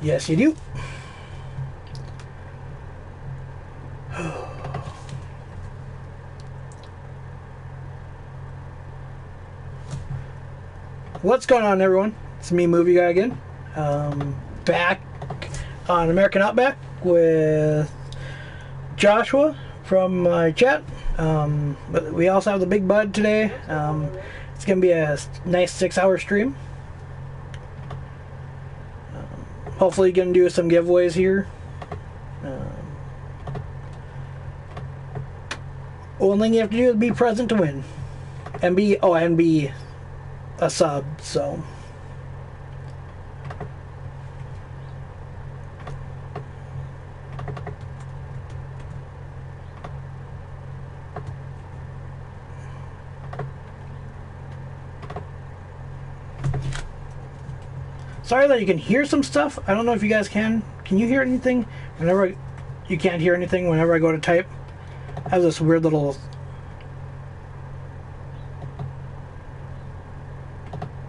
Yes, you do. What's going on, everyone? It's me, Movie Guy, again. Back on American Outback with Joshua from my chat. But we also have the Big Bud today. It's going to be a nice 6-hour stream. Hopefully going to do some giveaways here. Only thing you have to do is be present to win. And be a sub, so. Sorry that you can hear some stuff. I don't know if you guys can. Can you hear anything? You can't hear anything whenever I go to type. I have this weird little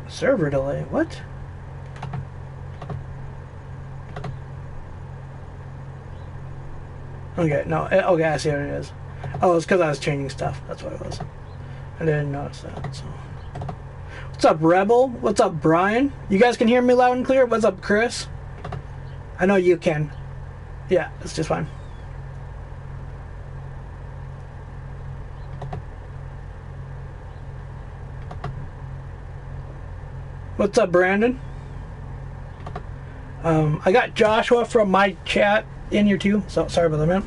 server delay. What? Okay, no. Okay, I see what it is. Oh, it's because I was changing stuff. That's what it was. I didn't notice that. So. What's up, Rebel? What's up, Brian? You guys can hear me loud and clear? What's up, Chris? I know you can. Yeah, it's just fine. What's up, Brandon? I got Joshua from my chat in here too, so sorry about that, man.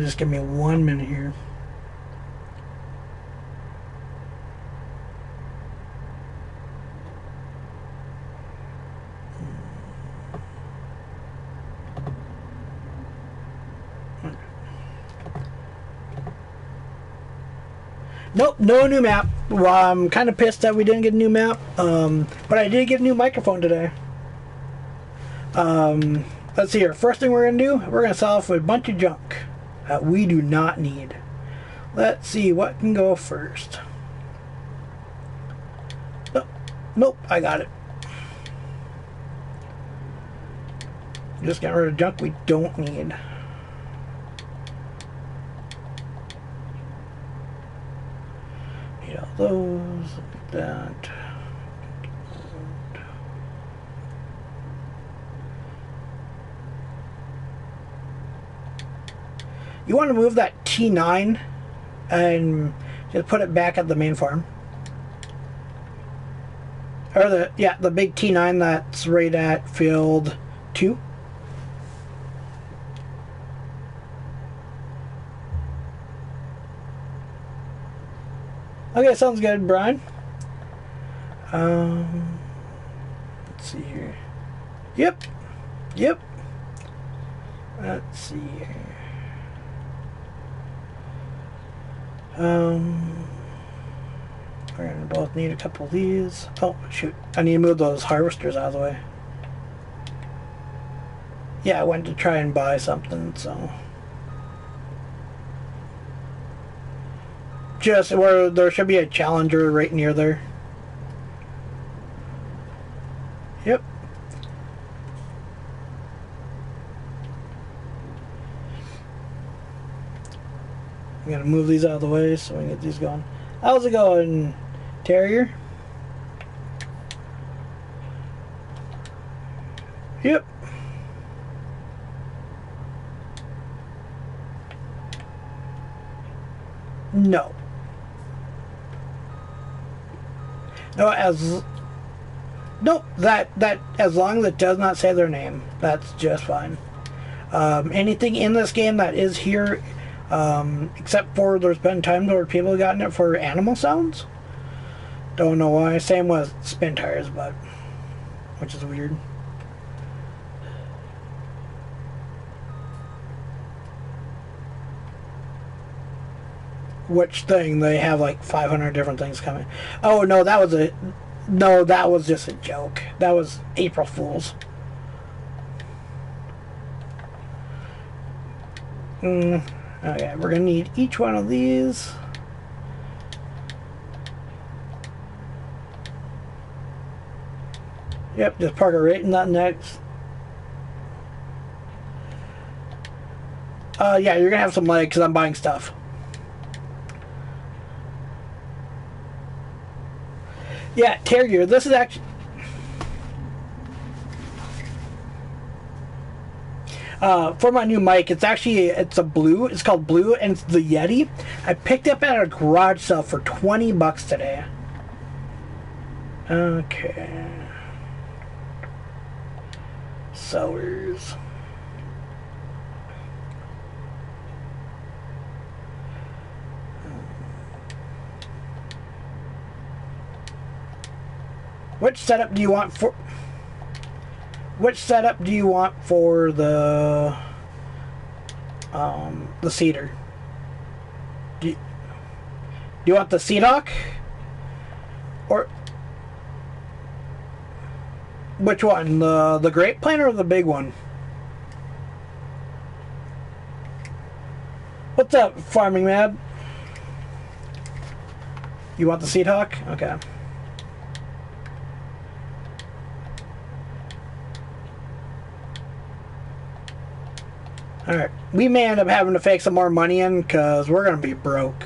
Just give me 1 minute here. Nope, no new map. Well, I'm kind of pissed that we didn't get a new map, but I did get a new microphone today. Let's see here. First thing we're going to do, we're going to sell off a bunch of junk that we do not need. Let's see what can go first. Oh, nope, I got it. Just getting rid of junk we don't need. Need all those, like that. You want to move that T9 and just put it back at the main farm. Or the big T9 that's right at field 2. Okay, sounds good, Brian. Let's see here. Yep. Let's see here. We're gonna both need a couple of these. Oh shoot, I need to move those harvesters out of the way. Yeah, I went to try and buy something, so. Just where there should be a challenger right near there. Yep. I'm gonna move these out of the way so we can get these going. How's it going, Terrier? Yep. No. No, nope. That as long as it does not say their name, that's just fine. Anything in this game that is here. Except for there's been times where people have gotten it for animal sounds. Don't know why. Same with spin tires, but which is weird. Which thing? They have like 500 different things coming. Oh no, that was a... No, that was just a joke. That was April Fool's. Okay, we're gonna need each one of these. Yep, just park it right in that next. Yeah, you're gonna have some lag because I'm buying stuff. Yeah, tear gear. This is actually... for my new mic, it's a blue. It's called Blue, and it's the Yeti. I picked it up at a garage sale for 20 bucks today. Okay. Sellers. Which setup do you want for... Which setup do you want for the cedar? Do you want the Seahawk? Or which one? The grape plant or the big one? What's up, Farming Mad? You want the Seahawk? Okay. Alright, we may end up having to fake some more money in because we're going to be broke.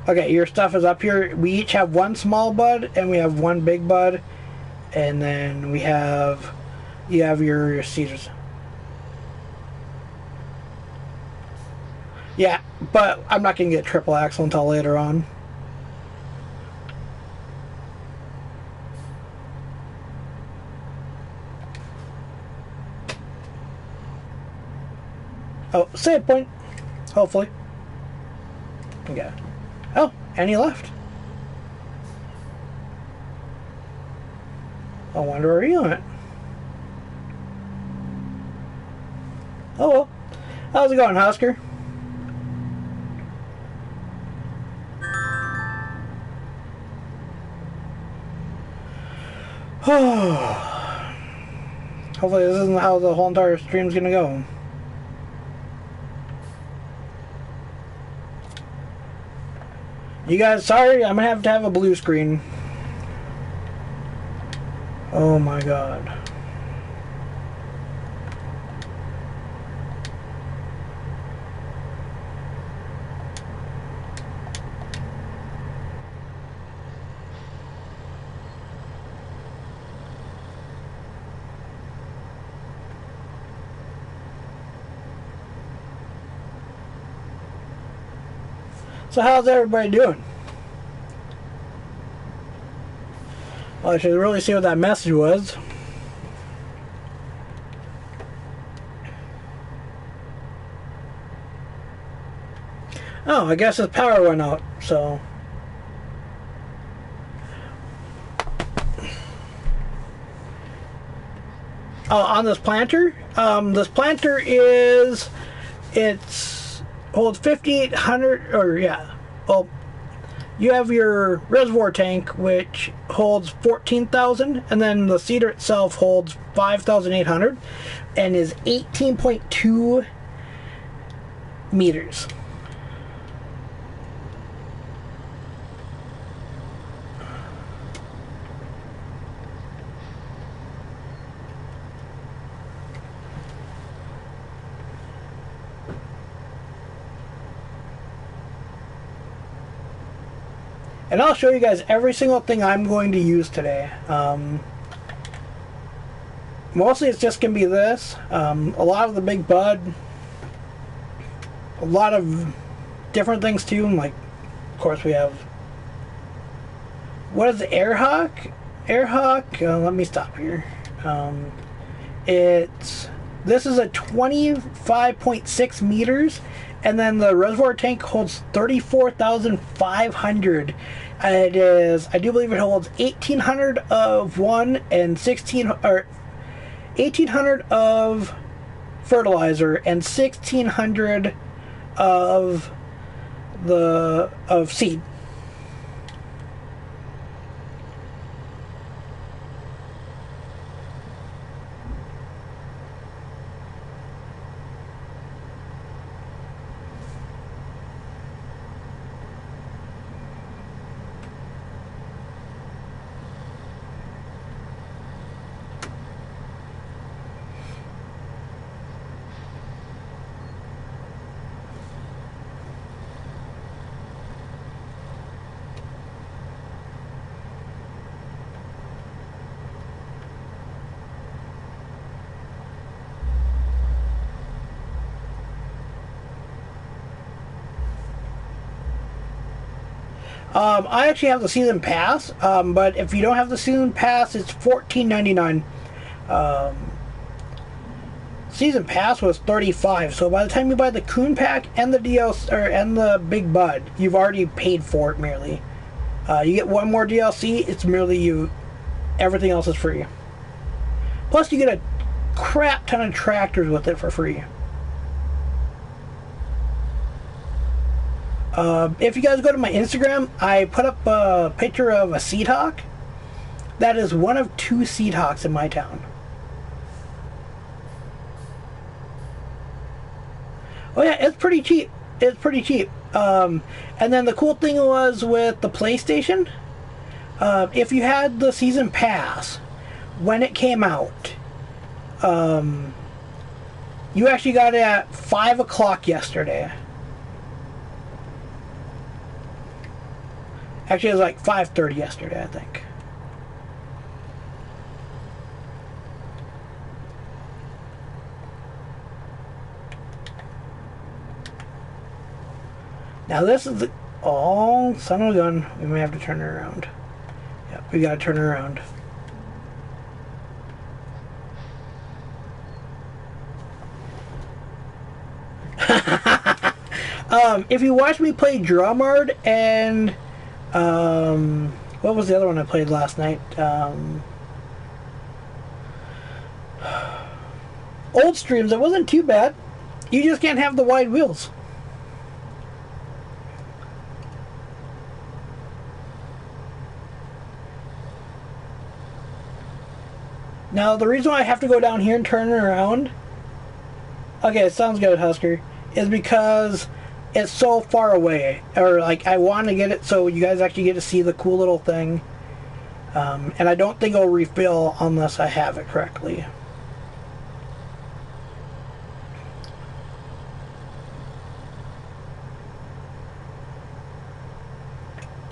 Okay, your stuff is up here. We each have one small bud and we have one big bud. And then we have... You have your cedars. Yeah, but I'm not going to get triple axle until later on. Oh, save point. Hopefully. Okay. Oh, and he left. I wonder where he went. Oh well. How's it going, Husker? Hopefully this isn't how the whole entire stream's gonna go. You guys, sorry, I'm gonna have a blue screen. Oh my god. So how's everybody doing? Well, I should really see what that message was. Oh, I guess his power went out, so... on this planter, this planter is... holds 5,800, or yeah, well, you have your reservoir tank, which holds 14,000, and then the cedar itself holds 5,800, and is 18.2 meters. And I'll show you guys every single thing I'm going to use today. Mostly it's just going to be this. A lot of the big bud. A lot of different things too. Like, of course we have... What is the Airhawk? Airhawk? Let me stop here. This is a 25.6 meters. And then the reservoir tank holds 34,500. It is, I do believe it holds 1,800 of one and 16, or 1,800 of fertilizer and 1,600 of seed. I actually have the season pass, but if you don't have the season pass, it's $14.99. Season pass was $35, so by the time you buy the Coon Pack and the DLC and the Big Bud, you've already paid for it merely. You get one more DLC, it's merely you. Everything else is free. Plus, you get a crap ton of tractors with it for free. If you guys go to my Instagram, I put up a picture of a Seed Hawk. That is one of 2 Seed Hawks in my town. Oh yeah, it's pretty cheap. It's pretty cheap. And then the cool thing was with the PlayStation, if you had the season pass when it came out, you actually got it at 5 o'clock yesterday. Actually, it was like 5:30 yesterday, I think. Now this is the... Oh, son of a gun. We may have to turn it around. Yep, we gotta turn it around. If you watch me play Drumard and... what was the other one I played last night? Old streams, it wasn't too bad. You just can't have the wide wheels. Now, the reason why I have to go down here and turn it around... Okay, sounds good, Husker. Is because it's so far away. Or, like, I want to get it so you guys actually get to see the cool little thing. And I don't think it'll refill unless I have it correctly.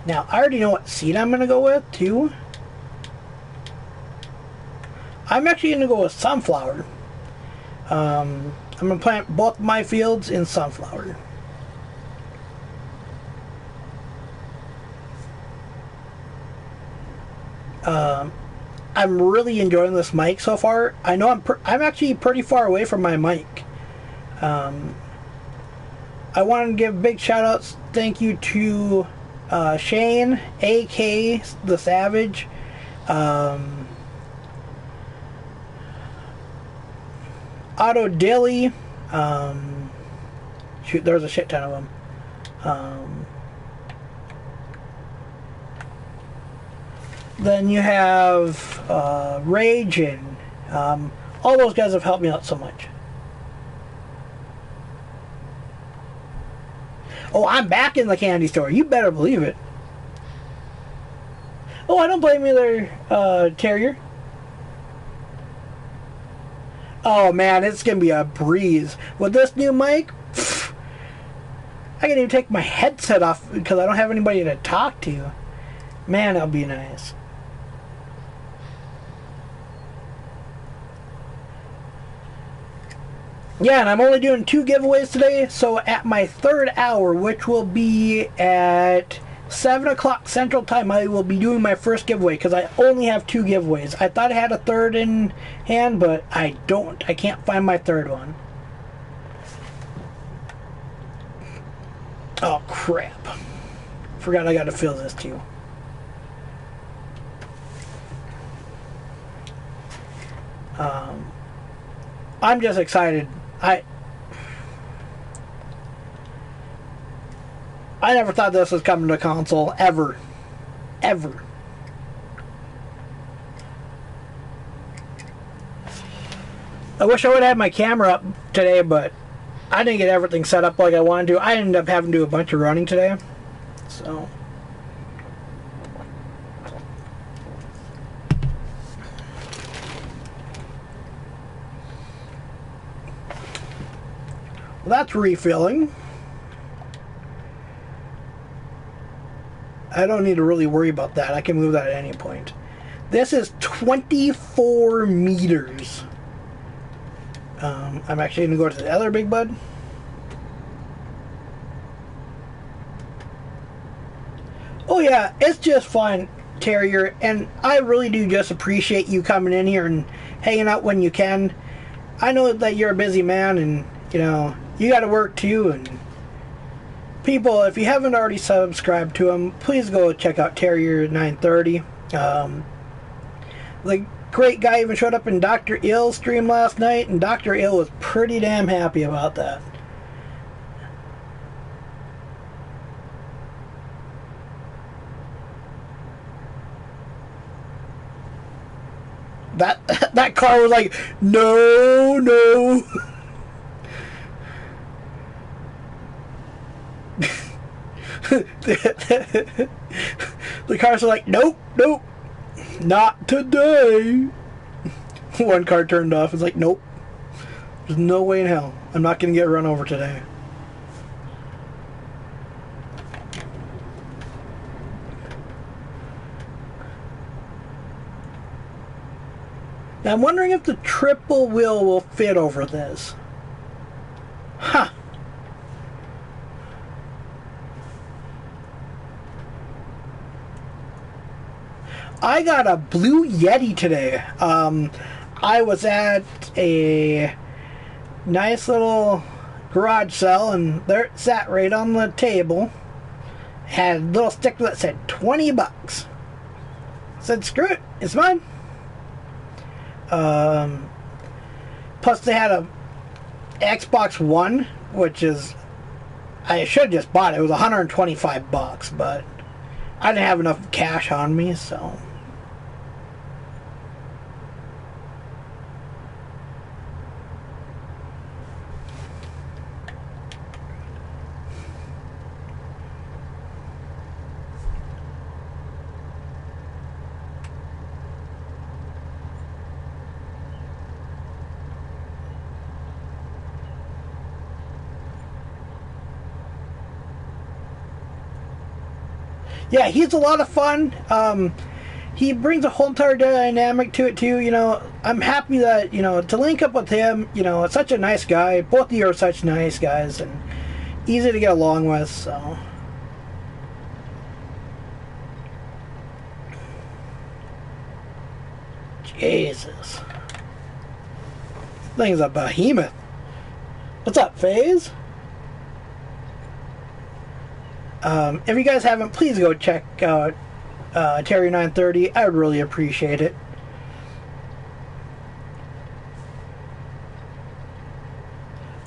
Now, I already know what seed I'm going to go with, too. I'm actually going to go with sunflower. I'm going to plant both my fields in sunflower. I'm really enjoying this mic so far. I know I'm actually pretty far away from my mic. I want to give big shout outs. Thank you to Shane, AK the Savage, Otto Dilly, shoot, there's a shit ton of them. Then you have Rage, and all those guys have helped me out so much. Oh, I'm back in the candy store. You better believe it. Oh, I don't blame you there, Terrier. Oh man, it's gonna be a breeze. With this new mic, I can't even take my headset off because I don't have anybody to talk to. Man, that'll be nice. Yeah, and I'm only doing 2 giveaways today, so at my 3rd hour, which will be at 7 o'clock Central Time, I will be doing my first giveaway, because I only have 2 giveaways. I thought I had a 3rd in hand, but I don't. I can't find my 3rd one. Oh, crap. Forgot I gotta fill this, too. I'm just excited. I never thought this was coming to console, ever. Ever. I wish I would have had my camera up today, but I didn't get everything set up like I wanted to. I ended up having to do a bunch of running today. So... well, that's refilling. I don't need to really worry about that. I can move that at any point. This is 24 meters. I'm actually going to go to the other big bud. Oh yeah, it's just fun, Terrier, and I really do just appreciate you coming in here and hanging out when you can. I know that you're a busy man, and you know, you got to work too, and people, if you haven't already subscribed to him, please go check out Terrier930. The great guy even showed up in Dr. Ill's stream last night, and Dr. Ill was pretty damn happy about that. That car was like, no, no. The cars are like, nope, nope, not today. One car turned off. It's like, nope, there's no way in hell I'm not gonna get run over today. Now I'm wondering if the triple wheel will fit over this. Huh. I got a blue Yeti today. I was at a nice little garage sale, and there it sat right on the table. Had a little sticker that said 20 bucks. I said, screw it, it's mine. Plus they had a Xbox One, which is, I should have just bought it. It was 125 bucks, but I didn't have enough cash on me, so. Yeah, he's a lot of fun. He brings a whole entire dynamic to it too. You know, I'm happy that, you know, to link up with him. You know, it's such a nice guy. Both of you are such nice guys and easy to get along with. So. Jesus. This thing's a behemoth. What's up, FaZe? If you guys haven't, please go check out Terrier930. I would really appreciate it.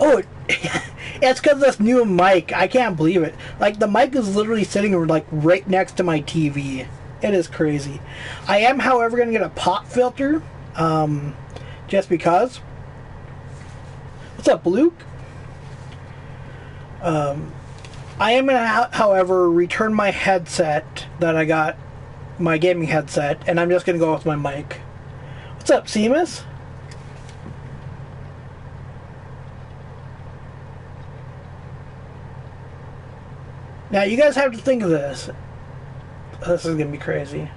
Oh, it's because of this new mic. I can't believe it. Like, the mic is literally sitting like right next to my TV. It is crazy. I am, however, going to get a pop filter, just because. What's up, Luke? I am going to, however, return my headset that I got, my gaming headset, and I'm just going to go with my mic. What's up, Seamus? Now, you guys have to think of this. This is going to be crazy.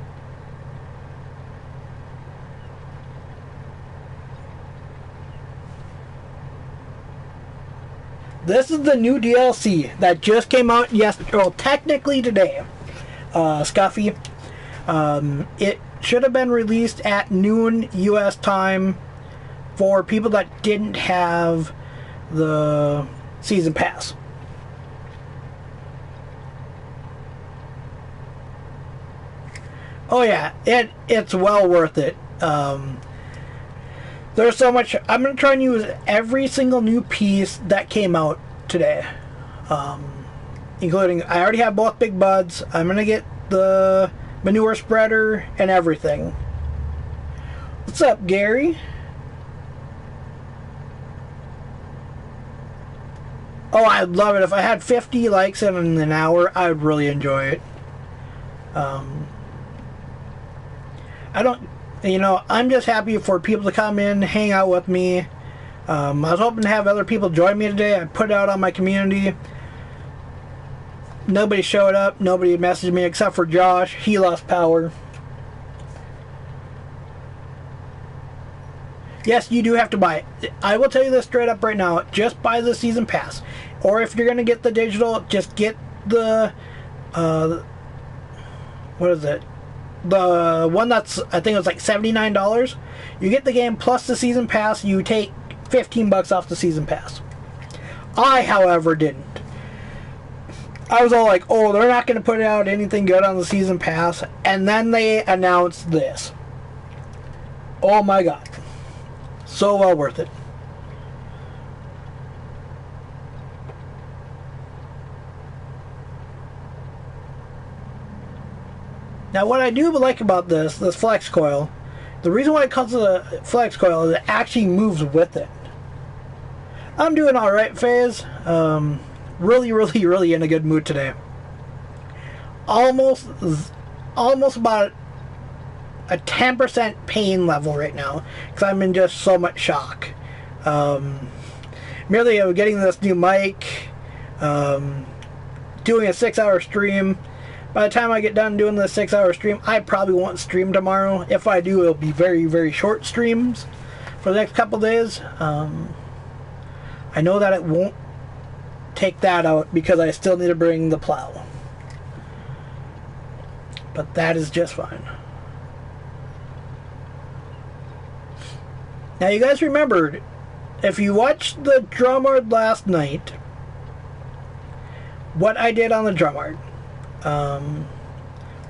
This is the new DLC that just came out yesterday, well, technically today, Scuffy. It should have been released at noon US time for people that didn't have the season pass. Oh yeah, it's well worth it. There's so much. I'm going to try and use every single new piece that came out today. Including, I already have both big buds. I'm going to get the manure spreader and everything. What's up, Gary? Oh, I'd love it. If I had 50 likes in an hour, I would really enjoy it. I don't, you know, I'm just happy for people to come in, hang out with me. I was hoping to have other people join me today. I put it out on my community. Nobody showed up. Nobody messaged me except for Josh. He lost power. Yes, you do have to buy it. I will tell you this straight up right now. Just buy the season pass. Or if you're going to get the digital, just get the... what is it? The one that's, I think it was like $79. You get the game plus the season pass. You take $15 off the season pass. I, however, didn't. I was all like, oh, they're not going to put out anything good on the season pass. And then they announced this. Oh my god. So well worth it. Now what I do like about this flex coil, the reason why it calls it a flex coil is it actually moves with it. I'm doing alright, Phase. Really in a good mood today. Almost about a 10% pain level right now because I'm in just so much shock. Merely of getting this new mic, doing a 6-hour stream. By the time I get done doing the 6-hour stream, I probably won't stream tomorrow. If I do, it'll be very short streams for the next couple days. I know that it won't take that out because I still need to bring the plow. But that is just fine. Now you guys remembered, if you watched the drum art last night, what I did on the drum art.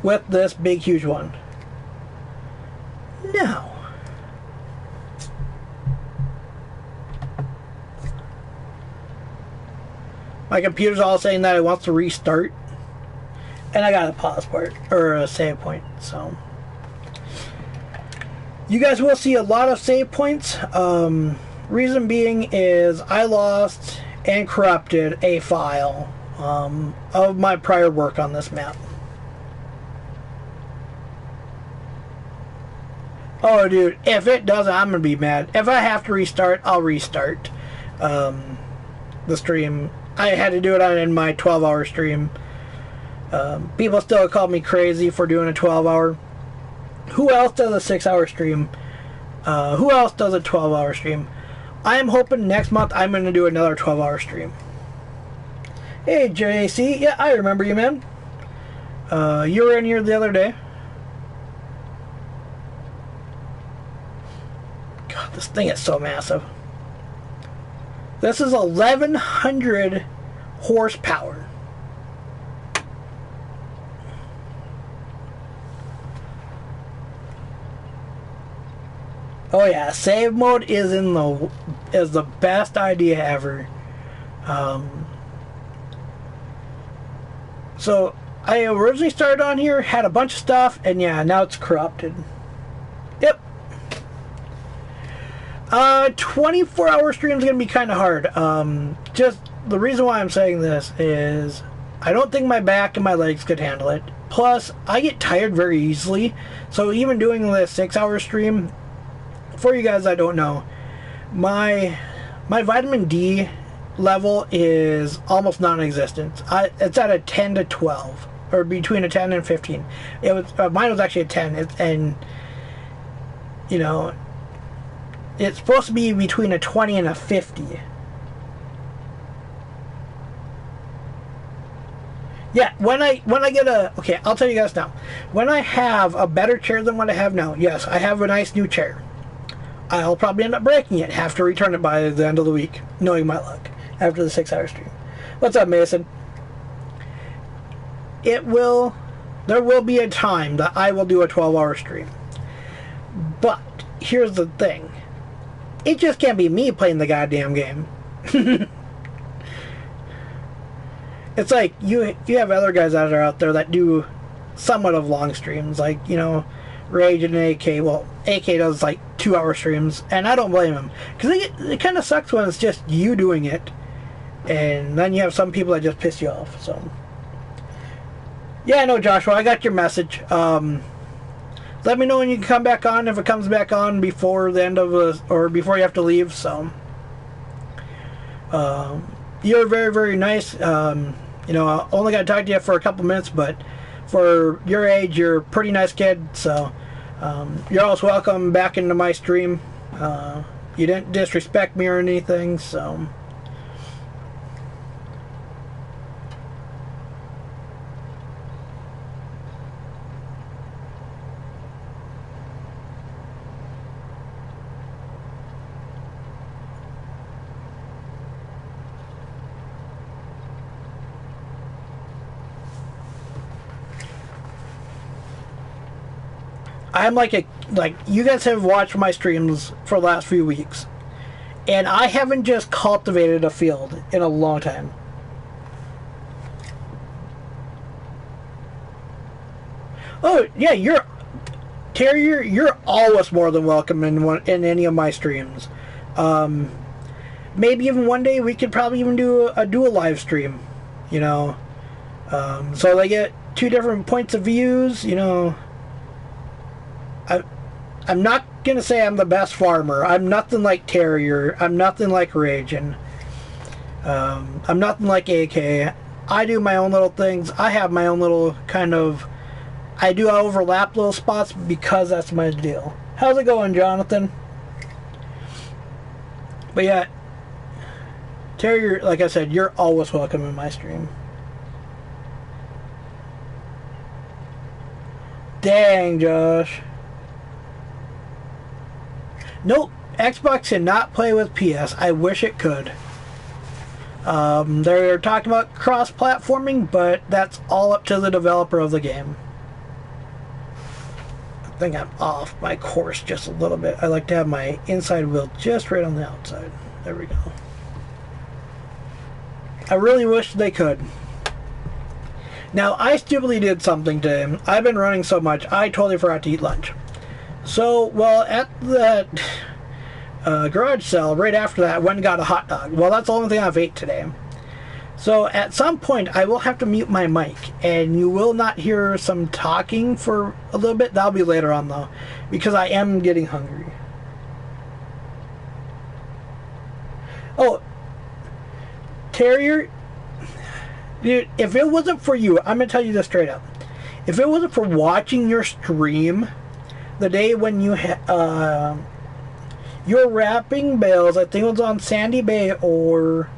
With this big huge one. Now, my computer's all saying that it wants to restart, and I got a pause part or a save point. So you guys will see a lot of save points. Reason being is I lost and corrupted a file of my prior work on this map. Oh dude, if it doesn't, I'm gonna be mad. If I have to restart, I'll restart the stream. I had to do it in my 12-hour stream. People still call me crazy for doing a 12-hour. Who else does a 6-hour stream? Who else does a 12-hour stream? I am hoping next month I'm gonna do another 12-hour stream. Hey JC, yeah, I remember you, man. You were in here the other day. God, this thing is so massive. This is 1100 horsepower. Oh yeah, save mode is the best idea ever. So I originally started on here, had a bunch of stuff, and yeah, now it's corrupted. Yep. 24-hour stream is going to be kind of hard. Just the reason why I'm saying this is I don't think my back and my legs could handle it. Plus, I get tired very easily. So even doing the 6-hour stream, for you guys that don't know, my vitamin D level is almost non-existent. It's at a 10 to 12, or between a 10 and 15. It was mine was actually a 10, and you know, it's supposed to be between a 20 and a 50. Yeah, when I get okay, I'll tell you guys now. When I have a better chair than what I have now, yes, I have a nice new chair. I'll probably end up breaking it. Have to return it by the end of the week, knowing my luck. After the 6-hour stream. What's up, Mason? There will be a time that I will do a 12-hour stream. But here's the thing. it just can't be me playing the goddamn game. It's like you have other guys that are out there that do somewhat of long streams, like, you know, Rage and AK. Well, AK does like 2-hour streams, and I don't blame him, because it kind of sucks when it's just you doing it, and then you have some people that just piss you off. So yeah, no, Joshua, I got your message. Let me know when you can come back on, if it comes back on before the end of or before you have to leave. So you're very, very nice. You know, I only got to talk to you for a couple minutes, but for your age, you're a pretty nice kid. So you're also welcome back into my stream. You didn't disrespect me or anything, so... I'm like you guys have watched my streams for the last few weeks, and I haven't just cultivated a field in a long time. Oh yeah, Terrier, you're always more than welcome in any of my streams. Maybe even one day we could probably even do a live stream, you know, so they get two different points of views, you know. I'm not gonna say I'm the best farmer. I'm nothing like Terrier. I'm nothing like Rage, and I'm nothing like AK. I do my own little things. I have my own little kind of... I do overlap little spots because that's my deal. How's it going, Jonathan? But yeah, Terrier, like I said, you're always welcome in my stream. Dang, Josh. Nope, Xbox cannot play with PS. I wish it could. They're talking about cross-platforming, but that's all up to the developer of the game. I think I'm off my course just a little bit. I like to have my inside wheel just right on the outside. There we go. I really wish they could. Now, I stupidly did something to him. I've been running so much, I totally forgot to eat lunch. So, well, at that garage sale, right after that, I went and got a hot dog. Well, that's the only thing I've ate today. So, at some point, I will have to mute my mic, and you will not hear some talking for a little bit. That'll be later on, though, because I am getting hungry. Oh, Terrier, dude, if it wasn't for you, I'm going to tell you this straight up. If it wasn't for watching your stream... the day when you you're wrapping bales, I think it was on Sandy Bay or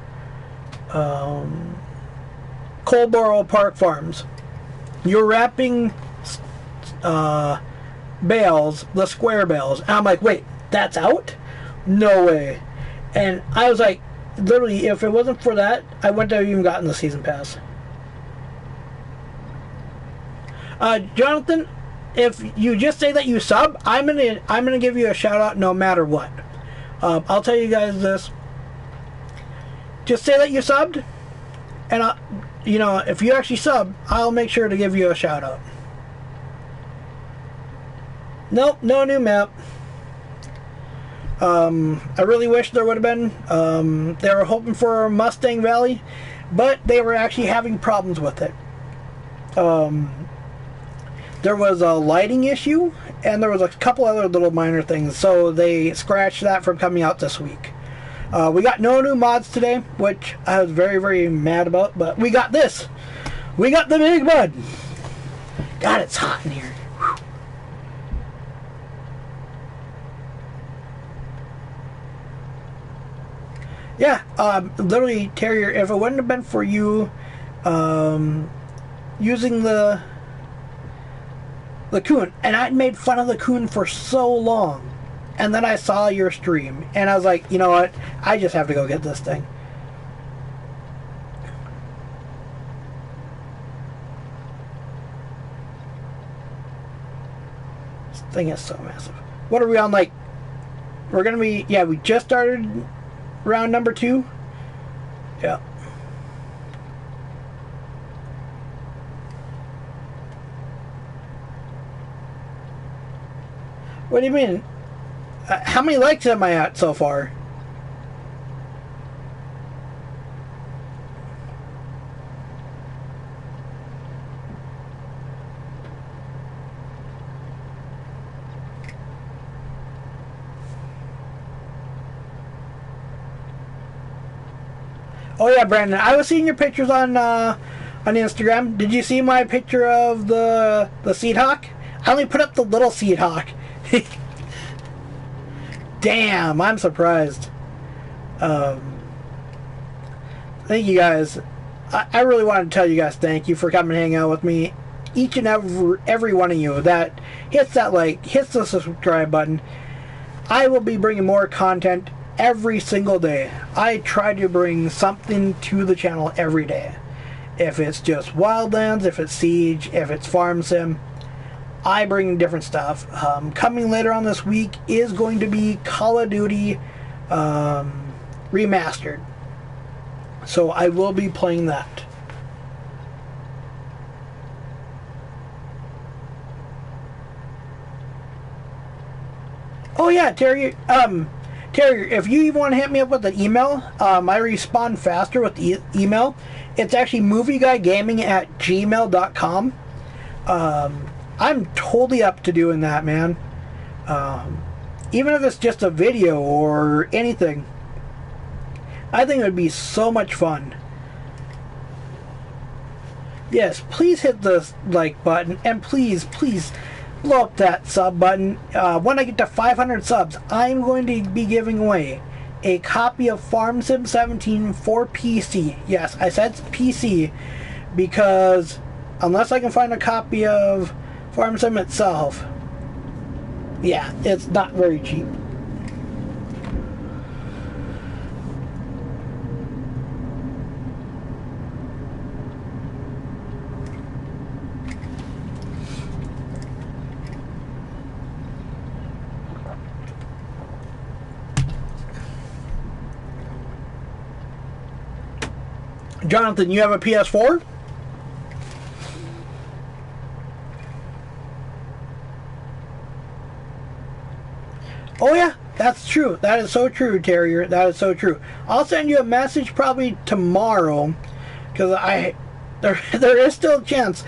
Colborough Park Farms. You're wrapping bales, the square bales. And I'm like, wait, that's out? No way. And I was like, literally, if it wasn't for that, I wouldn't have even gotten the season pass. Jonathan, if you just say that you sub, I'm gonna give you a shout out no matter what. I'll tell you guys this. Just say that you subbed, and you know, if you actually sub, I'll make sure to give you a shout out. Nope, no new map. I really wish there would have been. They were hoping for Mustang Valley, but they were actually having problems with it. There was a lighting issue, and there was a couple other little minor things, so they scratched that from coming out this week. We got no new mods today, which I was very, very mad about, but we got this. We got the big mud. God, it's hot in here. Whew. Yeah, literally, Terrier, if it wouldn't have been for you using the Coon, and I'd made fun of the Coon for so long, and then I saw your stream, and I was like, you know what, I just have to go get this thing. This thing is so massive. What are we on, like we're gonna be, yeah, we just started round number 2. Yeah. What do you mean? How many likes am I at so far? Oh yeah, Brandon, I was seeing your pictures on Instagram. Did you see my picture of the Seed Hawk? I only put up the little Seed Hawk. Damn, I'm surprised. Thank you guys. I really wanted to tell you guys thank you for coming and hanging out with me. Each and every one of you that hits that like, hits the subscribe button. I will be bringing more content every single day. I try to bring something to the channel every day. If it's just Wildlands, if it's Siege, if it's Farm Sim, I bring different stuff. Coming later on this week is going to be Call of Duty Remastered. So I will be playing that. Oh yeah, Terry, Terry, if you even want to hit me up with an email, I respond faster with the email. It's actually movieguygaming@gmail.com. I'm totally up to doing that, man. Even if it's just a video or anything, I think it would be so much fun. Yes, please hit the like button, and please blow up that sub button. When I get to 500 subs, I'm going to be giving away a copy of Fs17 for PC. Yes, I said PC because unless I can find a copy of Fs17 itself, yeah, it's not very cheap. Jonathan, you have a PS4? Oh yeah, that's true. That is so true, Terrier. That is so true. I'll send you a message probably tomorrow, because there is still a chance,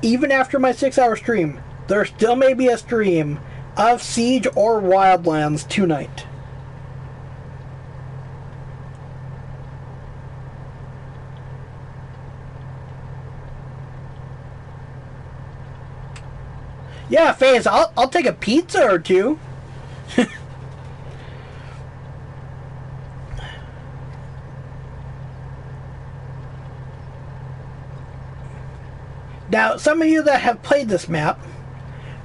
even after my 6-hour stream, there still may be a stream of Siege or Wildlands tonight. Yeah, Faze, I'll take a pizza or two. Now, some of you that have played this map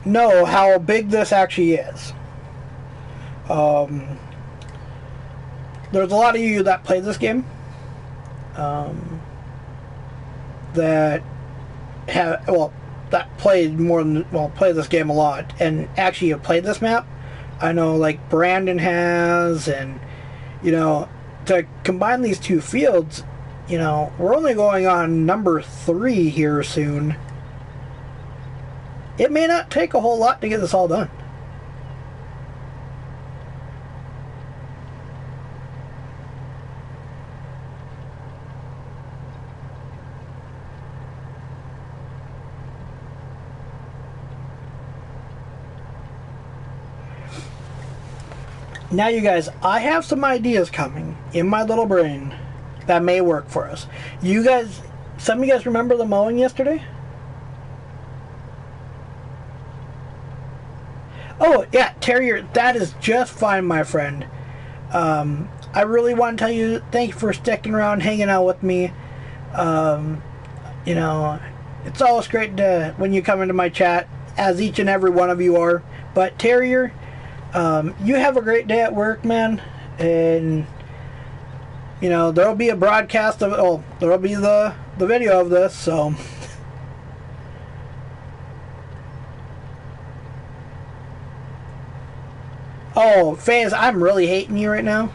know how big this actually is. There's a lot of you that play this game that have, well, that played more than, well, play this game a lot and actually have played this map. I know like Brandon has, and you know, to combine these two fields, you know, we're only going on number 3 here soon. It may not take a whole lot to get this all done. Now you guys, I have some ideas coming in my little brain that may work for us. You guys, some of you guys remember the mowing yesterday? Oh yeah, Terrier, that is just fine, my friend. I really want to tell you thank you for sticking around, hanging out with me. You know, it's always great to when you come into my chat, as each and every one of you are. But Terrier, you have a great day at work, man, and you know there'll be a broadcast of, oh, there'll be the video of this, so Oh, Faze, I'm really hating you right now.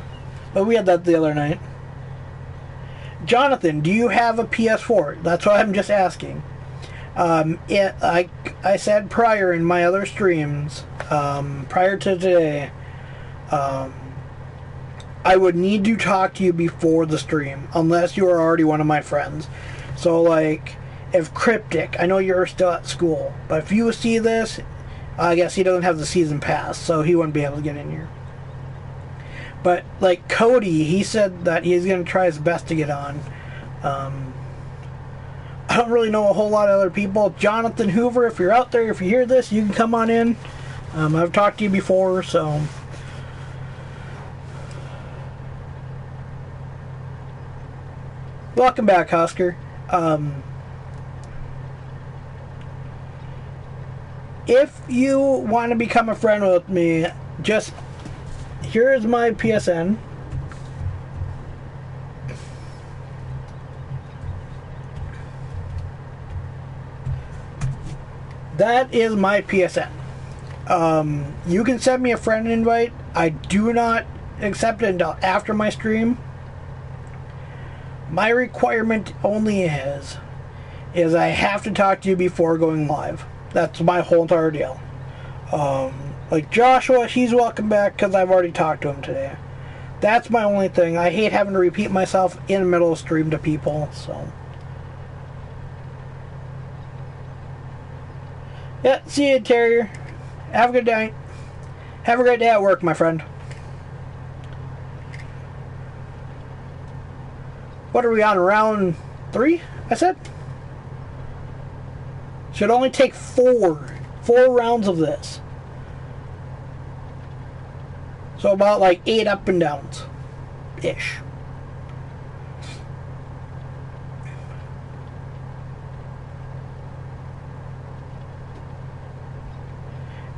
But we had that the other night. Jonathan, do you have a PS4? That's what I'm just asking. I said prior in my other streams, prior to today, I would need to talk to you before the stream, unless you are already one of my friends. So, like, if Cryptic, I know you're still at school, but if you see this, I guess he doesn't have the season pass, so he wouldn't be able to get in here. But, like, Cody, he said that he's going to try his best to get on. I don't really know a whole lot of other people. Jonathan Hoover, if you're out there, if you hear this, you can come on in. I've talked to you before, so... Welcome back, Husker. If you want to become a friend with me, just... Here's my PSN. That is my PSN. You can send me a friend invite. I do not accept it until after my stream. My requirement only is I have to talk to you before going live. That's my whole entire deal. Like Joshua, he's welcome back because I've already talked to him today. That's my only thing. I hate having to repeat myself in the middle of stream to people, so... Yeah, see you, Terrier. Have a good night. Have a great day at work, my friend. What are we on, round 3, I said? Should only take 4 rounds of this. So about like 8 up and downs. Ish.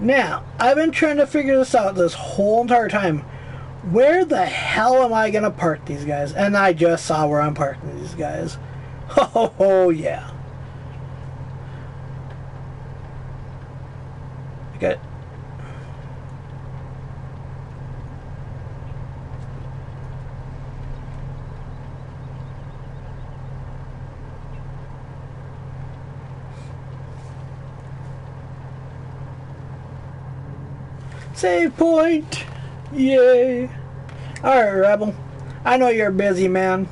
Now, I've been trying to figure this out this whole entire time. Where the hell am I going to park these guys? And I just saw where I'm parking these guys. Oh, yeah. Okay. Save point! Yay! Alright, Rebel. I know you're busy, man.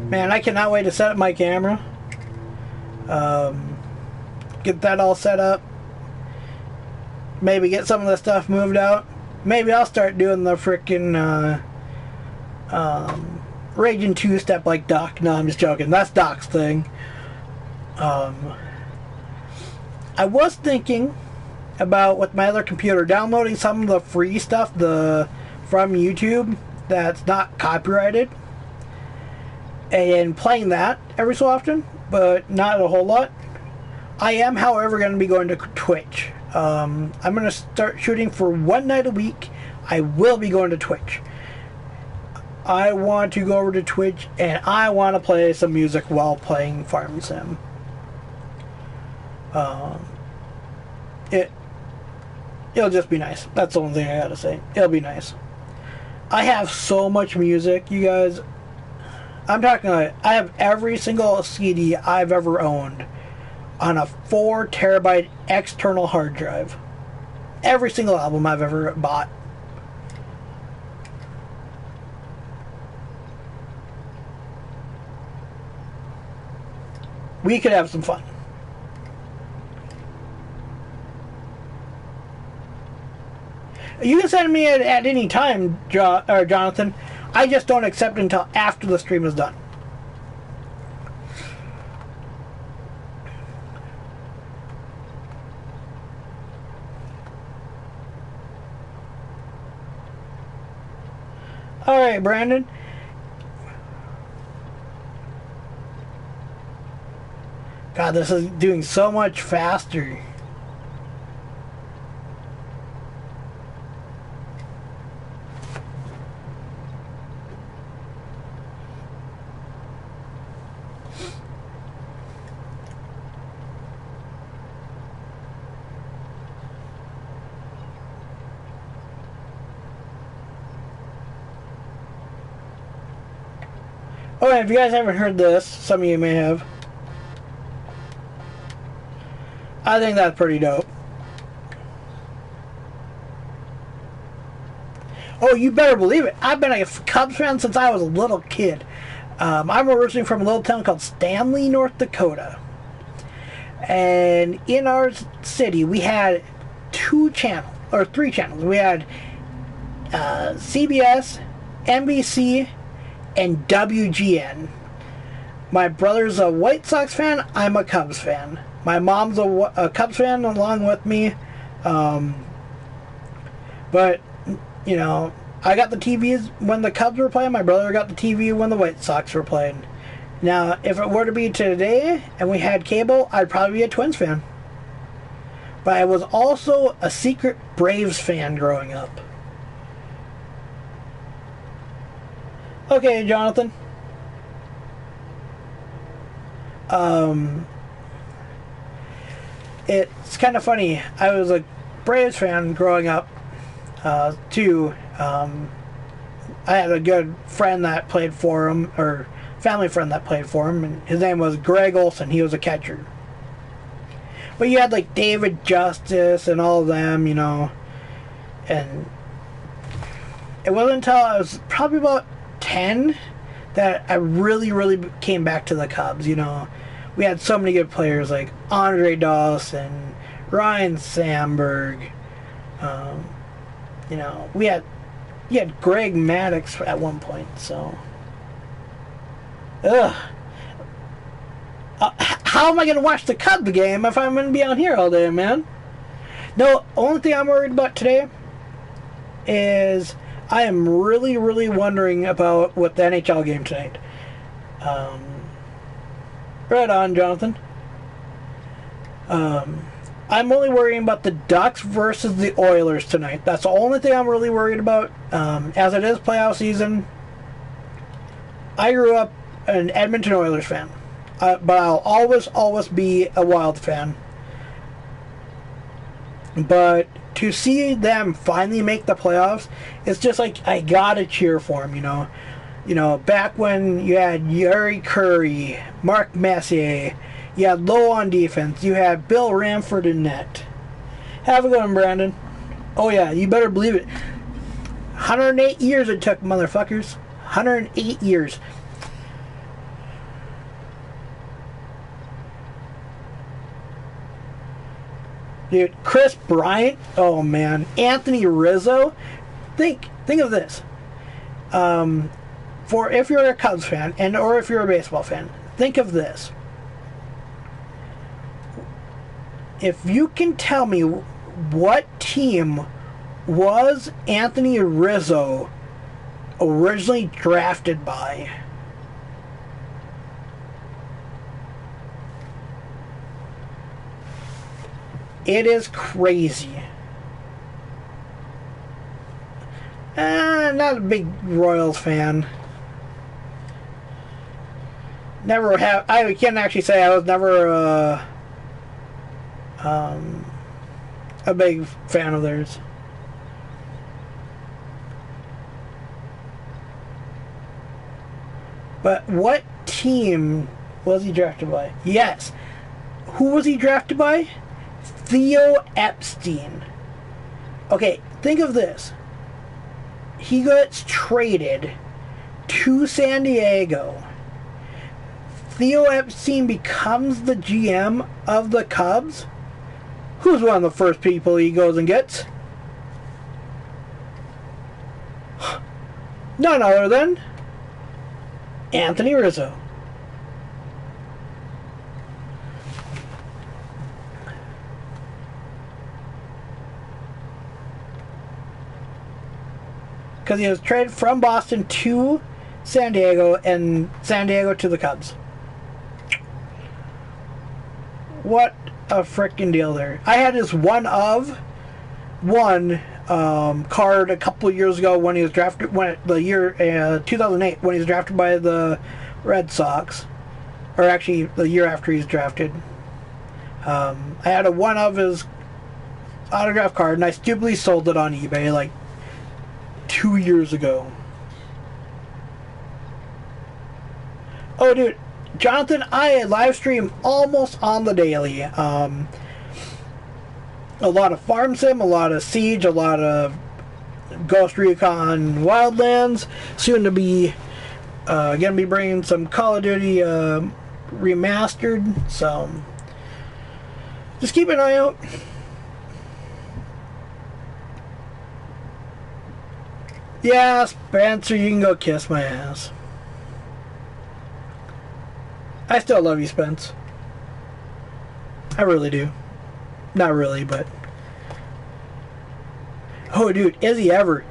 Man, I cannot wait to set up my camera. Get that all set up. Maybe get some of the stuff moved out. Maybe I'll start doing the frickin' Raging 2-step like Doc. No, I'm just joking. That's Doc's thing. I was thinking about, with my other computer, downloading some of the free stuff from YouTube that's not copyrighted and playing that every so often, but not a whole lot. I am, however, going to be going to Twitch. I'm going to start shooting for one night a week. I will be going to Twitch. I want to go over to Twitch and I want to play some music while playing Farm Sim. It'll just be nice. That's the only thing I gotta say. It'll be nice. I have so much music, you guys. I'm talking like, I have every single CD I've ever owned on a 4 terabyte external hard drive. Every single album I've ever bought. We could have some fun. You can send me at any time, Jonathan. I just don't accept it until after the stream is done. Alright, Brandon. God, this is doing so much faster. Oh, and if you guys haven't heard this, some of you may have. I think that's pretty dope. Oh, you better believe it. I've been a Cubs fan since I was a little kid. I'm originally from a little town called Stanley, North Dakota. And in our city, we had three channels. We had CBS, NBC, and WGN. My brother's a White Sox fan. I'm a Cubs fan. My mom's a Cubs fan along with me. But, you know, I got the TVs when the Cubs were playing. My brother got the TV when the White Sox were playing. Now, if it were to be today and we had cable, I'd probably be a Twins fan. But I was also a secret Braves fan growing up. Okay, Jonathan. It's kind of funny. I was a Braves fan growing up, too. I had a good friend that played for him, or family friend that played for him, and his name was Greg Olson. He was a catcher. But you had like David Justice and all of them, you know, and it wasn't until I was probably about 10 that I really came back to the Cubs, you know. We had so many good players like Andre Dawson, Ryan Sandberg, you know, you had Greg Maddux at one point, so. Ugh. How am I going to watch the Cubs game if I'm going to be on here all day, man? No, only thing I'm worried about today is I am really wondering about with the NHL game tonight. Right on, Jonathan. I'm only worrying about the Ducks versus the Oilers tonight. That's the only thing I'm really worried about. As it is playoff season, I grew up an Edmonton Oilers fan. But I'll always be a Wild fan. But to see them finally make the playoffs, it's just like I gotta cheer for them, you know. You know, back when you had Yuri Curry, Mark Messier, you had Lowe on defense, you had Bill Ramford in net. Have a good one, Brandon. Oh yeah, you better believe it. 108 years it took, motherfuckers. 108 years. Dude, Chris Bryant, oh man, Anthony Rizzo. Think of this. For if you're a Cubs fan or if you're a baseball fan, think of this. If you can tell me what team was Anthony Rizzo originally drafted by? It is crazy. Not a big Royals fan. Never have. I can actually say I was never a big fan of theirs. But what team was he drafted by? Yes. Who was he drafted by? Theo Epstein. Okay, think of this. He gets traded to San Diego. Theo Epstein becomes the GM of the Cubs. Who's one of the first people he goes and gets? None other than Anthony Rizzo. Because he was traded from Boston to San Diego and San Diego to the Cubs. What a freaking deal there. I had his one card a couple of years ago when he was drafted, the year 2008, when he was drafted by the Red Sox. Or actually, the year after he was drafted. I had a one of his autograph card, and I stupidly sold it on eBay like 2 years ago. Oh, dude, Jonathan, I live stream almost on the daily. A lot of Farm Sim, a lot of Siege, a lot of Ghost Recon Wildlands. Soon to be gonna be bringing some Call of Duty remastered. So just keep an eye out. Yeah, Spencer, you can go kiss my ass. I still love you, Spence. I really do. Not really, but... Oh, dude, is he ever?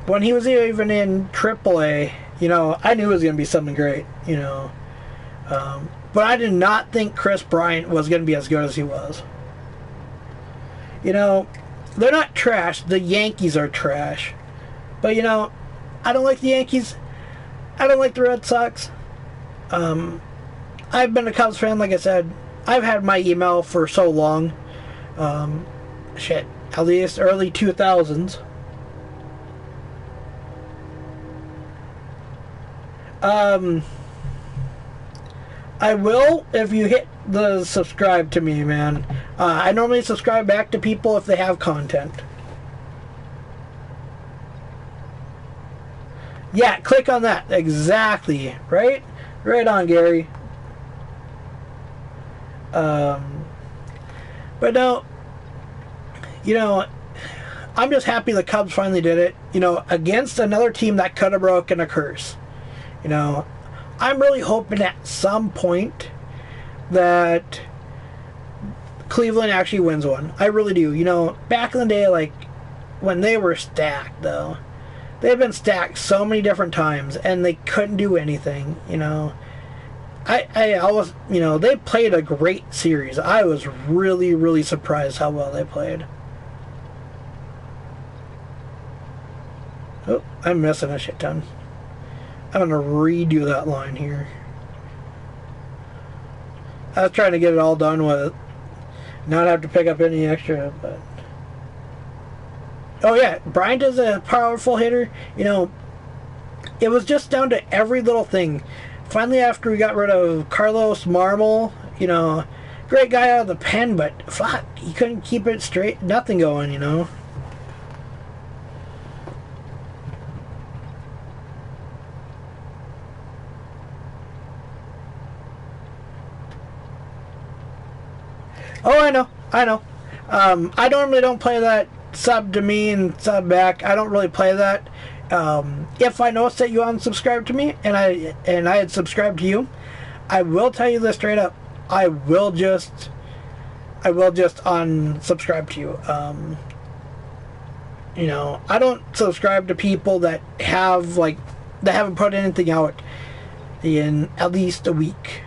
When he was even in AAA, you know, I knew it was going to be something great, you know. But I did not think Chris Bryant was going to be as good as he was. You know, they're not trash. The Yankees are trash. But, you know, I don't like the Yankees. I don't like the Red Sox. I've been a Cubs fan, like I said. I've had my email for so long. Shit, at least early 2000s. I will if you hit the subscribe to me, man. I normally subscribe back to people if they have content. Yeah, click on that. Exactly. Right? Right on, Gary. But no, you know, I'm just happy the Cubs finally did it, you know, against another team that could have broken a curse. You know, I'm really hoping at some point that Cleveland actually wins one. I really do. You know, back in the day, like, when they were stacked, though, they've been stacked so many different times, and they couldn't do anything, you know. I always, you know, they played a great series. I was really, really surprised how well they played. Oh, I'm missing a shit ton. I'm going to redo that line here. I was trying to get it all done with not have to pick up any extra, but... Oh yeah, Bryant is a powerful hitter. You know, it was just down to every little thing. Finally, after we got rid of Carlos Marmol, you know, great guy out of the pen, but fuck, he couldn't keep it straight, nothing going, you know. Oh, I know. I normally don't play that sub to me and sub back. I don't really play that. If I notice that you unsubscribed to me and I had subscribed to you, I will tell you this straight up. I will just unsubscribe to you. You know, I don't subscribe to people that haven't put anything out in at least a week.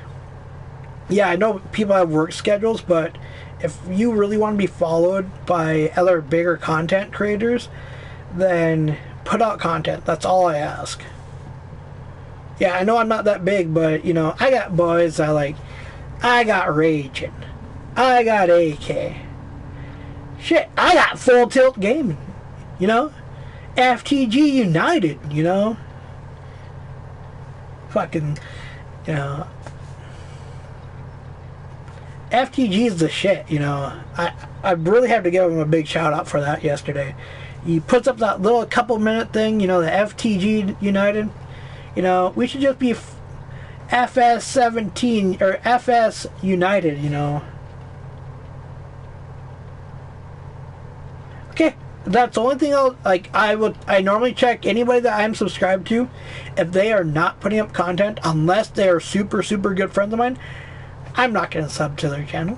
Yeah, I know people have work schedules, but if you really want to be followed by other bigger content creators, then put out content. That's all I ask. Yeah, I know I'm not that big, but, you know, I got boys that I got Raging. I got AK. Shit, I got Full Tilt Gaming. You know? FTG United, you know? Fucking, you know... FTG is the shit, you know. I really have to give him a big shout out for that yesterday. He puts up that little couple minute thing, you know, the FTG United. You know, we should just be Fs17 or FS United, you know. Okay, that's the only thing I normally check anybody that I'm subscribed to. If they are not putting up content, unless they are super, super good friends of mine, I'm not going to sub to their channel.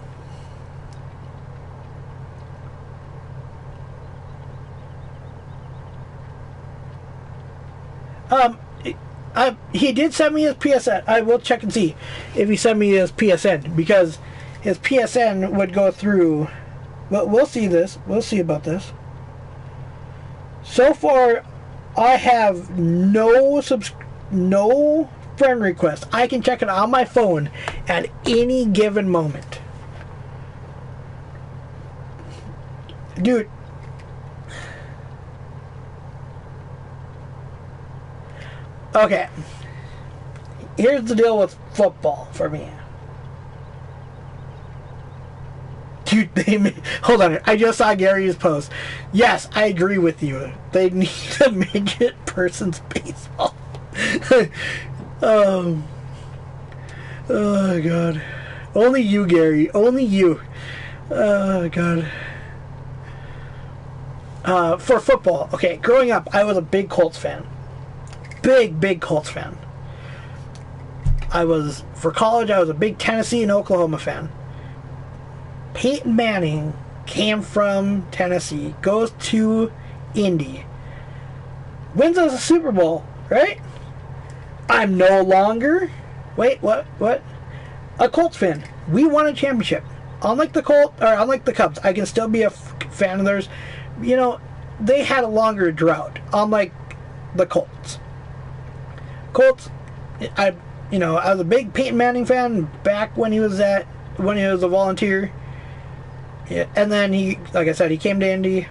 He did send me his PSN. I will check and see if he sent me his PSN, because his PSN would go through. But we'll see this. We'll see about this. So far, I have no friend request. I can check it on my phone at any given moment. Dude. Okay. here's the deal with football for me. Dude, hold on. I just saw Gary's post. Yes, I agree with you. They need a midget person's baseball. Oh God. Only you, Gary. Only you. Oh God. For football, okay, growing up, I was a big Colts fan. Big Colts fan. For college, I was a big Tennessee and Oklahoma fan. Peyton Manning came from Tennessee, goes to Indy, wins us a Super Bowl, right? I'm no longer, wait, what? A Colts fan. We won a championship. Unlike the Cubs, I can still be a fan of theirs. You know, they had a longer drought, unlike the Colts. I was a big Peyton Manning fan back when he was a volunteer. Yeah, and then like I said, he came to Indy.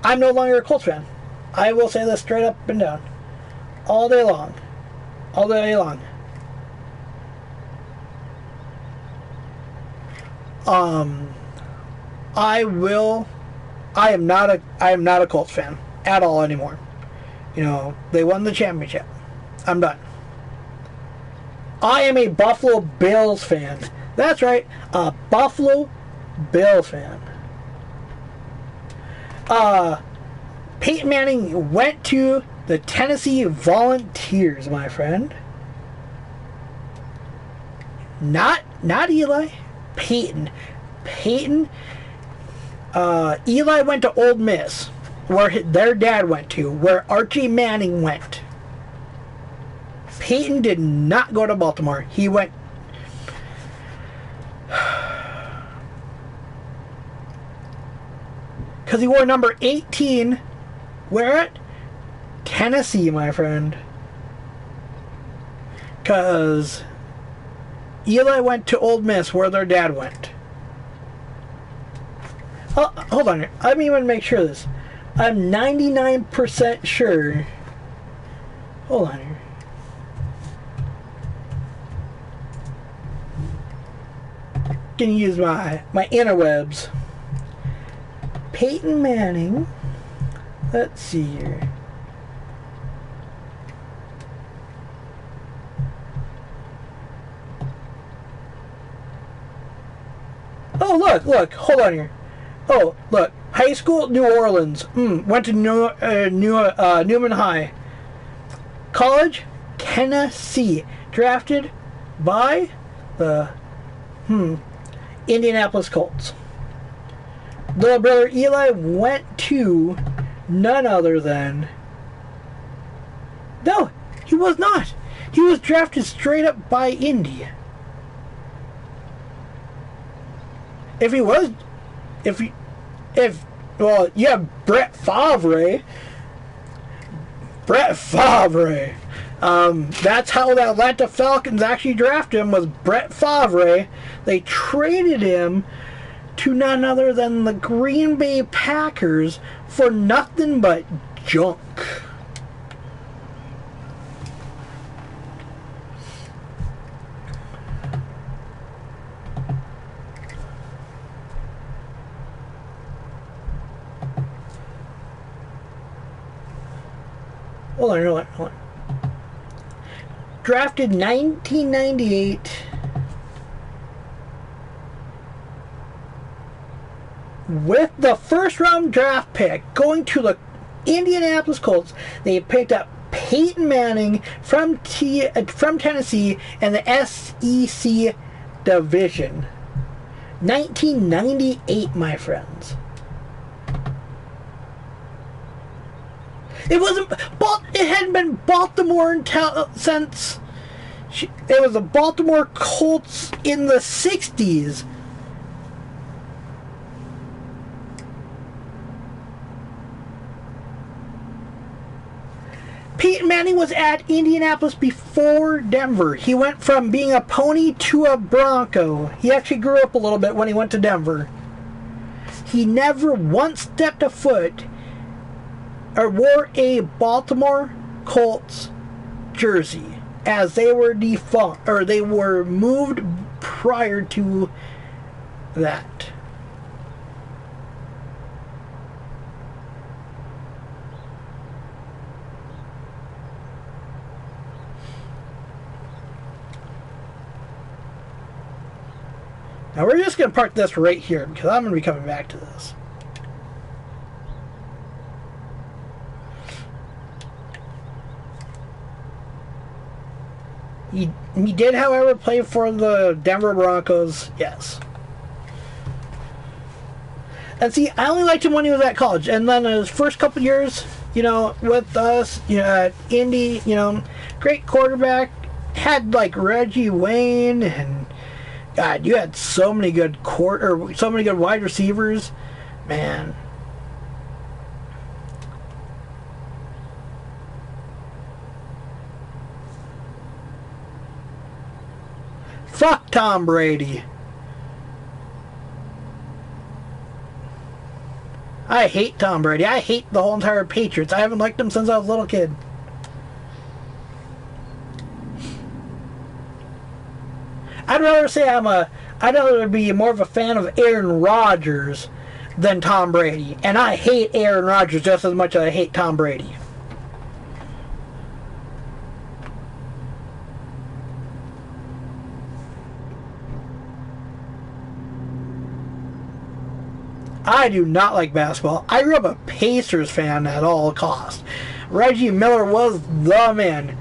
I'm no longer a Colts fan. I will say this straight up and down. All day long. All day long. I am not a Colts fan at all anymore. You know, they won the championship. I'm done. I am a Buffalo Bills fan. That's right, a Buffalo Bills fan. Peyton Manning went to the Tennessee Volunteers, my friend. Not Eli. Peyton. Eli went to Ole Miss, where their dad went to, where Archie Manning went. Peyton did not go to Baltimore. He went... Because he wore number 18. Where at? Tennessee, my friend. Because Eli went to Ole Miss, where their dad went. Oh, hold on here. Let me even make sure of this. I'm 99% sure. Hold on here. Can use my interwebs. Peyton Manning. Let's see here. Oh, look. Hold on here. Oh, look. High school, New Orleans. Went to Newman High. College, Tennessee. Drafted by the Indianapolis Colts. Little brother Eli went to none other than... No, he was not. He was drafted straight up by Indy. Well, you have Brett Favre. That's how the Atlanta Falcons actually drafted him, was Brett Favre. They traded him to none other than the Green Bay Packers for nothing but junk. Hold on. Drafted 1998. With the first round draft pick going to the Indianapolis Colts, they picked up Peyton Manning from Tennessee and the SEC division. 1998, my friends. It hadn't been Baltimore since it was the Baltimore Colts in the 60s. Peyton Manning was at Indianapolis before Denver. He went from being a pony to a Bronco. He actually grew up a little bit when he went to Denver. He never once stepped a foot or wore a Baltimore Colts jersey. as they were defunct, or they were moved prior to that. Now we're just going to park this right here because I'm going to be coming back to this. He did, however, play for the Denver Broncos, yes. And see, I only liked him when he was at college. And then his first couple years, you know, with us, you know, at Indy, you know, great quarterback. Had like Reggie Wayne, and God, you had so many good so many good wide receivers, man. Fuck Tom Brady. I hate Tom Brady. I hate the whole entire Patriots. I haven't liked them since I was a little kid. I'd rather be more of a fan of Aaron Rodgers than Tom Brady. And I hate Aaron Rodgers just as much as I hate Tom Brady. I do not like basketball. I grew up a Pacers fan at all costs. Reggie Miller was the man.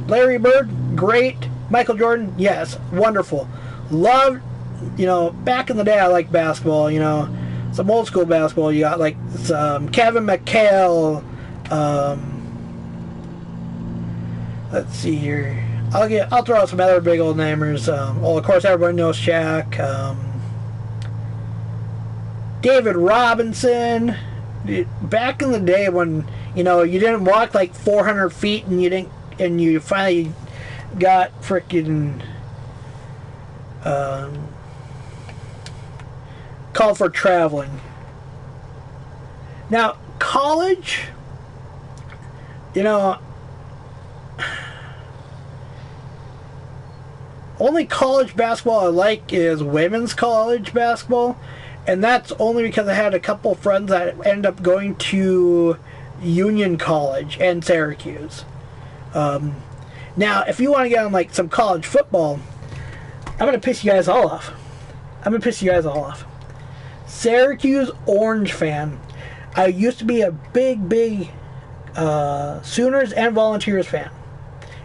Larry Bird, great. Michael Jordan, yes, wonderful. Loved, you know, back in the day I liked basketball, you know, some old school basketball. You got like some Kevin McHale. Let's see here. I'll throw out some other big old namers. Well, of course, everybody knows Shaq. David Robinson. Back in the day when, you know, you didn't walk like 400 feet and you finally got frickin' called for traveling. Now, college, you know, only college basketball I like is women's college basketball, and that's only because I had a couple friends that ended up going to Union College and Syracuse. Now, if you want to get on like some college football, I'm going to piss you guys all off. Syracuse Orange fan. I used to be a big Sooners and Volunteers fan.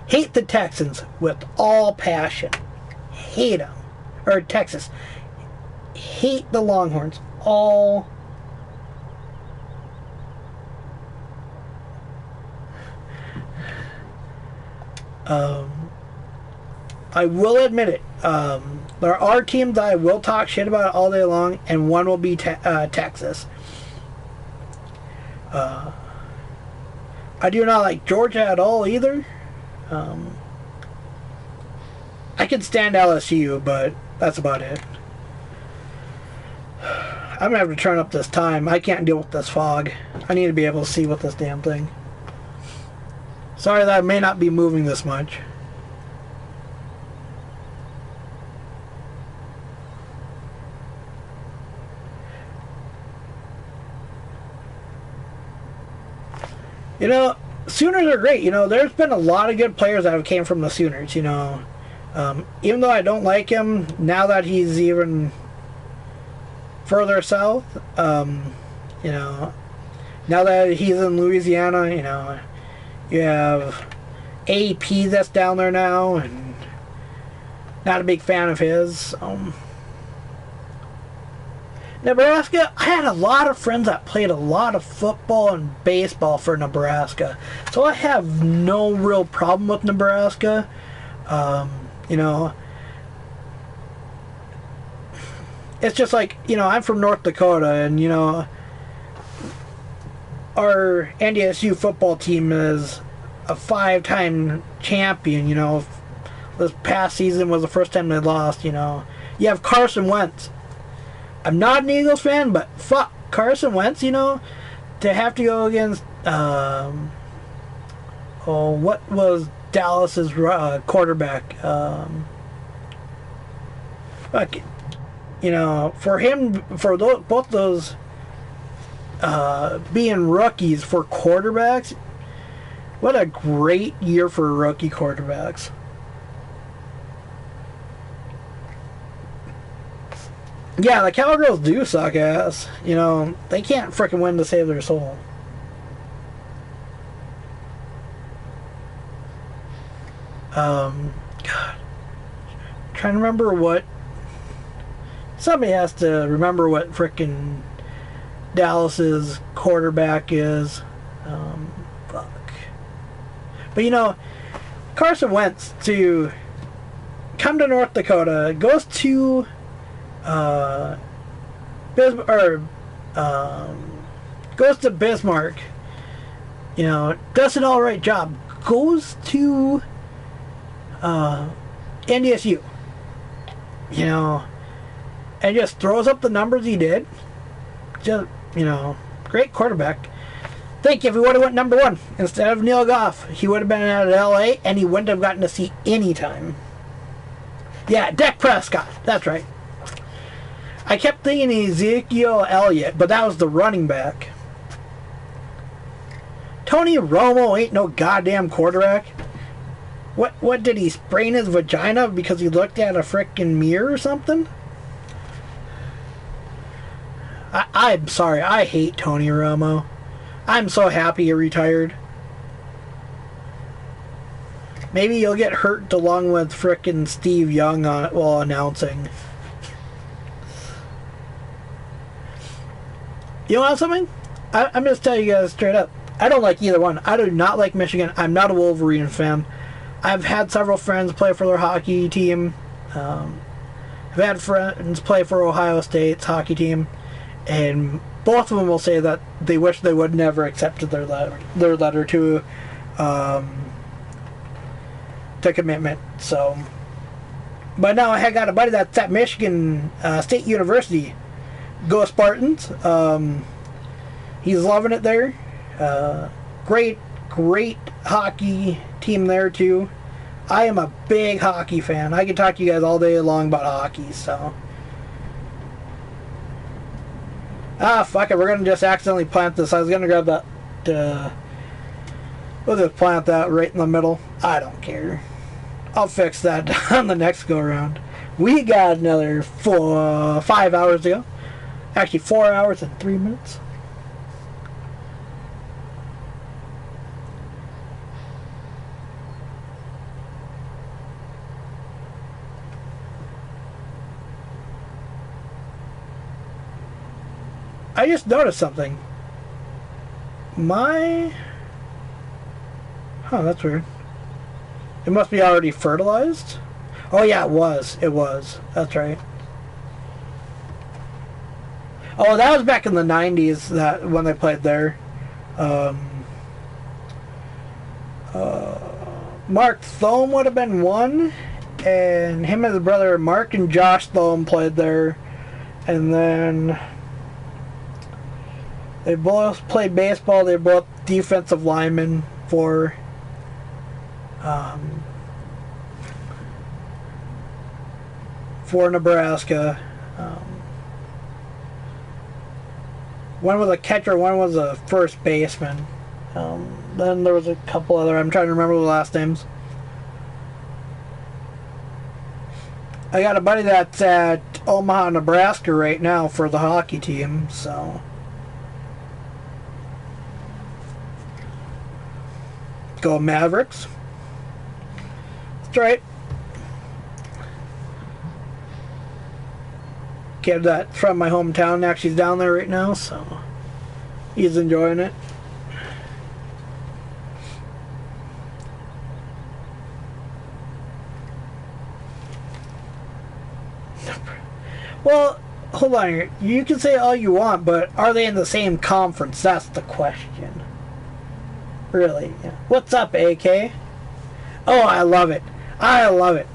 Hate the Texans with all passion. Hate them. Or Texas. Hate the Longhorns. All. I will admit it. There are teams that I will talk shit about all day long, and one will be Texas. I do not like Georgia at all either. I can stand LSU, but that's about it. I'm gonna have to turn up this time. I can't deal with this fog. I need to be able to see with this damn thing. Sorry that I may not be moving this much. You know, Sooners are great. You know, there's been a lot of good players that have came from the Sooners, you know. Even though I don't like him, now that he's even further south, you know, now that he's in Louisiana, you know, you have AP that's down there now, and not a big fan of his. Nebraska, I had a lot of friends that played a lot of football and baseball for Nebraska, so I have no real problem with Nebraska. You know, it's just like, you know, I'm from North Dakota, and, you know, our NDSU football team is a 5-time champion. You know, this past season was the first time they lost. You know, you have Carson Wentz. I'm not an Eagles fan, but fuck Carson Wentz, you know, to have to go against what was Dallas's quarterback. Fuck, you know, for him, for both those being rookies for quarterbacks, what a great year for rookie quarterbacks. Yeah, the Cowgirls do suck ass. You know, they can't frickin' win to save their soul. God. I'm trying to remember what... Somebody has to remember what frickin' Dallas's quarterback is. Fuck. But you know, Carson Wentz to come to North Dakota, goes to goes to Bismarck, you know, does an alright job, goes to NDSU, you know, and just throws up the numbers he did. Just, you know, great quarterback. Think if he would have went number 1 instead of Neil Goff, he would have been out of LA and he wouldn't have gotten to see any time. Yeah, Dak Prescott, that's right. I kept thinking Ezekiel Elliott, but that was the running back. Tony Romo ain't no goddamn quarterback. What did he sprain his vagina because he looked at a frickin' mirror or something? I'm sorry, I hate Tony Romo. I'm so happy he retired. Maybe he'll get hurt along with frickin' Steve Young while announcing. You want something? I'm just telling you guys straight up. I don't like either one. I do not like Michigan. I'm not a Wolverine fan. I've had several friends play for their hockey team. I've had friends play for Ohio State's hockey team. And both of them will say that they wish they would never accepted their letter to commitment. So, but now I got a buddy that's at Michigan State University. Go Spartans! He's loving it there. Great hockey team there too. I am a big hockey fan. I can talk to you guys all day long about hockey. So, fuck it. We're gonna just accidentally plant this. I was gonna grab that. We'll just plant that right in the middle. I don't care. I'll fix that on the next go around. We got another 5 hours to go. Actually, 4 hours and 3 minutes. I just noticed something. That's weird. It must be already fertilized? Oh yeah, it was. It was. That's right. Oh, that was back in the 90s when they played there. Mark Thome would have been one, and him and his brother Mark and Josh Thome played there, and then they both played baseball. They're both defensive linemen for Nebraska. One was a catcher, one was a first baseman. Then there was a couple other, I'm trying to remember the last names. I got a buddy that's at Omaha, Nebraska right now for the hockey team, so. Go Mavericks. That's right. Kid that's from my hometown actually is down there right now, so he's enjoying it. Well, hold on here. You can say all you want, but are they in the same conference? That's the question. Really? Yeah. What's up, AK? Oh, I love it. I love it.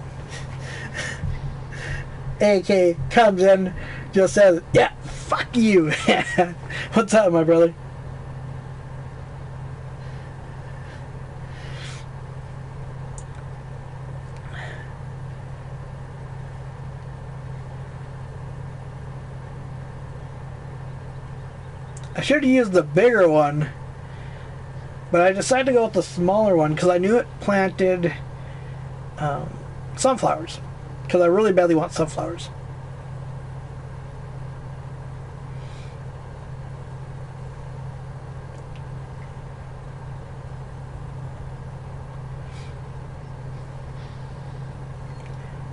AK comes in, just says, yeah, fuck you. What's up, my brother? I should have used the bigger one, but I decided to go with the smaller one because I knew it planted sunflowers, because I really badly want sunflowers.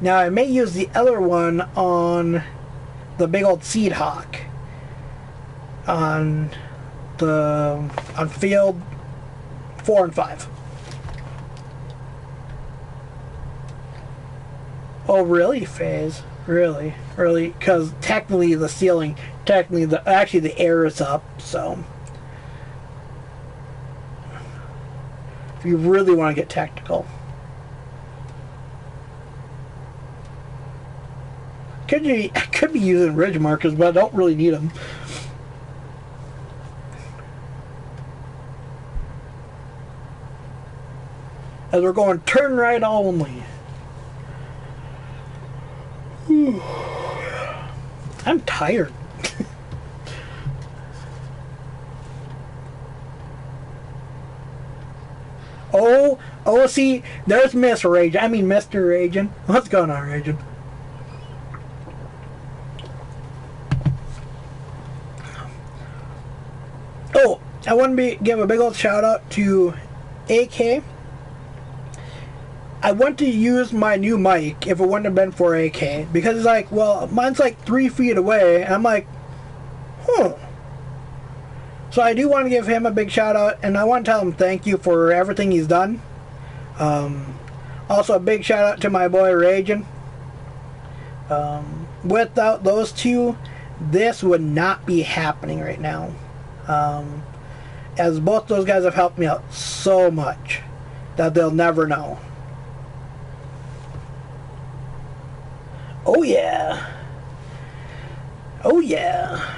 Now I may use the other one on the big old seed hawk on field 4 and 5. Oh really, Phase? Really? Because technically the ceiling, actually the air is up, so if you really want to get technical. I could be using ridge markers, but I don't really need them. As we're going turn right only. Whew. I'm tired. oh, see, there's Miss Raging. I mean, Mr. Raging. What's going on, Raging? Oh, I want to give a big old shout out to AK. I went to use my new mic if it wouldn't have been for AK, because it's like, well, mine's like 3 feet away, and I'm like, huh. So I do want to give him a big shout out, and I want to tell him thank you for everything he's done. Also a big shout out to my boy Ragin. Without those two, this would not be happening right now. As both those guys have helped me out so much that they'll never know. Oh yeah. Oh yeah.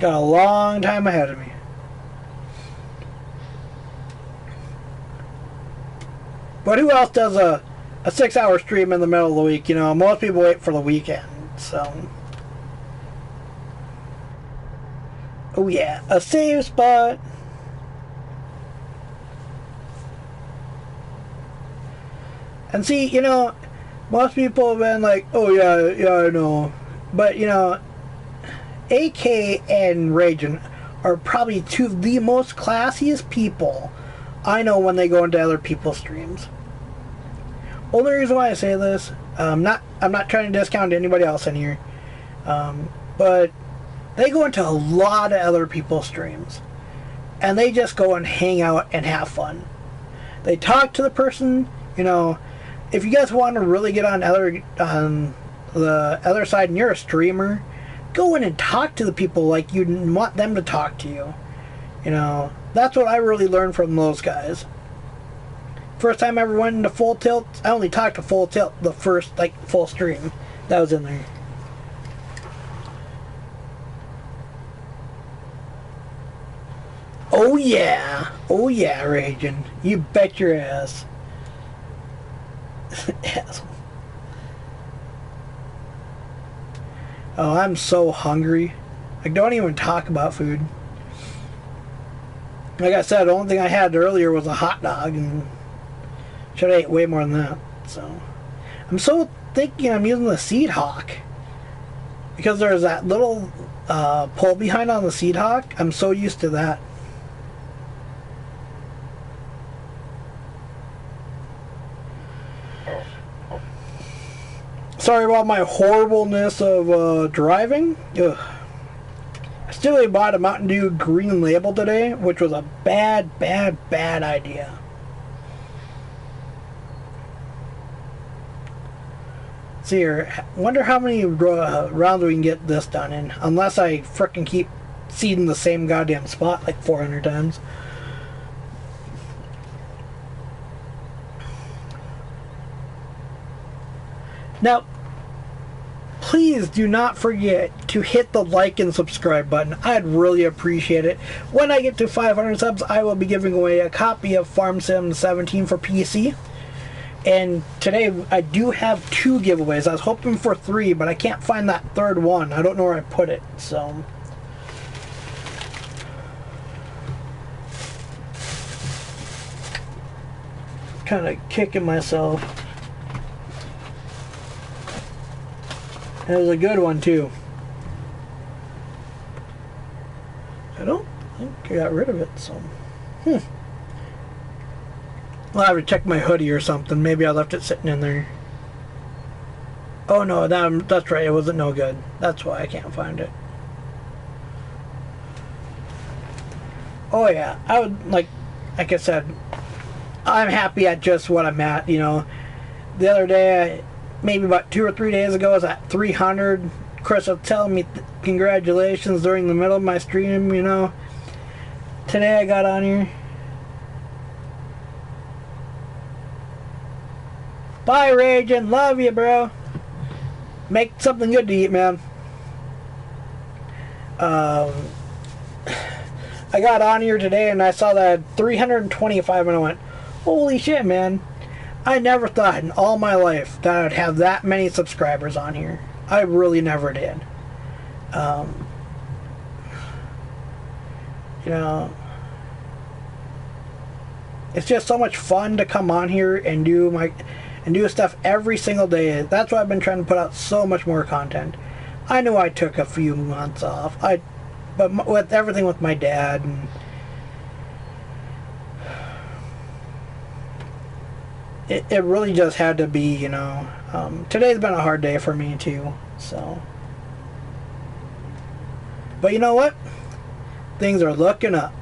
Got a long time ahead of me. But who else does a 6-hour stream in the middle of the week? You know, most people wait for the weekend, so. Oh yeah, a save spot. And see, you know, most people have been like, oh yeah, I know. But, you know, AK and Raging are probably two of the most classiest people I know when they go into other people's streams. Only reason why I say this, I'm not trying to discount anybody else in here, but they go into a lot of other people's streams, and they just go and hang out and have fun. They talk to the person, you know. If you guys want to really get on the other side and you're a streamer, go in and talk to the people like you want them to talk to you. You know, that's what I really learned from those guys. First time I ever went into Full Tilt, I only talked to Full Tilt the first, like, full stream that was in there. Oh yeah, Raging. You bet your ass. Asshole. Oh, I'm so hungry. Like, don't even talk about food. Like I said, the only thing I had earlier was a hot dog, and should have ate way more than that. So, I'm so thinking I'm using the Seed Hawk, because there's that little pull behind on the Seed Hawk. I'm so used to that. Sorry about my horribleness of driving. Ugh. I still bought a Mountain Dew Green Label today, which was a bad idea. Let's see here. Wonder how many rounds we can get this done in, unless I frickin' keep seeding the same goddamn spot like 400 times. Now, please do not forget to hit the like and subscribe button. I'd really appreciate it. When I get to 500 subs, I will be giving away a copy of Fs17 for PC. And today, I do have 2 giveaways. I was hoping for 3, but I can't find that third one. I don't know where I put it, so. kind of kicking myself. It was a good one too. I don't think I got rid of it, so. I'll have to check my hoodie or something. Maybe I left it sitting in there. Oh no, that's right, it wasn't no good. That's why I can't find it. Oh yeah, I would, like I said, I'm happy at just what I'm at, you know. The other day, maybe about 2 or 3 days ago, I was at 300. Chris was telling me congratulations during the middle of my stream, you know. Today I got on here. Bye, Raging. Love you, bro. Make something good to eat, man. I got on here today and I saw that I had 325 and I went, holy shit, man. I never thought in all my life that I'd have that many subscribers on here. I really never did. You know, it's just so much fun to come on here and do stuff every single day. That's why I've been trying to put out so much more content. I know I took a few months off. But with everything with my dad, and it really just had to be, you know. Today's been a hard day for me too, so. But you know what? Things are looking up.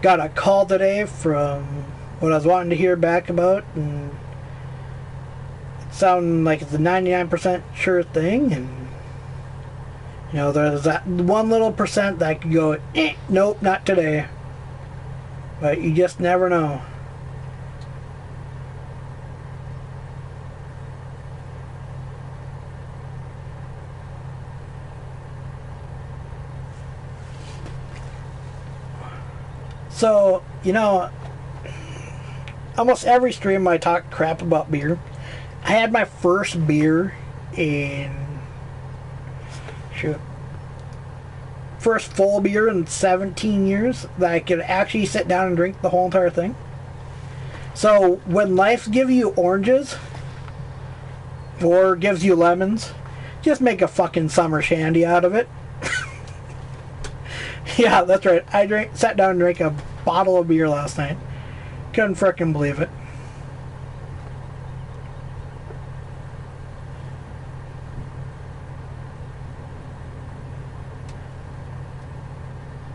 Got a call today from what I was wanting to hear back about, and it sounded like it's a 99% sure thing, and you know, there's that one little percent that could go, nope, not today. But you just never know. So, you know, almost every stream I talk crap about beer. I had my first beer in... first full beer in 17 years that I could actually sit down and drink the whole entire thing. So when life gives you oranges or gives you lemons, just make a fucking summer shandy out of it. Yeah, that's right. I sat down and drank a bottle of beer last night. Couldn't frickin' believe it.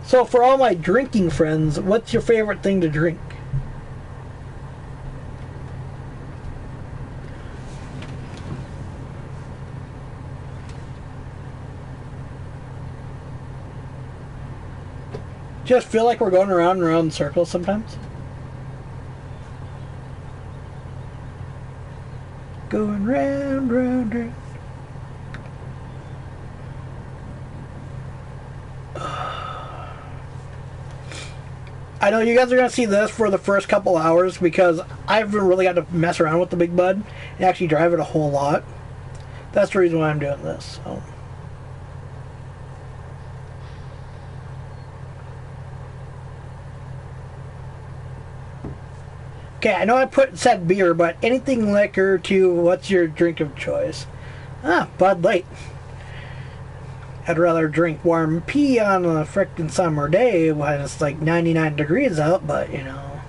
So for all my drinking friends, what's your favorite thing to drink? Just feel like we're going around and around in circles sometimes? Going round, round, round. I know you guys are going to see this for the first couple hours because I haven't really got to mess around with the Big Bud and actually drive it a whole lot. That's the reason why I'm doing this. So. Okay, I know I said beer, but anything liquor to what's your drink of choice? Bud Light. I'd rather drink warm pee on a frickin' summer day when it's like 99 degrees out, but you know.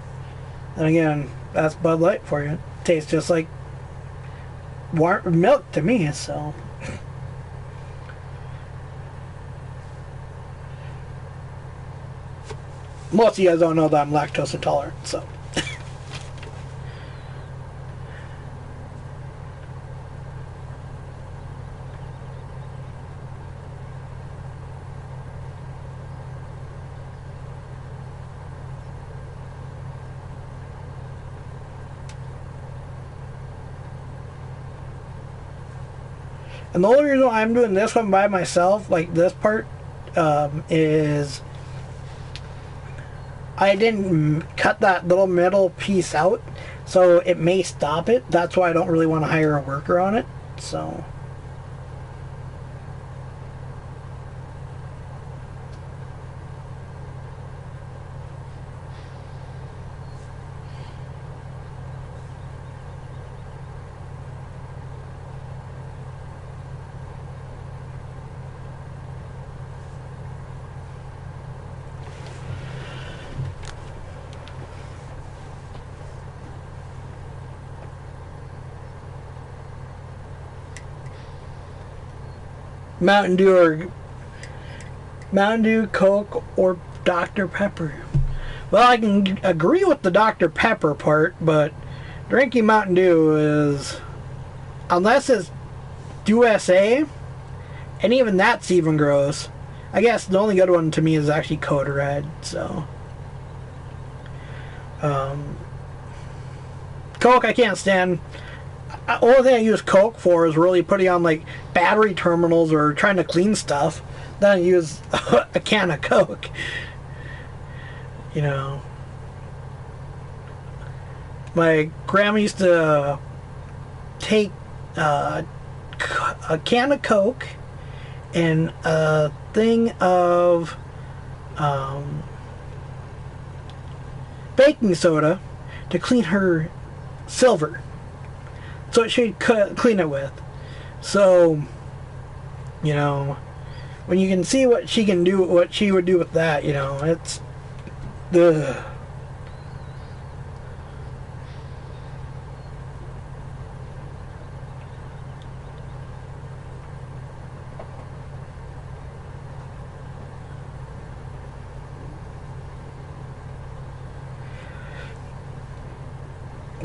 And again, that's Bud Light for you. It tastes just like warm milk to me, so. Most of you guys don't know that I'm lactose intolerant, so. And the only reason why I'm doing this one by myself, like this part, is I didn't cut that little middle piece out, so it may stop it. That's why I don't really want to hire a worker on it, so. Mountain Dew, Coke, or Dr. Pepper. Well, I can agree with the Dr. Pepper part, but drinking Mountain Dew is, unless it's USA, and even that's even gross. I guess the only good one to me is actually Code Red, so. Coke I can't stand. Only thing I use Coke for is really putting on like battery terminals or trying to clean stuff. Then I use a can of Coke. You know. My grandma used to take a can of Coke and a thing of baking soda to clean her silver, so she'd clean it with. So, you know, when you can see what she can do, what she would do with that, you know, it's ugh.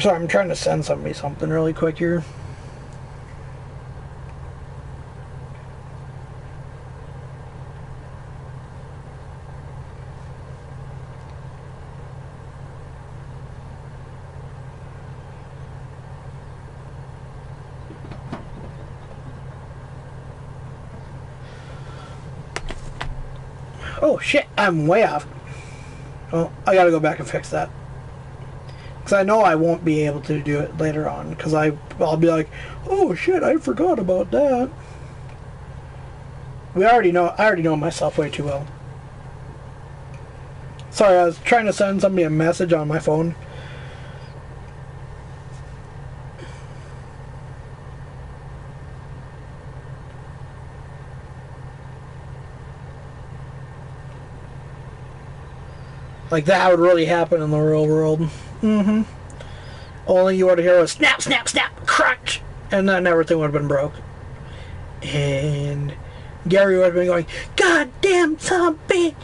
Sorry, I'm trying to send somebody something really quick here. Oh shit, I'm way off. Oh, I gotta go back and fix that. Because I know I won't be able to do it later on. Because I'll be like, oh shit, I forgot about that. I already know myself way too well. Sorry, I was trying to send somebody a message on my phone. Like that would really happen in the real world. Mm-hmm. Only you would hear a snap, snap, snap, crunch, and then everything would have been broke. And Gary would have been going, God damn son of a bitch!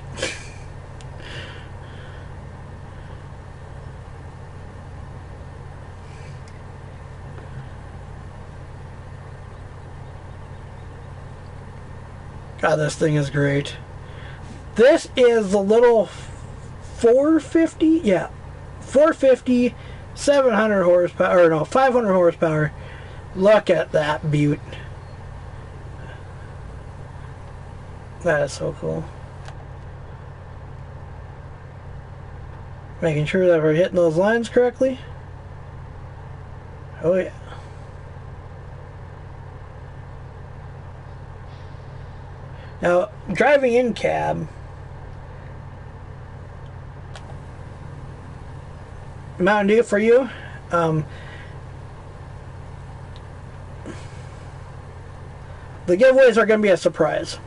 God, this thing is great. This is the little 450, yeah, 450, 700 horsepower, or no, 500 horsepower. Look at that beaut. That is so cool. Making sure that we're hitting those lines correctly. Oh yeah. Now, driving in cab, Mountain Dew for you. The giveaways are going to be a surprise.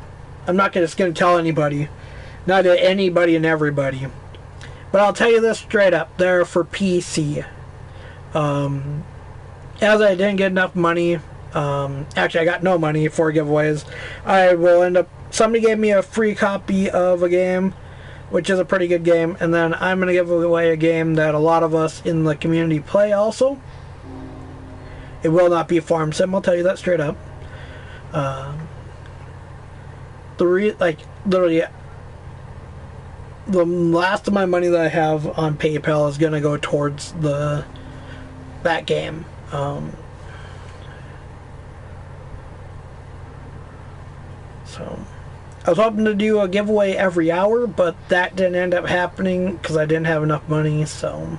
I'm not just going to tell anybody. Not to anybody and everybody. But I'll tell you this straight up. They're for PC. As I didn't get enough money, actually I got no money for giveaways, I will end up, somebody gave me a free copy of a game, which is a pretty good game, and then I'm going to give away a game that a lot of us in the community play also. It will not be Farm Sim, I'll tell you that straight up. Literally, the last of my money that I have on PayPal is going to go towards that game. So I was hoping to do a giveaway every hour, but that didn't end up happening because I didn't have enough money. So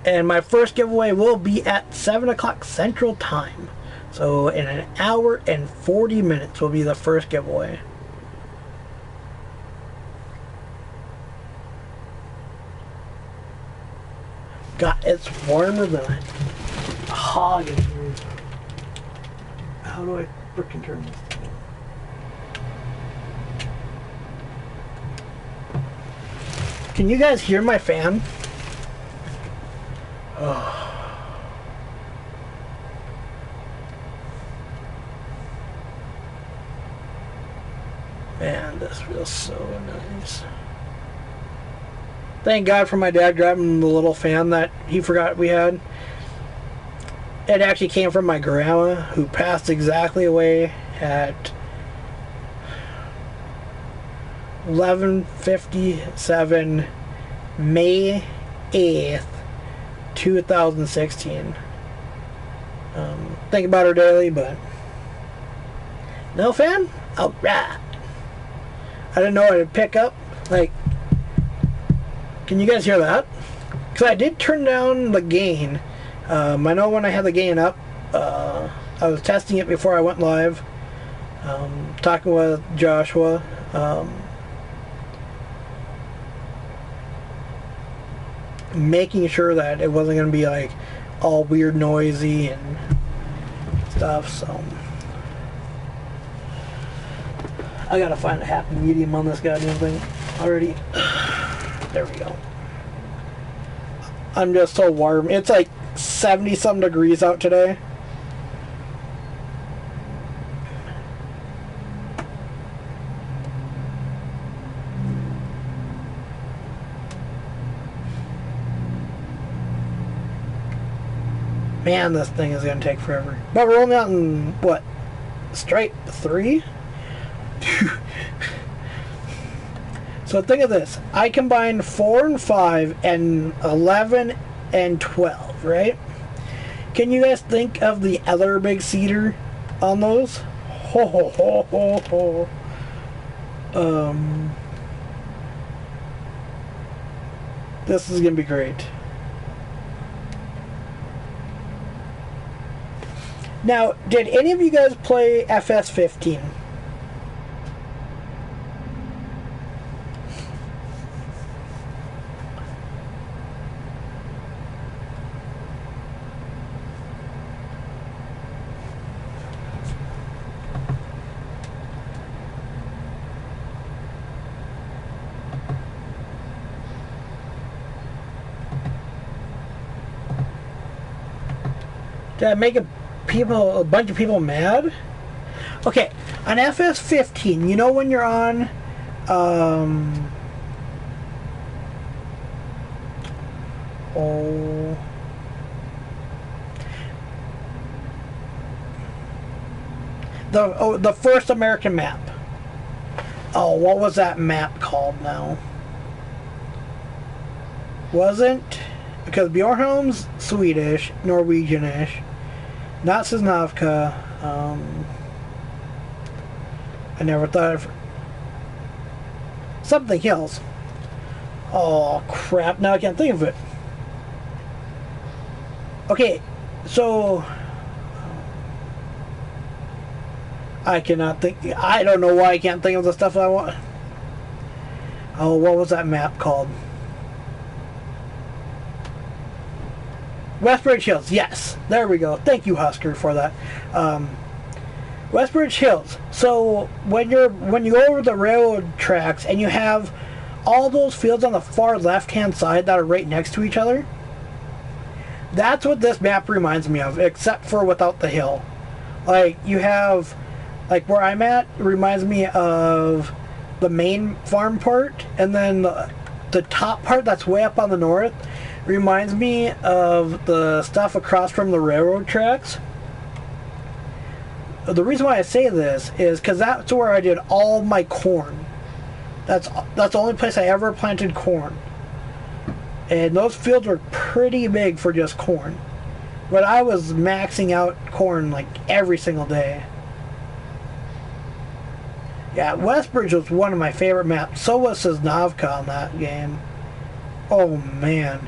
and my first giveaway will be at 7 o'clock Central Time. So in an hour and 40 minutes will be the first giveaway. God, it's warmer than a hog in here. How do I frickin' turn this thing on? Can you guys hear my fan? Oh. feels so nice. Thank God for my dad grabbing the little fan that he forgot we had. It actually came from my grandma, who passed exactly away at 11:57 May 8th, 2016. Think about her daily, but no fan? Alright. I didn't know I'd pick up. Like, can you guys hear that? Because I did turn down the gain. I know when I had the gain up, I was testing it before I went live, talking with Joshua. Making sure that it wasn't going to be like all weird noisy and stuff, so I gotta find a happy medium on this goddamn thing already. There we go. I'm just so warm. It's like 70 some degrees out today. Man, this thing is going to take forever. But we're only out in, what, straight 3? So think of this. I combined 4 and 5 and 11 and 12, right? Can you guys think of the other big cedar on those? Ho ho ho ho ho. This is going to be great. Now, did any of you guys play Fs17? Did I make a bunch of people mad? Okay, on Fs15, you know when you're on the first American map. Oh, what was that map called now? Wasn't, because Bjornholm's Swedish, Norwegianish. Not Sosnovka. I never thought of something else. Oh crap! Now I can't think of it. Okay, so I cannot think. I don't know why I can't think of the stuff I want. Oh, what was that map called? Westbridge Hills, yes. There we go. Thank you, Husker, for that. Westbridge Hills. So when you go over the railroad tracks and you have all those fields on the far left-hand side that are right next to each other, that's what this map reminds me of, except for without the hill. Like, you have, like where I'm at, it reminds me of the main farm part, and then the top part that's way up on the north reminds me of the stuff across from the railroad tracks. The reason why I say this is because that's where I did all my corn. That's the only place I ever planted corn. And those fields were pretty big for just corn. But I was maxing out corn like every single day. Yeah, Westbridge was one of my favorite maps. So was Sosnovka on that game. Oh man.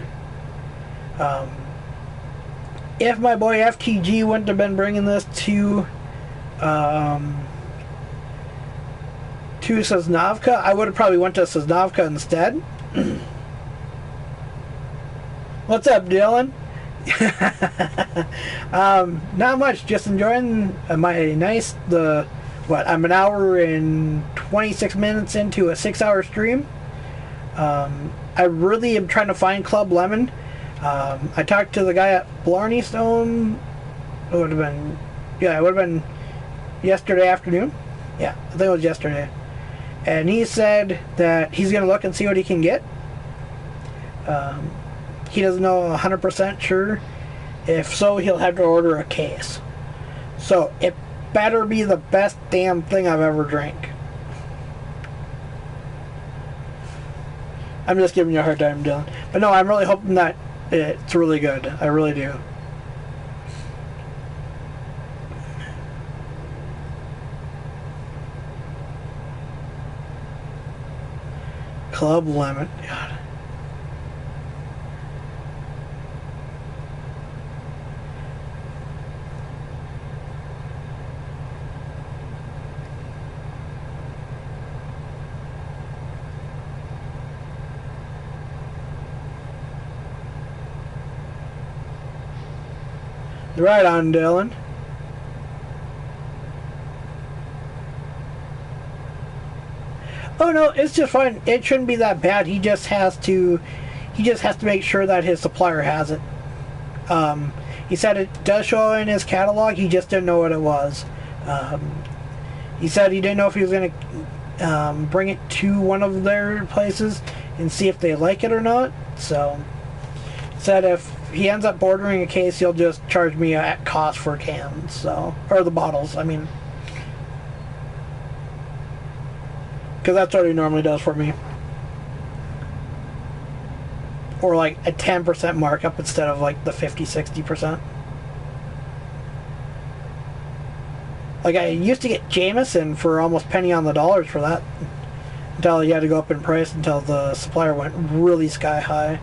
If my boy FTG wouldn't have been bringing this to Sosnovka, I would have probably went to Sosnovka instead. What's up, Dylan? Not much, just enjoying my nice, I'm an hour and 26 minutes into a 6-hour stream. I really am trying to find Club Lemon. I talked to the guy at Blarney Stone. It would have been yesterday afternoon. Yeah, I think it was yesterday. and he said that he's going to look and see what he can get. He doesn't know 100% sure. If so, he'll have to order a case. So it better be the best damn thing I've ever drank. I'm just giving you a hard time, Dylan. But no, I'm really hoping that it's really good. I really do. Club Lemon. God. Right on, Dylan. Oh no, it's just fine. It shouldn't be that bad. He just has to make sure that his supplier has it. He said it does show in his catalog. He just didn't know what it was. He said he didn't know if he was going to bring it to one of their places and see if they like it or not. So said if he ends up ordering a case, he'll just charge me at cost for cans, so, or the bottles, I mean, because that's what he normally does for me, or like a 10% markup instead of like the 50-60%. Like I used to get Jameson for almost penny on the dollars for that, until he had to go up in price until the supplier went really sky high.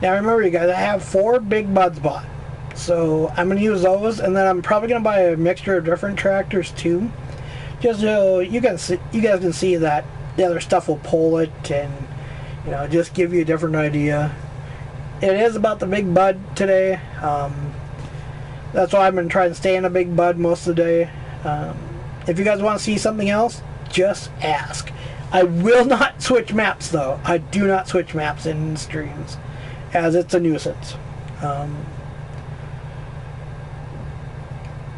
Now remember, you guys, I have 4 big buds bought, so I'm going to use those, and then I'm probably going to buy a mixture of different tractors too, just so you guys can see that the other stuff will pull it, and you know, just give you a different idea. It is about the big bud today. That's why I've been trying to stay in a big bud most of the day. If you guys want to see something else, just ask. I will not switch maps though. I do not switch maps in streams, as it's a nuisance.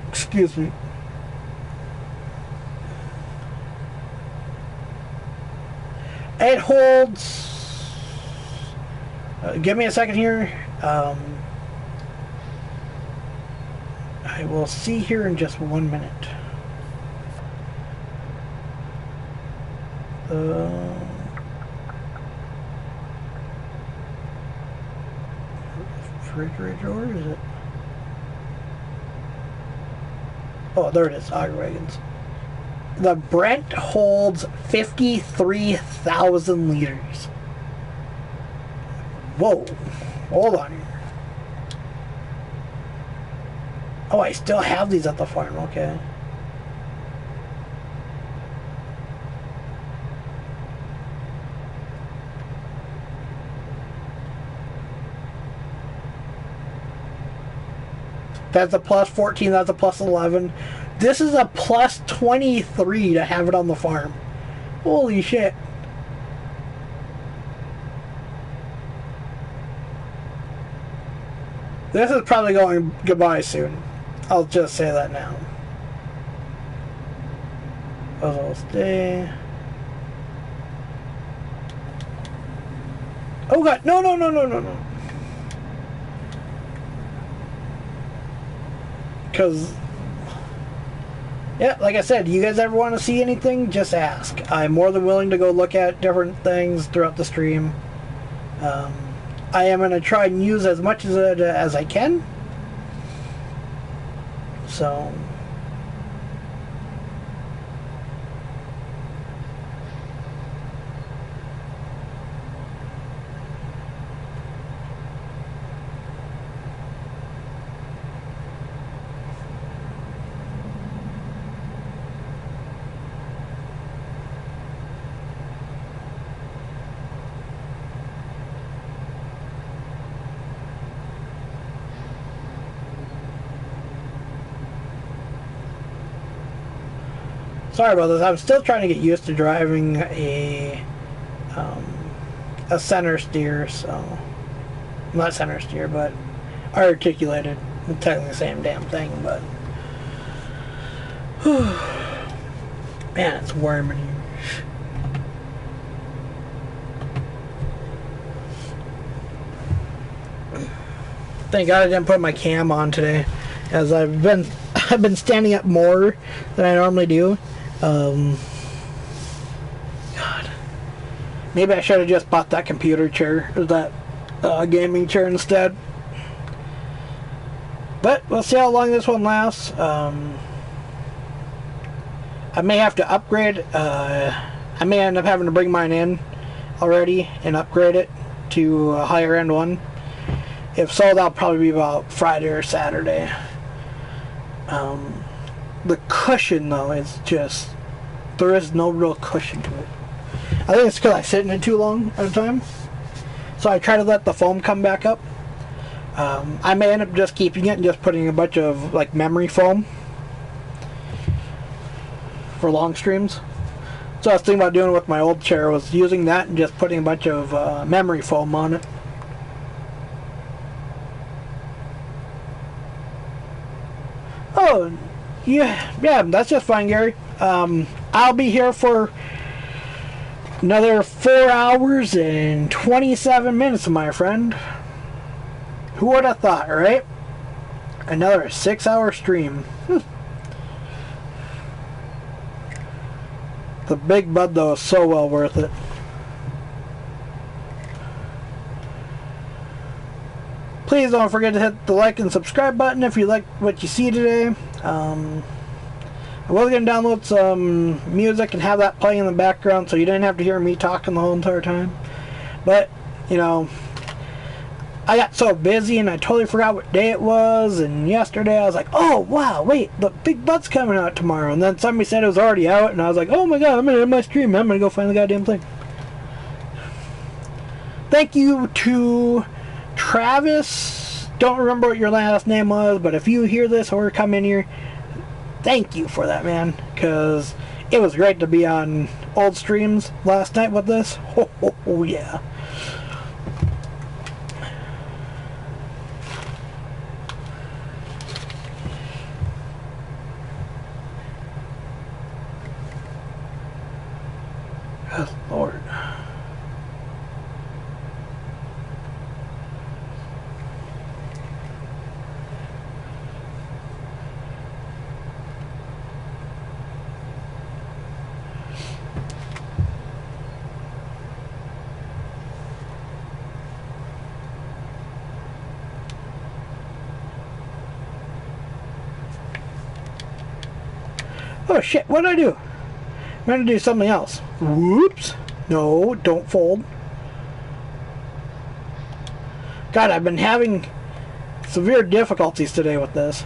Excuse me. It holds... give me a second here. I will see here in just 1 minute. Refrigerator, or is it? Oh, there it is. Auger wagons. The Brent holds 53,000 liters. Whoa. Hold on here. Oh, I still have these at the farm. Okay. That's a plus 14, that's a plus 11. This is a plus 23 to have it on the farm. Holy shit. This is probably going goodbye soon. I'll just say that now. Those will stay. Oh god, no, no, no, no, no, no. Because, yeah, like I said, you guys ever want to see anything, just ask. I'm more than willing to go look at different things throughout the stream. I am going to try and use as much of it as I can. So... Sorry about this. I'm still trying to get used to driving a center steer, so not center steer, but articulated. It's technically the same damn thing, but man, it's warm in here. Thank God I didn't put my cam on today, as I've been standing up more than I normally do. God, maybe I should have just bought that computer chair, or that gaming chair instead. But we'll see how long this one lasts. I may have to upgrade. I may end up having to bring mine in already and upgrade it to a higher end one. If so, that'll probably be about Friday or Saturday. The cushion, though, is just... there is no real cushion to it. I think it's because I sit in it too long at a time. So I try to let the foam come back up. I may end up just keeping it and just putting a bunch of like memory foam for long streams. So I was thinking about doing with my old chair, was using that and just putting a bunch of memory foam on it. Oh, yeah, that's just fine, Gary. I'll be here for another 4 hours and 27 minutes, my friend. Who would have thought, right? Another 6-hour stream. The big bud, though, is so well worth it. Please don't forget to hit the like and subscribe button if you like what you see today. I was going to download some music and have that playing in the background so you didn't have to hear me talking the whole entire time. But, you know, I got so busy and I totally forgot what day it was. And yesterday I was like, oh, wow, wait, the Big Bud's coming out tomorrow. And then somebody said it was already out. And I was like, oh my God, I'm going to end my stream. I'm going to go find the goddamn thing. Thank you to Travis. Don't remember what your last name was, but if you hear this or come in here, thank you for that, man, because it was great to be on old streams last night with this. Oh yeah. Good Lord. Oh shit, what did I do? I'm going to do something else. Whoops. No, don't fold. God, I've been having severe difficulties today with this.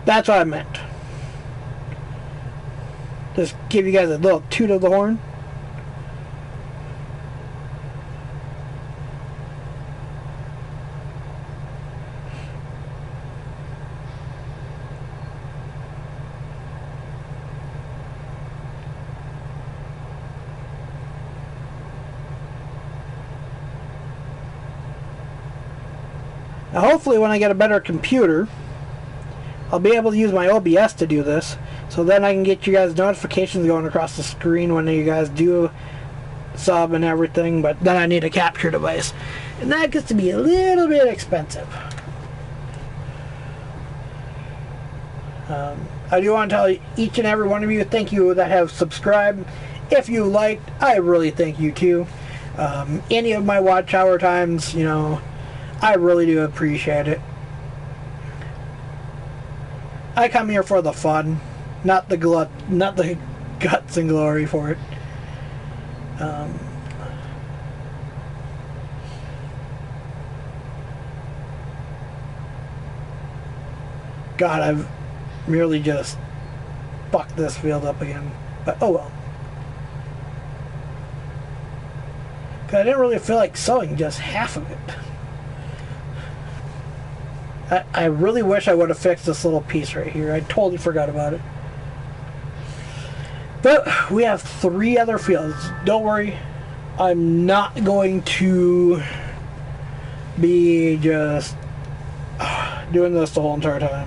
That's what I meant. Just give you guys a little toot of the horn. Now hopefully when I get a better computer, I'll be able to use my OBS to do this, so then I can get you guys notifications going across the screen when you guys do sub and everything, but then I need a capture device, and that gets to be a little bit expensive. I do want to tell each and every one of you thank you that have subscribed. If you liked, I really thank you too. Any of my watch hour times, you know, I really do appreciate it. I come here for the fun, not the guts and glory for it. God, I've merely just fucked this field up again. But oh well. 'Cause I didn't really feel like sewing just half of it. I really wish I would have fixed this little piece right here. I totally forgot about it. But we have 3 other fields. Don't worry, I'm not going to be just doing this the whole entire time.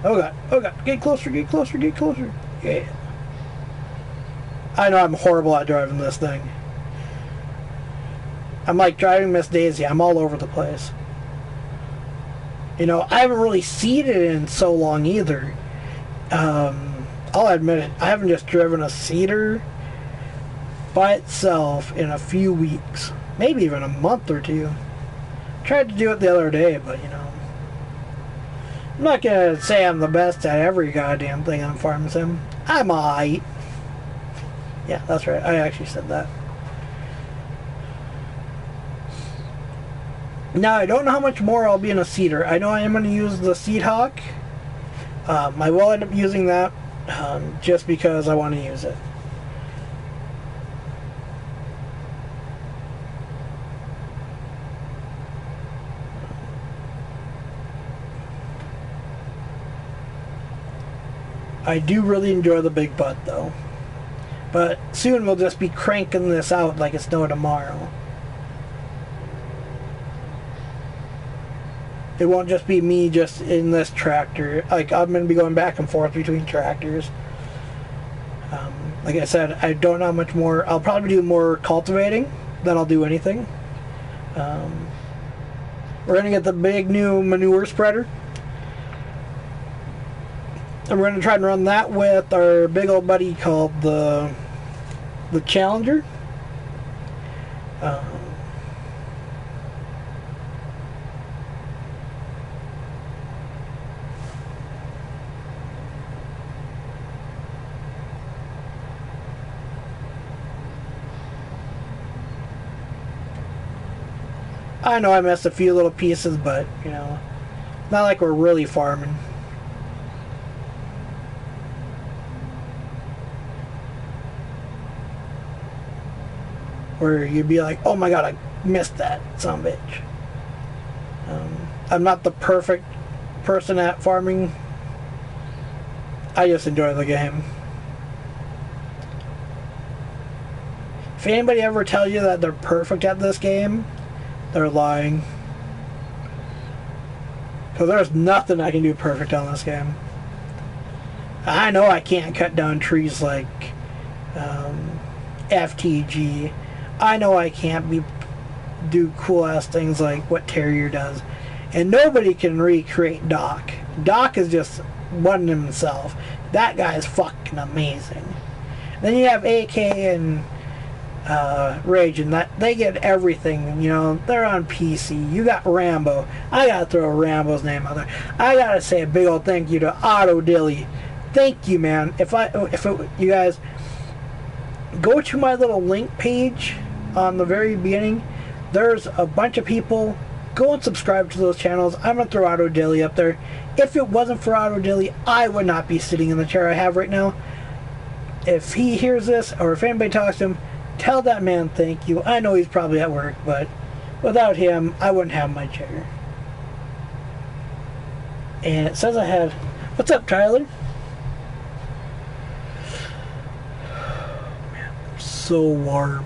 Oh god, oh god, get closer, get closer, get closer. Yeah. I know I'm horrible at driving this thing. I'm like driving Miss Daisy, I'm all over the place. You know, I haven't really seeded in so long either. I'll admit it, I haven't just driven a seeder by itself in a few weeks. Maybe even a month or 2. Tried to do it the other day, but you know. I'm not gonna say I'm the best at every goddamn thing on Farm Sim. I'm alright. Yeah, that's right. I actually said that. Now, I don't know how much more I'll be in a seeder. I know I am going to use the Seed Hawk. I will end up using that just because I want to use it. I do really enjoy the big butt though. But soon we'll just be cranking this out like it's no tomorrow. It won't just be me just in this tractor. Like, I'm going to be going back and forth between tractors. Like I said, I don't know how much more. I'll probably do more cultivating than I'll do anything. We're going to get the big new manure spreader. And we're going to try and run that with our big old buddy called the Challenger. I know I missed a few little pieces, but, you know, not like we're really farming. Where you'd be like, oh my god, I missed that, son of a bitch. I'm not the perfect person at farming. I just enjoy the game. If anybody ever tells you that they're perfect at this game, they're lying. Because there's nothing I can do perfect on this game. I know I can't cut down trees like FTG. I know I can't do cool ass things like what Terrier does. And nobody can recreate Doc. Doc is just one in himself. That guy is fucking amazing. Then you have AK and Rage, and that they get everything, you know. They're on PC. You got Rambo. I gotta throw Rambo's name out there. I gotta say a big old thank you to Otto Dilly. Thank you, man. You guys go to my little link page on the very beginning, there's a bunch of people. Go and subscribe to those channels. I'm gonna throw Otto Dilly up there. If it wasn't for Otto Dilly, I would not be sitting in the chair I have right now. If he hears this, or if anybody talks to him, tell that man thank you. I know he's probably at work, but without him, I wouldn't have my chair. And it says I had... What's up, Tyler? Man, it's so warm.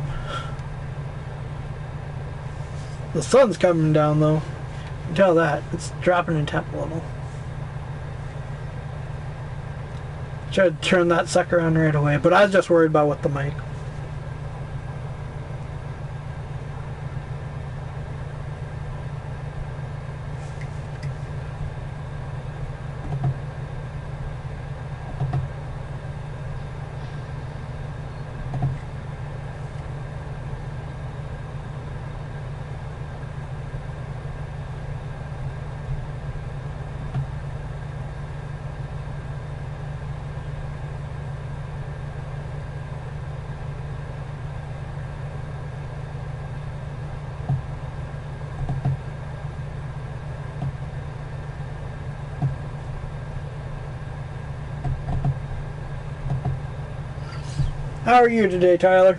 The sun's coming down, though. You can tell that. It's dropping in temp a little. Should turn that sucker on right away, but I was just worried about with the mic. How are you today, Tyler?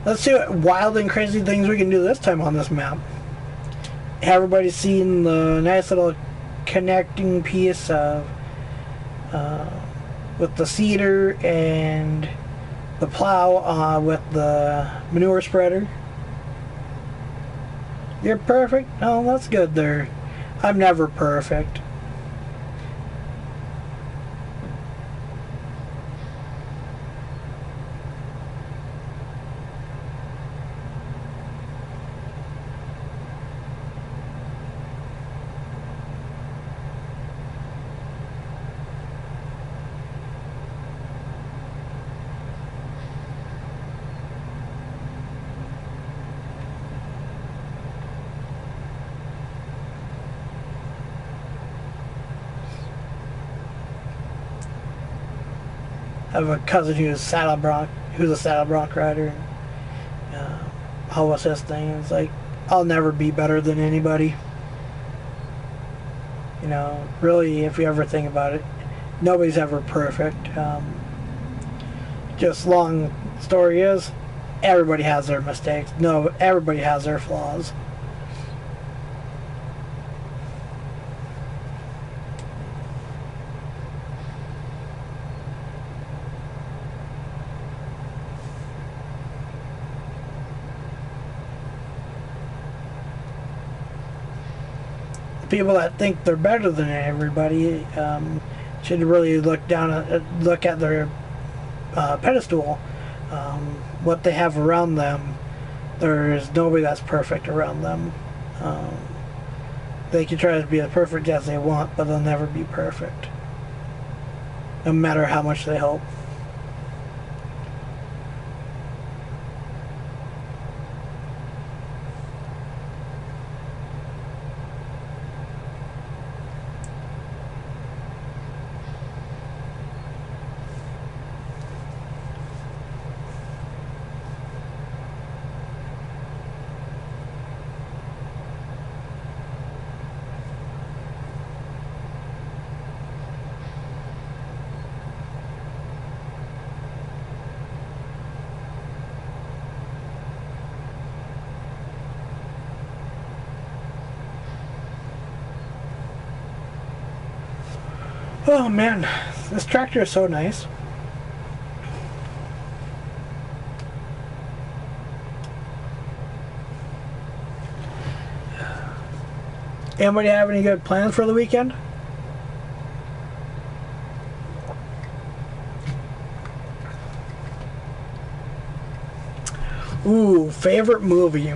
Let's see what wild and crazy things we can do this time on this map. Everybody's seen the nice little connecting piece of with the seeder and the plow with the manure spreader. You're perfect? Oh, that's good there. I'm never perfect. I have a cousin who's a saddle bronc rider. How was his thing? It's like, I'll never be better than anybody. You know, really, if you ever think about it, nobody's ever perfect. Just long story is, everybody has their mistakes. No, everybody has their flaws. People that think they're better than everybody should really look at their pedestal, what they have around them. There's nobody that's perfect around them. They can try to be as perfect as they want, but they'll never be perfect, no matter how much they hope. Oh man, this tractor is so nice. Anybody have any good plans for the weekend? Ooh, favorite movie.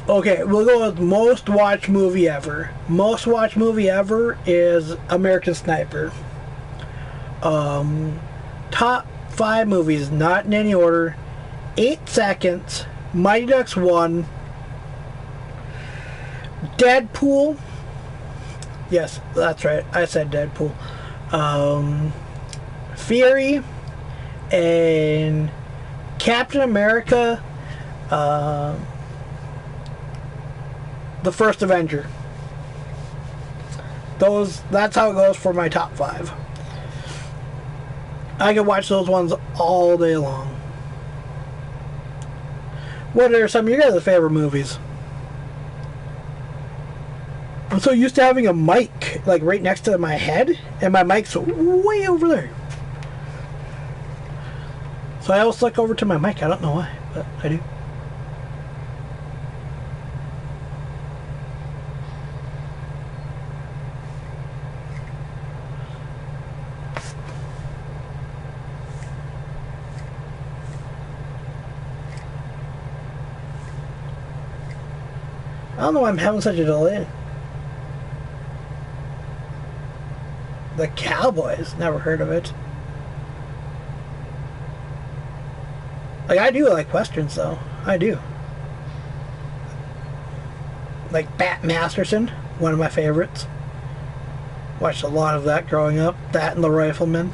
Okay, we'll go with most watched movie ever. Most watched movie ever is American Sniper. Top 5 movies, not in any order. 8 Seconds, Mighty Ducks 1, Deadpool. Yes, that's right. I said Deadpool. Fury and Captain America. The First Avenger. That's how it goes for my top 5. I can watch those ones all day long. What are some of your guys' favorite movies? I'm so used to having a mic like right next to my head, and my mic's way over there. So I always look over to my mic. I don't know why, but I do. I don't know why I'm having such a delay. The Cowboys, never heard of it. Like, I do like westerns though. I do. like Bat Masterson, one of my favorites. Watched a lot of that growing up. That and The Rifleman.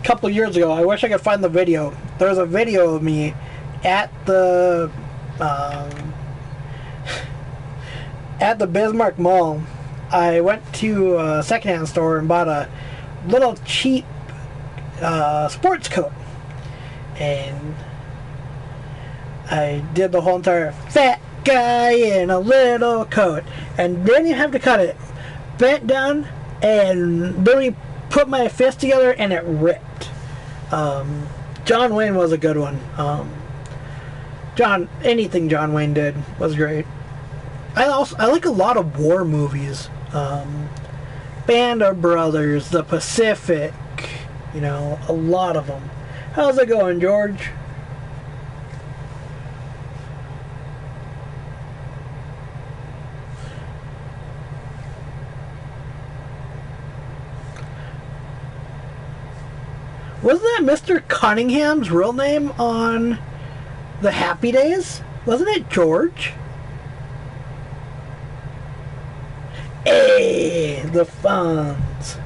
Couple years ago, I wish I could find the video. There's a video of me at the Bismarck Mall. I went to a secondhand store and bought a little cheap sports coat, and I did the whole entire fat guy in a little coat, and didn't even have to cut it. Bent down and literally put my fist together, and it ripped. John Wayne was a good one. Anything John Wayne did was great. I like a lot of war movies. Band of Brothers, The Pacific, you know, a lot of them. How's it going, George? Wasn't that Mr. Cunningham's real name on the Happy Days? Wasn't it George? Hey, the Fonz.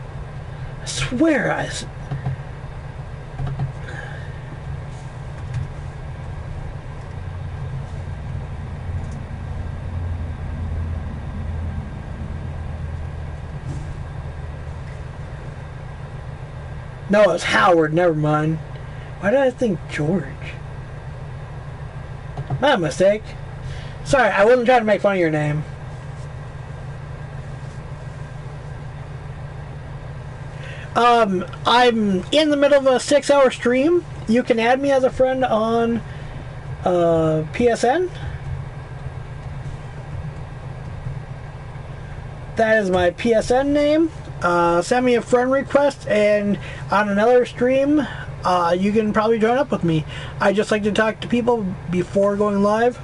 I swear No, it's Howard, never mind. Why did I think George? My mistake. Sorry, I wasn't trying to make fun of your name. I'm in the middle of a 6-hour stream. You can add me as a friend on PSN. That is my PSN name. Send me a friend request, and on another stream, you can probably join up with me. I just like to talk to people before going live.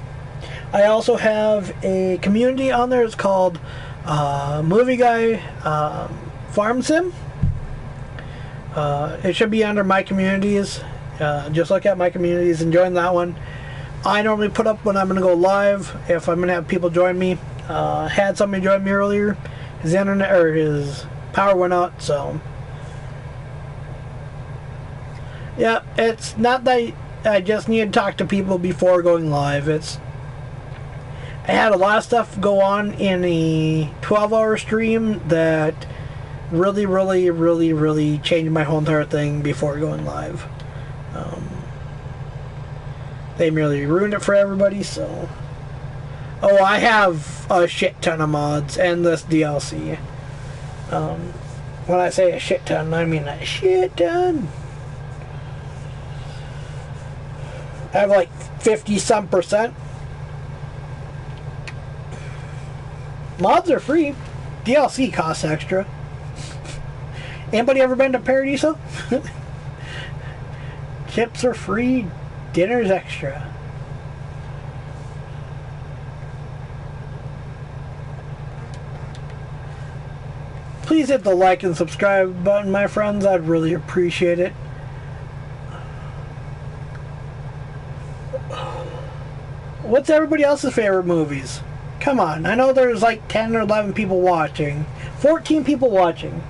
I also have a community on there. It's called Movie Guy Farm Sim. It should be under my communities. Just look at my communities and join that one. I normally put up when I'm going to go live, if I'm going to have people join me. Had somebody join me earlier. His internet or his power went out, so yeah, it's not that I just need to talk to people before going live. I had a lot of stuff go on in a 12-hour stream that really changed my whole entire thing before going live. They merely ruined it for everybody, so oh, I have a shit ton of mods and this DLC. When I say a shit ton, I mean a shit ton. I have like 50-some%. Mods are free. DLC costs extra. Anybody ever been to Paradiso? Chips are free. Dinner's extra. Please hit the like and subscribe button, my friends. I'd really appreciate it. What's everybody else's favorite movies? Come on, I know there's like 10 or 11 people watching. 14 people watching.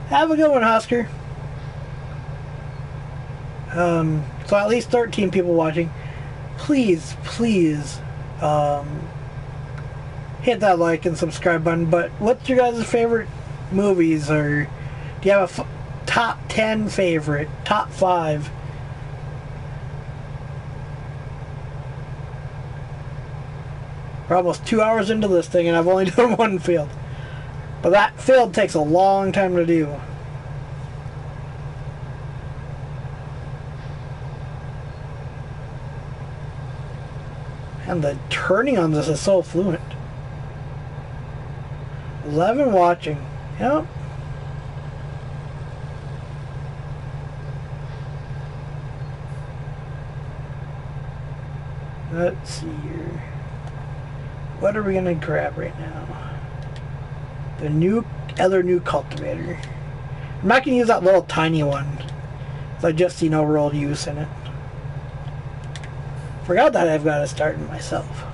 Have a good one, Husker. So at least 13 people watching. Please, hit that like and subscribe button. But what's your guys' favorite movies, or do you have a top 10 favorite, top 5? We're almost 2 hours into this thing and I've only done one field, but that field takes a long time to do. And the turning on this is so fluent. 11 watching. Yep. Let's see here. What are we gonna grab right now? The other new cultivator. I'm not gonna use that little tiny one. I just see no real use in it. Forgot that I've got to start it myself.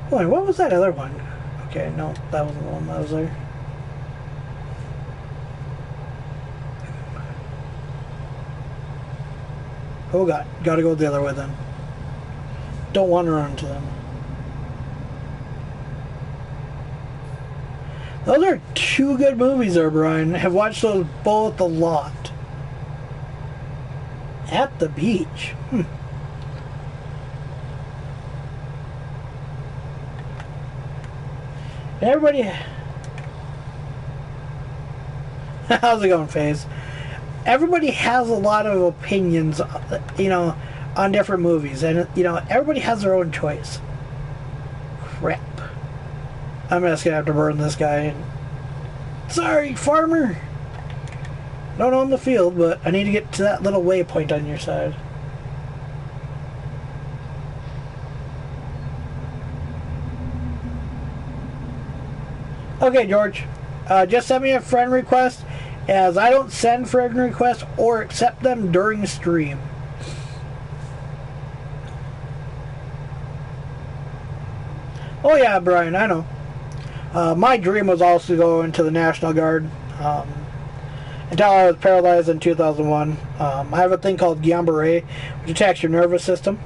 Wait, what was that other one? Okay, no, that wasn't the one that was there. Oh god, gotta go the other way then. Don't want to run into them. Those are two good movies there, Brian. Have watched those both a lot. At the beach. Everybody... How's it going, FaZe? Everybody has a lot of opinions, you know, on different movies. And, you know, everybody has their own choice. Crap. I'm just gonna have to burn this guy. Sorry, farmer! Don't own the field, but I need to get to that little waypoint on your side. Okay, George. Just send me a friend request, as I don't send friend requests or accept them during stream. Oh yeah, Brian, I know. My dream was also to go into the National Guard until I was paralyzed in 2001. I have a thing called Guillain-Barré, which attacks your nervous system.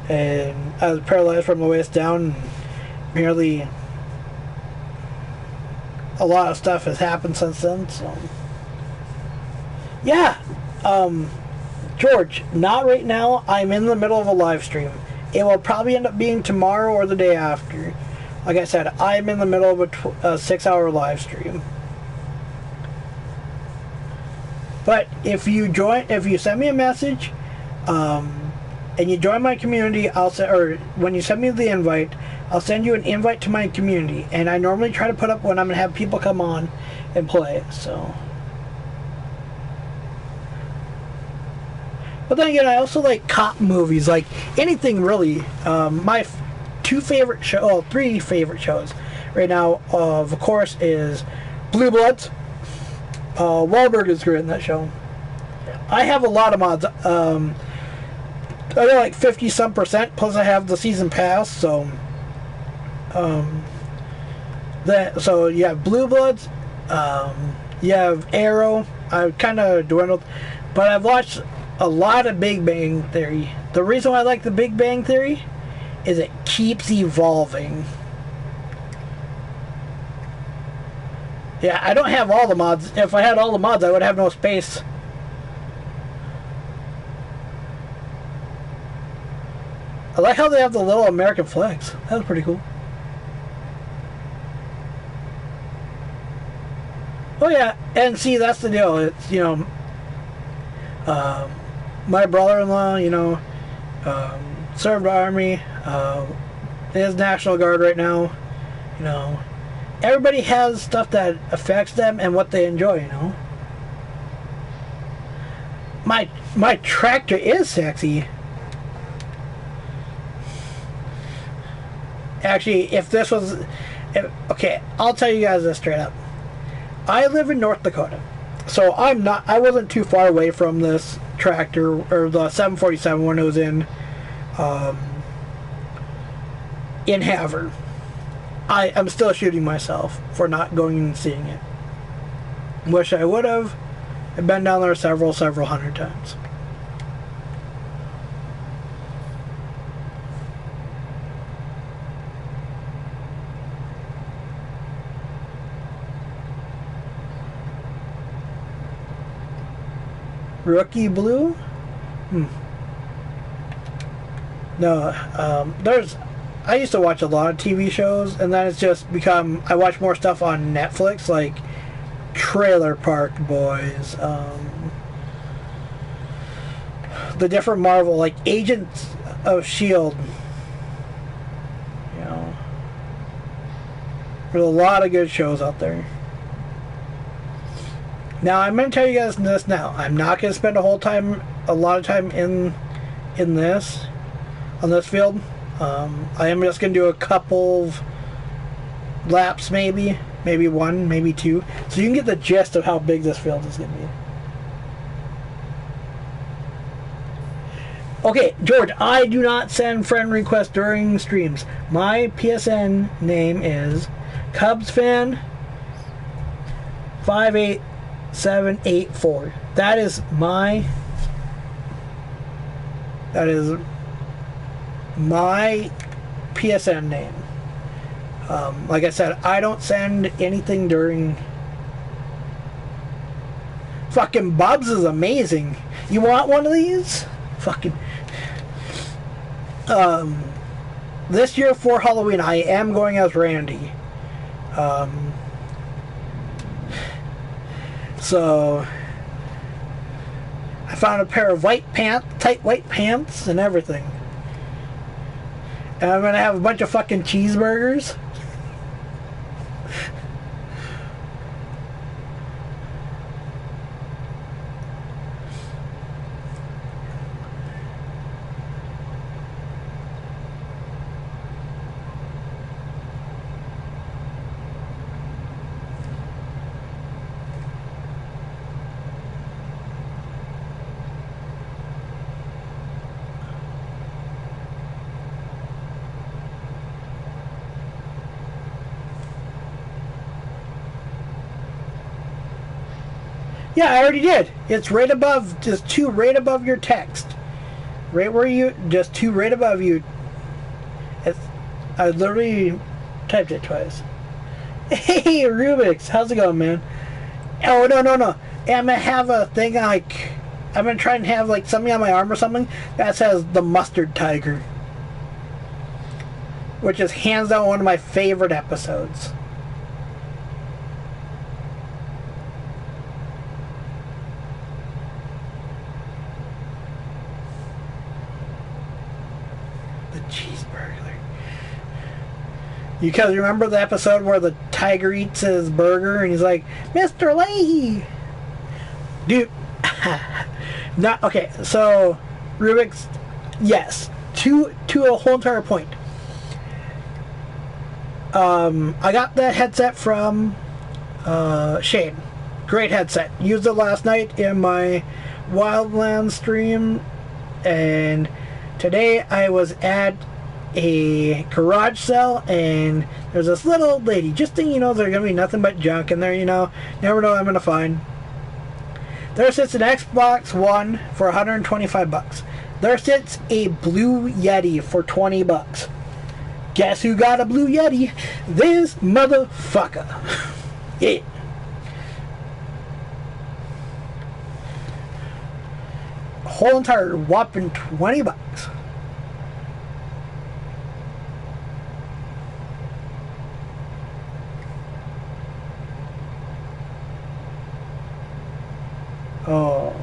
And I was paralyzed from the waist down. And merely a lot of stuff has happened since then. So yeah, George, not right now. I'm in the middle of a live stream. It will probably end up being tomorrow or the day after. Like I said, I'm in the middle of a 6-hour live stream. But if you send me a message, and you join my community, or when you send me the invite, I'll send you an invite to my community. And I normally try to put up when I'm gonna have people come on and play. So, but then again, I also like cop movies, like anything really. My three favorite shows right now, of course, is Blue Bloods. Wahlberg is great in that show. I have a lot of mods. I got like 50-some%, plus I have the season pass, so so you have Blue Bloods, you have Arrow. I've kind of dwindled, but I've watched a lot of Big Bang Theory. The reason why I like the Big Bang Theory is it keeps evolving. Yeah, I don't have all the mods. If I had all the mods, I would have no space. I like how they have the little American flags. That was pretty cool. Oh yeah, and see, that's the deal. It's, you know, my brother-in-law, you know, served Army, is National Guard right now, you know. Everybody has stuff that affects them and what they enjoy, you know. My tractor is sexy. Actually, okay, I'll tell you guys this straight up. I live in North Dakota, so I wasn't too far away from this tractor, or the 747 when it was in Havre. I'm still shooting myself for not going and seeing it. Wish I would have. I've been down there several hundred times. Rookie Blue? No, I used to watch a lot of TV shows, and then it's just become, I watch more stuff on Netflix, like Trailer Park Boys, the different Marvel, like Agents of S.H.I.E.L.D., you know, There's a lot of good shows out there. Now, I'm going to tell you guys this now. I'm not going to spend a lot of time in this, on this field. I am just going to do a couple of laps, maybe one, maybe two, so you can get the gist of how big this field is going to be. Okay, George, I do not send friend requests during streams. My PSN name is Fs17 Ps4. That is my PSN name. Like I said, I don't send anything during... Fucking Bubs is amazing. You want one of these? Fucking... This year for Halloween, I am going as Randy. So... I found a pair of tight white pants and everything. And I'm gonna have a bunch of fucking cheeseburgers. Yeah, I already did. It's right above, just two right above your text. Right where you, just two right above you. I literally typed it twice. Hey, Rubik's, how's it going, man? Oh, no. I'm gonna have a thing like, I'm gonna try and have like something on my arm or something that says the Mustard Tiger. Which is hands down one of my favorite episodes. Because remember the episode where the tiger eats his burger and he's like, Mr. Leahy! Dude, not, okay, so, Rubik's, yes, to a whole entire point. I got that headset from Shane. Great headset. Used it last night in my Wildlands stream, and today I was at a garage sale, and there's this little old lady. Just think, there's gonna be nothing but junk in there, Never know what I'm gonna find. There sits an Xbox One for 125 bucks. There sits a Blue Yeti for 20 bucks. Guess who got a Blue Yeti? This motherfucker. Yeah. A whole entire whopping 20 bucks. Oh,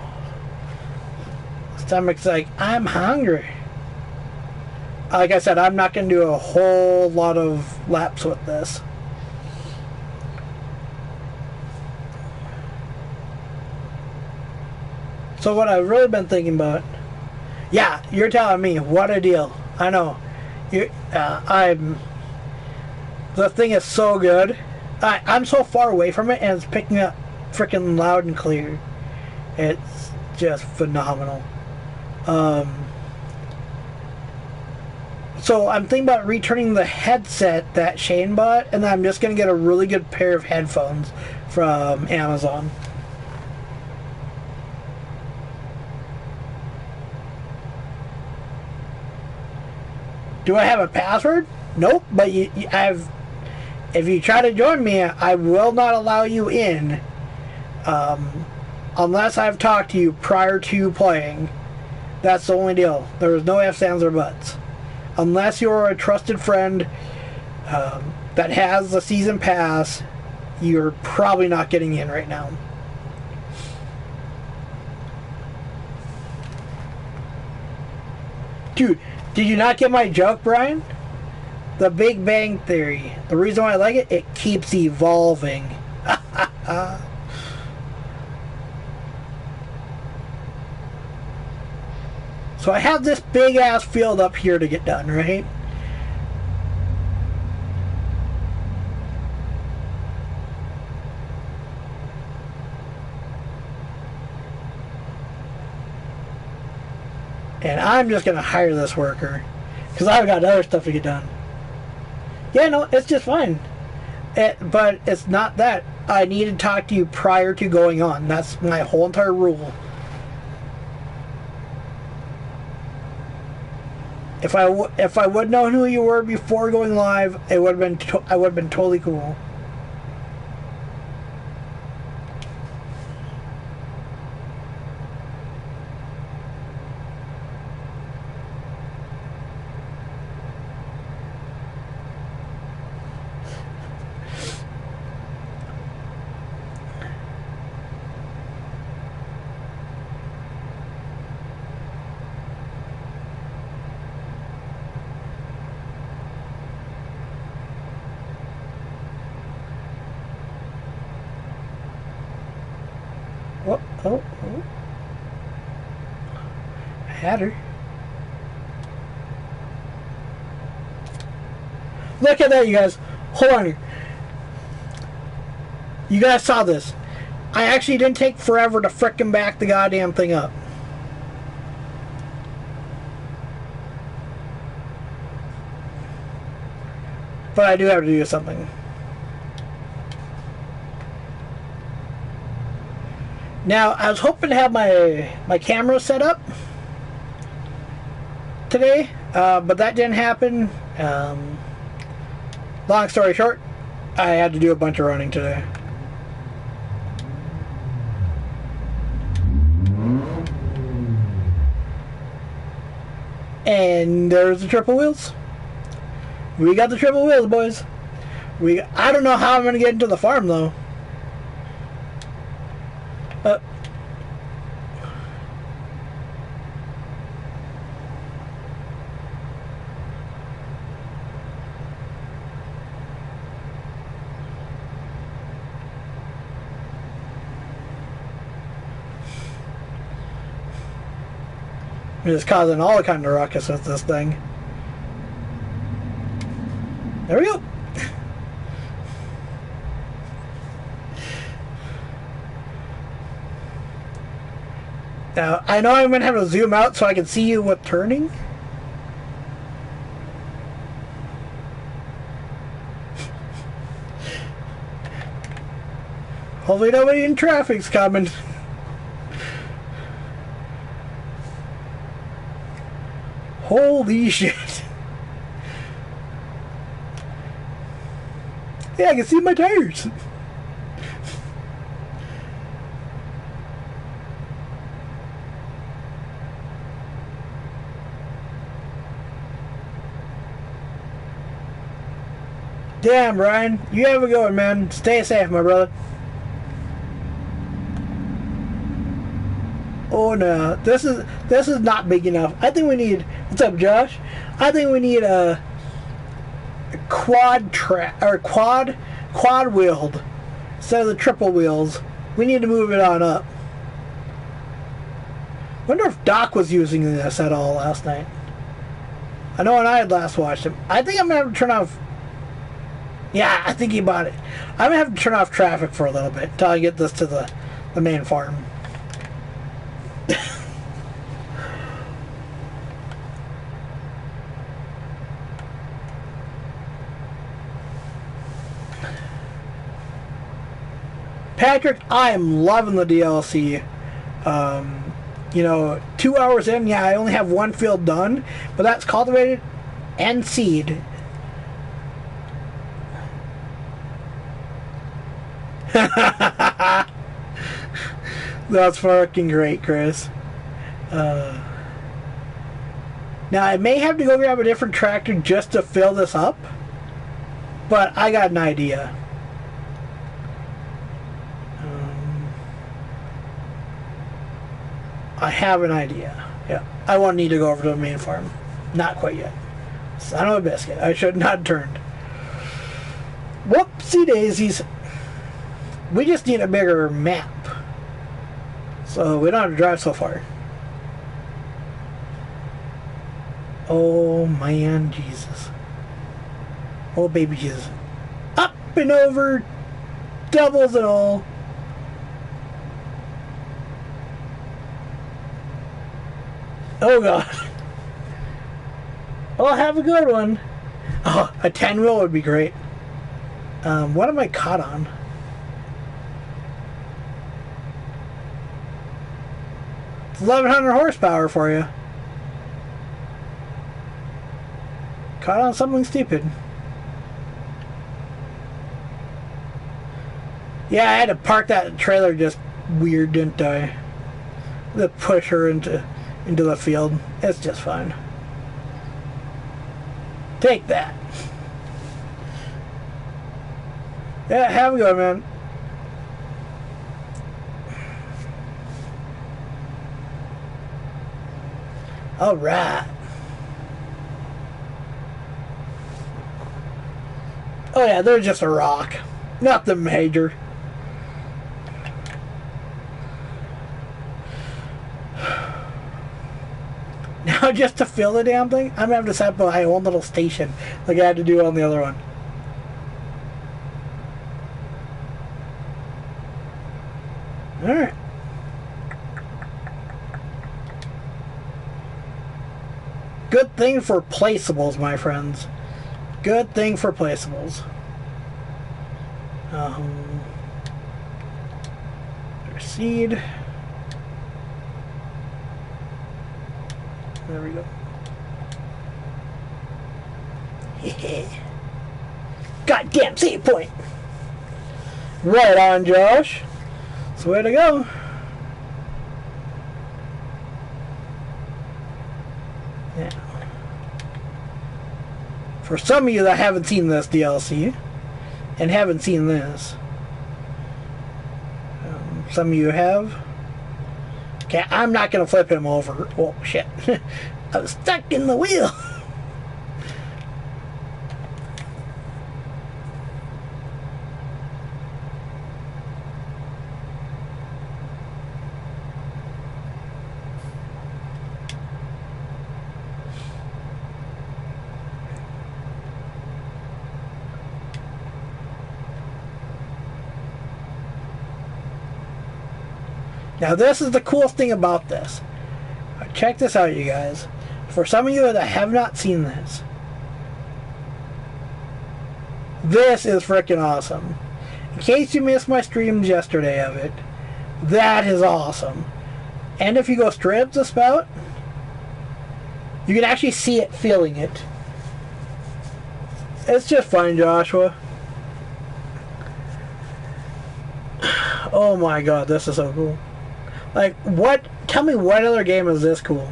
stomach's like, I'm hungry. Like I said, I'm not going to do a whole lot of laps with this. So what I've really been thinking about, yeah, you're telling me, what a deal. I know. The thing is so good. I'm so far away from it, and it's picking up freaking loud and clear. It's just phenomenal. So I'm thinking about returning the headset that Shane bought, and then I'm just going to get a really good pair of headphones from Amazon. Do I have a password? Nope, but if you try to join me, I will not allow you in. Unless I've talked to you prior to playing. That's the only deal. There is no ifs, ands, or buts. Unless you're a trusted friend that has the season pass, you're probably not getting in right now. Dude, did you not get my joke, Brian? The Big Bang Theory. The reason why I like it, it keeps evolving. So I have this big ass field up here to get done, right? And I'm just going to hire this worker. Because I've got other stuff to get done. Yeah, no, it's just fine. But it's not that. I need to talk to you prior to going on. That's my whole entire rule. If I would know who you were before going live, it would have been I would have been totally cool. Oh. I had her. Look at that, you guys. Hold on here. You guys saw this. I actually didn't take forever to frickin' back the goddamn thing up. But I do have to do something. Now, I was hoping to have my camera set up today, but that didn't happen. Long story short, I had to do a bunch of running today. And there's the triple wheels. We got the triple wheels, boys. I don't know how I'm going to get into the farm, though. It's causing all kind of ruckus with this thing. There we go. Now, I know I'm going to have to zoom out so I can see you with turning. Hopefully nobody in traffic's coming. Holy shit. Yeah, I can see my tires. Damn, Brian. You have a good one, man. Stay safe, my brother. Oh no, this is not big enough. I think we need. What's up, Josh? I think we need a quad wheeled instead of the triple wheels. We need to move it on up. Wonder if Doc was using this at all last night. I know when I had last watched him. I think I'm gonna have to turn off. Yeah, I think he bought it. I'm gonna have to turn off traffic for a little bit until I get this to the main farm. Patrick, I am loving the DLC. You know, 2 hours in, yeah, I only have one field done, but that's cultivated and seed. That's fucking great, Chris. Now, I may have to go grab a different tractor just to fill this up, but I got an idea. I have an idea. Yeah, I won't need to go over to the main farm. Not quite yet. Son of a biscuit. I should not have turned. Whoopsie daisies. We just need a bigger map. So we don't have to drive so far. Oh man, Jesus. Oh baby Jesus. Up and over. Doubles and all. Oh god. Oh, have a good one. Oh, a 10-wheel would be great. What am I caught on? It's 1100 horsepower for you. Caught on something stupid. Yeah, I had to park that trailer just weird, didn't I? To push her into the field. It's just fine. Take that. Yeah, have a go, man. All right. Oh yeah, they're just a rock. Nothing major. Now just to fill the damn thing, I'm gonna have to set up my own little station like I had to do on the other one. Alright. Good thing for placeables, my friends. Good thing for placeables. Proceed. There we go. Goddamn save point! Right on, Josh. That's the way to go. Now, for some of you that haven't seen this DLC and haven't seen this, some of you have. Okay, I'm not gonna flip him over. Oh shit! I was stuck in the wheel. Now this is the coolest thing about this. Check this out, you guys. For some of you that have not seen this, this is freaking awesome. In case you missed my streams yesterday of it, that is awesome. And if you go straight up the spout, you can actually see it feeling it. It's just fine, Joshua. Oh my god, this is so cool. Like, what? Tell me what other game is this cool?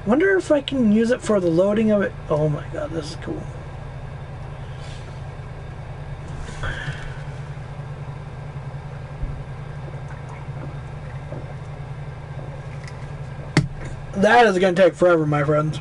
Wonder if I can use it for the loading of it. Oh my god, this is cool. That is going to take forever, my friends.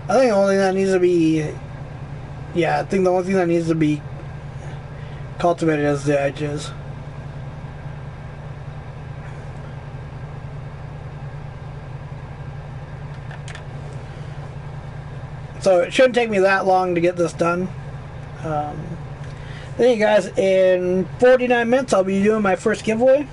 I think the only thing that needs to be... Yeah, I think the only thing that needs to be cultivated is the edges. So it shouldn't take me that long to get this done. Hey guys, in 49 minutes I'll be doing my first giveaway.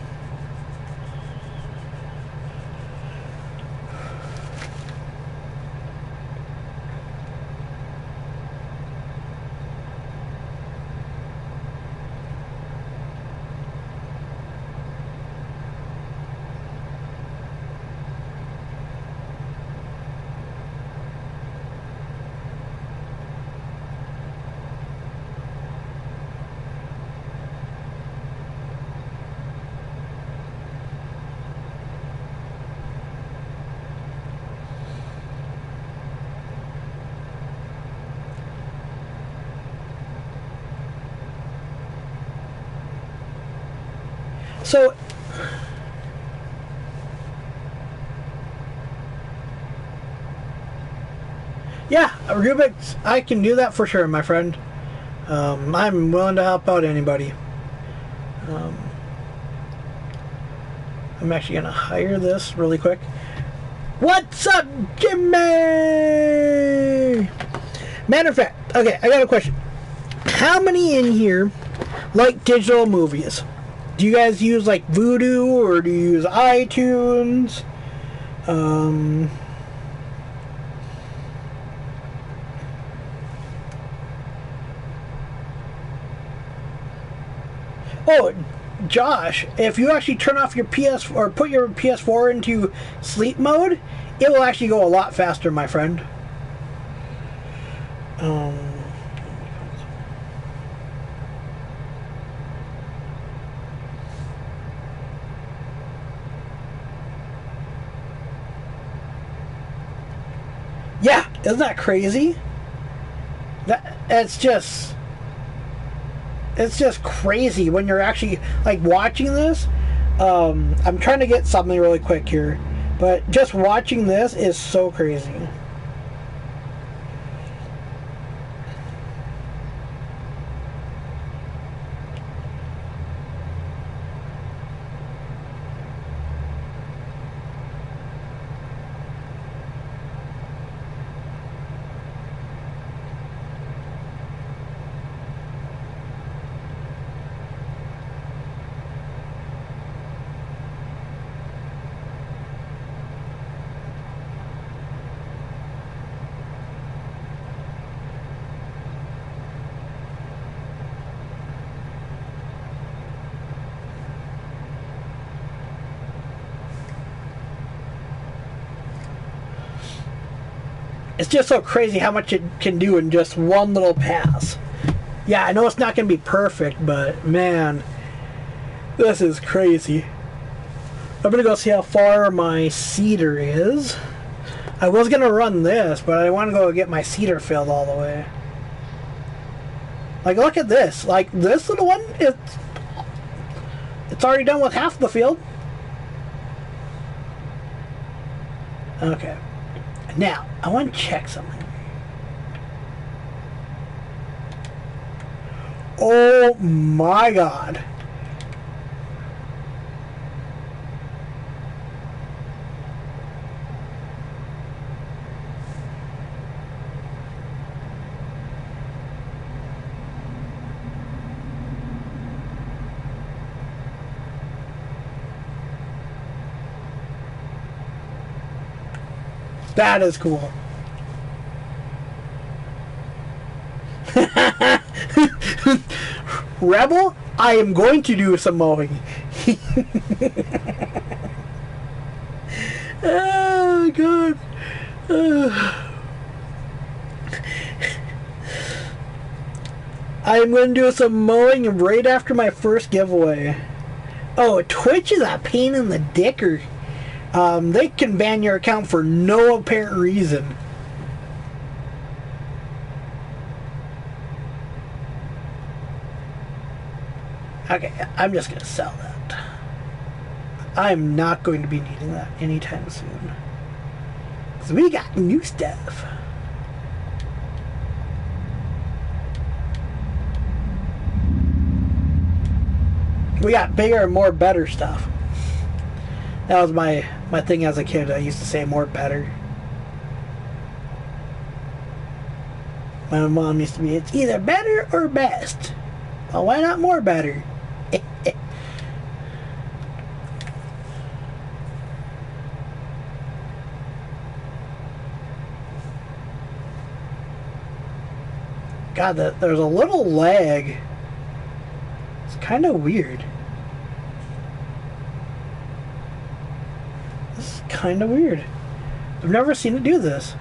So, yeah, Rubik's, I can do that for sure, my friend. I'm willing to help out anybody. I'm actually going to hire this really quick. What's up, Jimmy? Matter of fact, okay, I got a question. How many in here like digital movies? Do you guys use like Vudu or do you use iTunes? Oh, Josh, if you actually turn off your PS or put your PS4 into sleep mode, it will actually go a lot faster, my friend. Yeah, isn't that crazy? It's just crazy when you're actually like watching this. I'm trying to get something really quick here, but just watching this is so crazy. It's just so crazy how much it can do in just one little pass. Yeah, I know it's not going to be perfect, but man, this is crazy. I'm going to go see how far my seeder is. I was going to run this, but I want to go get my seeder filled all the way. Like, look at this. Like, this little one, it's already done with half the field. Okay. Now, I want to check something. Oh my God. That is cool. Rebel, I am going to do some mowing. Oh, God. I'm going to do some mowing right after my first giveaway. Oh, Twitch is a pain in the dicker. They can ban your account for no apparent reason. Okay, I'm just going to sell that. I'm not going to be needing that anytime soon. Because we got new stuff. We got bigger and more better stuff. That was my thing as a kid. I used to say more better. My mom used to be, it's either better or best. Well, why not more batter? God, there's a little lag. It's kind of weird. This is kind of weird. I've never seen it do this.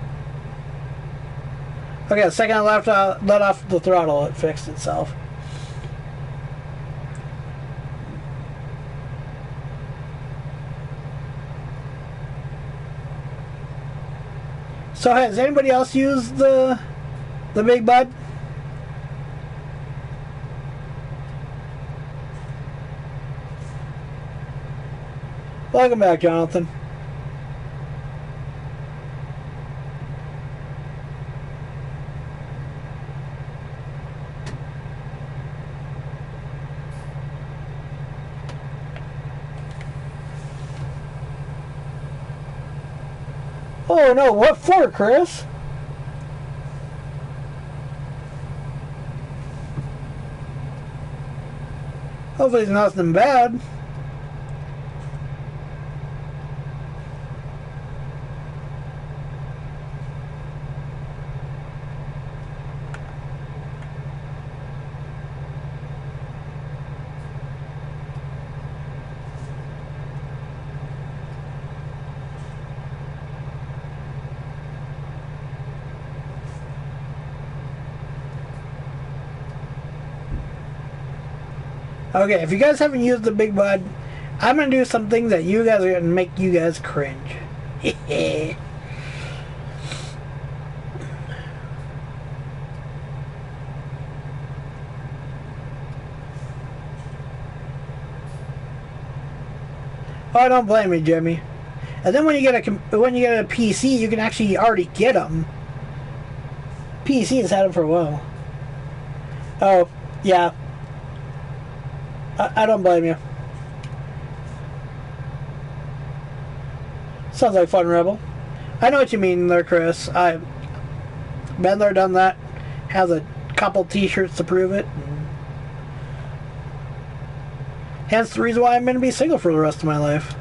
Okay, the second I let off the throttle, it fixed itself. So has anybody else used the Big Bud? Welcome back, Jonathan. Oh no, what for, Chris? Hopefully it's nothing bad. Okay, if you guys haven't used the Big Bud, I'm going to do some things that you guys are going to make you guys cringe. Oh, I don't blame you, Jimmy. And then when you get a PC, you can actually already get them. PC has had them for a while. Oh, yeah. I don't blame you. Sounds like fun, Rebel. I know what you mean there, Chris. I've been there, done that. Has a couple t-shirts to prove it. Hence the reason why I'm going to be single for the rest of my life.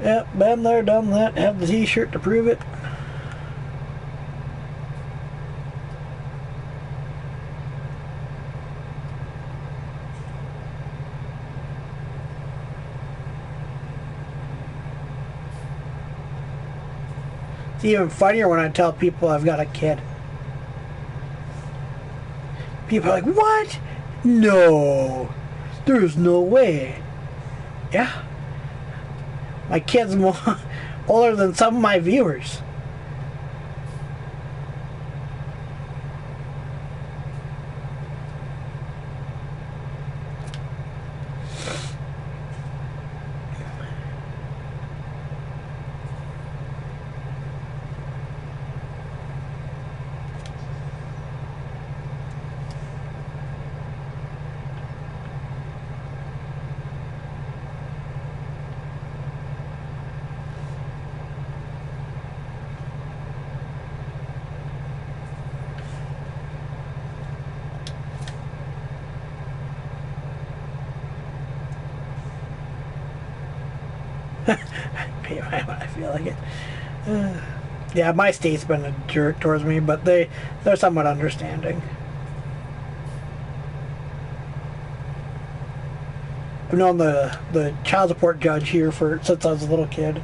Yep, been there, done that. Have the t-shirt to prove it. It's even funnier when I tell people I've got a kid. People are like, what? No. There's no way. Yeah. My kid's more older than some of my viewers. I feel like it. Yeah, my state's been a jerk towards me, but they're somewhat understanding. I've known the child support judge here since I was a little kid.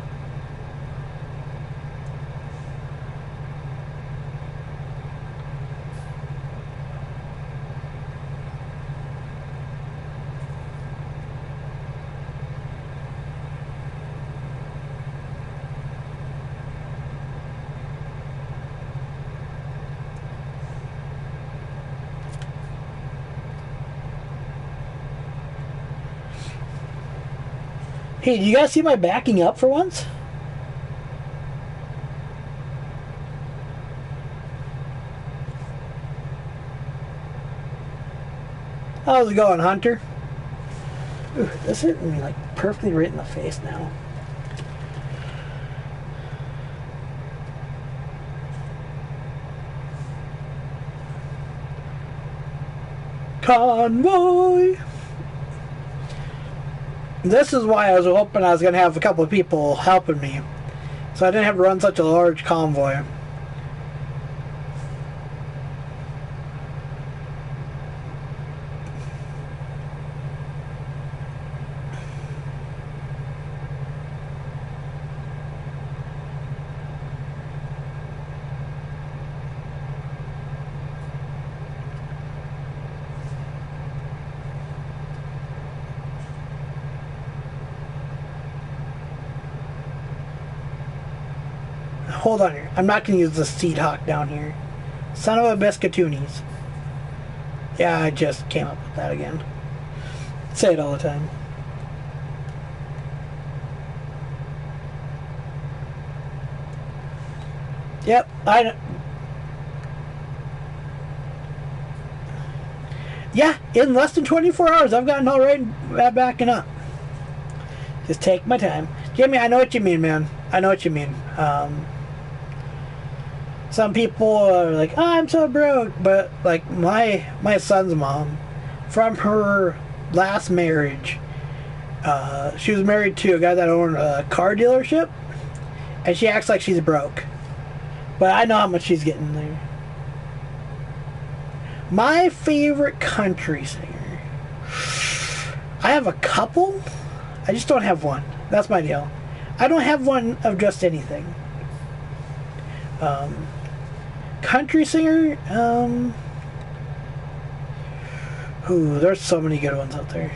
Hey, do you guys see my backing up for once? How's it going, Hunter? Ooh, this hit me like perfectly right in the face now. Convoy! This is why I was hoping I was going to have a couple of people helping me, so I didn't have to run such a large convoy. Hold on here. I'm not going to use the Seed Hawk down here. Son of a biscuitoonies. Yeah, I just came up with that again. Say it all the time. Yep, yeah, in less than 24 hours, I've gotten all right at backing up. Just take my time. Jimmy, I know what you mean, man. I know what you mean. Some people are like, oh, I'm so broke, but like my son's mom, from her last marriage, she was married to a guy that owned a car dealership, and she acts like she's broke, but I know how much she's getting there. My favorite country singer, I have a couple, I just don't have one. That's my deal. I don't have one of just anything. Country singer, ooh, there's so many good ones out there.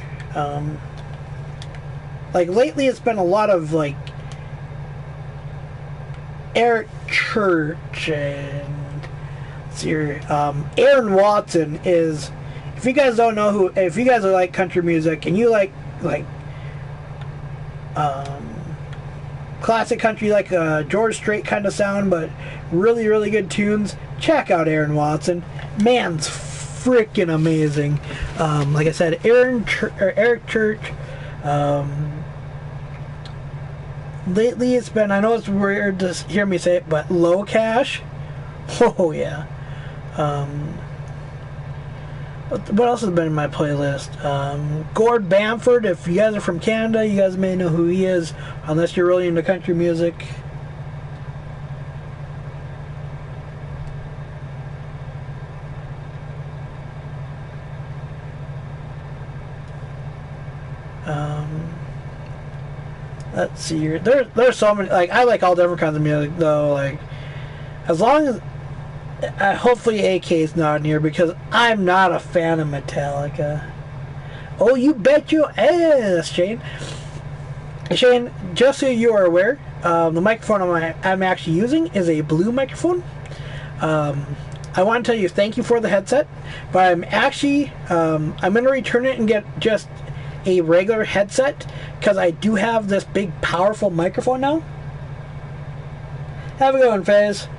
Like lately it's been a lot of like Eric Church and let's see here, Aaron Watson is, if you guys don't know who, if you guys are like country music and you like classic country, like George Strait kind of sound, but really, really good tunes, check out Aaron Watson. Man's freaking amazing. Like I said, Eric Church. Lately it's been, I know it's weird to hear me say it, but Low Cash. Oh yeah. What else has been in my playlist? Gord Bamford. If you guys are from Canada, you guys may know who he is, unless you're really into country music. Let's see here. There's so many. Like, I like all different kinds of music, though. Like, as long as hopefully AK's not in here, because I'm not a fan of Metallica. Oh, you bet your ass, Shane. Shane, just so you are aware, the microphone I'm actually using is a Blue microphone. I want to tell you thank you for the headset, but I'm actually I'm going to return it and get just a regular headset, because I do have this big powerful microphone now. Have a good one, Faze.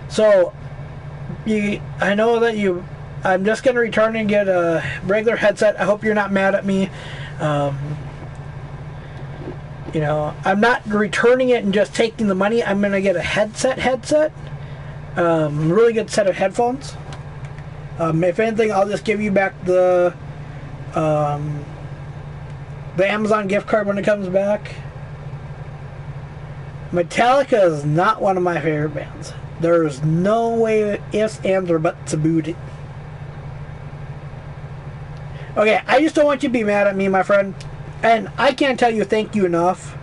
So I know that I'm just going to return and get a regular headset. I hope you're not mad at me. You know, I'm not returning it and just taking the money. I'm going to get a headset. Really good set of headphones. If anything, I'll just give you back the Amazon gift card when it comes back. Metallica is not one of my favorite bands. There's no way ifs, ands, or buts about it. Okay, I just don't want you to be mad at me, my friend. And I can't tell you thank you enough.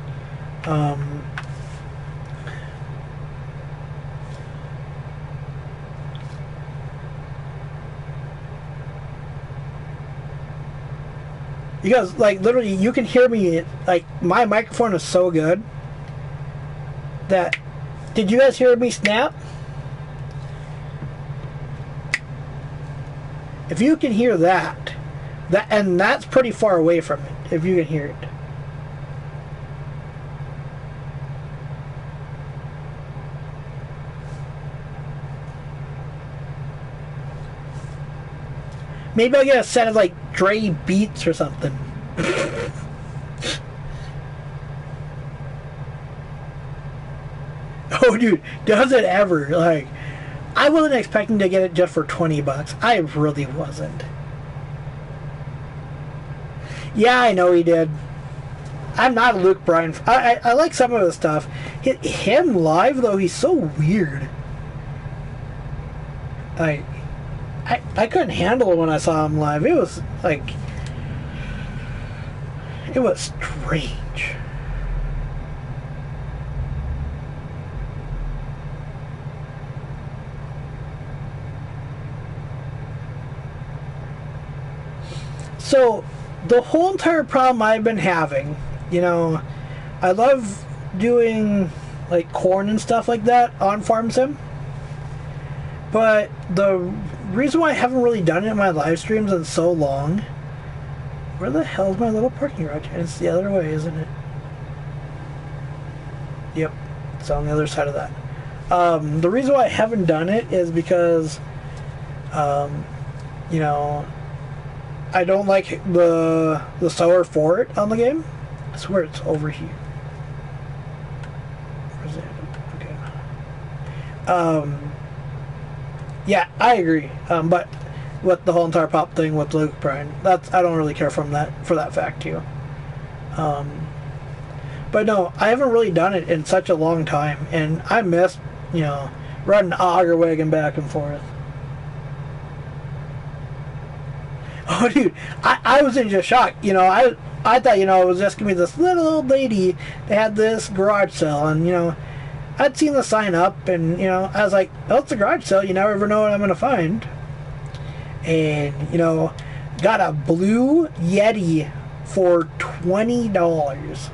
Because, like, literally, you can hear me, like, my microphone is so good that, did you guys hear me snap? If you can hear that, and that's pretty far away from it, if you can hear it. Maybe I'll get a set of like Dre Beats or something. Oh, dude, does it ever? Like, I wasn't expecting to get it just for $20. I really wasn't. Yeah, I know he did. I'm not a Luke Bryan. I like some of his stuff. Him live, though, he's so weird. I couldn't handle it when I saw him live. It was, like... It was strange. So, the whole entire problem I've been having, you know, I love doing, like, corn and stuff like that on Farm Sim. But the reason why I haven't really done it in my live streams in so long... Where the hell is my little parking garage? And it's the other way, isn't it? Yep, it's on the other side of that. The reason why I haven't done it is because, you know... I don't like the sower for it on the game. I swear it's over here. Where's it? Okay. Yeah, I agree. But with the whole entire pop thing with Luke Bryan, I don't really care for that fact too. But no, I haven't really done it in such a long time, and I miss, you know, riding the auger wagon back and forth. Oh, dude, I was in just shock. You know, I thought, you know, it was just going to be this little old lady that had this garage sale. And, you know, I'd seen the sign up, and, you know, I was like, oh, it's a garage sale. You never know what I'm going to find. And, you know, got a blue Yeti for $20.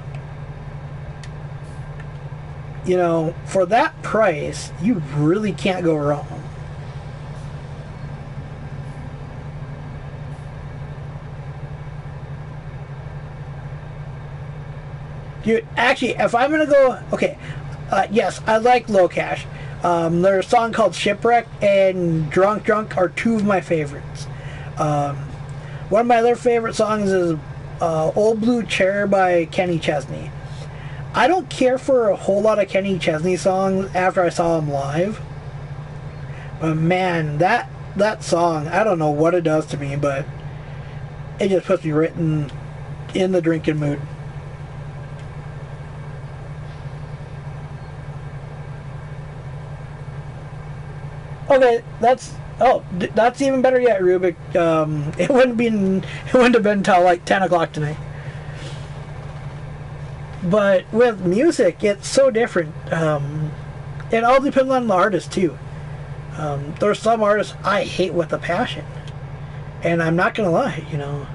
You know, for that price, you really can't go wrong. Dude, actually, if I'm going to go... Okay, yes, I like Low Cash. There's a song called Shipwreck and Drunk are two of my favorites. One of my other favorite songs is Old Blue Chair by Kenny Chesney. I don't care for a whole lot of Kenny Chesney songs after I saw him live. But man, that song, I don't know what it does to me, but it just puts me right in the drinking mood. Okay, that's even better yet, Rubik. It wouldn't have been until like 10 o'clock tonight. But with music, it's so different. It all depends on the artist too. There's some artists I hate with a passion, and I'm not gonna lie, you know.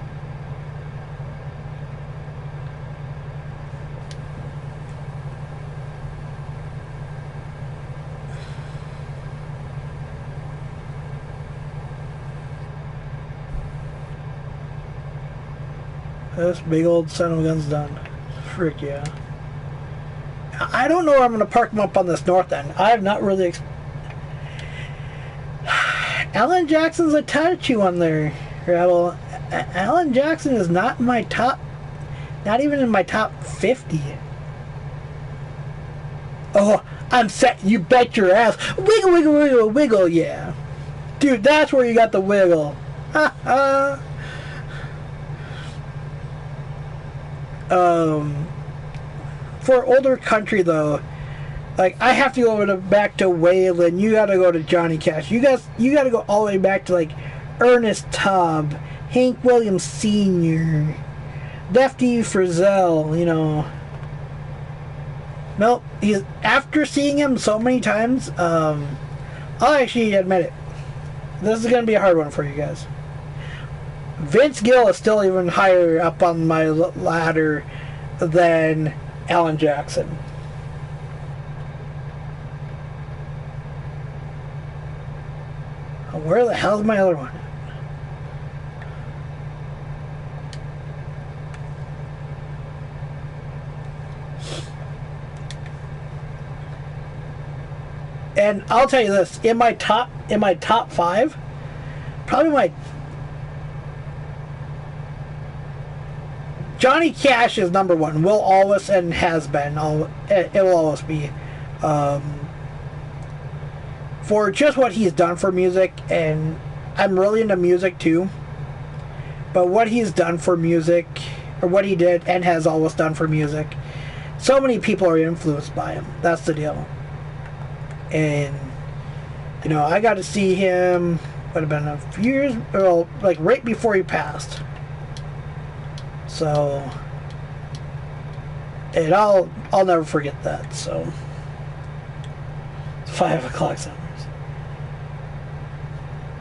This big old son of a gun's done. Frick yeah. I don't know where I'm going to park them up on this north end. I have not really... Alan Jackson's a tattoo on there, Rebel. Alan Jackson is not in my top... Not even in my top 50. Oh, I'm set. You bet your ass. Wiggle, wiggle, wiggle, wiggle, yeah. Dude, that's where you got the wiggle. Ha ha. For older country though, like I have to go back to Waylon. You got to go to Johnny Cash. You got to go all the way back to like Ernest Tubb, Hank Williams Sr., Lefty Frizzell. You know, no, after seeing him so many times, I'll actually admit it. This is gonna be a hard one for you guys. Vince Gill is still even higher up on my ladder than Alan Jackson. Where the hell is my other one? And I'll tell you this, in my top 5, probably Johnny Cash is number one. Will always and has been. It will always be. For just what he's done for music, and I'm really into music too. But what he's done for music, or what he did and has always done for music, so many people are influenced by him. That's the deal. And, you know, I got to see him, would have been a few years, well, like right before he passed. So, and I'll never forget that. So, it's 5 o'clock summers.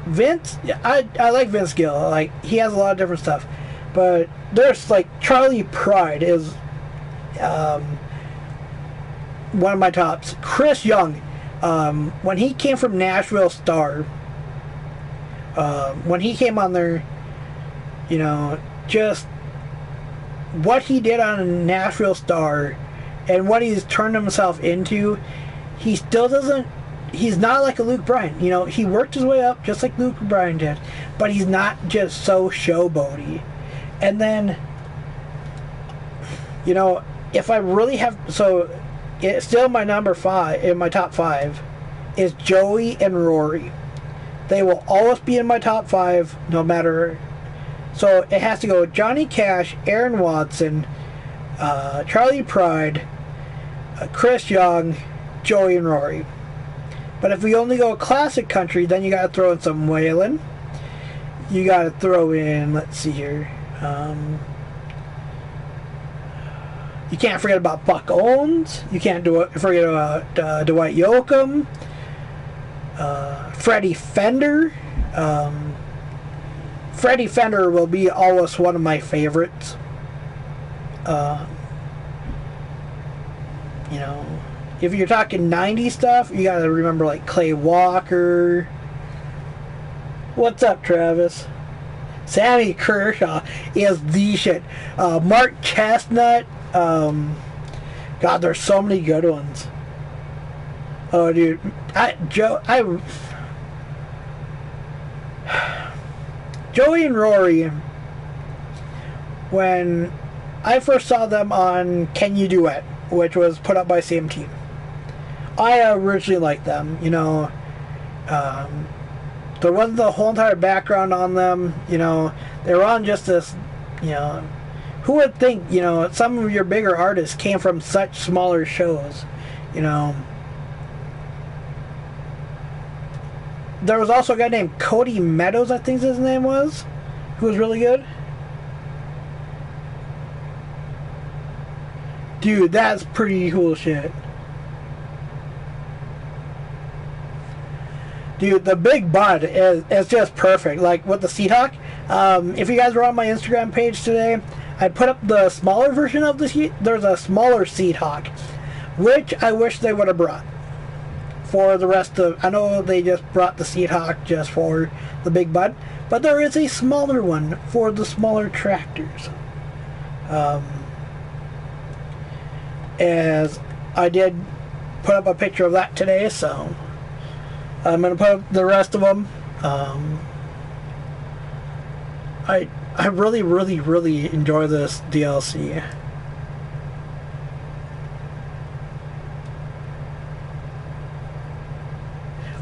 Vince, yeah, I like Vince Gill. Like, he has a lot of different stuff. But there's, like, Charlie Pride is one of my tops. Chris Young, when he came from Nashville Star, when he came on there, you know, just what he did on Nashville Star and what he's turned himself into, he still doesn't, he's not like a Luke Bryan. You know, he worked his way up just like Luke Bryan did, but he's not just so showboaty. And then, you know, if I really have, so it's still my number 5 in my top 5 is Joey and Rory. They will always be in my top 5 no matter. So it has to go Johnny Cash, Aaron Watson, Charlie Pride, Chris Young, Joey and Rory. But if we only go classic country, then you got to throw in some Waylon. You got to throw in, let's see here. You can't forget about Buck Owens. You can't forget about Dwight Yoakam. Freddie Fender. Freddie Fender will be always one of my favorites. You know, if you're talking 90s stuff, you gotta remember like Clay Walker. What's up, Travis? Sammy Kershaw is the shit. Mark Chestnut. God, there's so many good ones. Oh, dude, Joey and Rory, when I first saw them on Can You Duet, which was put up by CMT, I originally liked them. You know, there wasn't the whole entire background on them. You know, they were on just this, you know, who would think, you know, some of your bigger artists came from such smaller shows, you know. There was also a guy named Cody Meadows, I think his name was, who was really good. Dude, that's pretty cool shit. Dude, the Big Bud is just perfect. Like, with the Seed Hawk. If you guys were on my Instagram page today, I put up the smaller version of the Seed. There's a smaller Seed Hawk, which I wish they would have brought. For the rest of, I know they just brought the Seed Hawk just for the Big Bud, but there is a smaller one for the smaller tractors. As I did put up a picture of that today, so I'm going to put up the rest of them. I really, really, really enjoy this DLC.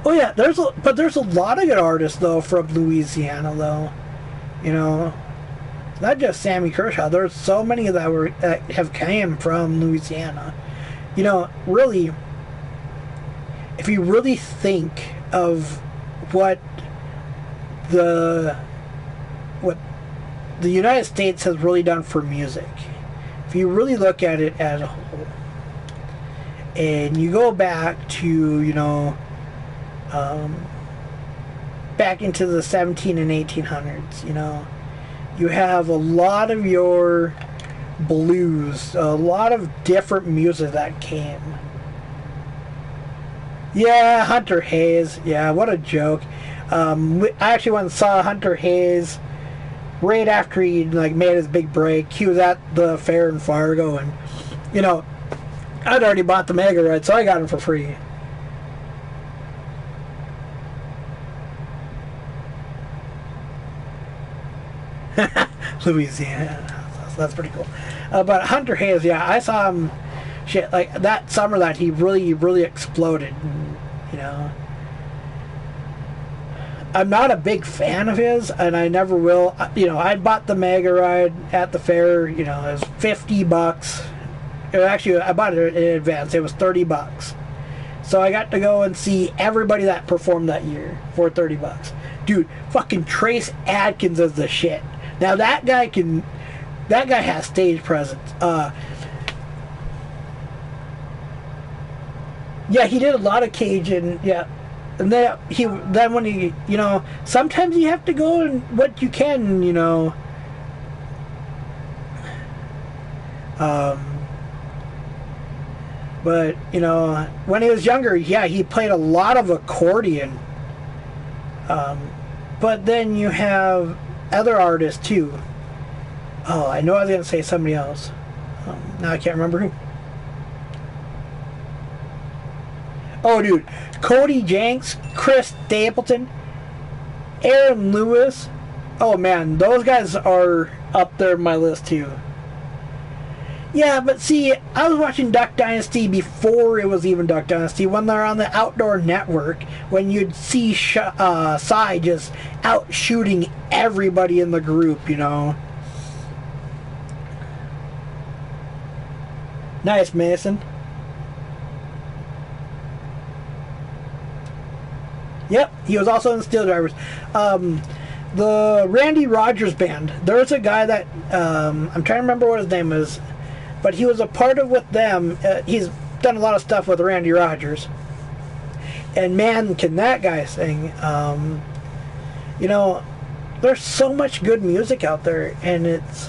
Oh yeah, there's a lot of good artists though from Louisiana though, you know, not just Sammy Kershaw. There's so many that have came from Louisiana. You know, really, if you really think of what the United States has really done for music, if you really look at it as a whole, and you go back to, you know, back into the 17 and 1800s, you know, you have a lot of your blues, a lot of different music that came. Yeah, Hunter Hayes. Yeah, what a joke. I actually went and saw Hunter Hayes right after he like made his big break. He was at the fair in Fargo, and you know, I'd already bought the mega ride, so I got him for free. Louisiana. that's pretty cool. But Hunter Hayes, yeah, I saw him shit like that summer that he really exploded. And, you know, I'm not a big fan of his, and I never will. You know, I bought the Mega Ride at the fair. You know, it was $50. Actually, I bought it in advance. It was $30. So I got to go and see everybody that performed that year for $30. Dude, fucking Trace Adkins is the shit. Now that guy has stage presence. Yeah, he did a lot of Cajun. Yeah. And then when he, you know, sometimes you have to go and what you can, you know. But, you know, when he was younger, yeah, he played a lot of accordion. But then you have other artists too. Oh, I know I was going to say somebody else. Now I can't remember who. Oh, dude. Cody Jenks, Chris Stapleton, Aaron Lewis. Oh, man. Those guys are up there on my list, too. Yeah, but see, I was watching Duck Dynasty before it was even Duck Dynasty, when they're on the Outdoor Network, when you'd see Cy just out shooting everybody in the group, you know. Nice, Mason. Yep, he was also in Steel Drivers. The Randy Rogers band, there's a guy that, I'm trying to remember what his name is, but he was a part of with them. He's done a lot of stuff with Randy Rogers. And man, can that guy sing. You know, there's so much good music out there, and it's,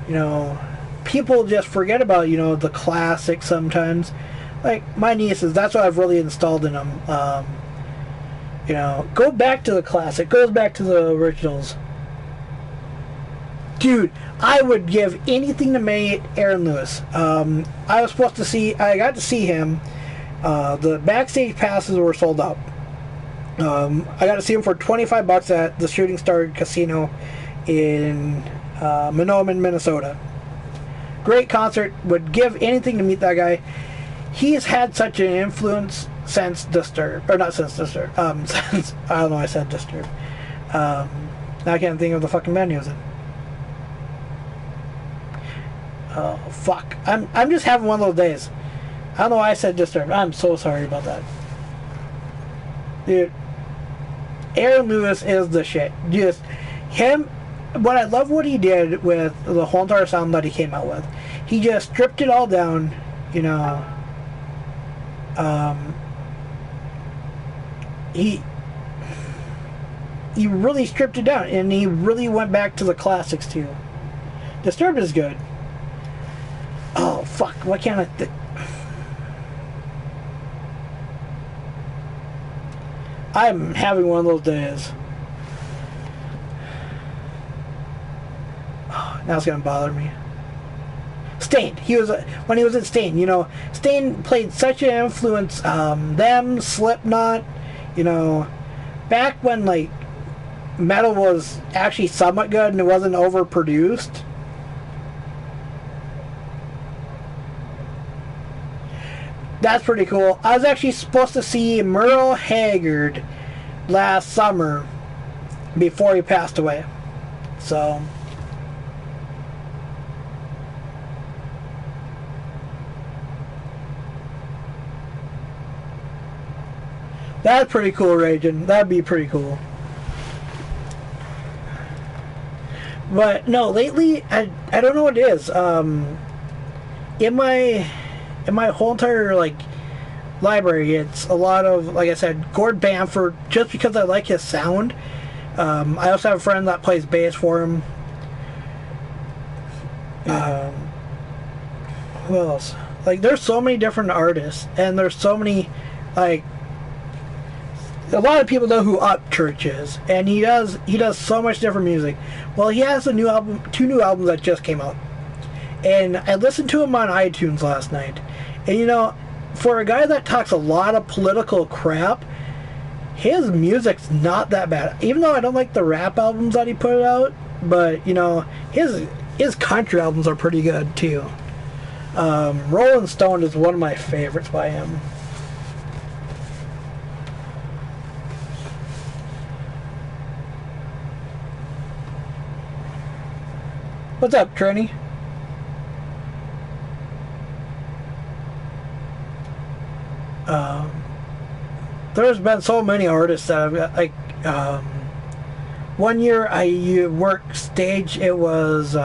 you know, people just forget about, you know, the classics sometimes. Like, my nieces, that's what I've really installed in them. You know, go back to the classic. Goes back to the originals. Dude, I would give anything to meet Aaron Lewis. I got to see him. The backstage passes were sold out. I got to see him for $25 at the Shooting Star Casino in Mahnomen, Minnesota. Great concert. Would give anything to meet that guy. He's had such an influence since Disturbed, or not since Disturbed, since, I don't know, I said Disturbed. Now I can't think of the fucking band he was in. Oh, fuck. I'm just having one of those days. I don't know why I said Disturbed. I'm so sorry about that. Dude, Aaron Lewis is the shit. Just, him, what I love what he did with the whole entire sound that he came out with. He just stripped it all down, you know. He really stripped it down, and he really went back to the classics too. Disturbed is good. Oh fuck! Why can't I think? I'm having one of those days. Oh, now it's gonna bother me. Stained. He was when he was in Stained. You know, Stained played such an influence. Them, Slipknot. You know, back when like metal was actually somewhat good and it wasn't overproduced. That's pretty cool. I was actually supposed to see Merle Haggard last summer before he passed away. So that's pretty cool, Ragin. That'd be pretty cool. But no, lately I don't know what it is. In my whole entire like library, it's a lot of, like I said, Gord Bamford, just because I like his sound. I also have a friend that plays bass for him. Who else? Like, there's so many different artists, and there's so many, like, a lot of people know who Upchurch is, and he does so much different music. Well, he has two new albums that just came out, and I listened to him on iTunes last night. And you know, for a guy that talks a lot of political crap, his music's not that bad. Even though I don't like the rap albums that he put out, but you know, his country albums are pretty good too. Rolling Stone is one of my favorites by him. What's up, Trini? There's been so many artists that I've got, like, one year I worked stage, it was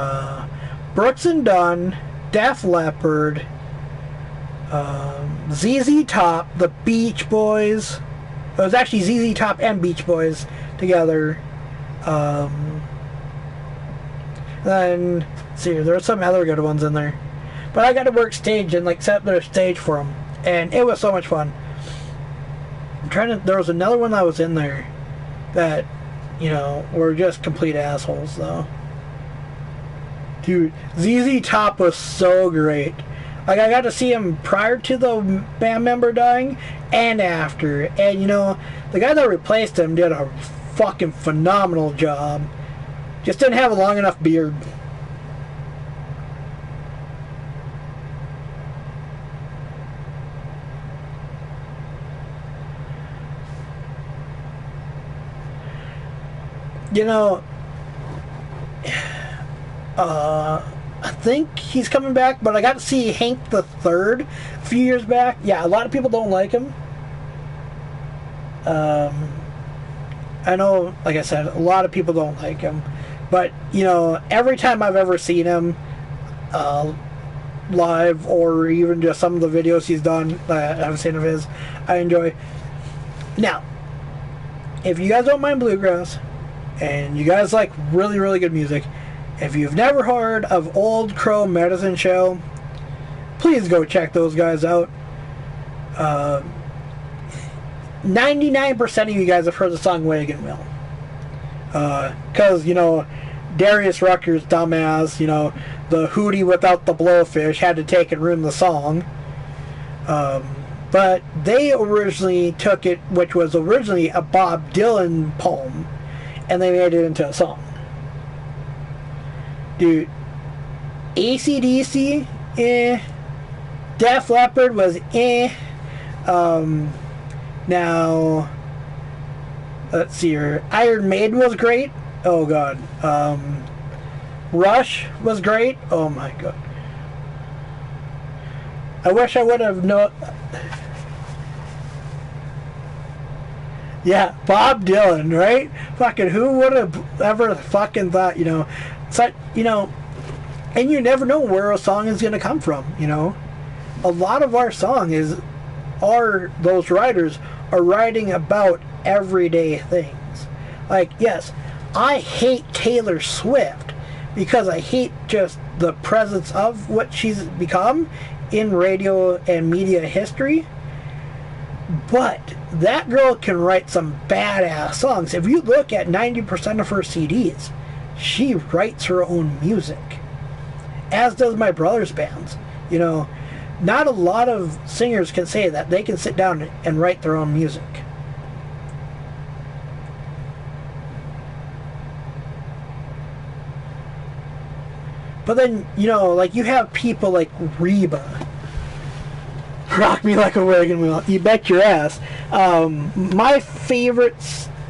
Brooks and Dunn, Def Leppard, ZZ Top, the Beach Boys. It was actually ZZ Top and Beach Boys together. Then, let's see, there were some other good ones in there. But I got to work stage and like set up their stage for them. And it was so much fun. There was another one that was in there that, you know, were just complete assholes though. Dude, ZZ Top was so great. Like, I got to see him prior to the band member dying and after. And, you know, the guy that replaced him did a fucking phenomenal job. Just didn't have a long enough beard. You know, I think he's coming back, but I got to see Hank the Third a few years back. Yeah, a lot of people don't like him. I know, like I said, a lot of people don't like him. But, you know, every time I've ever seen him live, or even just some of the videos he's done that I've seen of his, I enjoy. Now, if you guys don't mind bluegrass, and you guys like really, really good music, if you've never heard of Old Crow Medicine Show, please go check those guys out. 99% of you guys have heard the song Wagon Wheel. Because, you know, Darius Rucker's dumbass, you know, the hootie without the blowfish, had to take and ruin the song. But they originally took it, which was originally a Bob Dylan poem, and they made it into a song. Dude, AC/DC, eh. Def Leppard was eh. Now, let's see here. Iron Maiden was great. Oh god. Rush was great. Oh my god. I wish I would have known. Yeah, Bob Dylan, right? Fucking who would have ever fucking thought, you know, such, you know, and you never know where a song is going to come from, you know. A lot of our those writers are writing about everyday things. Like, yes, I hate Taylor Swift because I hate just the presence of what she's become in radio and media history. But that girl can write some badass songs. If you look at 90% of her CDs, she writes her own music. As does my brother's bands. You know, not a lot of singers can say that. They can sit down and write their own music. But then, you know, like you have people like Reba. Rock Me Like a Wagon Wheel. You bet your ass. My favorite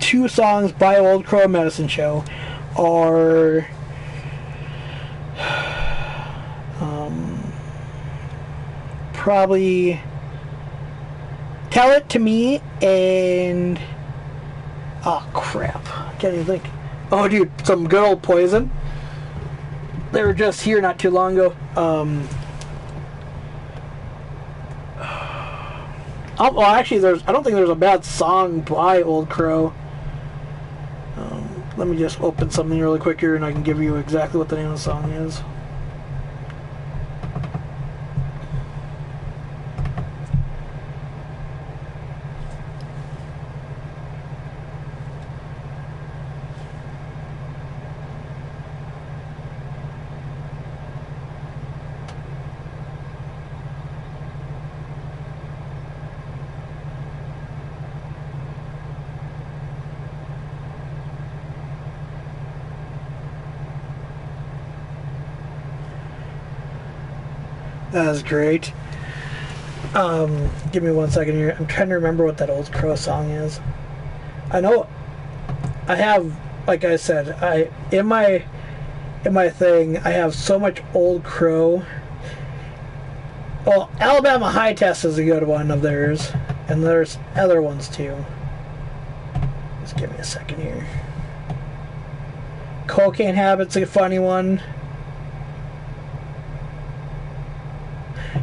two songs by Old Crow Medicine Show are probably Tell It To Me and oh crap, I can't even think. Oh dude, some good old Poison. They were just here not too long ago. Well, actually, I don't think there's a bad song by Old Crow. Let me just open something really quick here, and I can give you exactly what the name of the song is. That was great. Give me 1 second here. I'm trying to remember what that Old Crow song is. I know I have, like I said, in my thing, I have so much Old Crow. Well, Alabama High Test is a good one of theirs, and there's other ones too. Just give me a second here. Cocaine Habit's a funny one.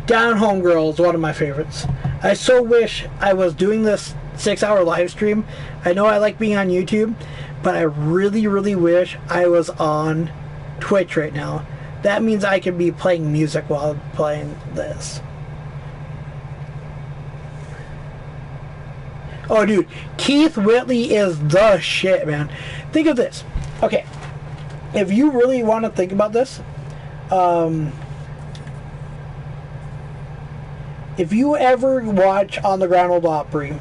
Down Home Girl is one of my favorites. I so wish I was doing this 6-hour live stream. I know I like being on YouTube, but I really, really wish I was on Twitch right now. That means I could be playing music while playing this. Oh, dude, Keith Whitley is the shit, man. Think of this. Okay, if you really want to think about this, if you ever watch On the Grand Ole Opry,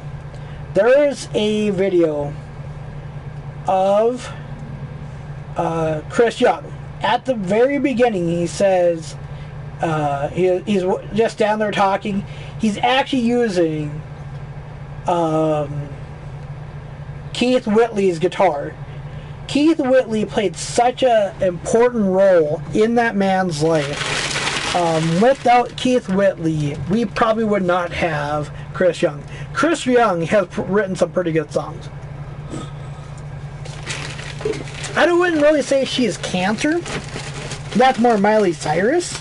there is a video of Chris Young. At the very beginning, he says, he's just down there talking. He's actually using Keith Whitley's guitar. Keith Whitley played such an important role in that man's life. Without Keith Whitley, we probably would not have Chris Young. Chris Young has written some pretty good songs. I wouldn't really say she is cancer. That's more Miley Cyrus.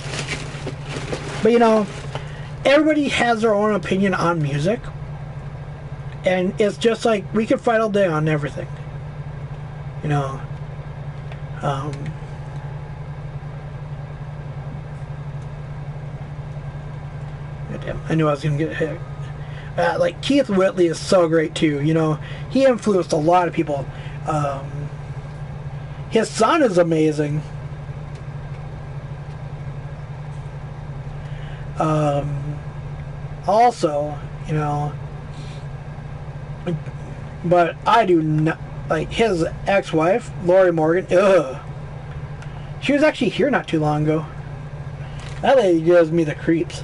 But you know, everybody has their own opinion on music. And it's just like, we could fight all day on everything. You know. Damn, I knew I was going to get hit. Like, Keith Whitley is so great too. You know, he influenced a lot of people. His son is amazing. Also, you know, but I do not like his ex-wife, Lori Morgan. Ugh. She was actually here not too long ago. That lady gives me the creeps.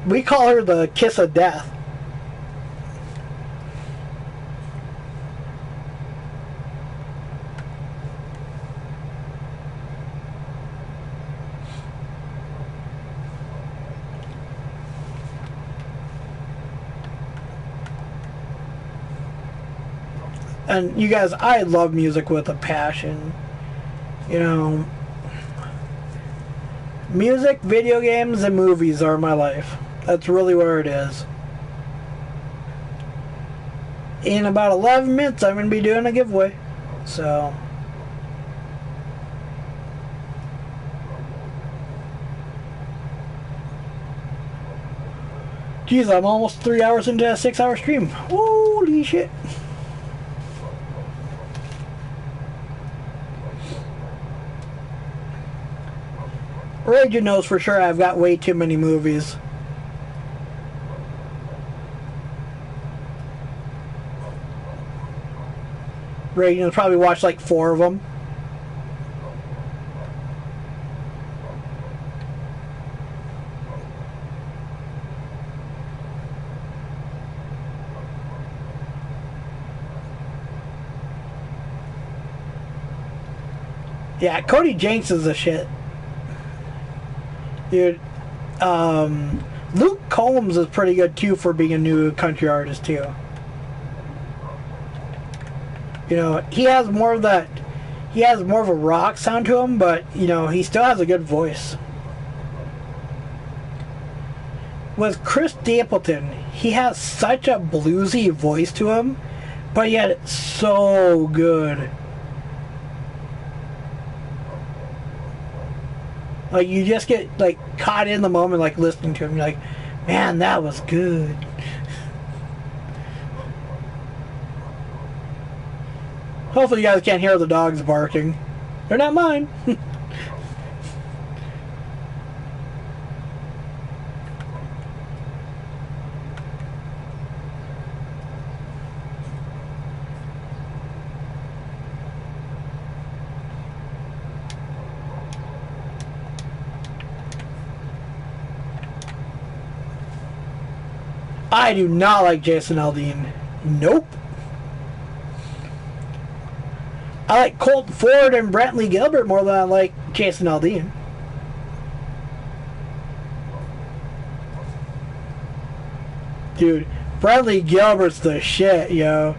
We call her the kiss of death. And you guys, I love music with a passion. You know, music, video games, and movies are my life. That's really where it is. In about 11 minutes, I'm going to be doing a giveaway. So, geez, I'm almost 3 hours into a 6-hour stream. Holy shit. Raging knows for sure I've got way too many movies. Raging's probably watched like 4 of them. Yeah, Cody Jenks is a shit. Dude, Luke Combs is pretty good too for being a new country artist too. You know, he has more of that, he has more of a rock sound to him, but you know, he still has a good voice. With Chris Stapleton, he has such a bluesy voice to him, but yet it's so good. Like, you just get, like, caught in the moment, like, listening to him. You're like, man, that was good. Hopefully you guys can't hear the dogs barking. They're not mine. I do not like Jason Aldean. Nope. I like Colt Ford and Brantley Gilbert more than I like Jason Aldean. Dude, Brantley Gilbert's the shit, yo.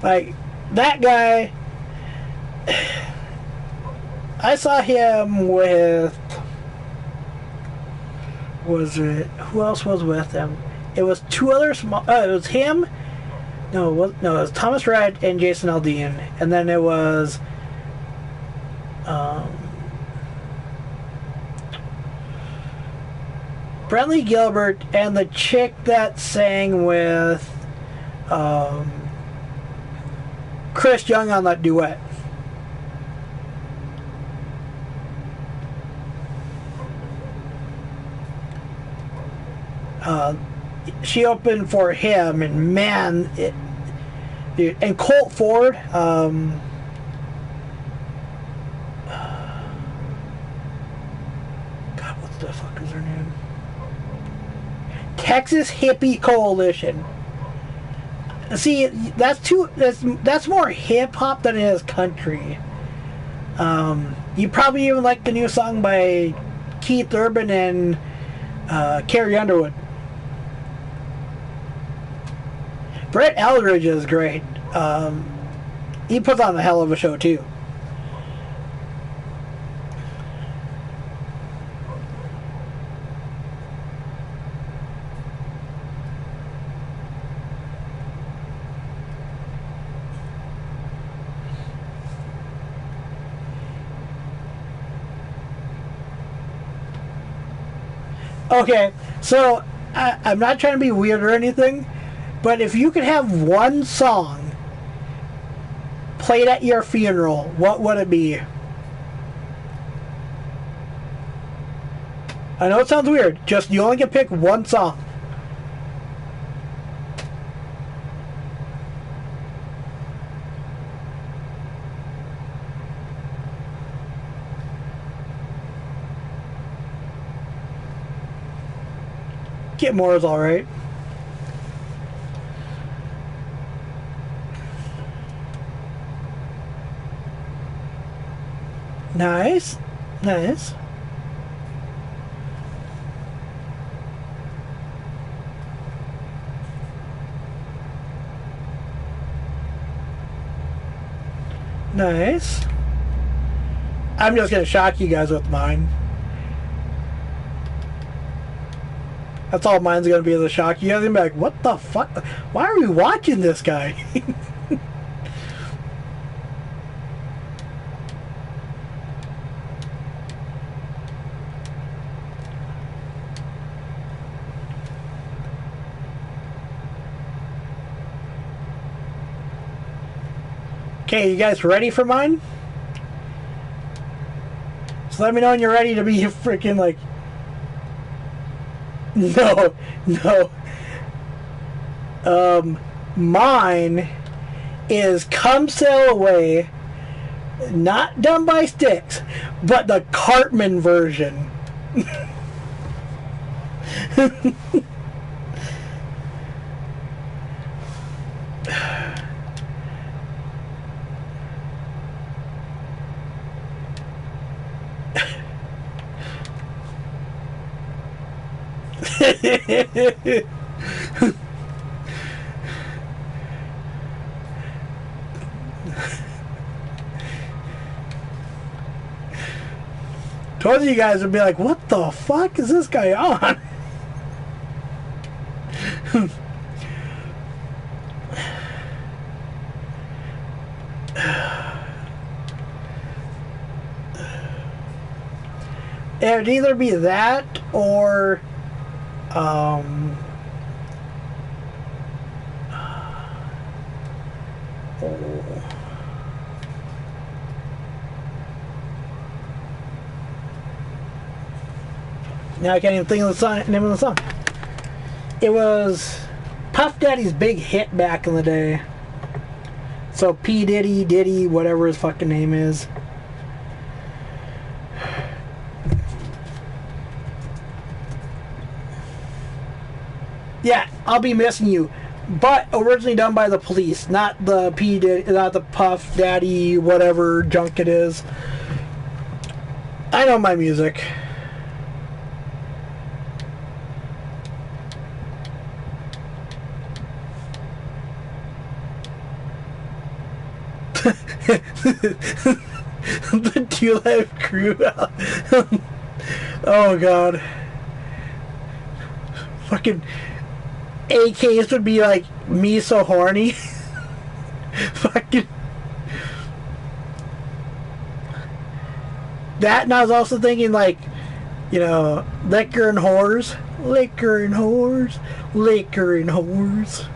Like, that guy... I saw him with... Was it... Who else was with him? It was two other small... it was him... No, it was Thomas Rhett and Jason Aldean. And then it was... Brantley Gilbert and the chick that sang with Chris Young on that duet. She opened for him, and man, dude, and Colt Ford. God, what the fuck is her name? Texas Hippie Coalition. See, that's more hip hop than it is country. You probably even like the new song by Keith Urban and Carrie Underwood. Brett Eldridge is great. He puts on a hell of a show too. Okay, so I'm not trying to be weird or anything, but if you could have one song played at your funeral, what would it be? I know it sounds weird, just you only can pick one song. Get More is alright. Nice. Nice. Nice. I'm just gonna shock you guys with mine. That's all mine's gonna be, the shock. You guys are gonna be like, what the fuck? Why are we watching this guy? Okay, you guys ready for mine? So let me know when you're ready to be freaking like... No, no. Mine is Come Sail Away, not done by Styx, but the Cartman version. Told you guys would be like, what the fuck is this guy on? It would either be that or now I can't even think of the song, name of the song. It was Puff Daddy's big hit back in the day. So P. Diddy, whatever his fucking name is. Yeah, I'll be missing you. But originally done by the Police, not the not the Puff Daddy, whatever junk it is. I know my music. The 2 Live Crew. Oh god. Fucking AKs would be like, me so horny. Fucking. That, and I was also thinking like, you know, liquor and whores. Liquor and whores. Liquor and whores.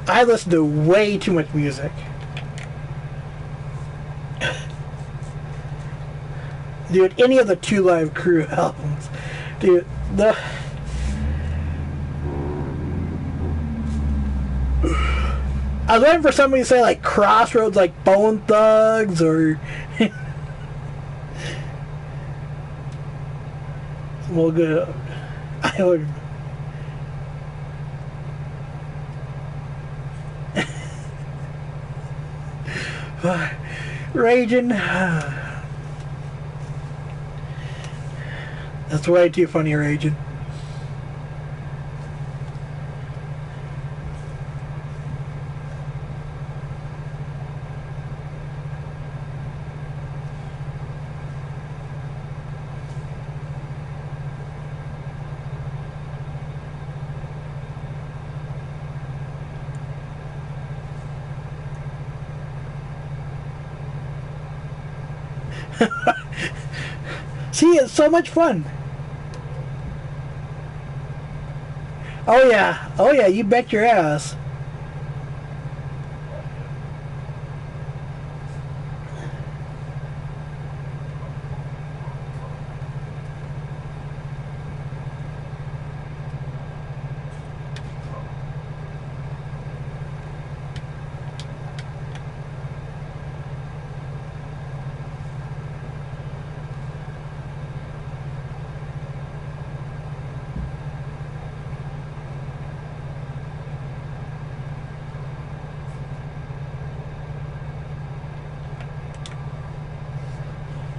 I listen to way too much music. Dude, any of the 2 Live Crew albums. Dude, I was waiting for somebody to say like Crossroads, like Bone Thugs, or well, good. I would. Raging. That's way too funny, Raging. See, it's so much fun. Oh yeah, you bet your ass.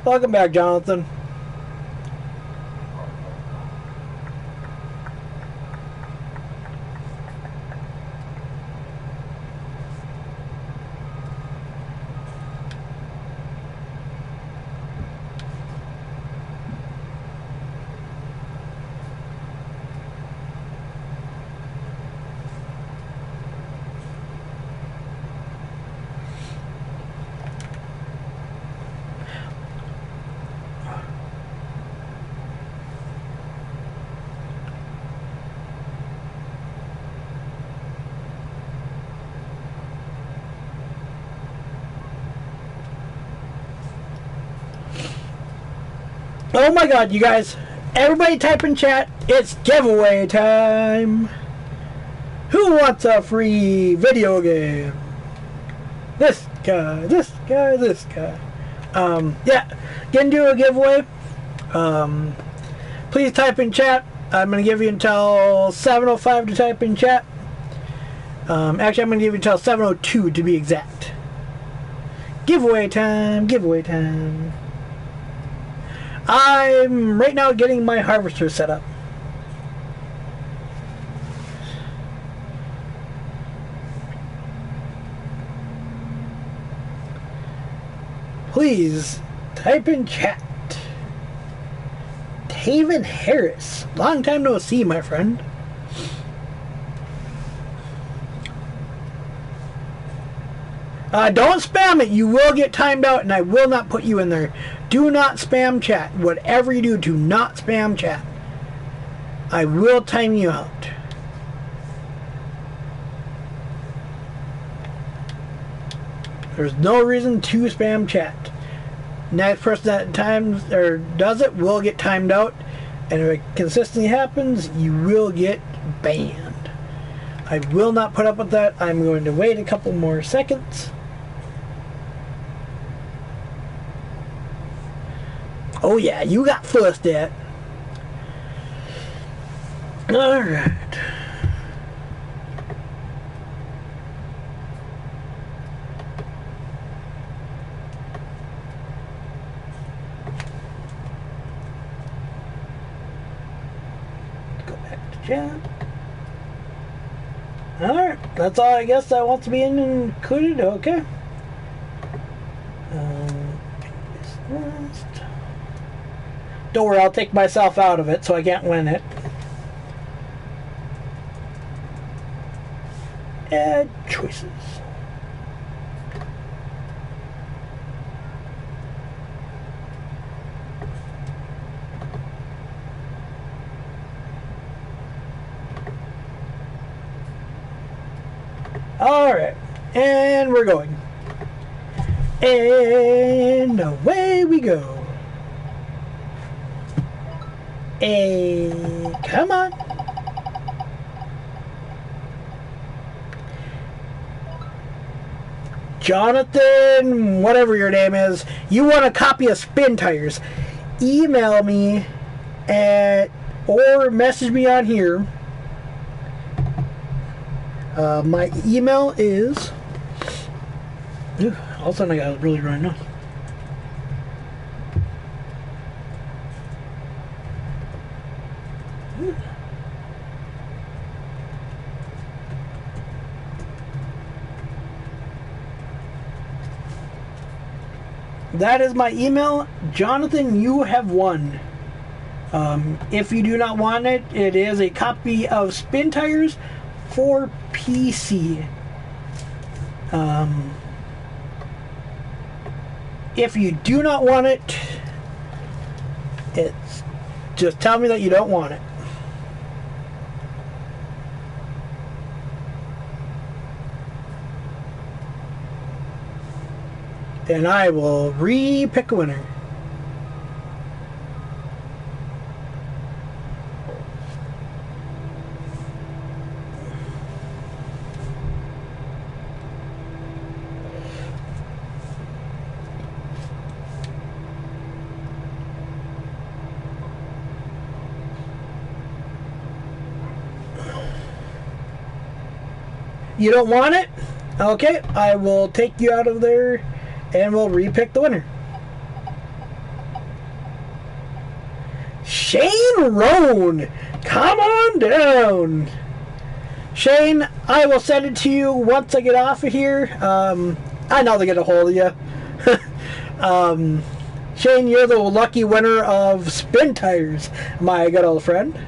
Welcome back, Jonathan. Oh my god, you guys. Everybody type in chat. It's giveaway time. Who wants a free video game? This guy, this guy, this guy. Yeah, gonna do a giveaway. Please type in chat. I'm gonna give you until 7:05 to type in chat. Actually, I'm gonna give you until 7:02 to be exact. Giveaway time, giveaway time. I'm right now getting my harvester set up. Please type in chat. Taven Harris. Long time no see, my friend. Don't spam it. You will get timed out and I will not put you in there. Do not spam chat. Whatever you do, do not spam chat. I will time you out. There's no reason to spam chat. Next person that times or does it will get timed out, and if it consistently happens, you will get banned. I will not put up with that. I'm going to wait a couple more seconds. Oh yeah, you got fussed at. Alright. Go back to chat. Alright, that's all I guess that wants to be included. Okay. Don't worry, I'll take myself out of it so I can't win it. Add choices. Alright, and we're going. And away we go. Hey, come on. Jonathan, whatever your name is, you want a copy of Spin Tires, email me at, or message me on here. My email is, all of a sudden I got really running off. That is my email. Jonathan, you have won. If you do not want it, it is a copy of Spin Tires for PC. If you do not want it, it's just tell me that you don't want it. And I will re-pick a winner. You don't want it? Okay, I will take you out of there and we'll re-pick the winner. Shane Roan, come on down. Shane, I will send it to you once I get off of here. I know they get a hold of you. Shane, you're the lucky winner of Spin Tires, my good old friend.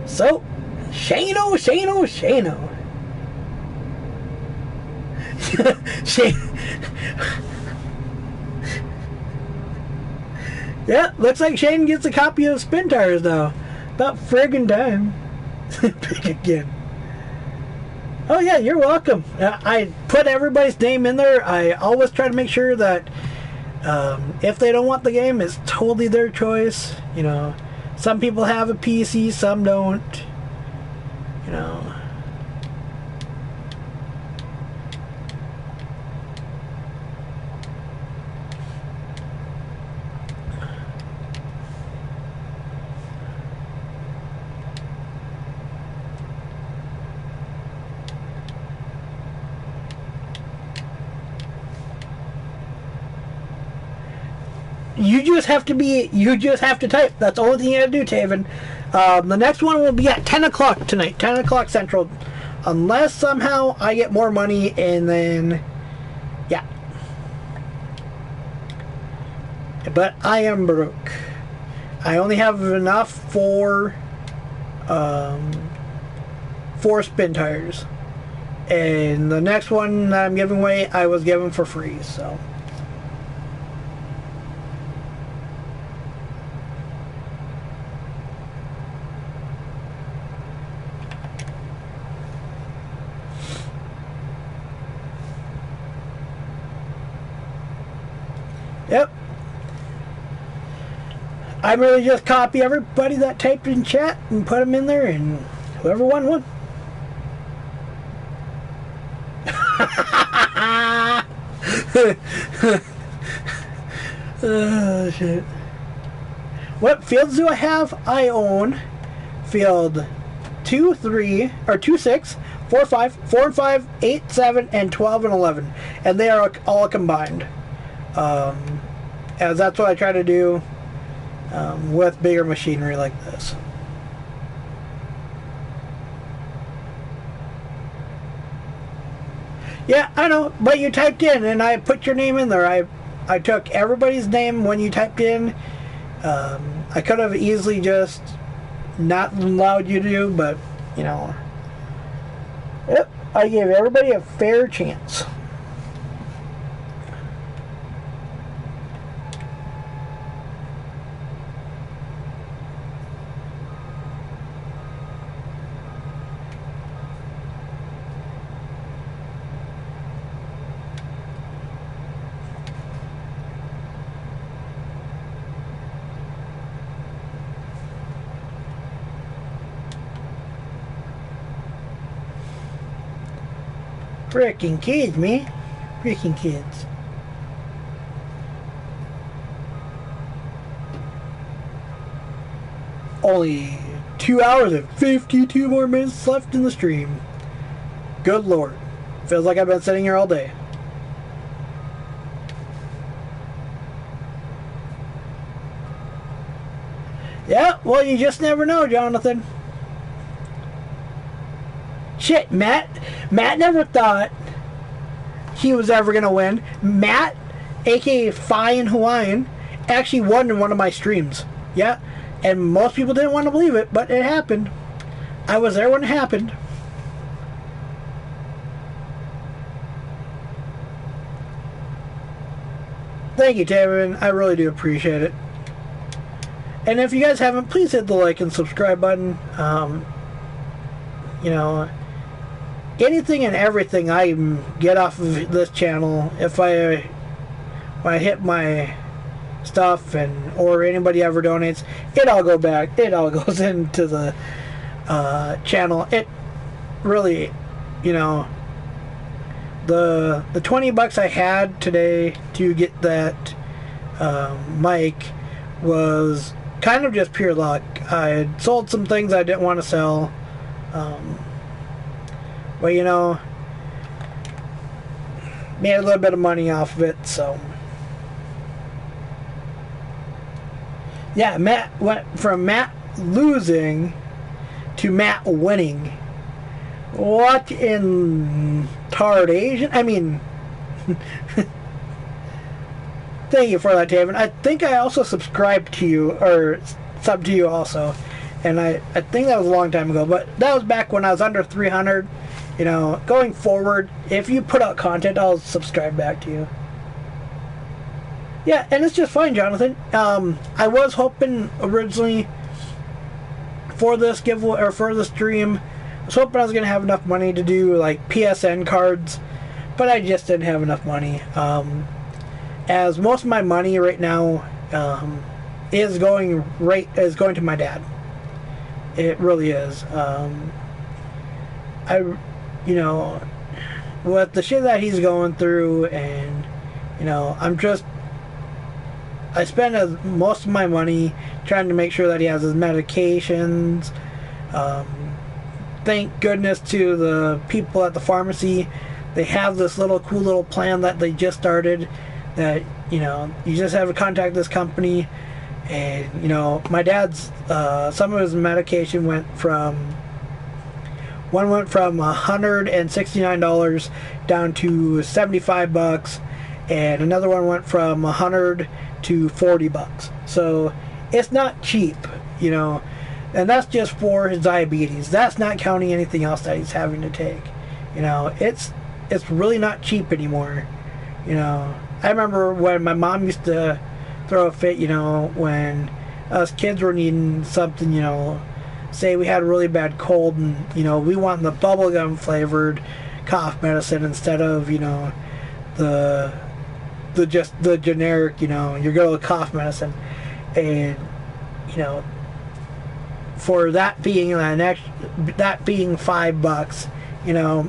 So, Shane-o, Shane-o, Shane-o. Shane. Yeah, looks like Shane gets a copy of Spin Tires now. About friggin' time. Pick again. Oh yeah, you're welcome. I put everybody's name in there. I always try to make sure that if they don't want the game, it's totally their choice. You know, some people have a PC, some don't. You know. You just have to type. That's the only thing you have to do, Taven. The next one will be at 10 o'clock tonight, 10 o'clock Central. Unless somehow I get more money and then, yeah. But I am broke. I only have enough for Spin Tires. And the next one that I'm giving away, I was given for free, so. Yep. I really just copy everybody that typed in chat and put them in there, and whoever won, won. Shit. What fields do I have? I own field 2, 3, or 2, 6, 4, 5, 4 and 5, 8, 7, and 12 and 11. And they are all combined. As that's what I try to do with bigger machinery like this. Yeah, I know, but you typed in and I put your name in there. I took everybody's name when you typed in. I could have easily just not allowed you to, but, you know. Yep, I gave everybody a fair chance. Freaking kids, man. Freaking kids. Only 2 hours and 52 more minutes left in the stream. Good lord. Feels like I've been sitting here all day. Yeah, well, you just never know, Jonathan. Shit, Matt never thought he was ever going to win. Matt, aka Phi in Hawaiian, actually won in one of my streams. Yeah, and most people didn't want to believe it, but it happened. I was there when it happened. Thank you, Taven. I really do appreciate it. And if you guys haven't, please hit the like and subscribe button. You know, anything and everything I get off of this channel, if I hit my stuff and or anybody ever donates, it all go back. It all goes into the channel. It really, you know, the 20 bucks I had today to get that mic was kind of just pure luck. I had sold some things I didn't want to sell. Well, you know, made a little bit of money off of it, so. Yeah, Matt went from Matt losing to Matt winning. What in tard Asian? I mean, thank you for that, Taven. I think I also subscribed to you, or subbed to you also. And I think that was a long time ago, but that was back when I was under 300. You know, going forward, if you put out content, I'll subscribe back to you. Yeah, and it's just fine, Jonathan. I was hoping originally for this giveaway, or for the stream, I was hoping I was going to have enough money to do, like, PSN cards, but I just didn't have enough money. As most of my money right now is going to my dad. It really is. You know, with the shit that he's going through, and, you know, I spend most of my money trying to make sure that he has his medications. Thank goodness to the people at the pharmacy. They have this cool little plan that they just started, that, you know, you just have to contact this company, and, you know, my dad's, some of his medication went from $169 down to $75, and another one went from $100 to $40. So it's not cheap, you know, and that's just for his diabetes. That's not counting anything else that he's having to take. You know, it's really not cheap anymore. You know, I remember when my mom used to throw a fit, you know, when us kids were needing something, you know, say we had a really bad cold, and, you know, we want the bubblegum flavored cough medicine instead of, you know, the generic, you know, your good old cough medicine. And, you know, for that being $5, you know,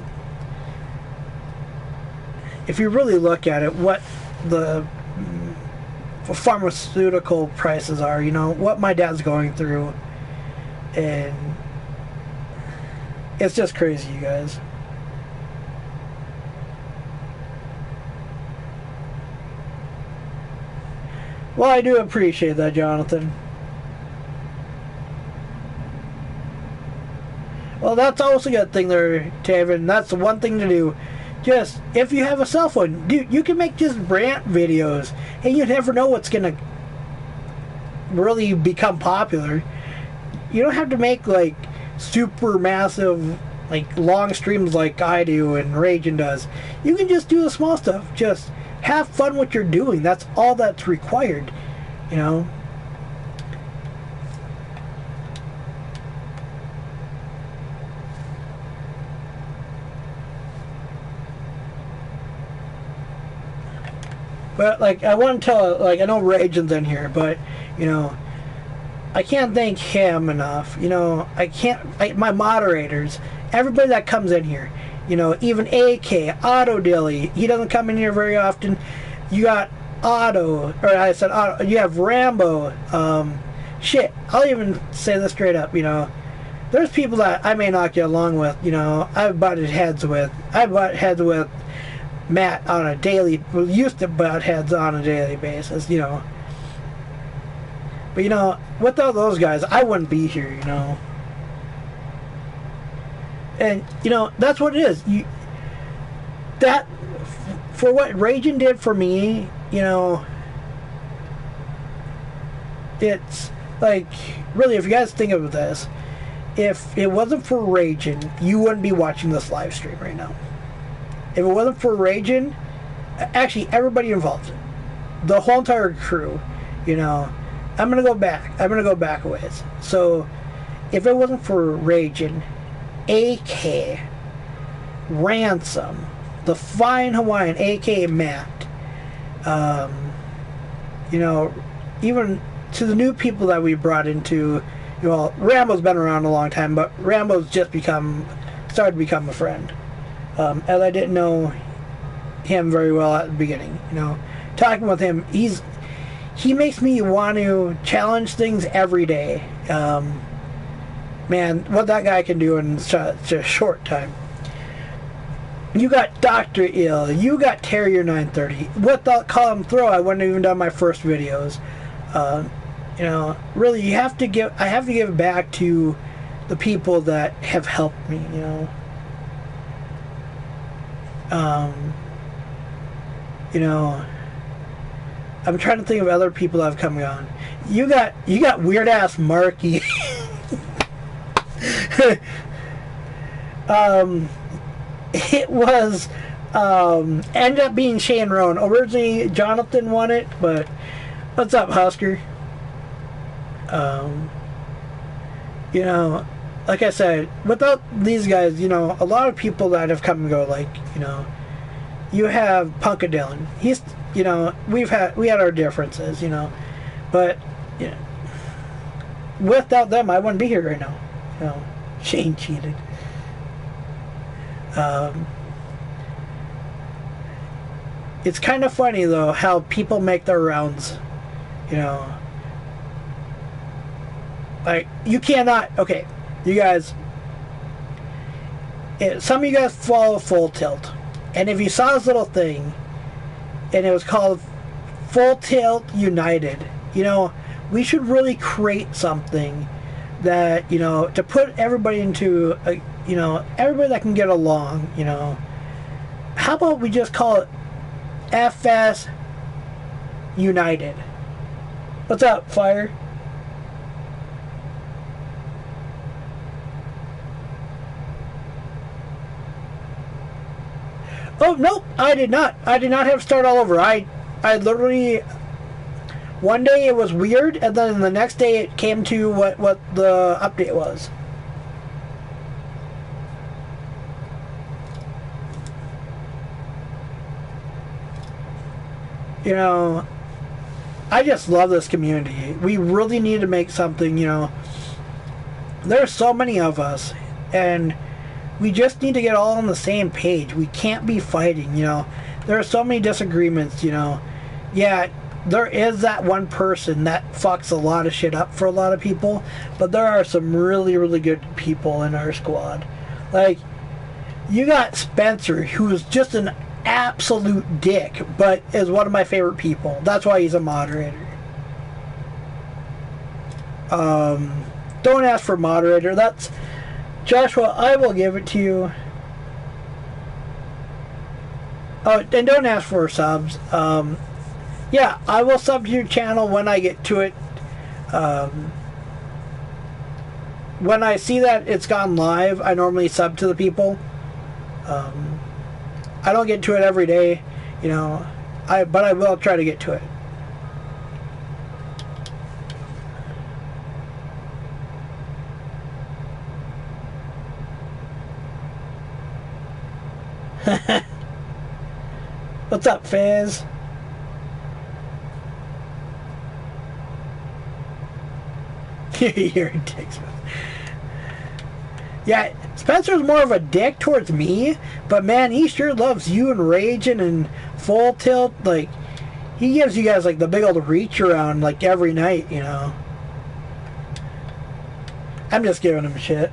if you really look at it, what the pharmaceutical prices are, you know, what my dad's going through. And it's just crazy, you guys. Well, I do appreciate that, Jonathan. Well, that's also a good thing there, Taven. That's the one thing to do. Just, if you have a cell phone, you can make just rant videos, and you never know what's going to really become popular. You don't have to make, like, super massive, like, long streams like I do and Ragin does. You can just do the small stuff. Just have fun what you're doing. That's all that's required, you know? But, like, I want to tell, like, I know Ragin's in here, but, you know, I can't thank him enough. You know, my moderators, everybody that comes in here, you know, even AK, Auto Dilly, he doesn't come in here very often. You got Auto, or I said Auto, you have Rambo, shit, I'll even say this straight up, you know, there's people that I may not get along with, you know, I've butted heads with Matt on a daily, well, used to butt heads on a daily basis, you know. But, you know, without those guys, I wouldn't be here, you know. And, you know, that's what it is. For what Ragin did for me, you know, it's, like, really, if you guys think of this, if it wasn't for Ragin, you wouldn't be watching this live stream right now. If it wasn't for Ragin, actually everybody involved, the whole entire crew, you know, I'm gonna go back a ways. So if it wasn't for Ragin, AK, Ransom, the fine Hawaiian, AK Matt, you know, even to the new people that we brought into, you know, Rambo's been around a long time, but Rambo's just started to become a friend. As I didn't know him very well at the beginning, you know, talking with him, he makes me want to challenge things every day. Man, what that guy can do in such a short time. You got Dr. Ill, you got Terrier 930. Without Column Throw, I wouldn't have even done my first videos. You know, really, I have to give back to the people that have helped me, you know. You know, I'm trying to think of other people that have come on. You got weird ass Marky. It was ended up being Shane Roan. Originally Jonathan won it, but what's up, Husker? You know, like I said, without these guys, you know, a lot of people that have come and go, like, you know, you have Punka Dylan. He's, you know, we had our differences, you know, but, you know, without them, I wouldn't be here right now. You know, Shane cheated. It's kind of funny, though, how people make their rounds, you know. Like, you cannot, okay, you guys, some of you guys follow Full Tilt, and if you saw this little thing, and it was called Full Tilt United, you know, we should really create something that, you know, to put everybody into, you know, everybody that can get along, you know. How about we just call it FS United? What's up, Fire? Oh, nope, I did not. I did not have to start all over. I literally, one day it was weird, and then the next day it came to what the update was. You know, I just love this community. We really need to make something, you know. There's so many of us, and we just need to get all on the same page. We can't be fighting, you know. There are so many disagreements, you know. Yeah, there is that one person that fucks a lot of shit up for a lot of people, but there are some really, really good people in our squad. Like, you got Spencer, who's just an absolute dick, but is one of my favorite people. That's why he's a moderator. Don't ask for moderator. That's Joshua. I will give it to you. Oh, and don't ask for subs. Yeah, I will sub to your channel when I get to it. When I see that it's gone live, I normally sub to the people. I don't get to it every day, you know, but I will try to get to it. What's up, Fizz? You're a dick. Yeah, Spencer's more of a dick towards me, but man, he sure loves you and Raging and Full Tilt. Like, he gives you guys like the big old reach around like every night, you know. I'm just giving him shit.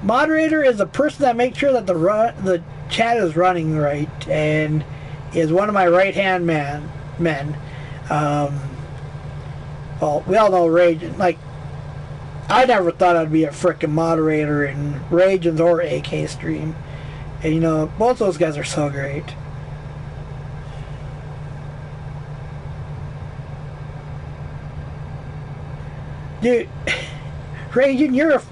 Moderator is a person that makes sure that the chat is running right and is one of my right-hand men. Well, we all know Raging. Like, I never thought I'd be a frickin' moderator in Raging's or AK stream. And, you know, both those guys are so great. Dude, Raging, you're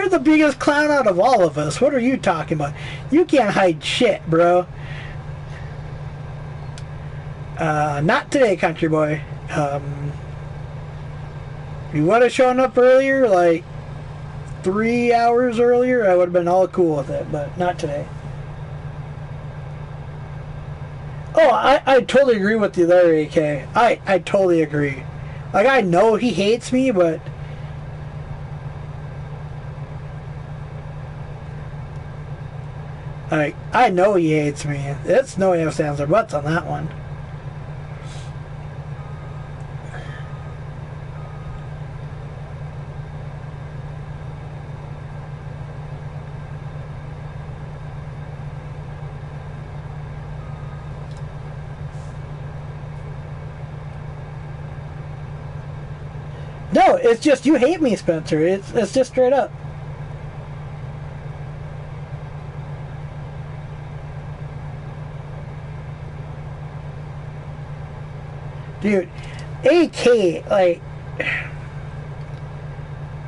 the biggest clown out of all of us. What are you talking about? You can't hide shit, bro. Not today, country boy. If you would have shown up earlier, like 3 hours earlier, I would have been all cool with it, but not today. Oh, I totally agree with you there, AK. I totally agree. Like, I know he hates me, but like, I know he hates me. It's no ifs, ands, or buts on that one. No, it's just you hate me, Spencer. It's just straight up. Dude, AK, like,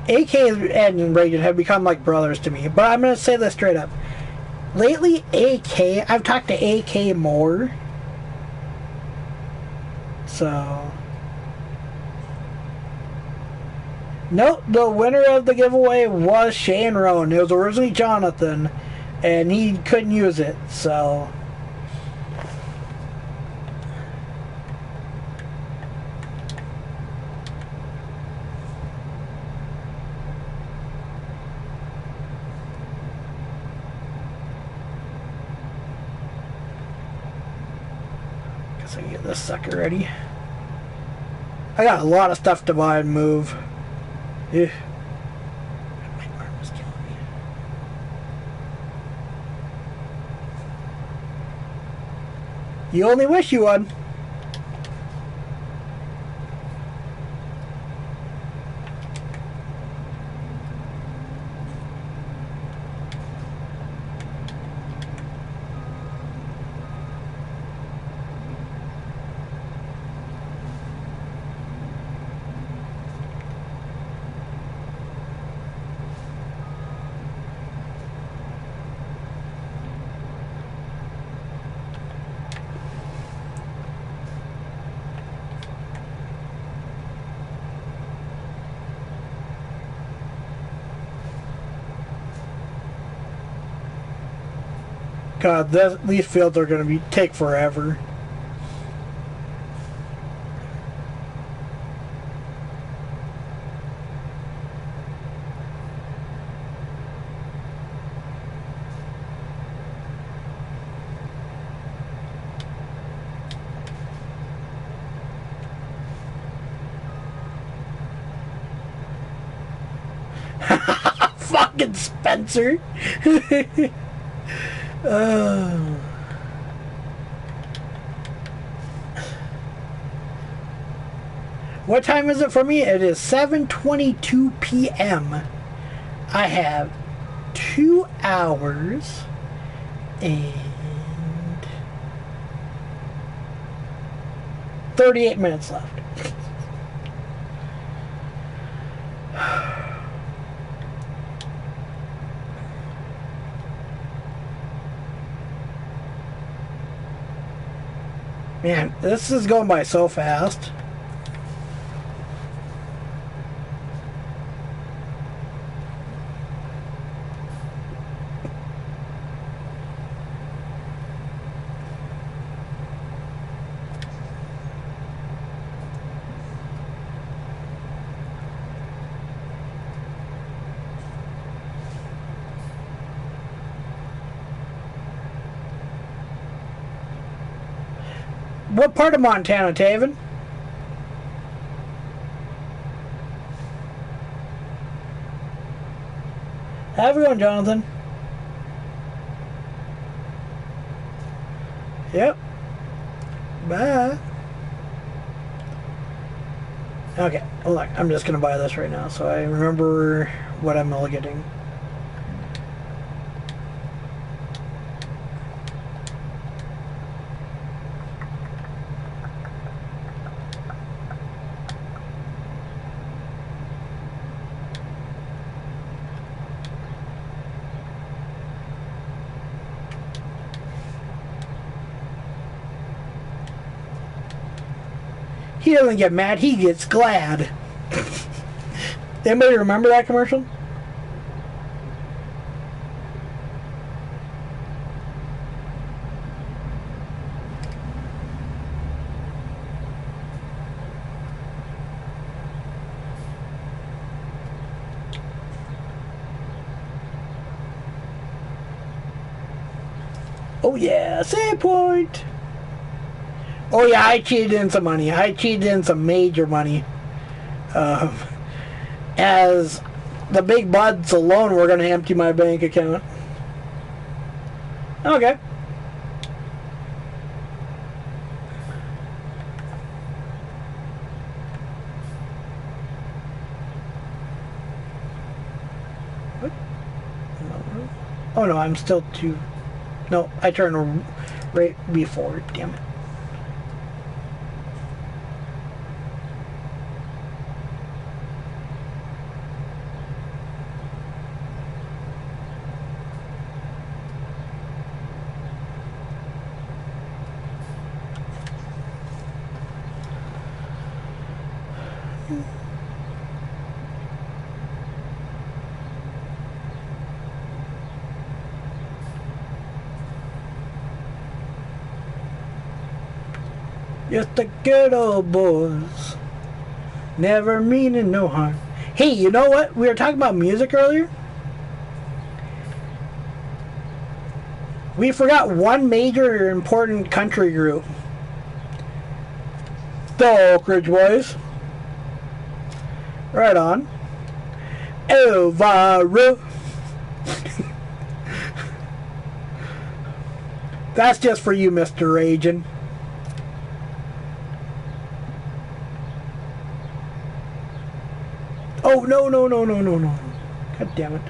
AK and Raging have become like brothers to me. But I'm going to say this straight up. Lately, AK, I've talked to AK more. So... Nope, the winner of the giveaway was Shane Rowan. It was originally Jonathan, and he couldn't use it, so... Guess I can get this sucker ready. I got a lot of stuff to buy and move. Yeah. My arm is killing me. You only wish you won. God, these fields are going to take forever. Fucking Spencer. What time is it for me? It is 7:22 p.m. I have 2 hours and 38 minutes left. Man, this is going by so fast. What part of Montana, Taven? How's it going, Jonathan? Yep. Bye. Okay, hold on. I'm just going to buy this right now so I remember what I'm all getting. He doesn't get mad, he gets glad. Anybody remember that commercial? Oh yeah, save point! Oh yeah, I cheated in some money. I cheated in some major money. As the big buds alone were going to empty my bank account. Okay. What? Oh no, I'm still too... No, I turned right before. Damn it. Just the good old boys, never meaning no harm. Hey, you know what? We were talking about music earlier. We forgot one major important country group. The Oak Ridge Boys. Right on. Elvira. That's just for you, Mr. Ragin'. Oh, no. God damn it.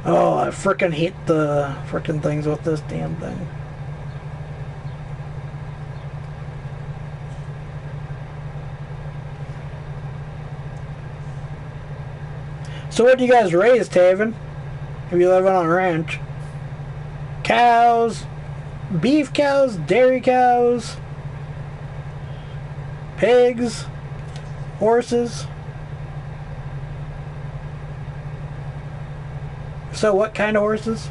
Oh, I frickin' hate the frickin' things with this damn thing. So what do you guys raise, Taven? If you live on a ranch? Cows, beef cows, dairy cows, pigs, horses. So what kind of horses?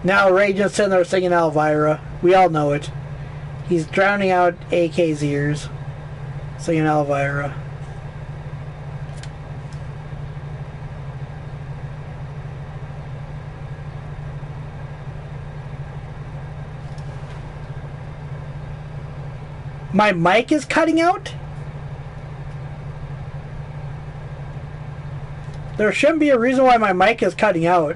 Now Raging's sitting there singing Elvira. We all know it. He's drowning out AK's ears, singing Elvira. My mic is cutting out? There shouldn't be a reason why my mic is cutting out.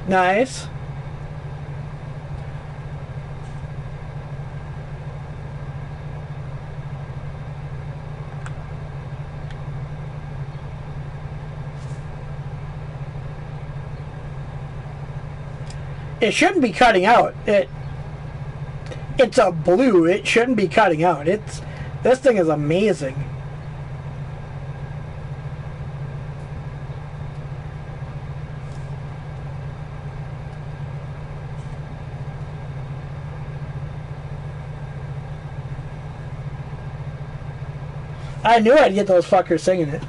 Nice. It shouldn't be cutting out. It's a blue. It shouldn't be cutting out. This thing is amazing. I knew I'd get those fuckers singing it.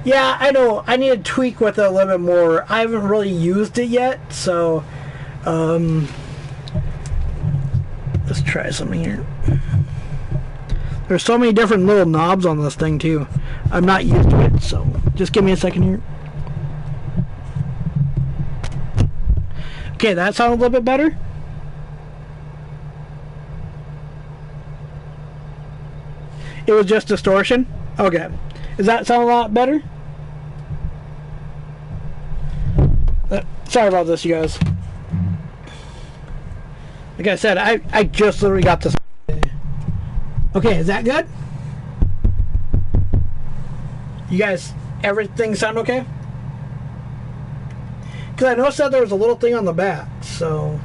Yeah, I know. I need to tweak with it a little bit more. I haven't really used it yet, so let's try something here. There's so many different little knobs on this thing too. I'm not used to it, so just give me a second here. Okay, that sounds a little bit better. It was just distortion? Okay. Does that sound a lot better? Sorry about this, you guys. Like I said, I just literally got this. Okay, is that good? You guys, everything sound okay? Because I noticed that there was a little thing on the back, so...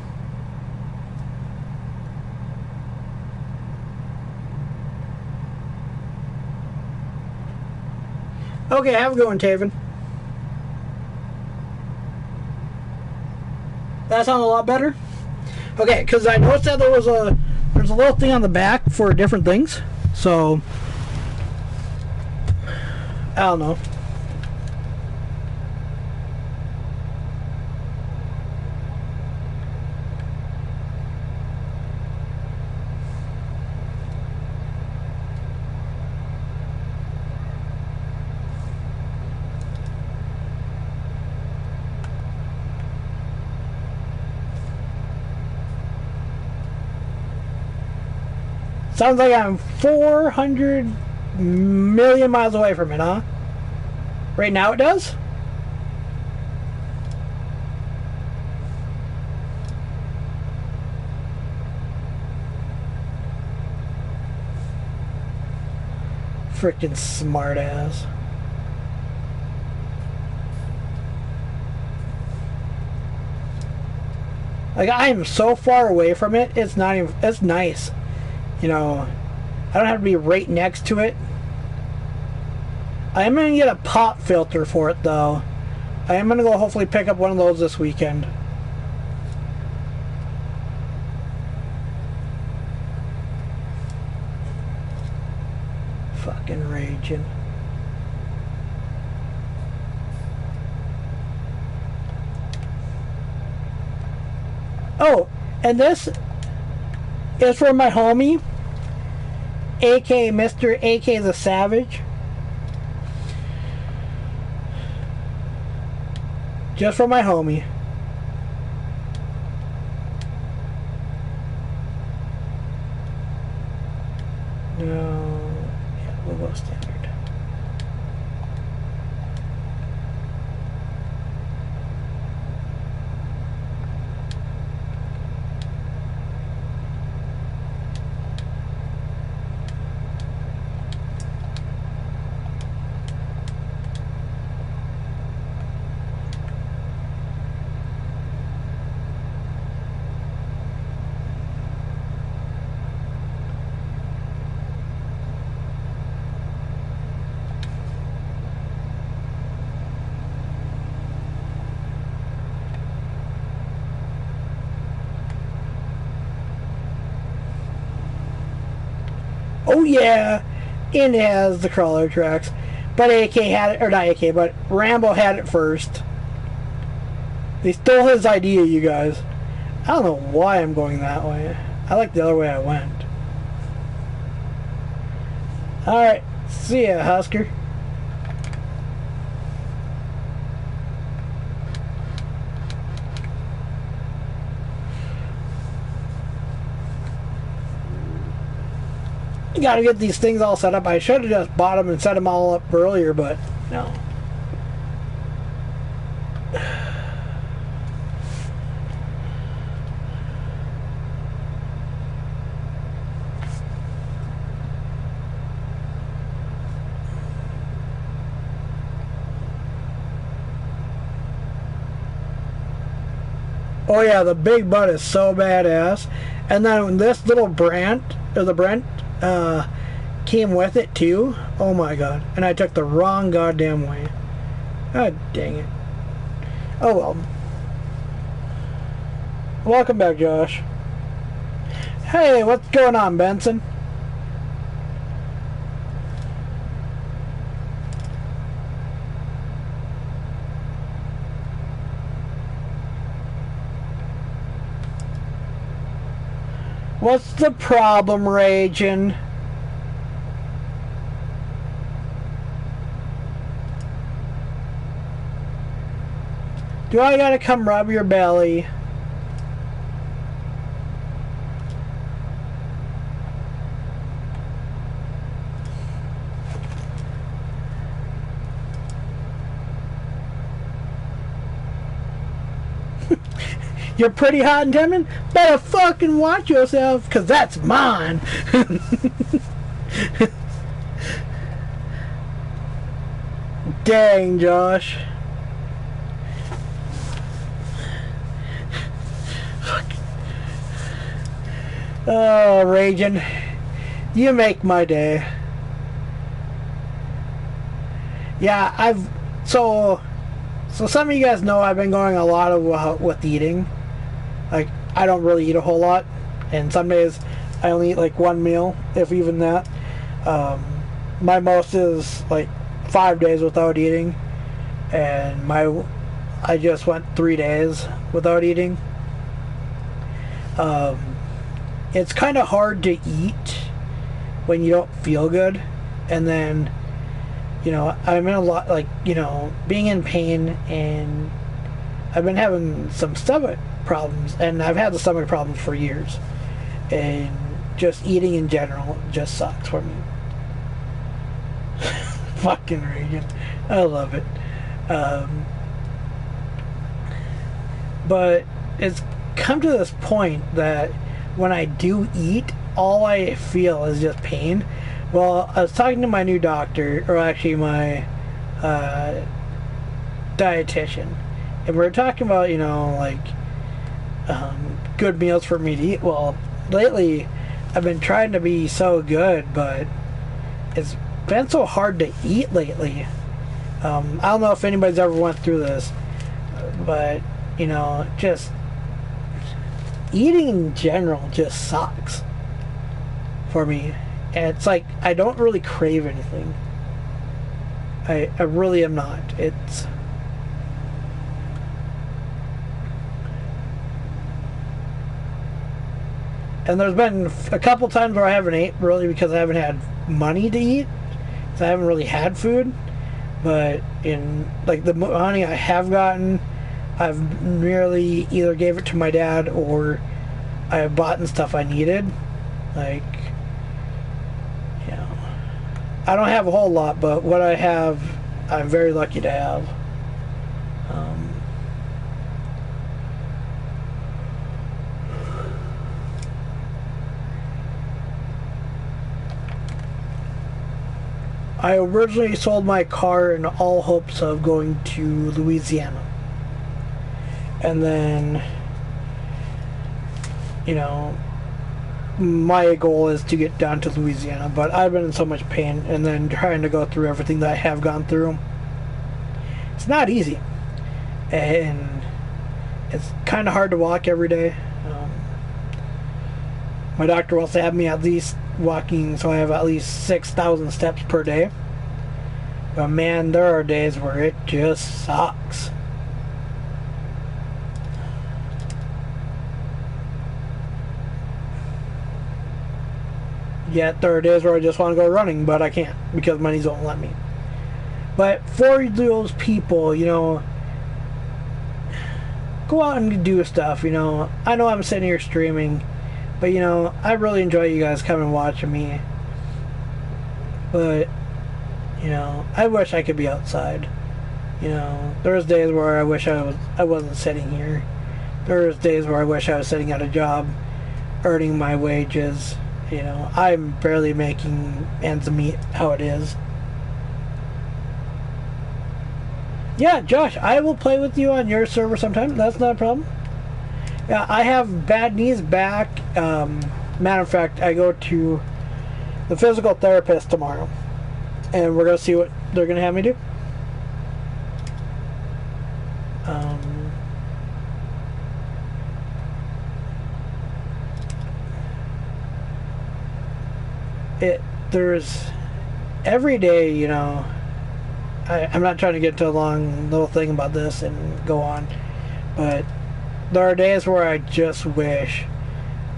Okay, have a good one, Taven. That sounds a lot better? Okay, because I noticed that there's a little thing on the back for different things. So, I don't know. Sounds like I'm 400 million miles away from it, huh? Right now it does? Freaking smart ass. Like, I am so far away from it, it's not even, it's nice. You know, I don't have to be right next to it. I am going to get a pop filter for it, though. I am going to go hopefully pick up one of those this weekend. Fucking raging. Oh, and this is for my homie, aka Mr. AK the Savage. Just for my homie. No, yeah, we'll go standard. Oh yeah, and it has the crawler tracks. But AK had it, or not AK, but Rambo had it first. They stole his idea, you guys. I don't know why I'm going that way. I like the other way I went. Alright, see ya, Husker. You gotta get these things all set up. I should have just bought them and set them all up earlier, but no. Oh yeah, the big butt is so badass. And then this little Brent, or the Brent, came with it too. Oh my god. And I took the wrong goddamn way. God dang it. Oh well. Welcome back, Josh. Hey, what's going on, Benson? What's the problem, Raging? Do I gotta come rub your belly? You're pretty hot and tempting? Better fucking watch yourself, cause that's mine. Dang, Josh. Oh, Raging. You make my day. Yeah, so some of you guys know I've been going a lot of with eating. Like, I don't really eat a whole lot, and some days I only eat like one meal, if even that. My most is like 5 days without eating, and I just went 3 days without eating. It's kind of hard to eat when you don't feel good, and then, you know, I'm in a lot, like, you know, being in pain, and I've been having some stomach problems, and I've had the stomach problems for years, and just eating in general just sucks for me. Fucking Reagan, I love it. But it's come to this point that when I do eat, all I feel is just pain. Well, I was talking to my new doctor, or actually my dietitian, and we were talking about, you know, like, good meals for me to eat. Well, lately I've been trying to be so good, but it's been so hard to eat lately. I don't know if anybody's ever went through this, but, you know, just eating in general just sucks for me. And it's like, I don't really crave anything. I really am not. It's... And there's been a couple times where I haven't ate, really, because I haven't had money to eat. So I haven't really had food. But in, like, the money I have gotten, I've merely either gave it to my dad, or I have bought stuff I needed. Like, you know, I don't have a whole lot, but what I have, I'm very lucky to have. I originally sold my car in all hopes of going to Louisiana. And then, you know, my goal is to get down to Louisiana, but I've been in so much pain, and then trying to go through everything that I have gone through. It's not easy. And it's kind of hard to walk every day. My doctor wants to have me at least walking, so I have at least 6,000 steps per day. But man, there are days where it just sucks. Yet there are days where I just want to go running, but I can't because my knees won't let me. But for those people, you know, go out and do stuff, you know. I know I'm sitting here streaming, but you know, I really enjoy you guys coming and watching me. But, you know, I wish I could be outside. You know, there's days where I wish I wasn't sitting here. There's days where I wish I was sitting at a job, earning my wages. You know, I'm barely making ends meet how it is. Yeah, Josh, I will play with you on your server sometime. That's not a problem. Yeah, I have bad knees back. Matter of fact, I go to the physical therapist tomorrow, and we're gonna see what they're gonna have me do. There's every day, you know. I'm not trying to get into a long little thing about this and go on, but there are days where I just wish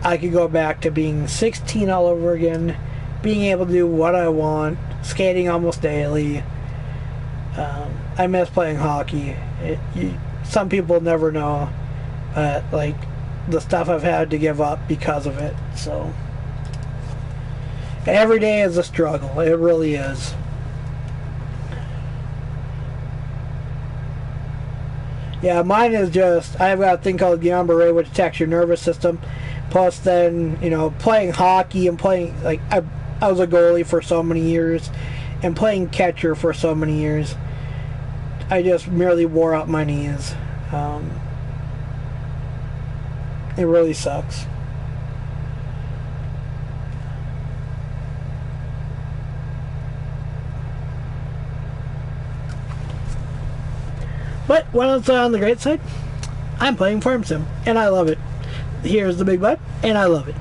I could go back to being 16 all over again, being able to do what I want, skating almost daily. I miss playing hockey. Some people never know, like the stuff I've had to give up because of it. So every day is a struggle. It really is. Yeah, mine is just, I've got a thing called Guillain-Barré, which attacks your nervous system. Plus then, you know, playing hockey and playing, like, I was a goalie for so many years, and playing catcher for so many years. I just merely wore out my knees. It really sucks. But when it's on the great side, I'm playing Farm Sim, and I love it. Here's the big but, and I love it.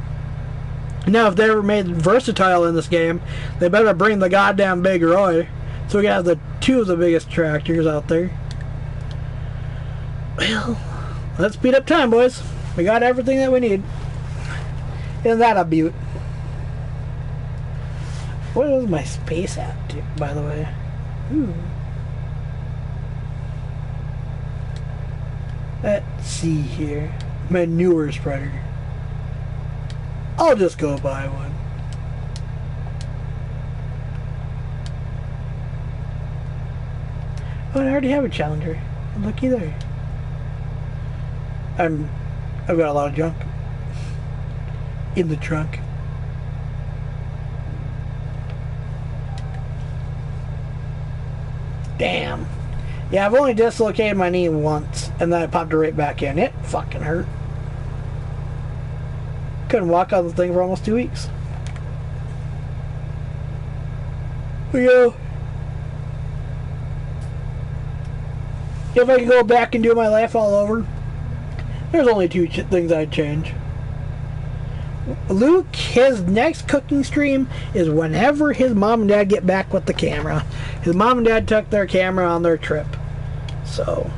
Now, if they ever made versatile in this game, they better bring the goddamn Big Roy, so we can have the two of the biggest tractors out there. Well, let's speed up time, boys. We got everything that we need. Isn't that a beaut? What is my space at, by the way? Ooh. Let's see here. Manure spreader. I'll just go buy one. Oh, I already have a Challenger. Looky there. I've got a lot of junk in the trunk. Damn. Yeah, I've only dislocated my knee once, and then I popped it right back in. It fucking hurt. Couldn't walk on the thing for almost 2 weeks. But, if I could go back and do my life all over, there's only two things I'd change. Luke, his next cooking stream is whenever his mom and dad get back with the camera. His mom and dad took their camera on their trip. So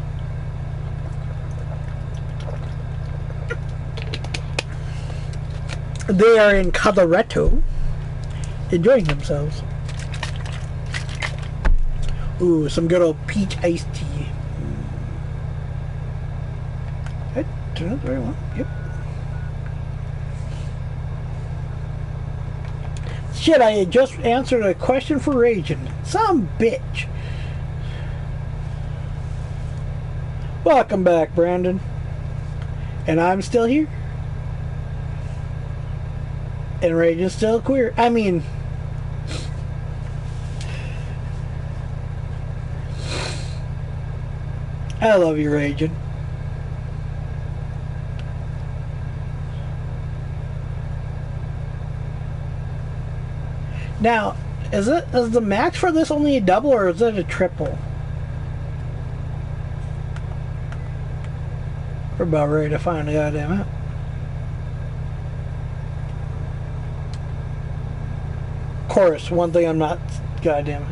they are in Colorado enjoying themselves. Ooh, some good old peach iced tea. That turned out very well. Yep. Shit, I just answered a question for Raging. Some bitch. Welcome back, Brandon. And I'm still here. And Raging's still queer. I mean, I love you, Raging. Now, is the max for this only a double or is it a triple? We're about ready to find the goddamn out. course, one thing I'm not... God damn it.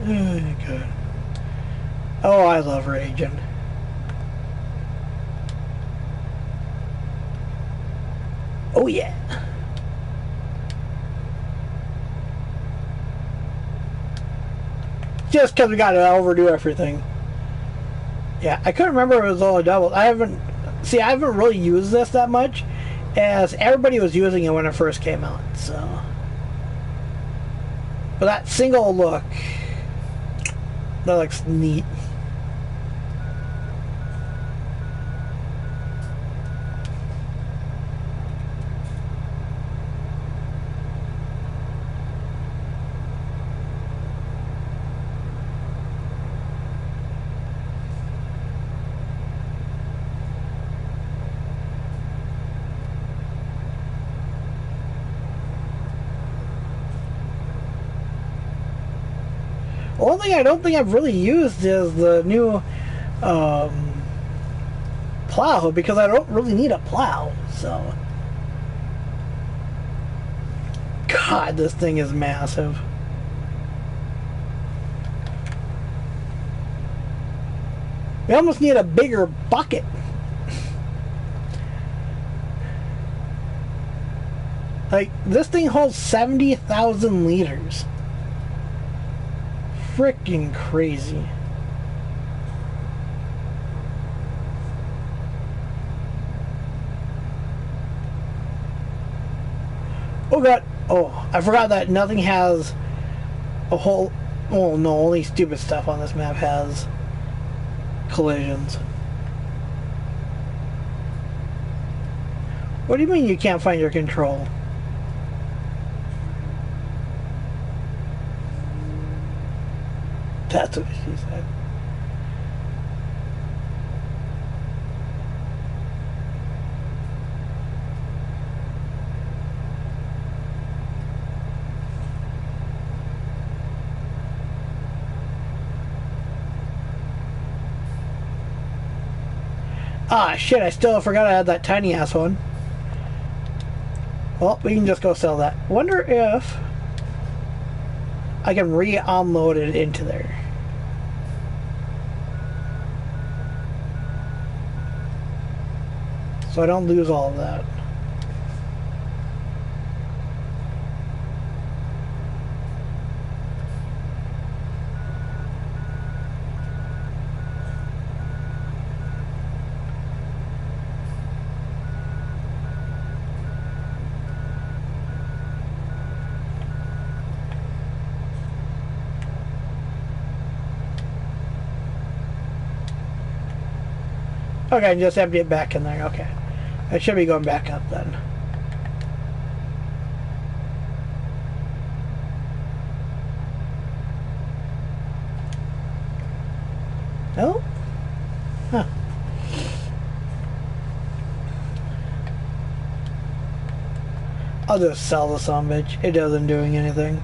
Oh, God. Oh, I love raging. Oh, yeah. Just because we got to overdo everything. Yeah, I couldn't remember if it was all double. I haven't really used this that much, as everybody was using it when it first came out, so. But that single look, that looks neat. One thing I don't think I've really used is the new plow, because I don't really need a plow, so. God, this thing is massive. We almost need a bigger bucket. Like, this thing holds 70,000 liters. Freaking crazy. Oh god. Oh, I forgot that nothing has a whole... Oh no, only stupid stuff on this map has collisions. What do you mean you can't find your control? That's what she said. Ah, shit, I still forgot I had that tiny ass one. Well, we can just go sell that. Wonder if I can re-unload it into there. So I don't lose all of that. Okay, just empty it back in there. Okay. I should be going back up then. No? Huh. I'll just sell the son of a bitch. It doesn't doing anything.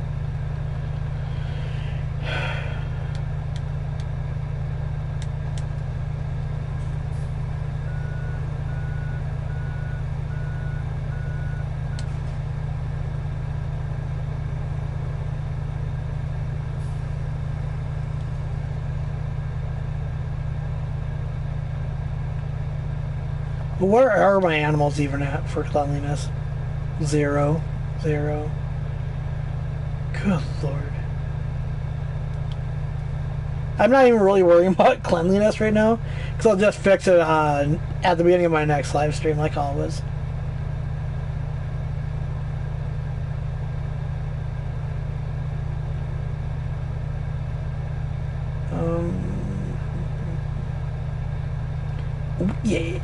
Where are my animals even at for cleanliness? 0. 0. Good lord. I'm not even really worrying about cleanliness right now, because I'll just fix it at the beginning of my next live stream like always. Yeah.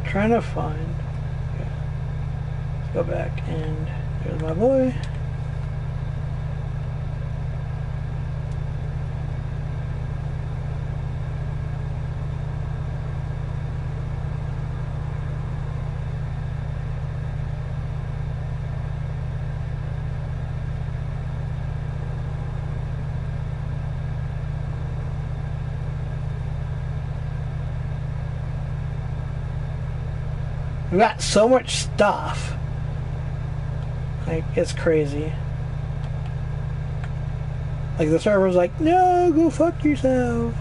Trying to find. Okay. Let's go back, and there's my boy. We've got so much stuff. Like, it's crazy. Like, the server's like, no, go fuck yourself.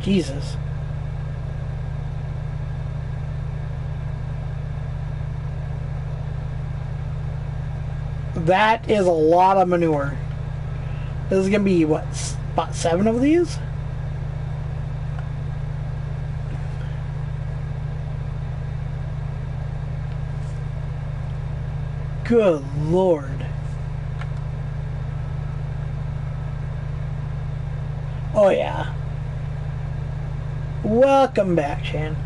Jesus. That is a lot of manure. This is gonna be, what, about 7 of these? Good Lord. Oh yeah. Welcome back, Shan.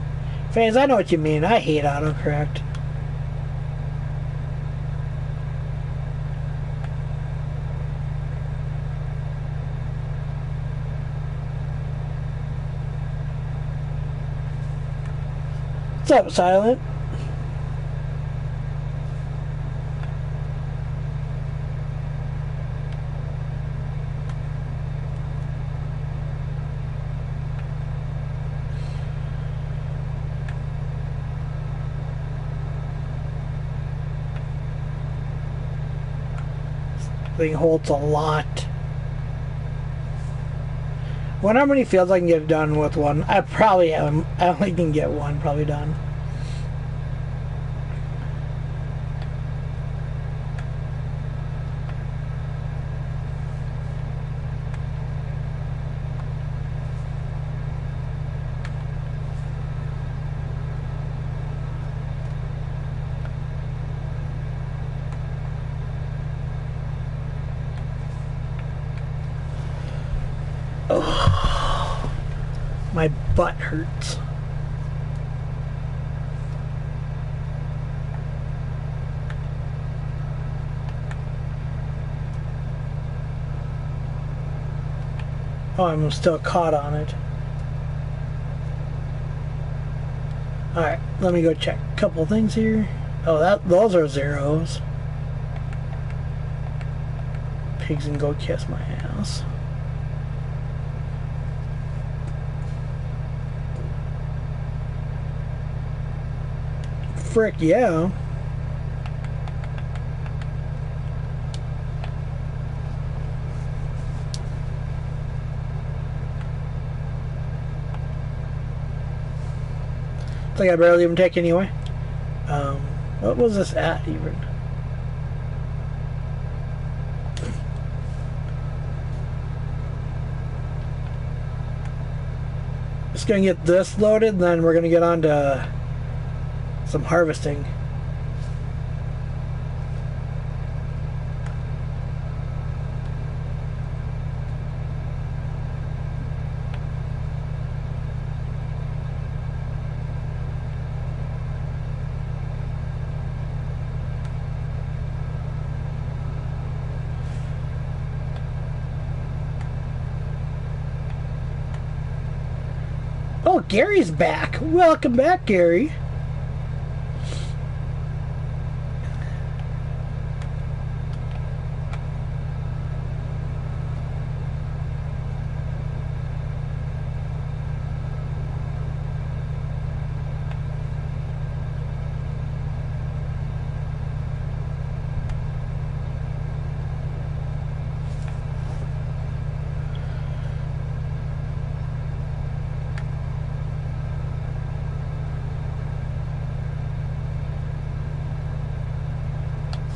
Fans, I know what you mean. I hate autocorrect. What's up, Silent? Thing holds a lot. I wonder how many fields I can get done with one. I probably am. I only can get one probably done. Oh, my butt hurts. Oh, I'm still caught on it. Alright, let me go check a couple things here. Oh, those are zeros. Pigs can go kiss my ass. Frick yeah. It's like I barely even take anyway. What was this at even? Just gonna get this loaded, and then we're gonna get on to some harvesting. Oh, Gary's back. Welcome back, Gary.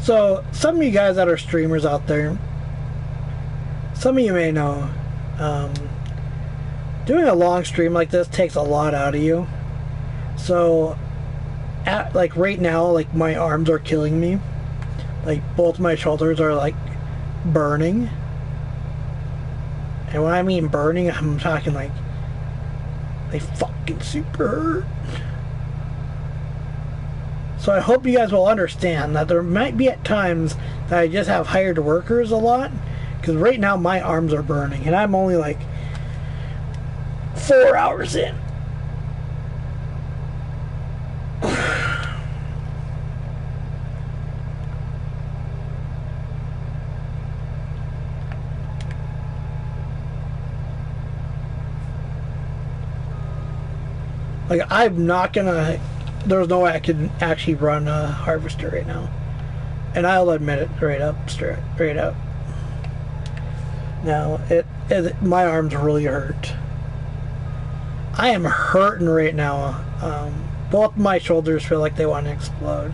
So, some of you guys that are streamers out there, some of you may know, doing a long stream like this takes a lot out of you. So, like right now, like my arms are killing me. Like both my shoulders are like burning. And when I mean burning, I'm talking like they fucking super hurt. So I hope you guys will understand that there might be at times that I just have hired workers a lot, because right now my arms are burning and I'm only like 4 hours in. Like, I'm not gonna... There's no way I can actually run a harvester right now. And I'll admit it straight up. Now, my arms really hurt. I am hurting right now. Both my shoulders feel like they want to explode.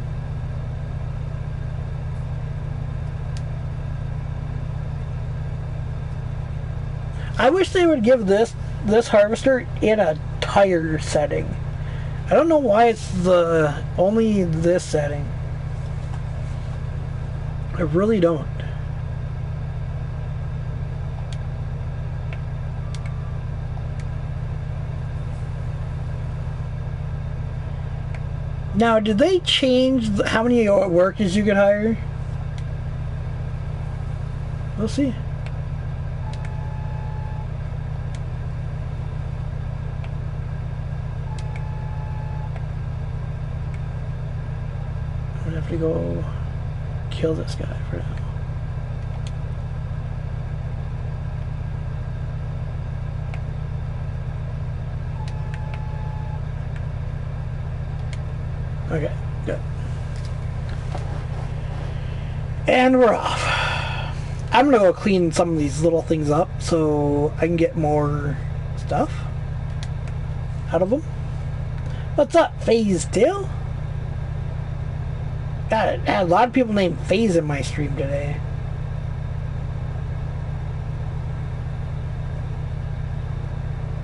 I wish they would give this harvester in a tire setting. I don't know why it's only this setting. I really don't. Now, did they change how many workers you could hire? We'll see. I'm gonna have to go kill this guy for now. Okay, good. And we're off. I'm gonna go clean some of these little things up so I can get more stuff out of them. What's up, FaZe Tail? Got a lot of people named FaZe in my stream today.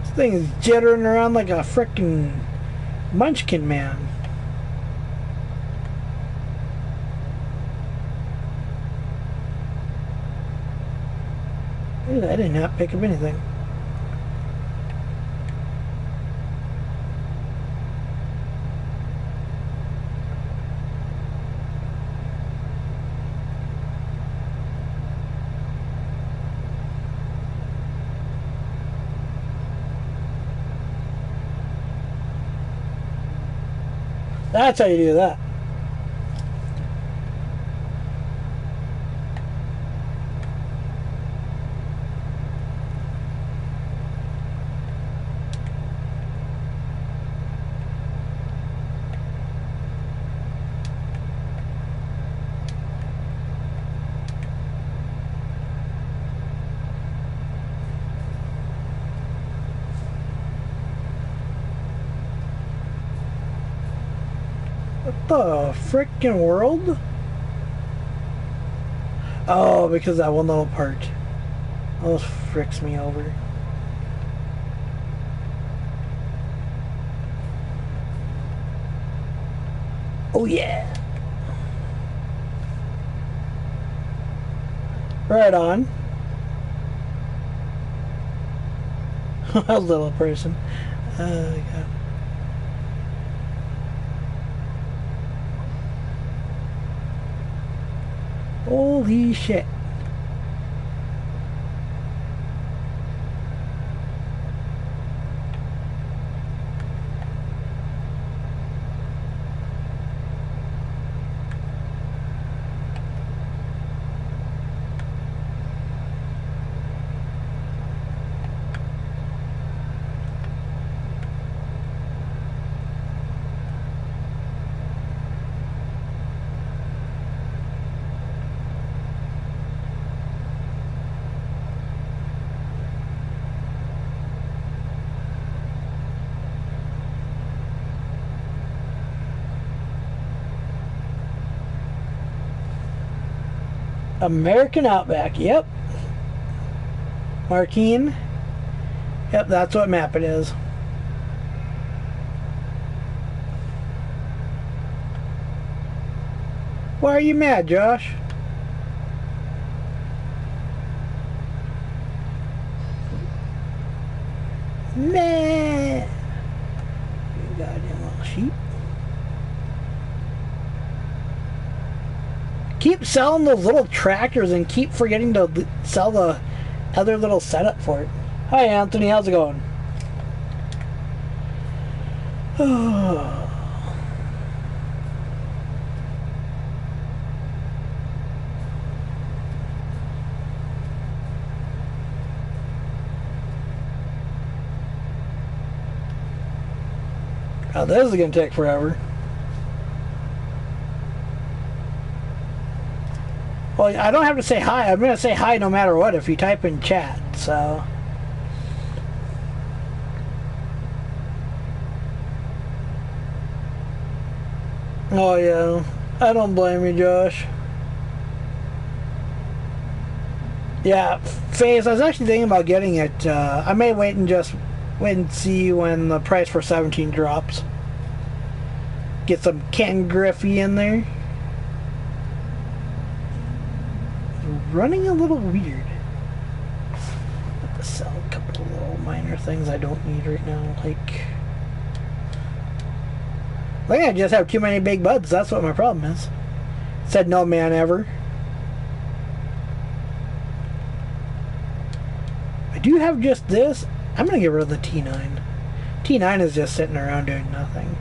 This thing is jittering around like a frickin' munchkin man. I did not pick up anything. That's how you do that. The frickin' world? Oh, because that one little part almost fricks me over. Oh yeah. Right on. A little person. God. Holy shit. American Outback, yep. Marquine. Yep, that's what map it is. Why are you mad, Josh? Meh. You goddamn little sheep. Keep selling those little tractors and keep forgetting to sell the other little setup for it. Hi, Anthony. How's it going? Oh, this is going to take forever. Well, I don't have to say hi. I'm going to say hi no matter what if you type in chat, so... Oh, yeah. I don't blame you, Josh. Yeah, Phase, I was actually thinking about getting it. I may wait and see when the price for 17 drops. Get some Ken Griffey in there. Running a little weird. Have to sell a couple of little minor things I don't need right now. Like, I think I just have too many big buds. That's what my problem is. Said no man ever. I do have just this. I'm gonna get rid of the T9. T9 is just sitting around doing nothing.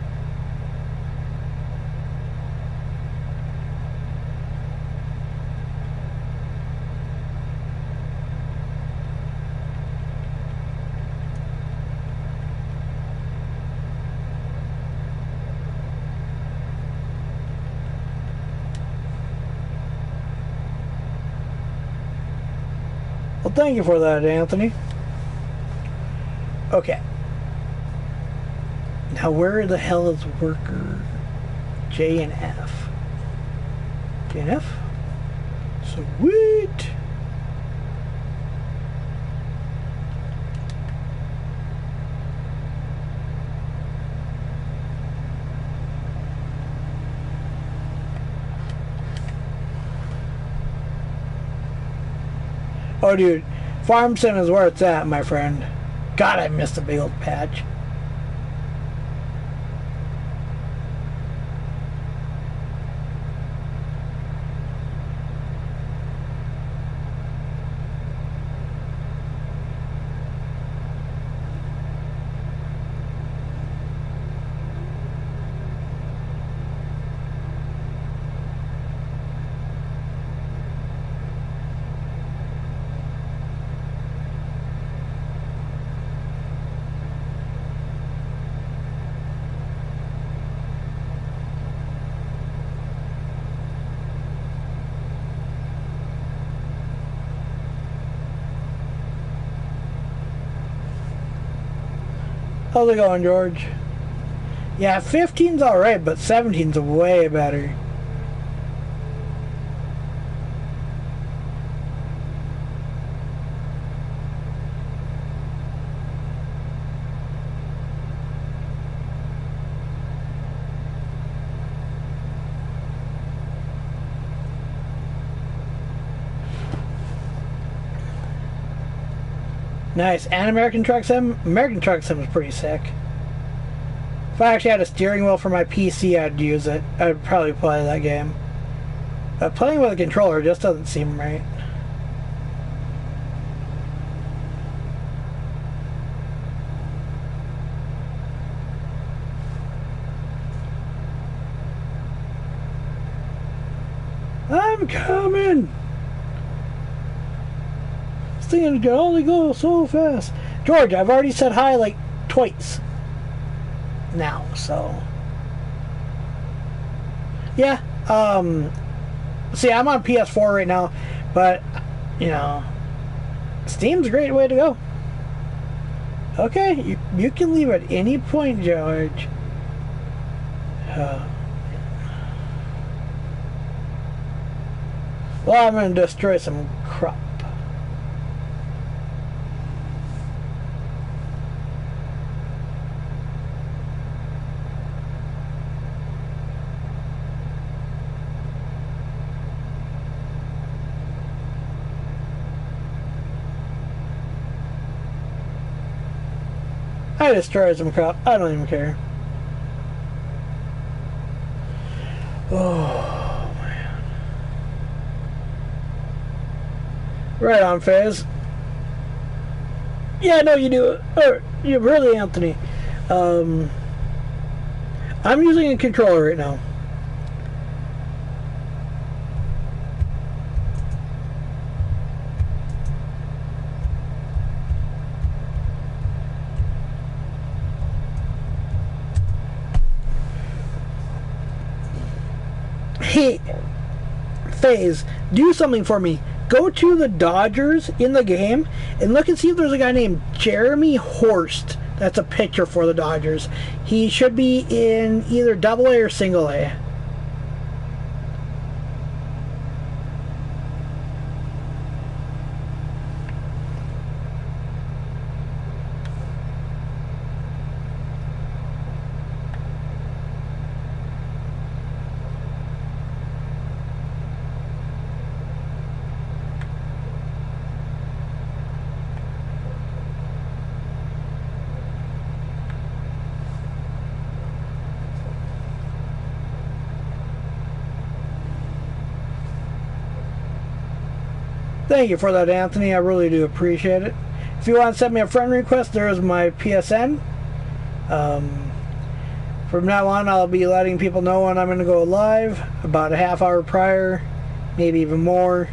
Well, thank you for that, Anthony. Okay. Now, where the hell is worker J and F? J and F? Sweet! Oh, dude, Farm Sim is where it's at, my friend. God, I missed a big old patch. How's it going, George? Yeah, 15's alright, but 17's way better. Nice. And American Truck Sim? American Truck Sim is pretty sick. If I actually had a steering wheel for my PC, I'd use it. I'd probably play that game. But playing with a controller just doesn't seem right. I'm coming! This thing can only go so fast. George, I've already said hi like twice now, so yeah. See, I'm on PS4 right now, but you know, Steam's a great way to go. Okay, you can leave at any point, George. Well, I'm gonna destroy some crop. I destroyed some crop. I don't even care. Oh, man. Right on, Fez. Yeah, no, you do. You really, Anthony. I'm using a controller right now. Hey, FaZe, do something for me. Go to the Dodgers in the game and look and see if there's a guy named Jeremy Horst. That's a pitcher for the Dodgers. He should be in either AA or single A. Thank you for that, Anthony. I really do appreciate it. If you want to send me a friend request, there is my PSN. From now on, I'll be letting people know when I'm going to go live, about a half hour prior, maybe even more.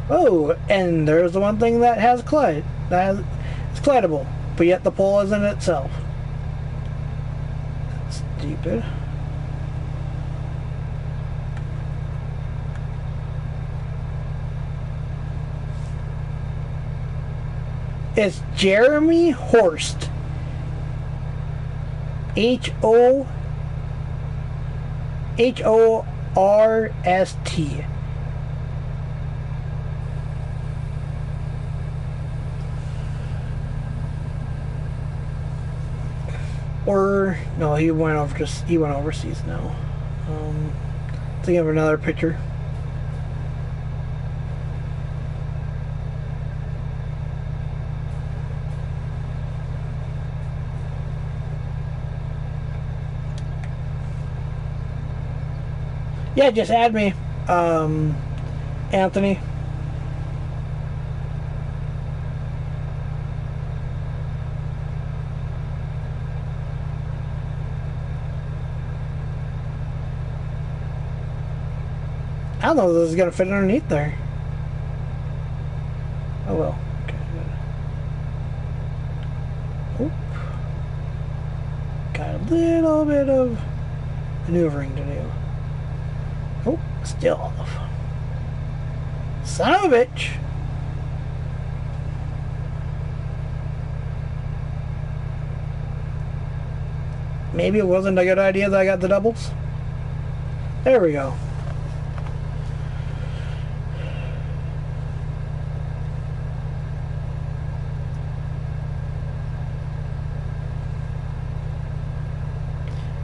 Oh, and there's the one thing that has collide. It's collidable, but yet the poll isn't itself. That's stupid. It's Jeremy Horst. Horst. Or no, he went overseas now. Thinking of another picture. Yeah, just add me, Anthony. I don't know if this is gonna fit underneath there. Oh well. Okay, good. Oop. Got a little bit of maneuvering to do. Oh, still off. Son of a bitch. Maybe it wasn't a good idea that I got the doubles. There we go.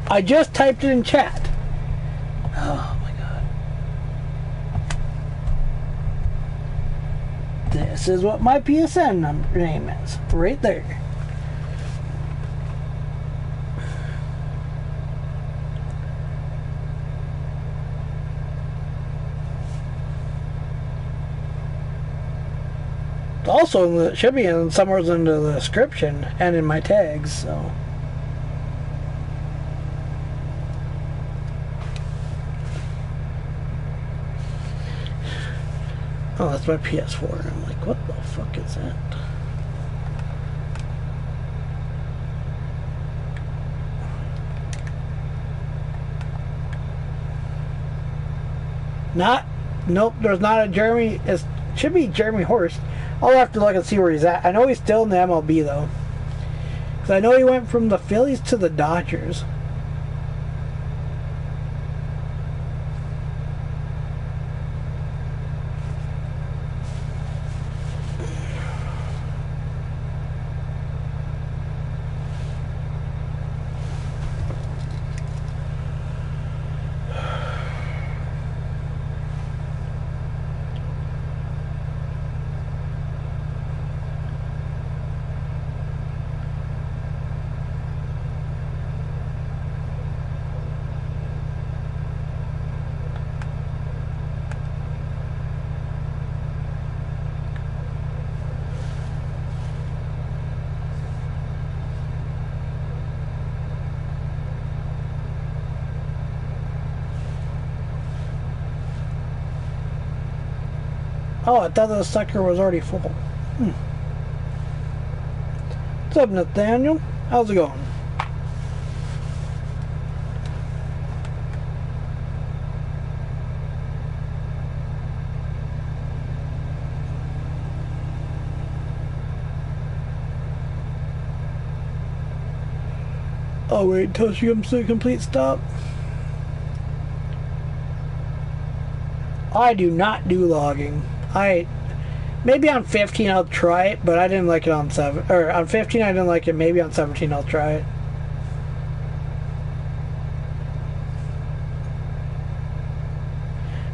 I just typed it in chat. Oh my god. This is what my PSN name is. Right there. Also, it should be in somewhere in the description and in my tags, so. Oh, that's my PS4. I'm like, what the fuck is that? Nope, there's not a Jeremy. It should be Jeremy Horst. I'll have to look and see where he's at. I know he's still in the MLB though, because I know he went from the Phillies to the Dodgers. Oh, I thought the sucker was already full. What's up, Nathaniel? How's it going? I'll wait until she comes to a complete stop. I do not do logging. Maybe on 15 I'll try it, but I didn't like it on 7. Or on 15 I didn't like it. Maybe on 17 I'll try it.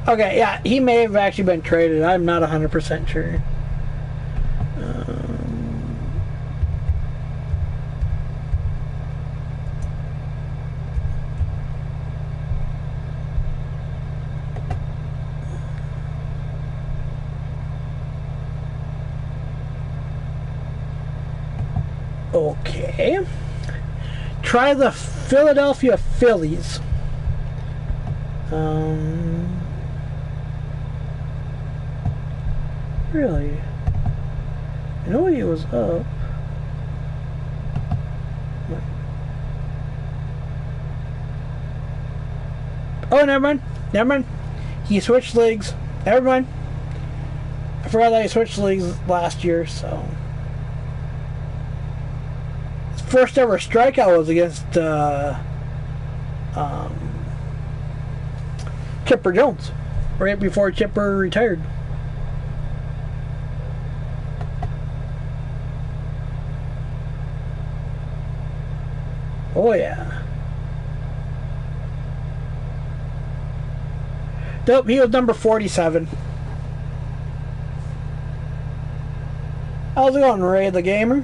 Okay, yeah, he may have actually been traded. I'm not 100% sure. Okay. Try the Philadelphia Phillies. Really? I know he was up. Oh, never mind. Never mind. He switched leagues. Never mind. I forgot that he switched leagues last year, so. His first ever strikeout was against Chipper Jones, right before Chipper retired. Oh yeah. Nope, he was number 47. How's it going, Ray the Gamer?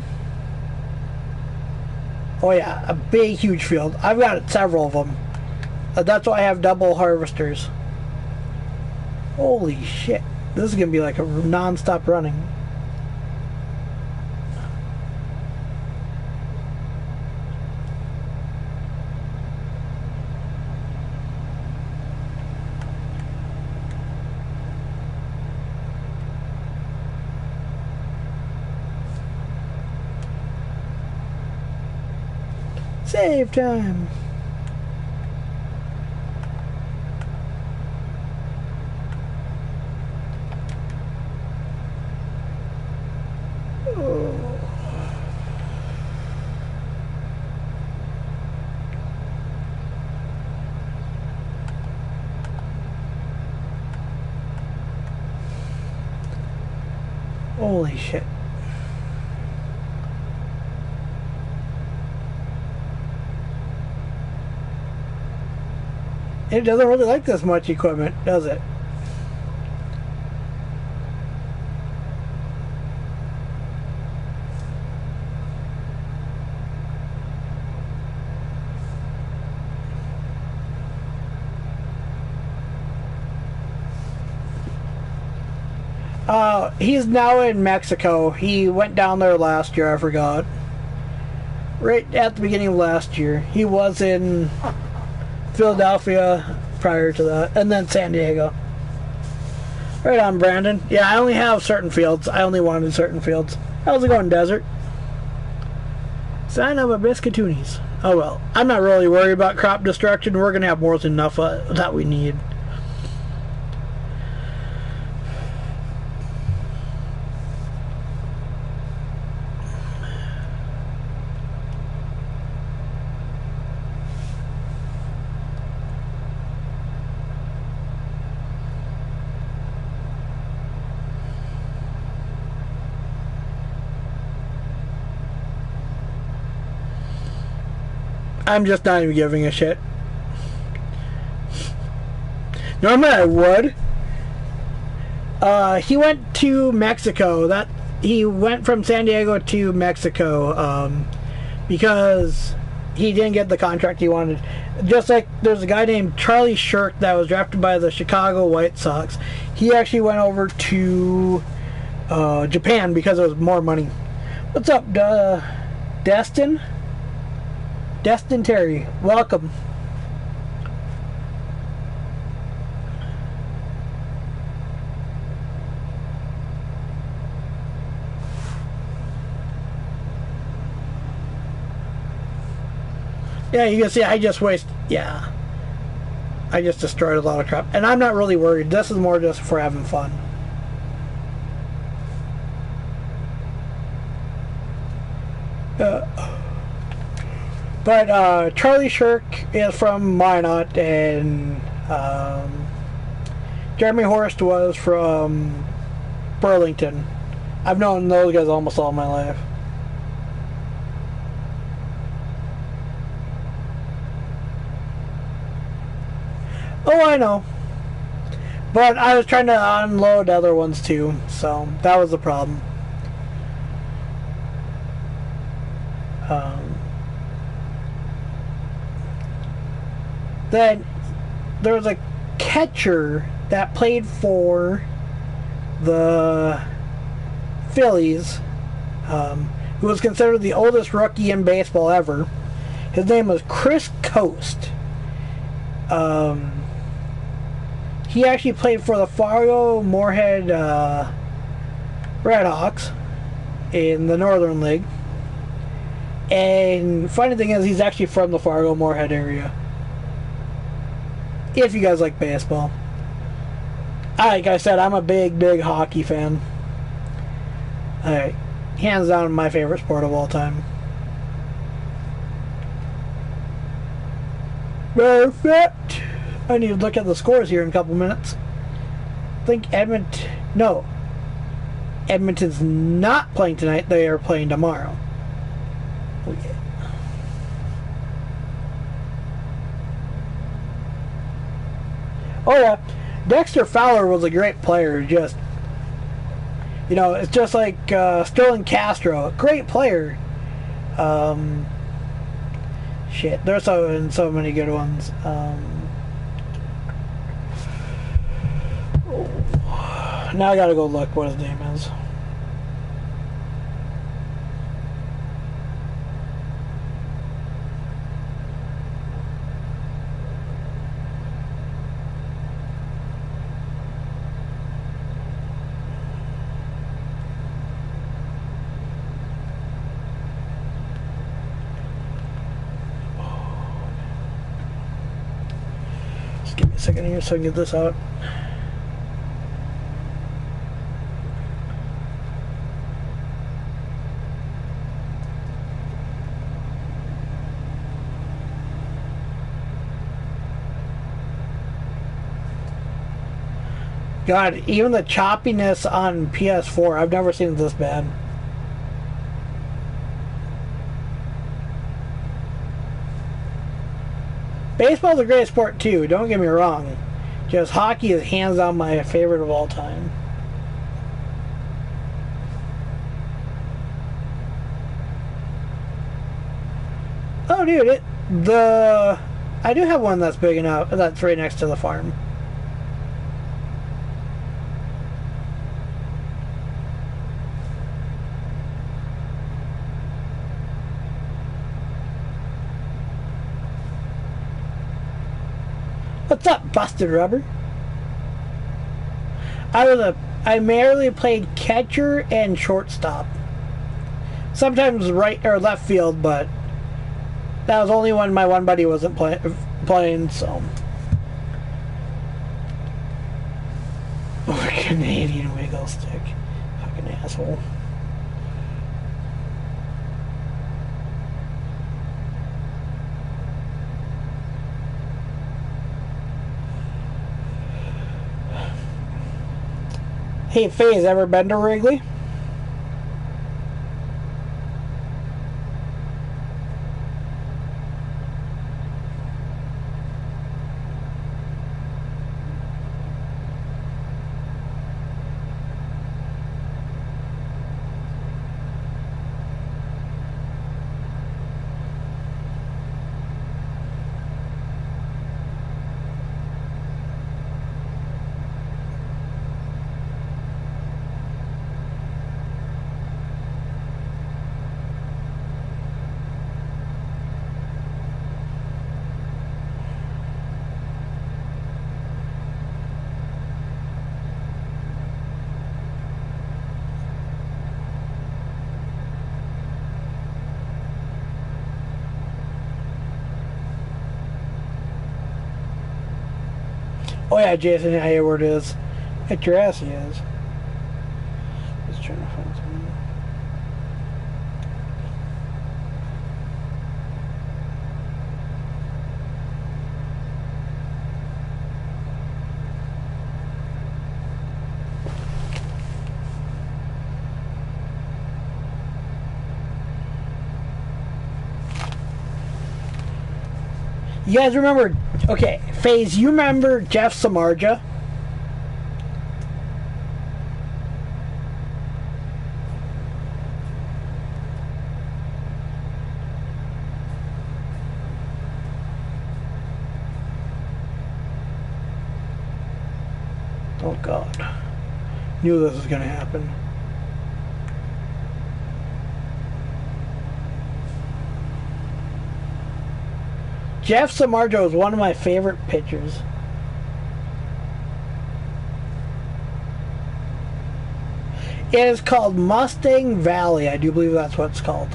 Oh yeah, a big, huge field. I've got several of them. That's why I have double harvesters. Holy shit. This is going to be like a non-stop running. Save time. Holy shit. It doesn't really like this much equipment, does it? He's now in Mexico. He went down there last year, I forgot. Right at the beginning of last year. He was in Philadelphia prior to that, and then San Diego. Right on, Brandon. Yeah, I only have certain fields. I only wanted certain fields. How's it going, Desert? Sign of a biscuitoonies. Oh well, I'm not really worried about crop destruction. We're going to have more than enough that we need. I'm just not even giving a shit. Normally I would. He went to Mexico. He went from San Diego to Mexico because he didn't get the contract he wanted. Just like there's a guy named Charlie Shirk that was drafted by the Chicago White Sox. He actually went over to Japan because it was more money. What's up, Destin? Destin Terry, welcome. Yeah, you can see I just I just destroyed a lot of crap. And I'm not really worried. This is more just for having fun. But Charlie Shirk is from Minot, and Jeremy Horst was from Burlington. I've known those guys almost all my life. Oh, I know. But I was trying to unload other ones too, so that was the problem. Then there was a catcher that played for the Phillies, who was considered the oldest rookie in baseball ever. His name was Chris Coast. He actually played for the Fargo Moorhead Redhawks in the Northern League. And funny thing is, he's actually from the Fargo Moorhead area. If you guys like baseball. Like I said, I'm a big hockey fan. Alright. Hands down my favorite sport of all time. Perfect. I need to look at the scores here in a couple minutes. I think Edmonton's not playing tonight. They are playing tomorrow. Oh, yeah. Oh yeah, Dexter Fowler was a great player. Just, you know, it's just like Sterling Castro, a great player. Shit, there's so many good ones. Now I gotta go look what his name is. Just give me a second here so I can get this out. God, even the choppiness on PS4, I've never seen it this bad. Baseball's a great sport too, don't get me wrong. Just hockey is hands down my favorite of all time. Oh dude, I do have one that's big enough, that's right next to the farm. What's up, busted rubber? I merely played catcher and shortstop. Sometimes right or left field, but that was only when my one buddy wasn't playing, so. Oh, Canadian wiggle stick. Fucking asshole. Hey, Faze, ever been to Wrigley? Oh yeah, Jason, I hear where it is. At your ass he is. Just trying to find something. You guys remember? Okay, FaZe, you remember Jeff Samardzija? Oh God. Knew this was going to happen. Jeff Samardzija was one of my favorite pitchers. It is called Mustang Valley. I do believe that's what it's called.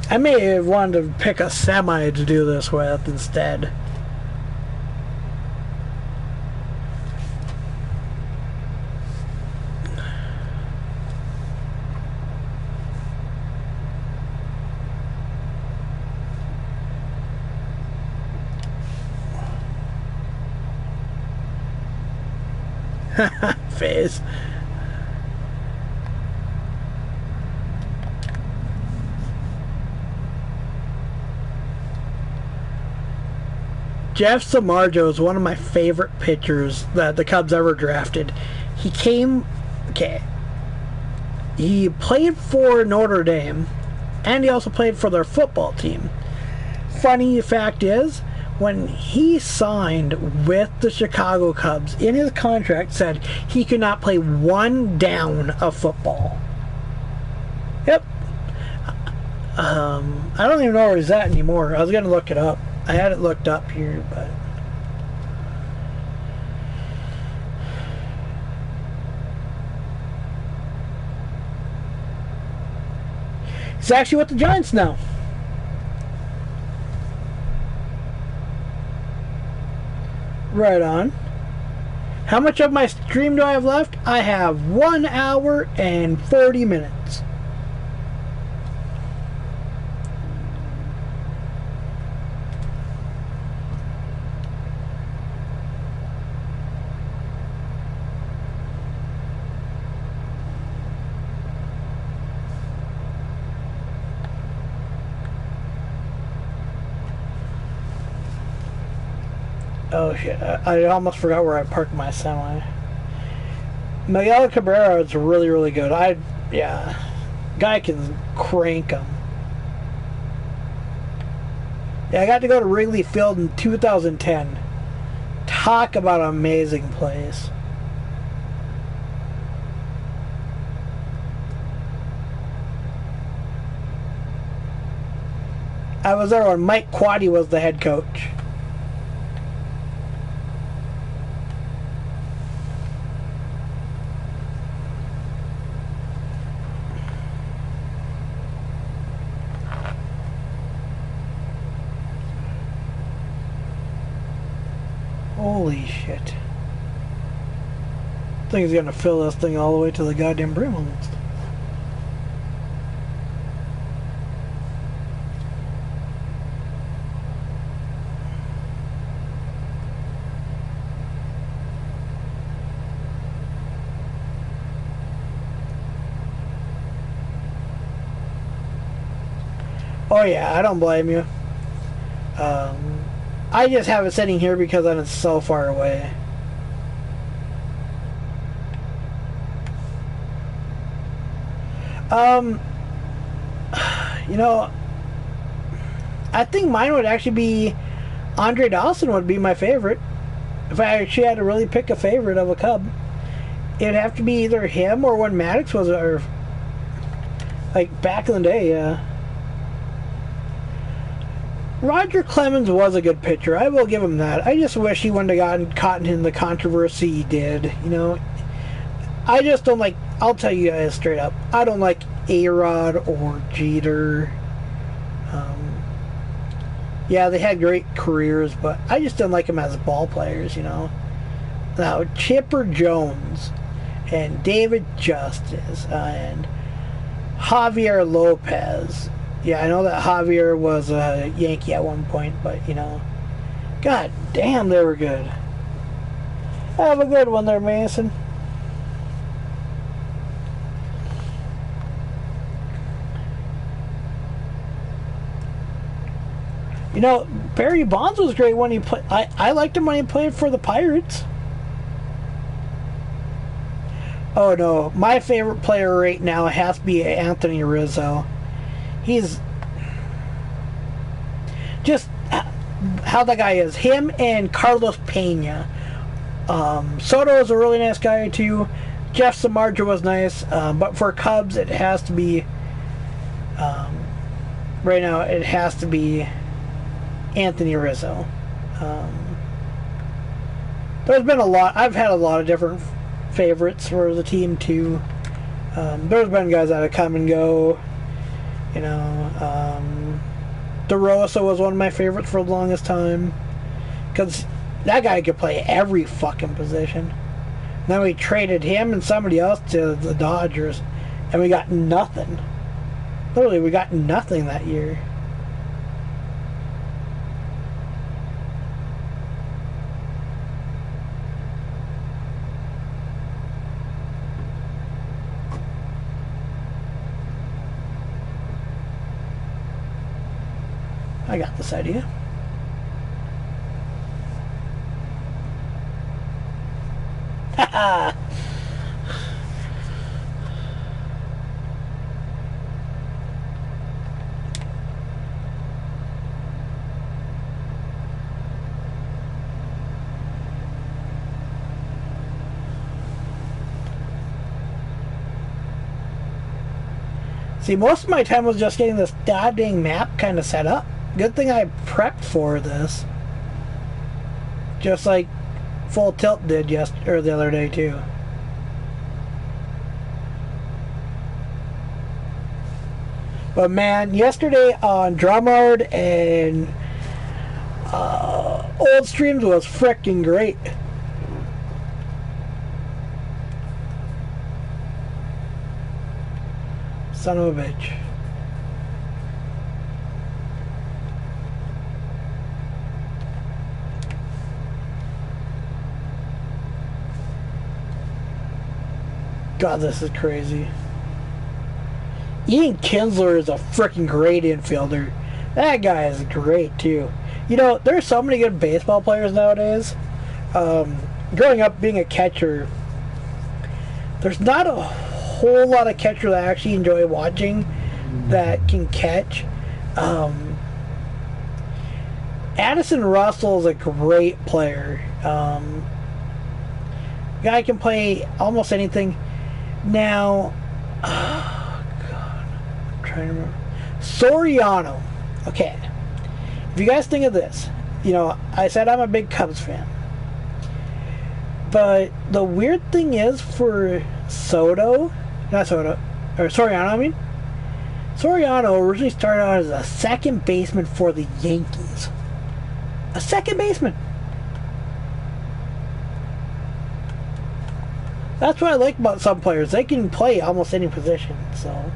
I may have wanted to pick a semi to do this with instead. FaZe. Jeff Samardzija was one of my favorite pitchers that the Cubs ever drafted. He came, okay, he played for Notre Dame, and he also played for their football team. Funny fact is, when he signed with the Chicago Cubs, in his contract said he could not play one down of football. Yep. I don't even know where he's at anymore. I was going to look it up. I had it looked up here, but... He's actually with the Giants now. Right on. How much of my stream do I have left? I have 1 hour and 40 minutes. Oh shit, I almost forgot where I parked my semi. Miguel Cabrera is really, really good. Yeah, guy can crank him. Yeah, I got to go to Wrigley Field in 2010. Talk about an amazing place. I was there when Mike Quaddy was the head coach. Holy shit. I think he's gonna fill this thing all the way to the goddamn brim almost. Oh yeah, I don't blame you. I just have it sitting here because then it's so far away. You know, I think mine would actually be Andre Dawson would be my favorite. If I actually had to really pick a favorite of a Cub, it'd have to be either him or when Maddox was our, like back in the day, yeah. Roger Clemens was a good pitcher. I will give him that. I just wish he wouldn't have gotten caught in the controversy he did. You know, I just don't like. I'll tell you guys straight up. I don't like A-Rod or Jeter. Yeah, they had great careers, but I just didn't like them as ball players. You know. Now Chipper Jones and David Justice and Javier Lopez. Yeah, I know that Javier was a Yankee at one point, but, you know, god damn, they were good. Have a good one there, Mason. You know, Barry Bonds was great when he played. I liked him when he played for the Pirates. Oh no, my favorite player right now has to be Anthony Rizzo. He's just how the guy is. Him and Carlos Pena. Soto is a really nice guy too. Jeff Samardzija was nice, but for Cubs it has to be. Right now it has to be Anthony Rizzo. There's been a lot. I've had a lot of different favorites for the team too. There's been guys that have come and go. You know, DeRosa was one of my favorites for the longest time because that guy could play every fucking position. Then we traded him and somebody else to the Dodgers, and we got nothing. Literally, we got nothing that year. I got this idea. Haha! See, most of my time was just getting this goddamn map kind of set up. Good thing I prepped for this. Just like Full Tilt did the other day too. But man, yesterday on Drumard and Old Streams was freaking great. Son of a bitch. God, this is crazy. Ian Kinsler is a freaking great infielder. That guy is great too. You know, there's so many good baseball players nowadays. Growing up being a catcher, there's not a whole lot of catchers that I actually enjoy watching that can catch. Addison Russell is a great player. Guy can play almost anything. Now, oh God, I'm trying to remember. Soriano. Okay. If you guys think of this, you know, I said I'm a big Cubs fan. But the weird thing is for Soriano, I mean. Soriano originally started out as a second baseman for the Yankees. A second baseman. That's what I like about some players. They can play almost any position, so.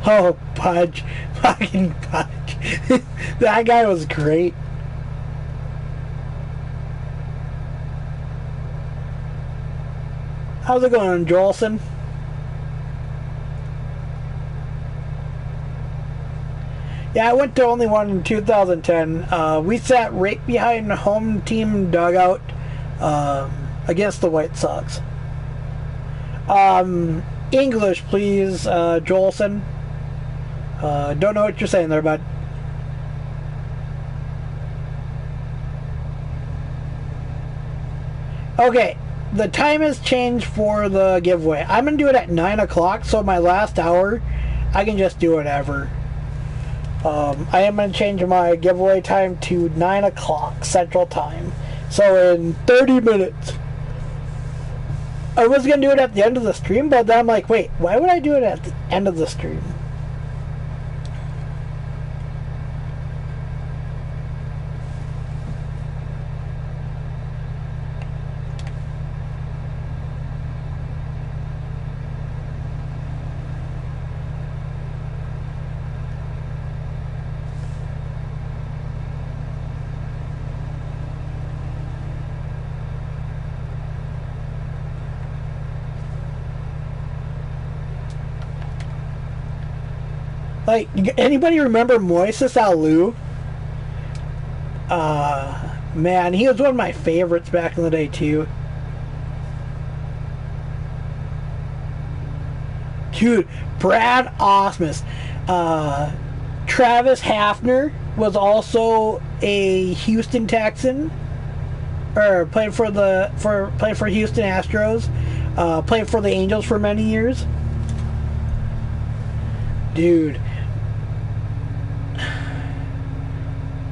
Oh, Pudge. Fucking Pudge. That guy was great. How's it going, Jolson? Yeah, I went to only one in 2010. We sat right behind the home team dugout against the White Sox. English, please, Jolson. Don't know what you're saying there, bud. Okay, the time has changed for the giveaway. I'm going to do it at 9 o'clock, so my last hour, I can just do whatever. I am going to change my giveaway time to 9 o'clock Central Time. So in 30 minutes. I was going to do it at the end of the stream, but then I'm like, wait, why would I do it at the end of the stream? Like, anybody remember Moises Alou? Man, he was one of my favorites back in the day too. Dude, Brad Osmus. Travis Hafner was also a Houston Texan, or played for Houston Astros. Played for the Angels for many years. Dude.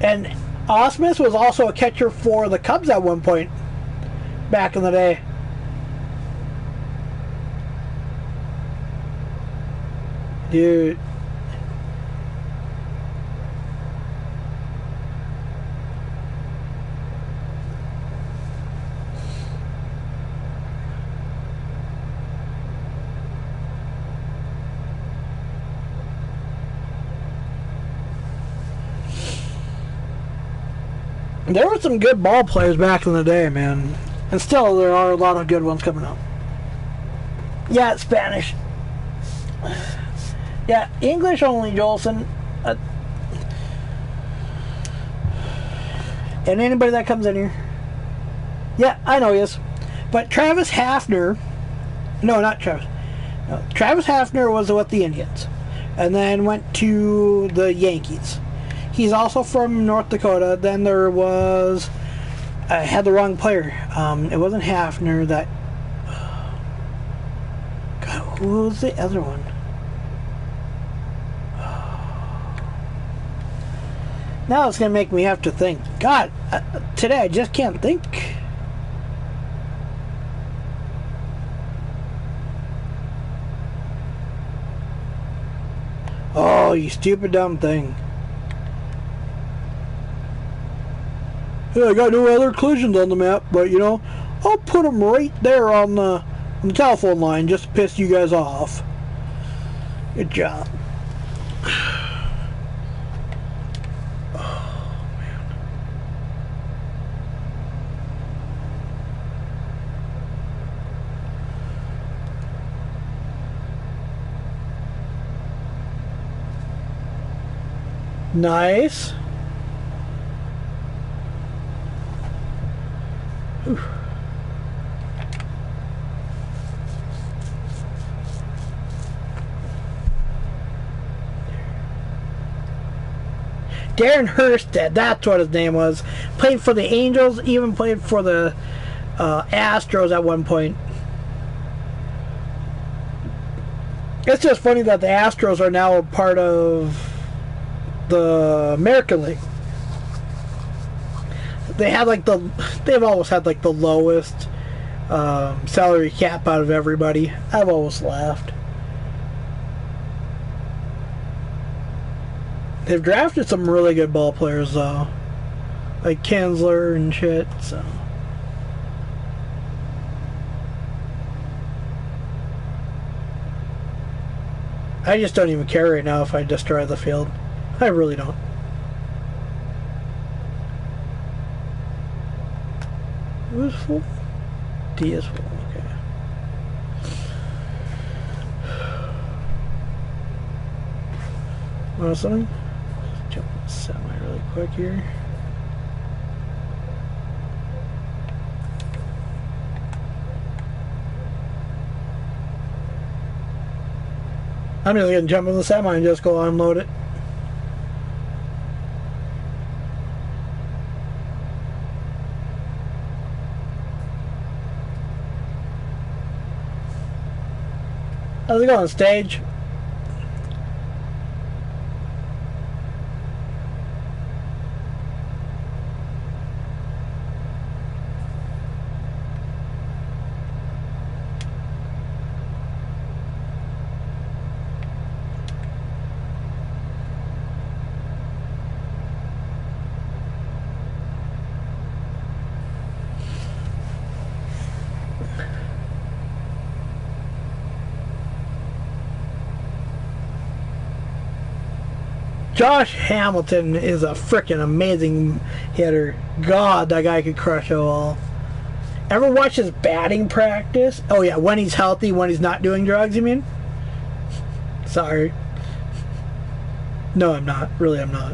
And Osmus was also a catcher for the Cubs at one point back in the day. Dude. There were some good ball players back in the day, man. And still, there are a lot of good ones coming up. Yeah, it's Spanish. Yeah, English only, Jolson. And anybody that comes in here. Yeah, I know he is. But Travis Hafner... No, not Travis. No, Travis Hafner was with the Indians. And then went to the Yankees. He's also from North Dakota. Then there was... I had the wrong player. It wasn't Hafner that... God, who was the other one? Now it's going to make me have to think. God, today I just can't think. Oh, you stupid dumb thing. Yeah, I got no other collisions on the map, but you know, I'll put them right there on the telephone line just to piss you guys off. Good job. Oh, man. Nice. Whew. Darren Hurstead, that's what his name was. Played for the Angels, even played for the Astros at one point. It's just funny that the Astros are now a part of the American League. They've always had like the lowest salary cap out of everybody. I've always laughed. They've drafted some really good ball players though, like Kinsler and shit. So I just don't even care right now if I destroy the field. I really don't. Who's full? D is full, okay. Want something? Let's jump in the semi really quick here. I'm just gonna jump in the semi and just go unload it. How's it going, stage? Josh Hamilton is a freaking amazing hitter. God, that guy could crush a ball. Ever watch his batting practice? Oh yeah, when he's healthy, when he's not doing drugs, you mean? Sorry. No, I'm not. Really, I'm not.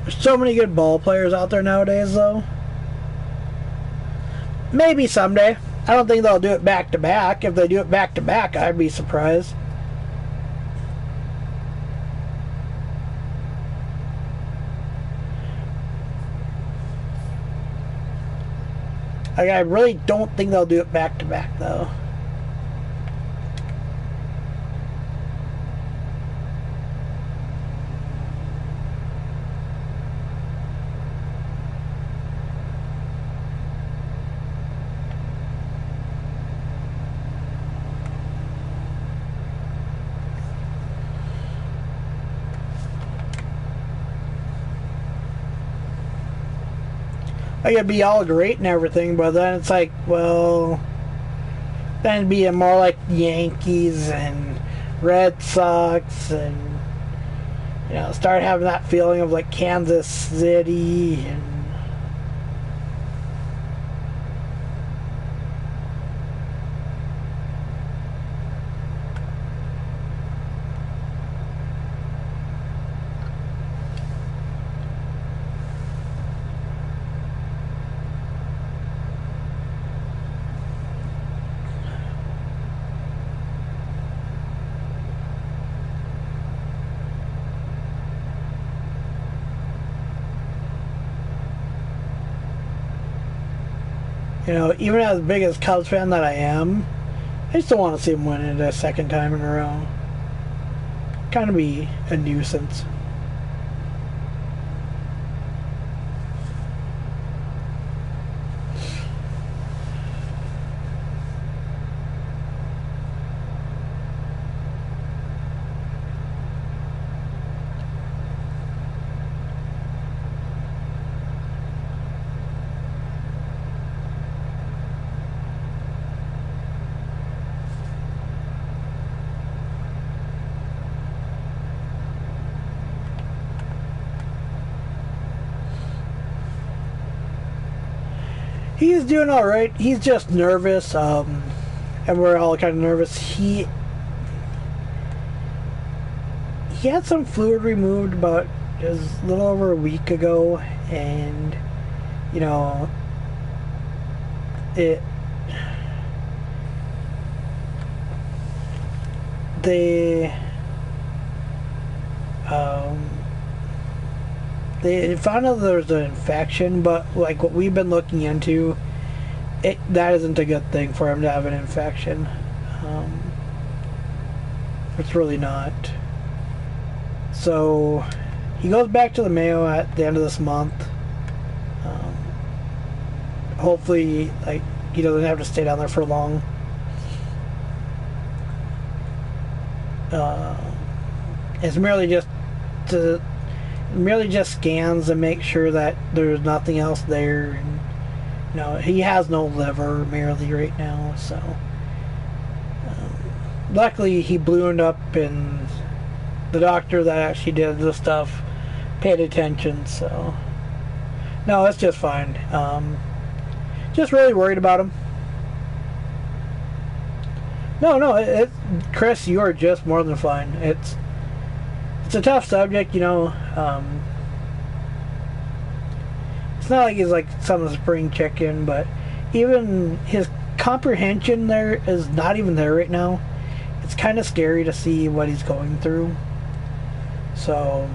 There's so many good ball players out there nowadays, though. Maybe someday. I don't think they'll do it back to back. If they do it back to back, I'd be surprised. Like, I really don't think they'll do it back to back, though. Like, it'd be all great and everything, but then it's like, well, then it'd be more like Yankees and Red Sox, and you know, start having that feeling of like Kansas City and you know, even as big as Cubs fan that I am, I still want to see him win it a second time in a row. Kind of be a nuisance. He's doing all right. He's just nervous, and we're all kind of nervous. He had some fluid removed about a little over a week ago, and you know, they found out there's an infection, but like what we've been looking into, that isn't a good thing for him to have an infection. It's really not. So he goes back to the Mayo at the end of this month. Hopefully, like, he doesn't have to stay down there for long. It's merely just scans and make sure that there's nothing else there. And, you know, he has no liver merely right now, so luckily he ballooned up, and the doctor that actually did the stuff paid attention. So no, it's just fine. Just really worried about him. No, Chris, you are just more than fine. It's a tough subject, you know. It's not like he's like some spring chicken, but even his comprehension there is not even there right now. It's kind of scary to see what he's going through. So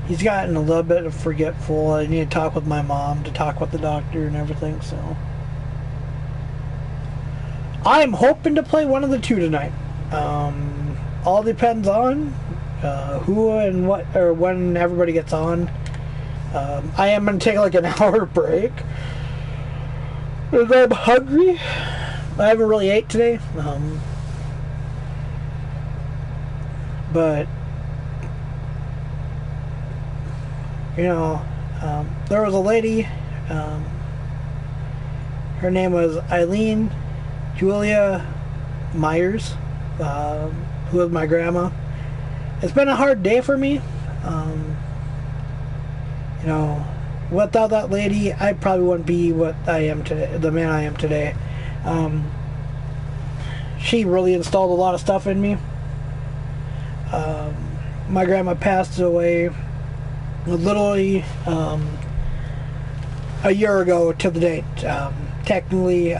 he's gotten a little bit forgetful. I need to talk with my mom to talk with the doctor and everything. So I'm hoping to play one of the two tonight. All depends on who and what, or when everybody gets on. I am going to take like an hour break, because I'm hungry. I haven't really ate today. But you know, there was a lady, her name was Eileen Julia Myers, who was my grandma. It's been a hard day for me. You know, without that lady, I probably wouldn't be what I am today, the man I am today. She really installed a lot of stuff in me. My grandma passed away literally a year ago to the date. Technically,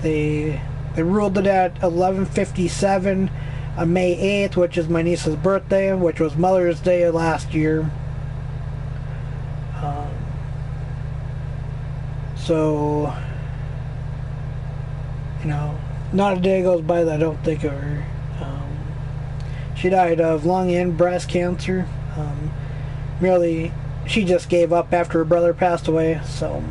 they ruled it at 11:57 on May 8th, which is my niece's birthday, which was Mother's Day last year. So, you know, not a day goes by that I don't think of her. She died of lung and breast cancer. Merely, she just gave up after her brother passed away. So,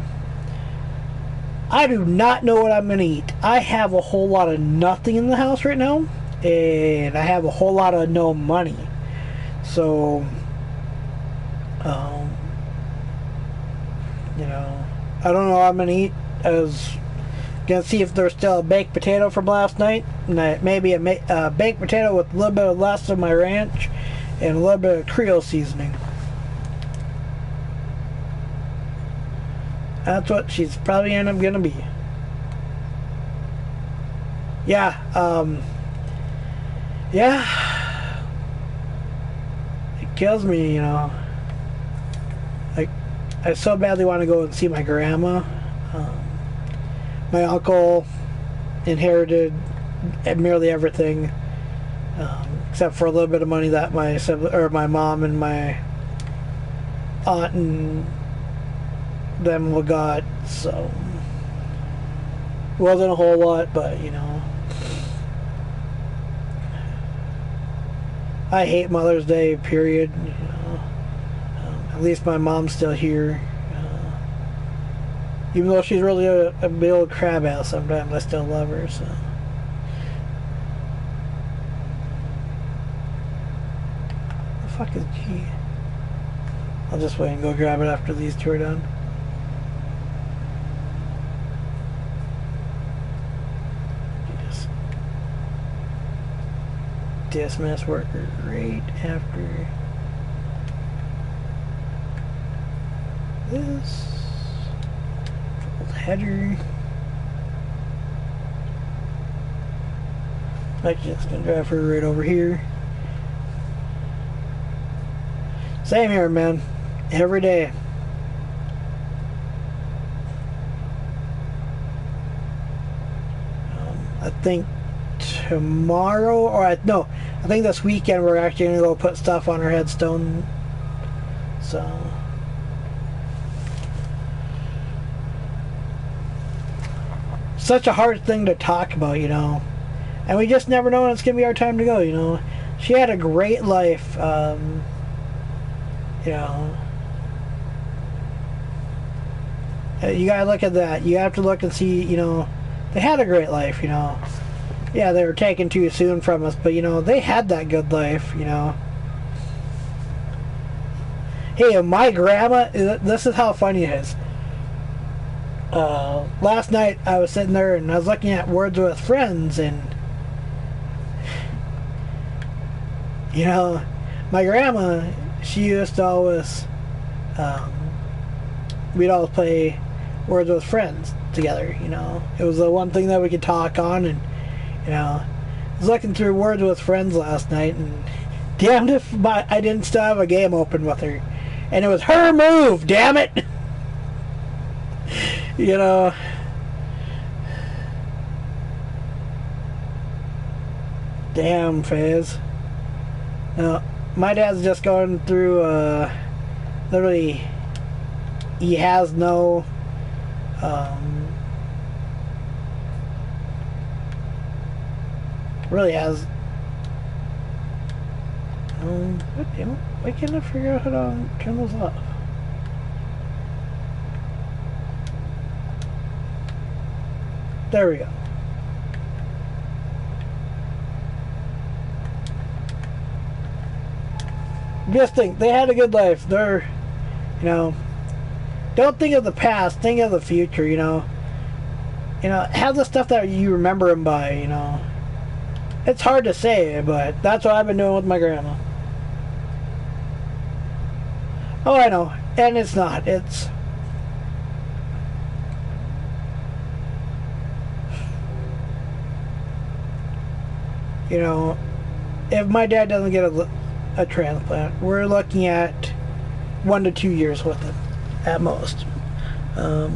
I do not know what I'm going to eat. I have a whole lot of nothing in the house right now, and I have a whole lot of no money. So, you know, I don't know what I'm going to eat. I was going to see if there's still a baked potato from last night, and maybe a baked potato with a little bit of less of my ranch and a little bit of Creole seasoning. That's what she's probably end up gonna be. Yeah, yeah. It kills me, you know. Like, I so badly want to go and see my grandma. My uncle inherited merely everything, except for a little bit of money that my mom and my aunt and them got. So wasn't a whole lot, but you know, I hate Mother's Day, period. You know, at least my mom's still here. Even though she's really a big old crab ass sometimes, I still love her, so. The fuck is G? I'll just wait and go grab it after these two are done. Just dismiss worker right after this. Header. Actually, just gonna drive her right over here. Same here, man. Every day. I think tomorrow, or no, I think this weekend we're actually gonna go put stuff on her headstone. So. Such a hard thing to talk about, you know, and we just never know when it's gonna be our time to go. You know, she had a great life. You know, you gotta look at that. You have to look and see. You know, they had a great life. You know, yeah, they were taken too soon from us, but you know, they had that good life. You know. Hey, my grandma. This is how funny it is. Last night I was sitting there and I was looking at Words with Friends, and you know, my grandma, she used to always we'd always play Words with Friends together. You know, it was the one thing that we could talk on, and you know, I was looking through Words with Friends last night, and damned if I didn't still have a game open with her, and it was her move, damn it. You know, damn, Faz. Now, my dad's just going through, literally, he has no, really has, what, damn it, why can't I figure out how to turn those off? There we go. Just think, they had a good life. They're, you know, don't think of the past, think of the future, you know. You know, have the stuff that you remember them by, you know. It's hard to say, but that's what I've been doing with my grandma. Oh, I know. And it's not. It's... You know, if my dad doesn't get a transplant, we're looking at 1 to 2 years with it, at most. And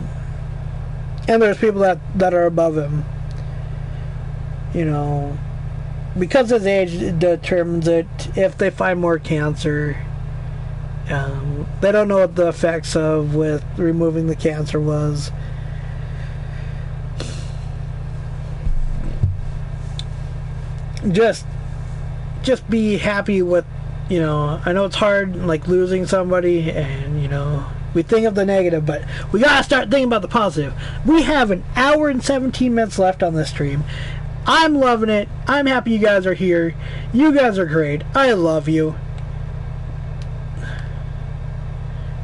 there's people that are above him. You know, because his age determines it. If they find more cancer, they don't know what the effects of with removing the cancer was. Just be happy with, you know, I know it's hard, like losing somebody, and you know, we think of the negative, but we gotta start thinking about the positive. We have an hour and 17 minutes left on this stream. I'm loving it. I'm happy you guys are here. You guys are great. I love you.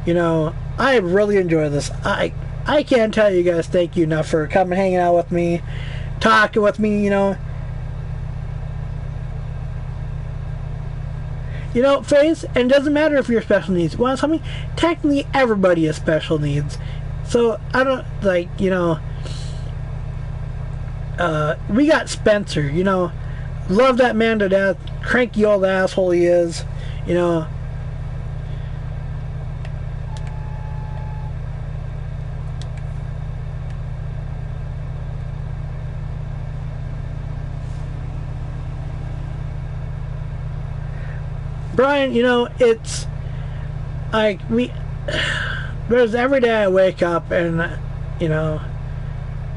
You know, I really enjoy this. I can't tell you guys thank you enough for coming, hanging out with me, talking with me, you know. You know, Faith, and it doesn't matter if you're special needs. Well, something, technically everybody has special needs. So, I don't, like, you know, we got Spencer, you know, love that man to death, cranky old asshole he is, you know. Brian, you know, it's like there's every day I wake up and, you know,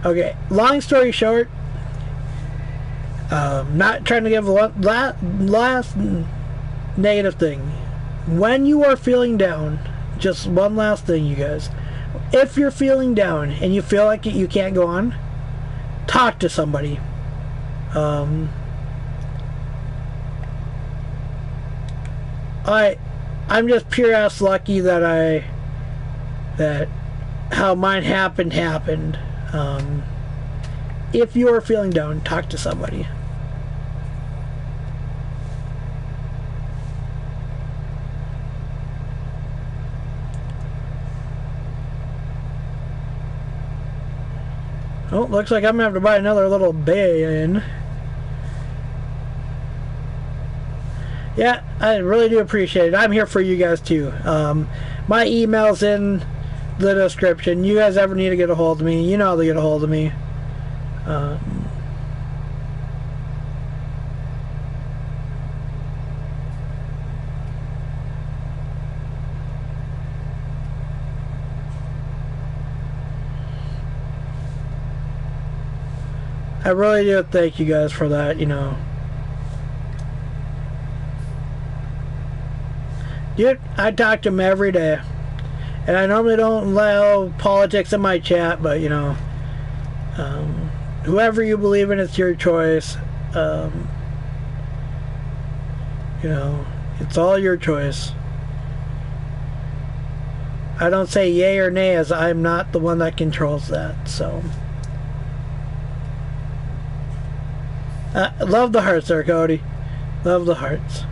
okay, long story short, not trying to give last negative thing. When you are feeling down, just one last thing, you guys. If you're feeling down and you feel like you can't go on, talk to somebody. I'm just pure ass lucky that how mine happened. If you are feeling down, talk to somebody. Oh, looks like I'm gonna have to buy another little bay in. Yeah, I really do appreciate it. I'm here for you guys too. My email's in the description. You guys ever need to get a hold of me, you know how to get a hold of me. I really do thank you guys for that, you know. Dude, I talk to him every day. And I normally don't allow politics in my chat, but, you know, whoever you believe in, it's your choice. You know, it's all your choice. I don't say yay or nay, as I'm not the one that controls that, so. Love the hearts there, Cody. Love the hearts.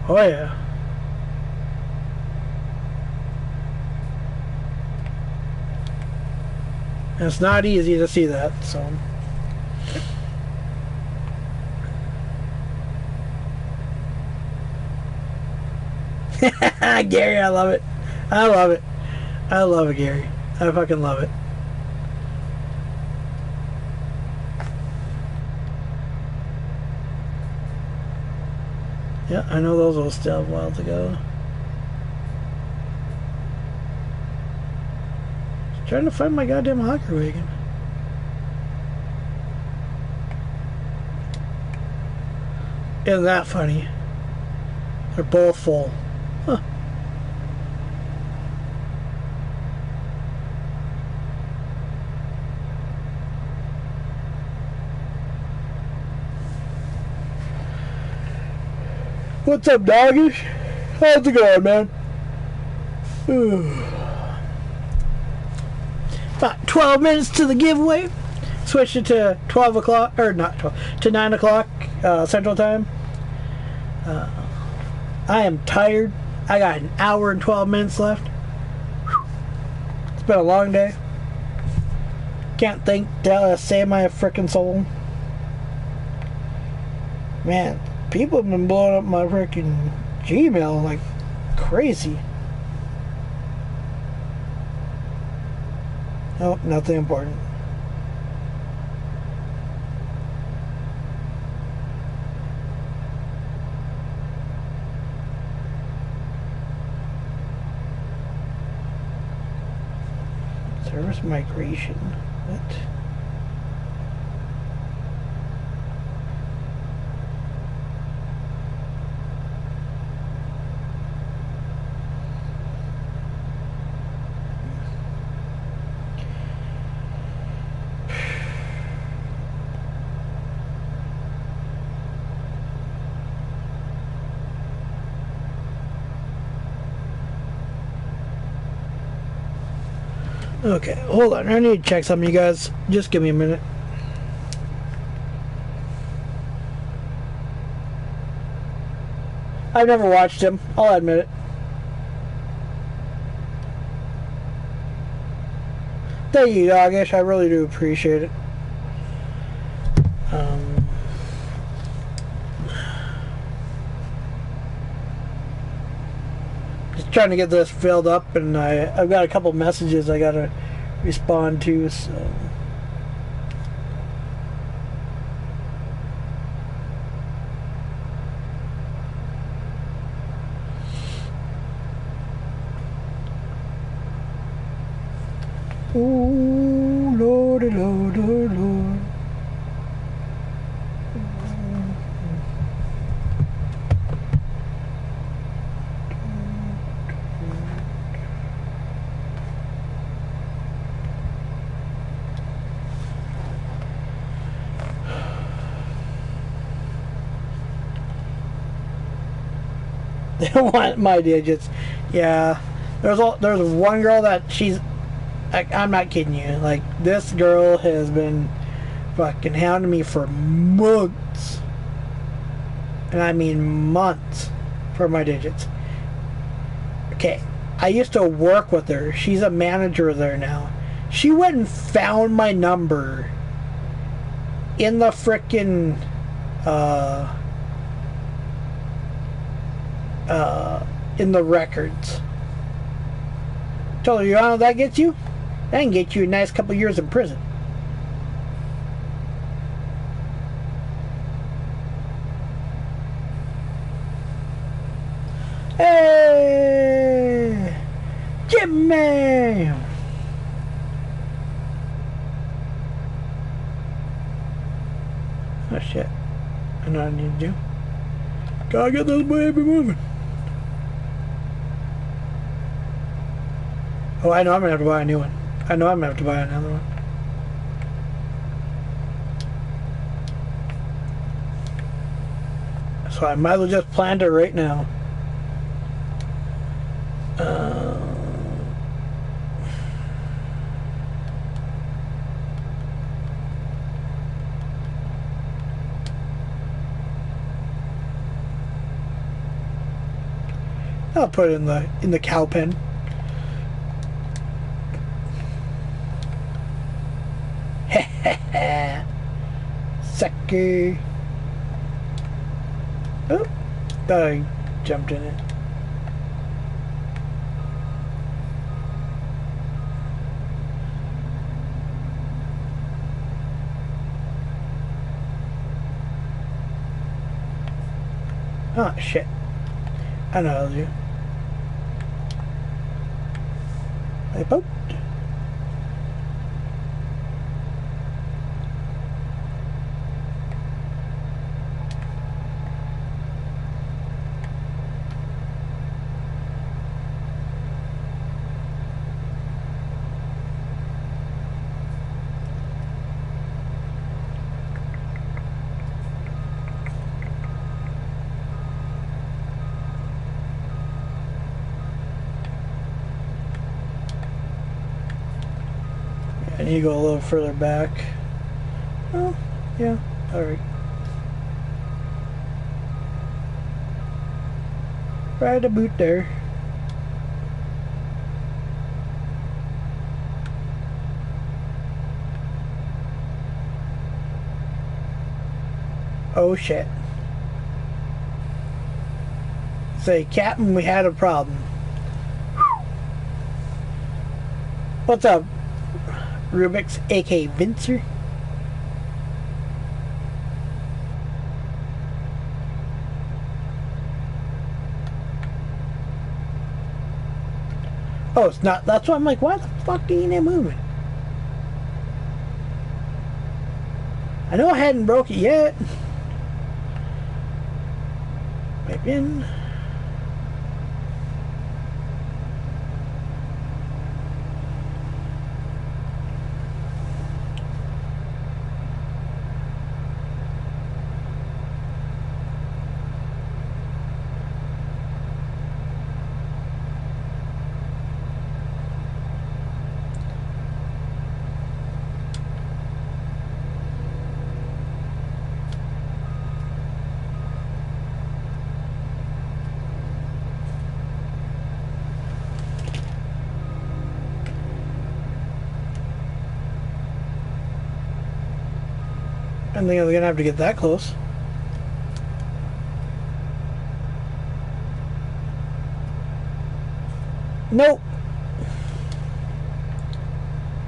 Oh yeah. It's not easy to see that, so. Gary, I love it. I love it. I love it, Gary. I fucking love it. Yeah, I know those will still have a while to go. Just trying to find my goddamn Hawker wagon. Isn't that funny? They're both full. Huh. What's up, doggish? How's it going, man? About 12 minutes to the giveaway. Switch it to 12 o'clock, or not 12, to 9 o'clock Central Time. I am tired. I got an hour and 12 minutes left. It's been a long day. Can't think to save my frickin' soul. Man, people have been blowing up my frickin' Gmail like crazy. Oh, nothing important. Service migration. What? Okay, hold on. I need to check something, you guys. Just give me a minute. I've never watched him. I'll admit it. Thank you, Doggish. I really do appreciate it. Just trying to get this filled up, and I've got a couple messages I gotta respond to, so. Ooh, Lordy, Lord, Lord, Lord. They don't want my digits. Yeah, there's one girl that she's. I'm not kidding you. Like, this girl has been fucking hounding me for months, and I mean months, for my digits. Okay, I used to work with her. She's a manager there now. She went and found my number in the frickin' in the records. Told her, you know how that gets you? That can get you a nice couple years in prison. Hey! Jimmy! Oh shit. I know what I need to do. Gotta get this baby moving. Oh, I know I'm gonna have to buy a new one. I know I'm gonna have to buy another one. So I might as well just plant it right now. I'll put it in the cow pen. Sucker. Oh, thought I jumped in it. Oh shit. I know I'll do. I poked. need to go a little further back. Oh, yeah, alright. Right about there. Oh shit. Say, Captain, we had a problem. What's up, Rubik's, aka Vincer? Oh, it's not. That's why I'm like, why the fuck ain't it moving? I know I hadn't broke it yet. Pipe in. I don't think I'm gonna have to get that close. Nope.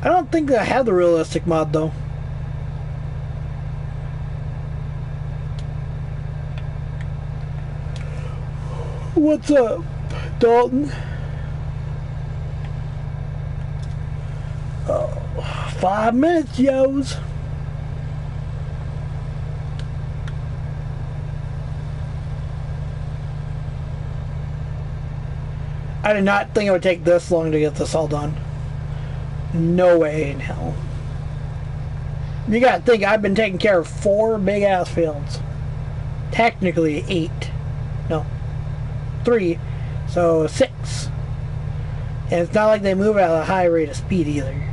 I don't think I have the realistic mod though. What's up, Dalton? Oh, 5 minutes, yos. I did not think it would take this long to get this all done. No way in hell. You gotta think, I've been taking care of 4 big ass fields. Technically 8. No. 3. So 6. And it's not like they move at a high rate of speed either.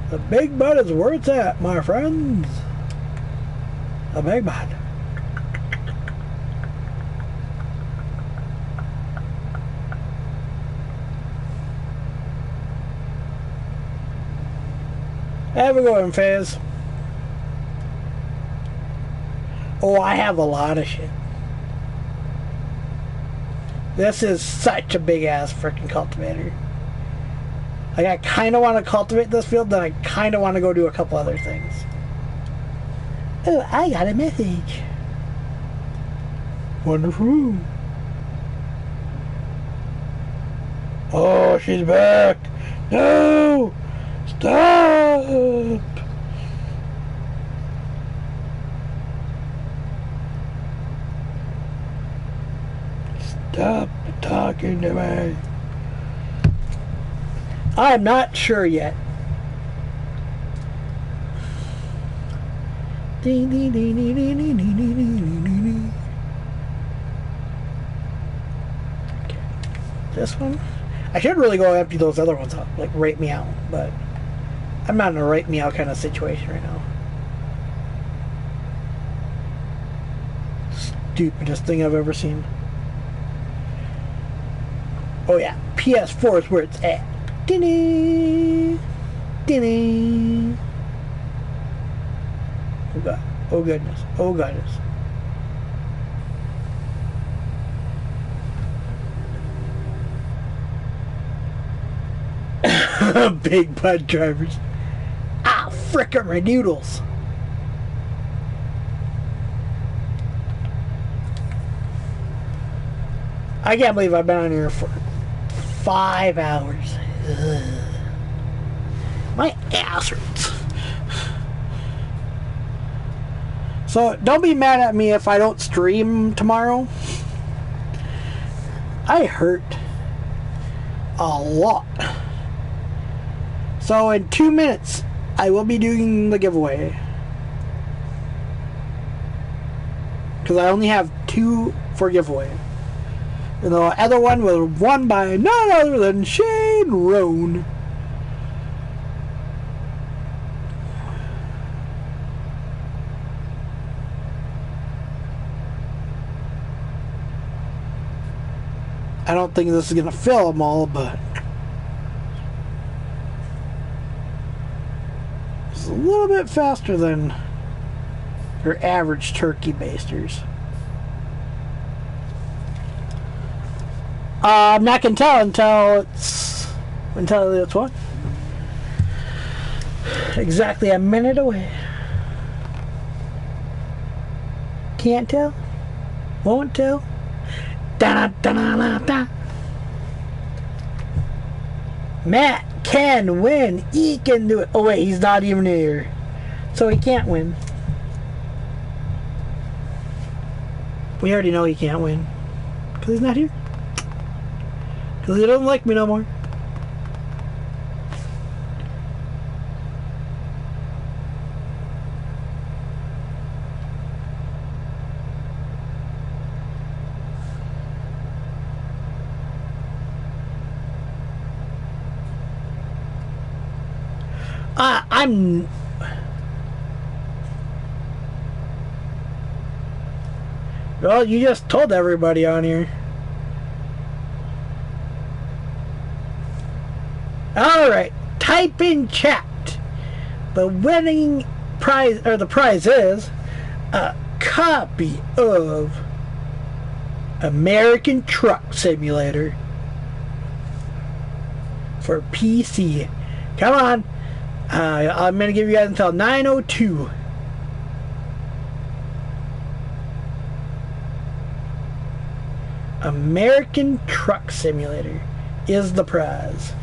The big bud is where it's at, my friends. The big bud. Have a good one, Faz. Oh, I have a lot of shit. This is such a big ass freaking cultivator. Like, I kind of want to cultivate this field, then I kind of want to go do a couple other things. Oh, I got a message. Wonderful. Oh, she's back. No! Stop! Stop talking to me. I'm not sure yet. Okay. This one? I should really go empty those other ones out, like rate me out, but I'm not in a rate me out kind of situation right now. Stupidest thing I've ever seen. Oh yeah, PS4 is where it's at. Dinny, dinny. Oh god! Oh goodness! Oh goodness! Big bud drivers. Ah, frickin' my noodles. I can't believe I've been on here for 5 hours. Ugh. My ass hurts. So don't be mad at me if I don't stream tomorrow. I hurt a lot. So in 2 minutes, I will be doing the giveaway. Because I only have 2 for giveaway. And the other one was won by none other than Shane Roan. I don't think this is going to fill them all, but it's a little bit faster than your average turkey basters. I'm not going to tell until it's what? Exactly a minute away. Can't tell. Won't tell. Da, da, da, da, da. Matt can win. He can do it. Oh wait, he's not even here, so he can't win. We already know he can't win because he's not here. Because he doesn't like me no more. Well, you just told everybody on here. Alright, type in chat. The winning prize, or the prize is a copy of American Truck Simulator for PC. Come on. I'm going to give you guys until 9:02. American Truck Simulator is the prize.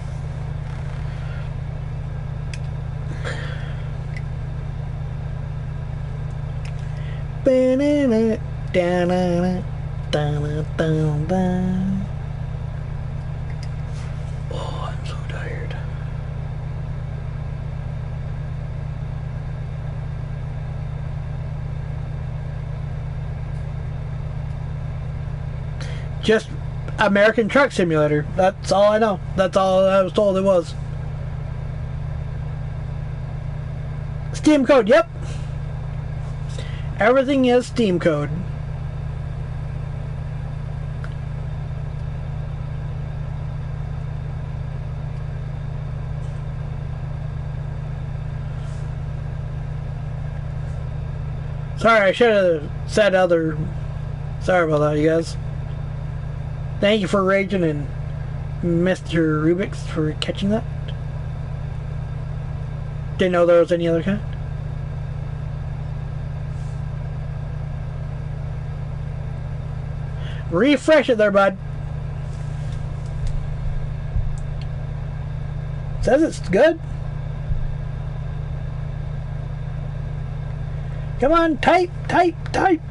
Oh, I'm so tired. Just American Truck Simulator. That's all I know. That's all I was told it was. Steam code, yep. Everything is Steam code. Sorry, I should have said other. Sorry about that, you guys. Thank you for raging and Mr. Rubik's for catching that. Didn't know there was any other kind. Refresh it there, bud. Says it's good. Come on, type, type, type.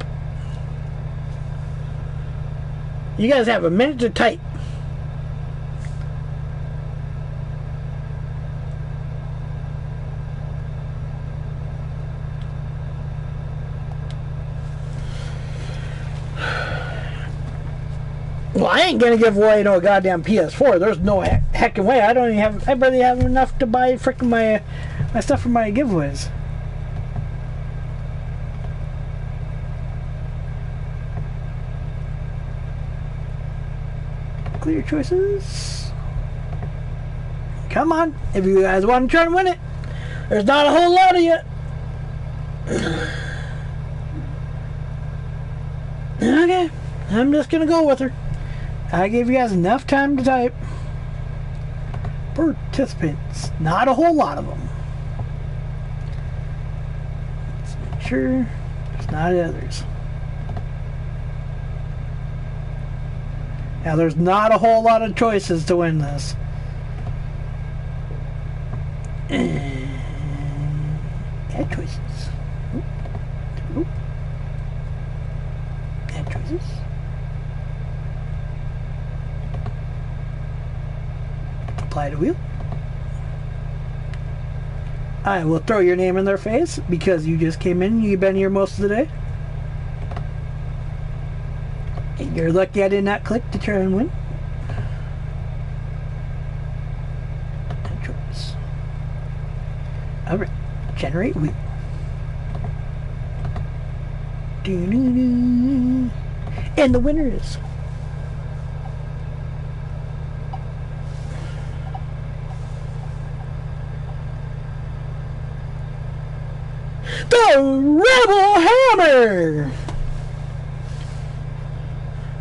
You guys have a minute to type. Well, I ain't gonna give away no goddamn PS4. There's no heckin' way. I don't even have. I barely have enough to buy frickin' my stuff for my giveaways. Clear choices. Come on, if you guys want to try and win it. There's not a whole lot of you. Okay, I'm just gonna go with her. I gave you guys enough time to type. Participants, not a whole lot of them. Let's make sure there's not others. Now there's not a whole lot of choices to win this. And add choices. Oop. Add choices. apply to wheel. I will throw your name in their face because you just came in. You've been here most of the day. And you're lucky I did not click to try and win. Entrance. Alright. Generate wheel. Doo-doo-doo. And the winner is... the Rebel Hammer!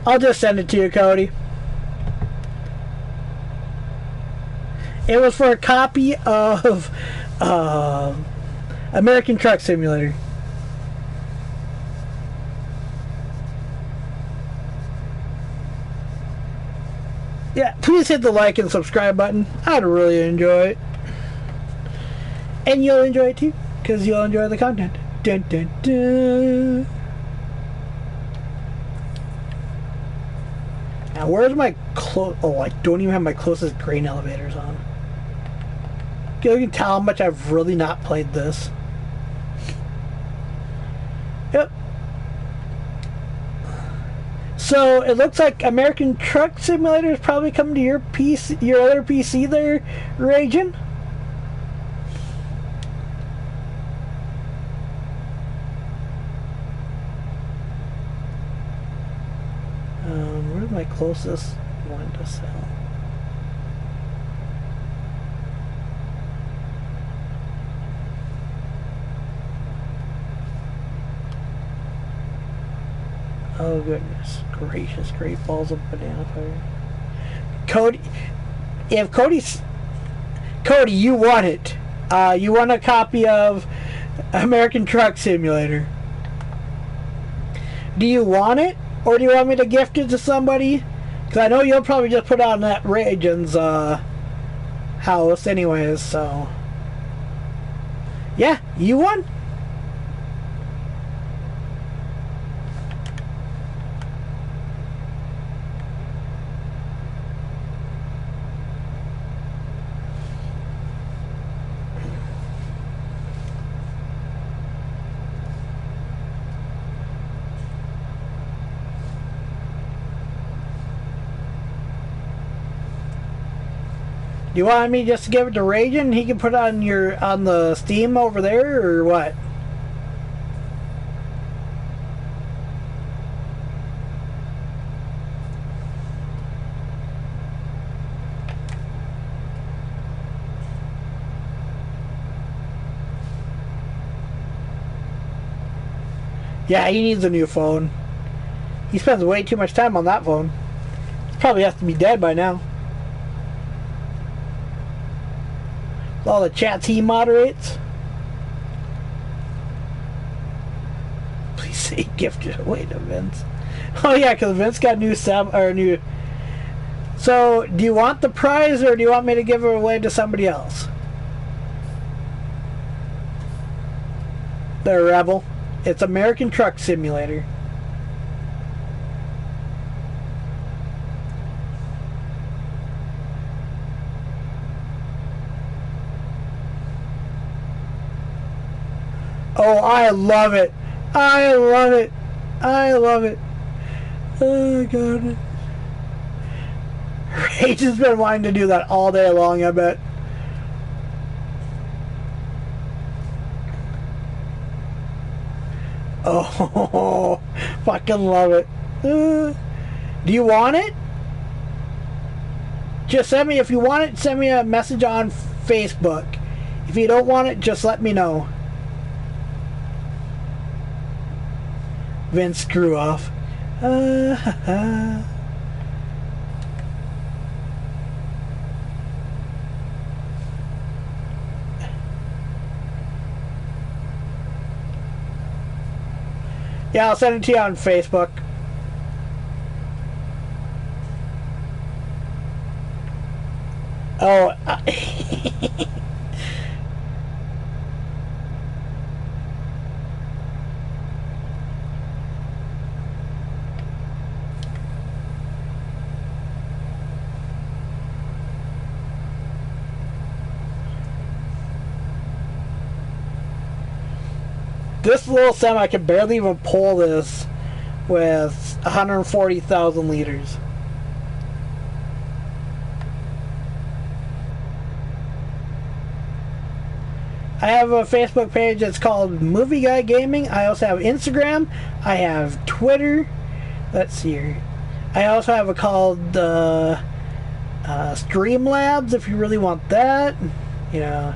I'll just send it to you, Cody. It was for a copy of American Truck Simulator. Yeah, please hit the like and subscribe button. I'd really enjoy it. And you'll enjoy it too, because you'll enjoy the content. Dun, dun, dun. Now, where's my oh, I don't even have my closest grain elevators on. You can tell how much I've really not played this. Yep. So it looks like American Truck Simulator is probably coming to your PC, your other PC there, Ragin. Where's my closest one to sell? Oh goodness gracious, great balls of banana fire. Cody, if Cody, you want it. You want a copy of American Truck Simulator. Do you want it? Or do you want me to gift it to somebody? Because I know you'll probably just put it on that Ragen's house anyways, so... yeah, you won. Do you want me just to give it to Ragin? He can put it on the Steam over there, or what? Yeah, he needs a new phone. He spends way too much time on that phone. He probably has to be dead by now. All the chats he moderates. Please say gifted away to Vince. Oh yeah, because Vince got new new. So, do you want the prize, or do you want me to give it away to somebody else? The Rebel. It's American Truck Simulator. Oh, I love it. I love it. I love it. Oh, God. Rage has been wanting to do that all day long, I bet. Oh, fucking love it. Do you want it? Just send me, if you want it, send me a message on Facebook. If you don't want it, just let me know. Vince, screw off. Yeah, I'll send it to you on Facebook. Oh, This little semi can barely even pull this with 140,000 liters. I have a Facebook page that's called Movieguygaming. I also have Instagram. I have Twitter. Let's see here. I also have a called Streamlabs if you really want that. You know.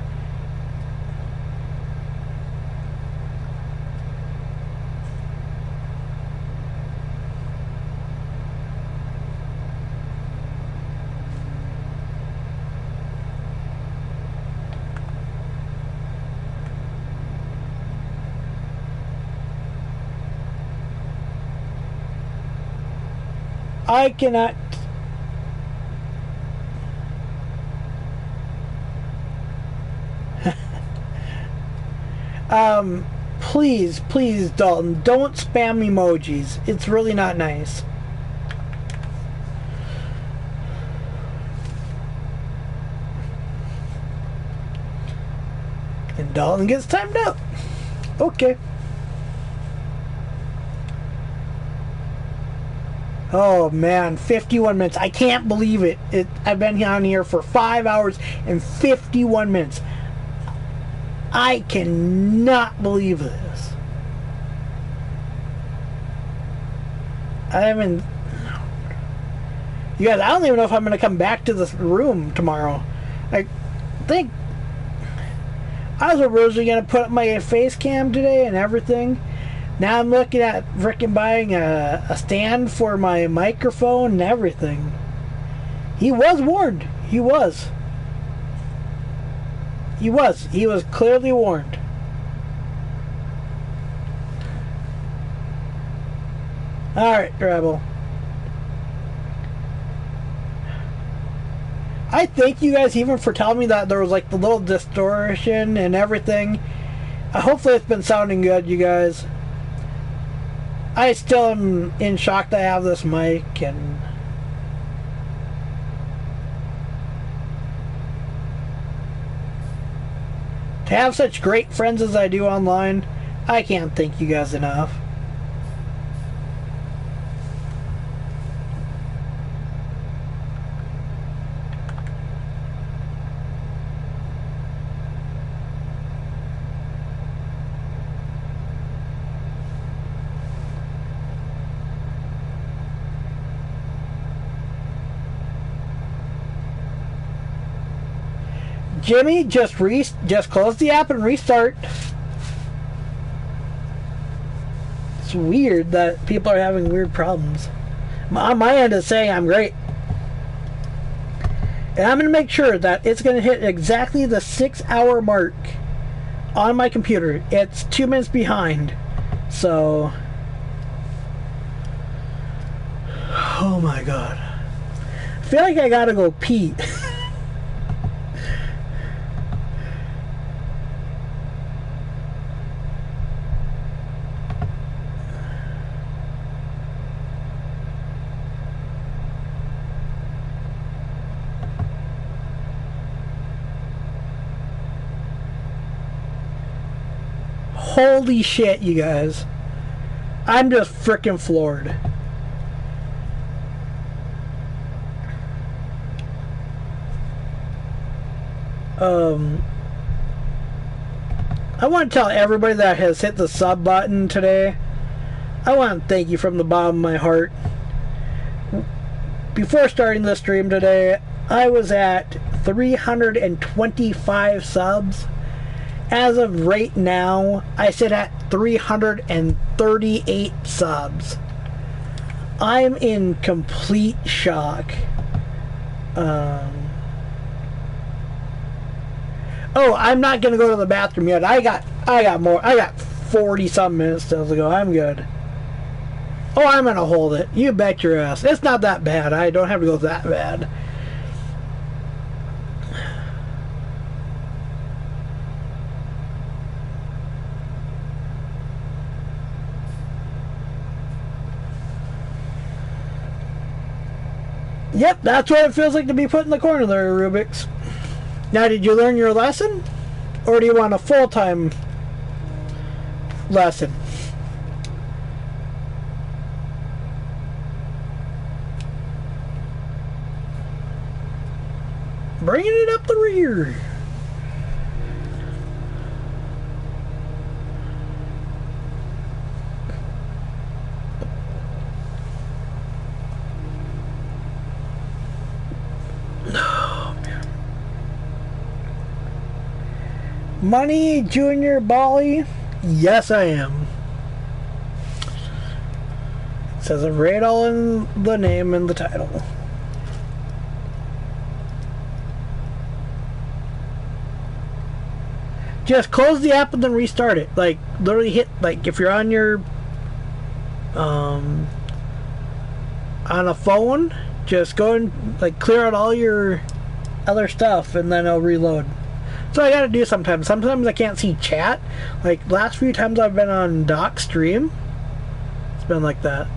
I cannot. Please, Dalton, don't spam emojis. It's really not nice. And Dalton gets timed out. Okay. Oh man, 51 minutes. I can't believe it. I've been on here for 5 hours and 51 minutes. I cannot believe this. I haven't... You guys, I don't even know if I'm going to come back to this room tomorrow. I think... I was originally going to put up my face cam today and everything. Now I'm looking at frickin' buying a stand for my microphone and everything. He was warned. He was. He was clearly warned. Alright, Rebel. I thank you guys even for telling me that there was like the little distortion and everything. Hopefully it's been sounding good, you guys. I still am in shock that I have this mic, and to have such great friends as I do online, I can't thank you guys enough. Jimmy, just close the app and restart. It's weird that people are having weird problems. On my end, it's saying I'm great. And I'm going to make sure that it's going to hit exactly the 6-hour mark on my computer. It's 2 minutes behind. So... Oh my god. I feel like I gotta go pee. Holy shit, you guys. I'm just freaking floored. I want to tell everybody that has hit the sub button today, I want to thank you from the bottom of my heart. Before starting the stream today, I was at 325 subs. As of right now, I sit at 338 subs. I'm in complete shock. Oh, I'm not gonna go to the bathroom yet. I got 40 some minutes still to go. I'm good. Oh, I'm gonna hold it. You bet your ass. It's not that bad. I don't have to go that bad. Yep, that's what it feels like to be put in the corner there, Rubik's. Now, did you learn your lesson? Or do you want a full-time... lesson. Bringing it up the rear. Money Junior Bali? Yes, I am. It says it right all in the name and the title. Just close the app and then restart it. Like, literally hit, like, if you're on your, on a phone, just go and, like, clear out all your other stuff and then it'll reload. So I gotta do sometimes. Sometimes I can't see chat. Like, last few times I've been on Doc stream, it's been like that.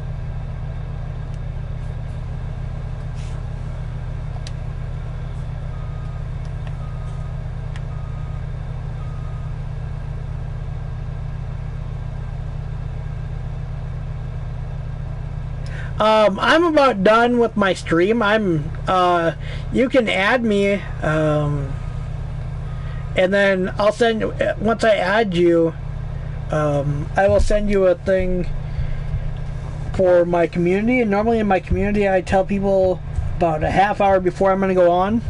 I'm about done with my stream. You can add me, and then I'll send, once I add you, I will send you a thing for my community. And normally in my community, I tell people about a half hour before I'm going to go on,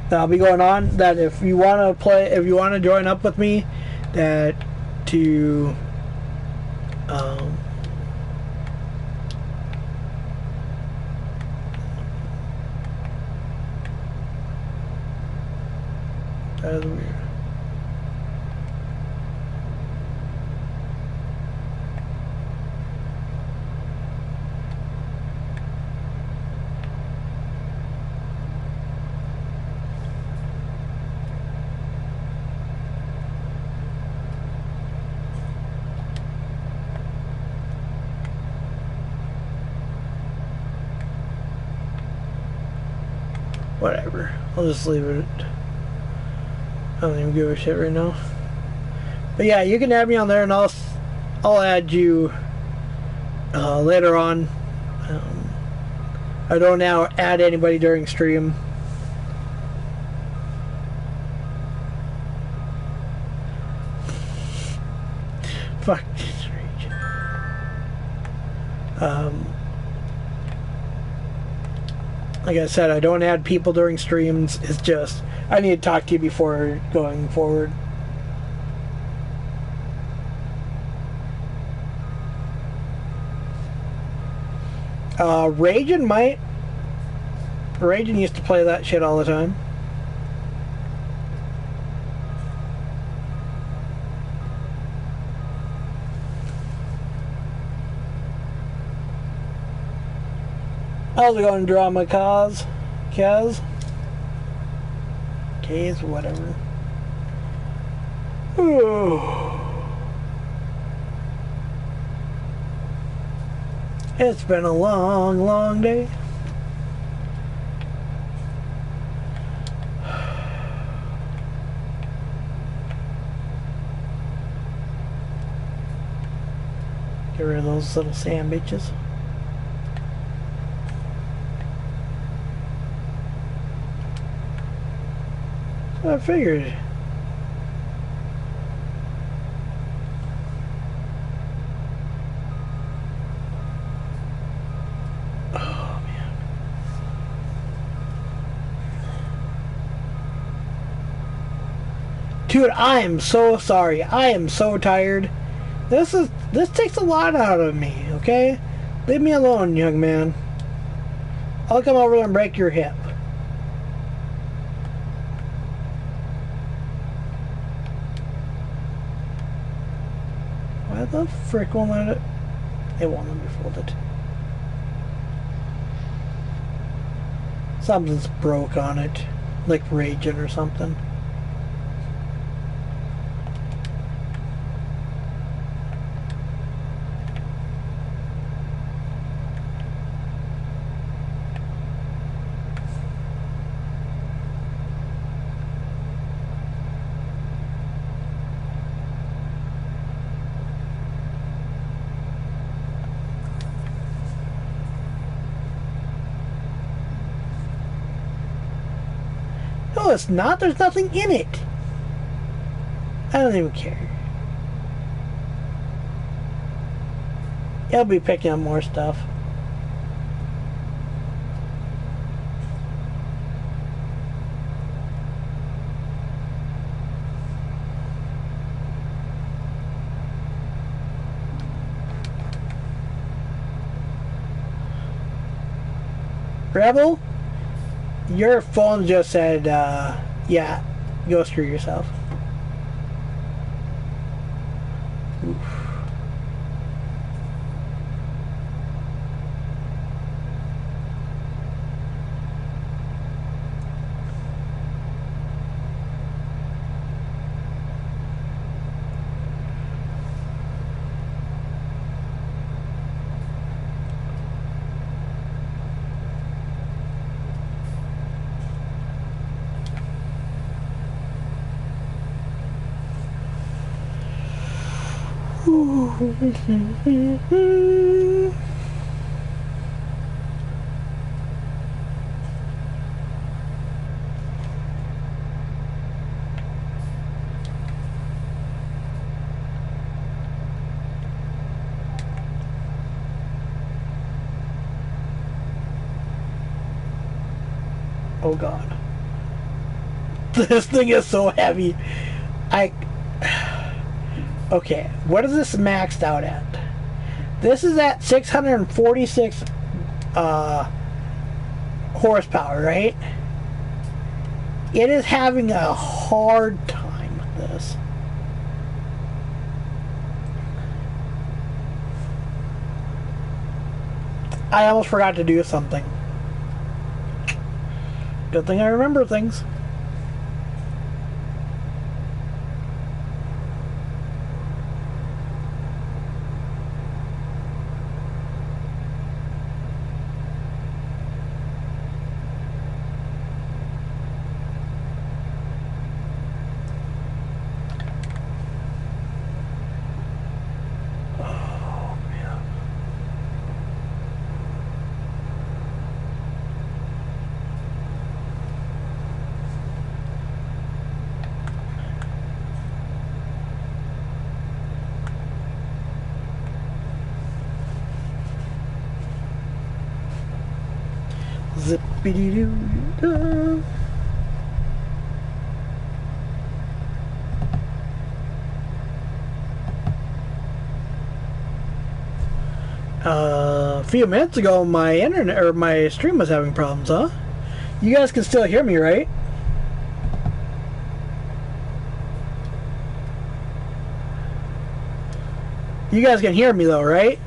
that I'll be going on, that if you want to play, if you want to join up with me, that to, that is weird. Whatever. I'll just leave it. I don't even give a shit right now. But yeah, you can add me on there, and I'll add you later on. I don't now add anybody during stream. Fuck this rage. Like I said, I don't add people during streams. It's just I need to talk to you before going forward. Ragin might. Ragin used to play that shit all the time. How's it going, Drama Kaz? Kaz, whatever. Ooh. It's been a long, long day. Get rid of those little sand bitches. I figured. Oh man. Dude, I am so sorry. I am so tired. This takes a lot out of me, okay? Leave me alone, young man. I'll come over and break your hip. Why the frick won't let it? It won't let me fold it. Something's broke on it. Like Raging or something. No, it's not. There's nothing in it. I don't even care. He'll be picking up more stuff. Rebel, your phone just said, yeah, go screw yourself. Oof. Oh god. This thing is so heavy. Okay, what is this maxed out at? This is at 646 horsepower, right? It is having a hard time with this. I almost forgot to do something. Good thing I remember things. Zippity-doo-doo. A few minutes ago, my internet or my stream was having problems, huh? You guys can still hear me, right? You guys can hear me though, right?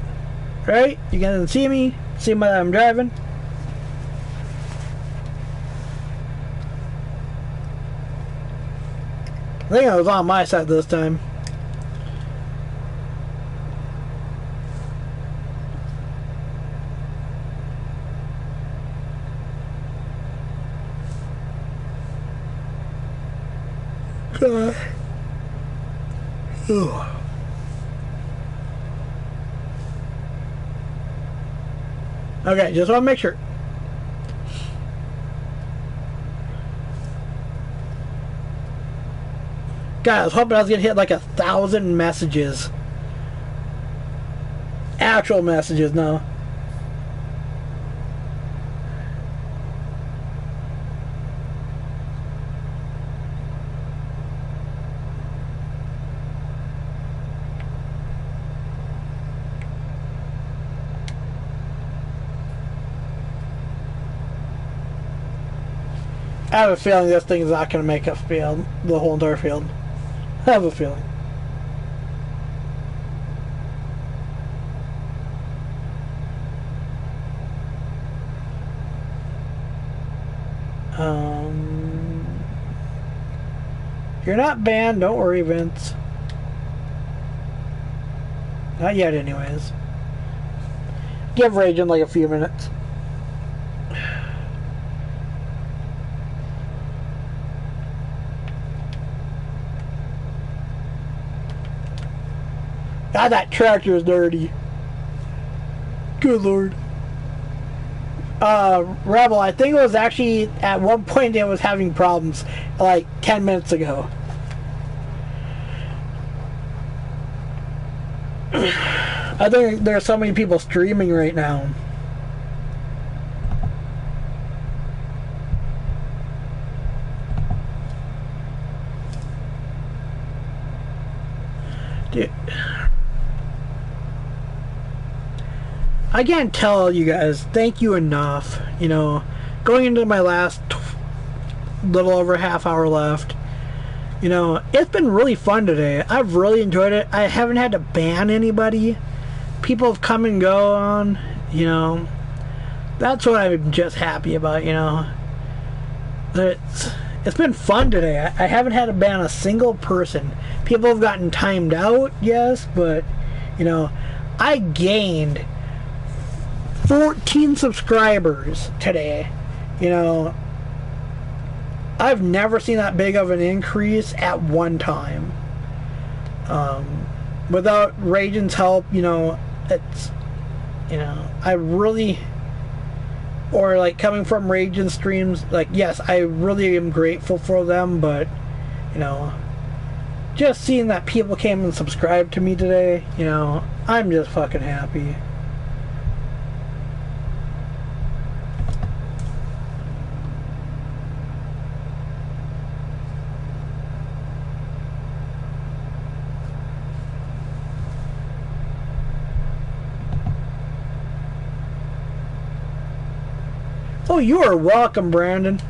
Right? You can see me? See what I'm driving? I think I was on my side this time. Okay, just want to make sure. God, I was hoping I was gonna hit like 1,000 messages. Actual messages, no. I have a feeling this thing is not going to make a field, the whole entire field. I have a feeling. You're not banned, don't worry, Vince. Not yet, anyways. Give Rage in like a few minutes. God, that tractor is dirty. Good lord. Rebel, I think it was actually at one point it was having problems like 10 minutes ago. I think there's so many people streaming right now. Dude, I can't tell you guys thank you enough. You know, going into my last little over half hour left, you know, it's been really fun today. I've really enjoyed it. I haven't had to ban anybody. People have come and gone, you know. That's what I'm just happy about, you know. It's been fun today. I haven't had to ban a single person. People have gotten timed out, yes, but, you know, I gained 14 subscribers today. You know, I've never seen that big of an increase at one time. Without Ragen's help, you know, it's, you know, I really, or like coming from Ragen streams, like, yes, I really am grateful for them, but, you know, just seeing that people came and subscribed to me today, you know, I'm just fucking happy. Oh, you are welcome, Brandon.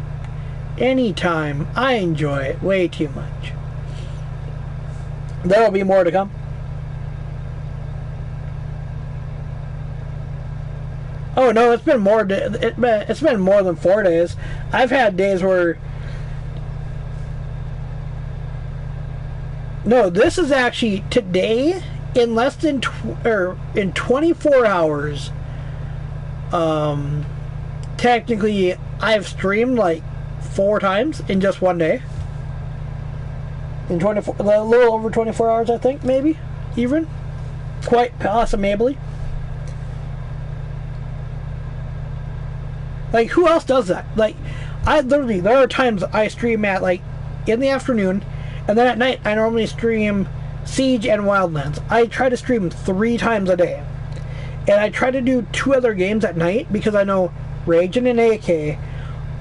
Anytime. I enjoy it way too much. There'll be more to come. Oh no, it's been more. It's been more than 4 days. I've had days where. No, this is actually today. In less than in 24 hours. Technically, I've streamed like 4 times in just one day. In a little over 24 hours, I think, maybe, even, quite possibly. Like, who else does that? Like, there are times I stream at like in the afternoon, and then at night I normally stream Siege and Wildlands. I try to stream 3 times a day, and I try to do 2 other games at night because I know Ragen and AK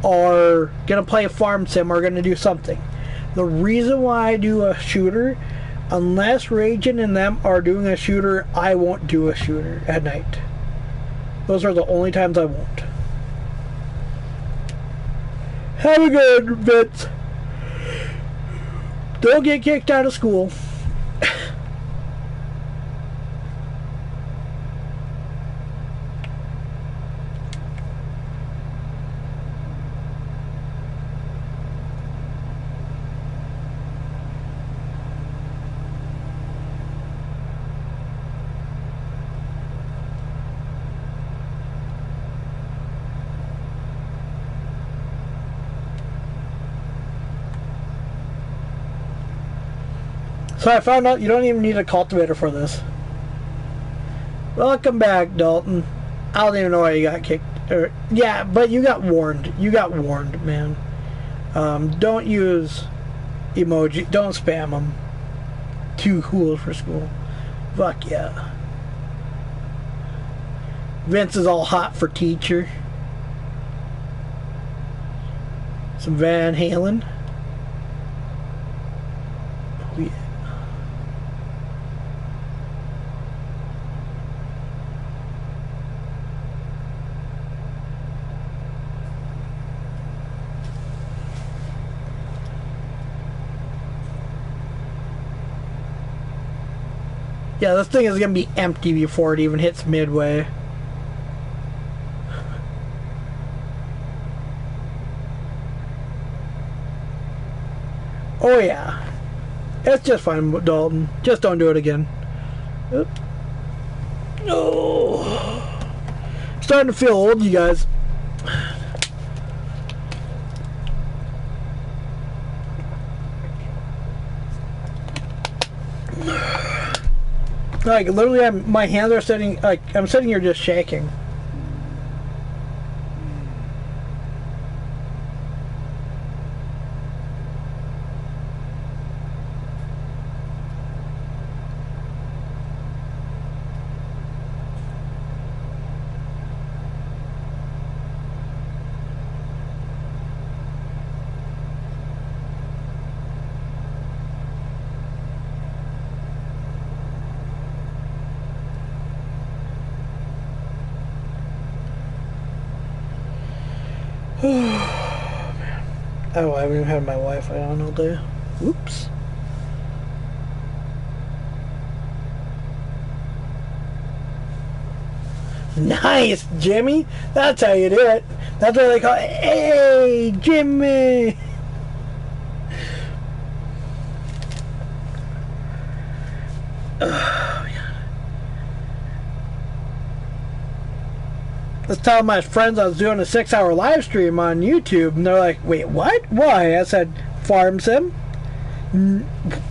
are gonna play a farm sim or gonna do something. The reason why I do a shooter, unless Ragen and them are doing a shooter, I won't do a shooter at night. Those are the only times I won't. Have a good Vince. Don't get kicked out of school. So I found out you don't even need a cultivator for this. Welcome back, Dalton. I don't even know why you got kicked. Yeah, but you got warned. You got warned, man. Don't use emoji. Don't spam them. Too cool for school. Fuck yeah. Vince is all hot for teacher. Some Van Halen. Oh, yeah. Yeah, this thing is going to be empty before it even hits midway. Oh yeah. It's just fine, Dalton. Just don't do it again. Oop. Oh. Starting to feel old, you guys. Like, literally, my hands are sitting, like, I'm sitting here just shaking. Oh, man. Oh, I haven't even had my Wi-Fi on all day. Oops. Nice, Jimmy. That's how you do it. That's what they call it. Hey, Jimmy. Oh, man. I was telling my friends I was doing a 6-hour live stream on YouTube, and they're like, wait, what? Why? I said, Farm Sim?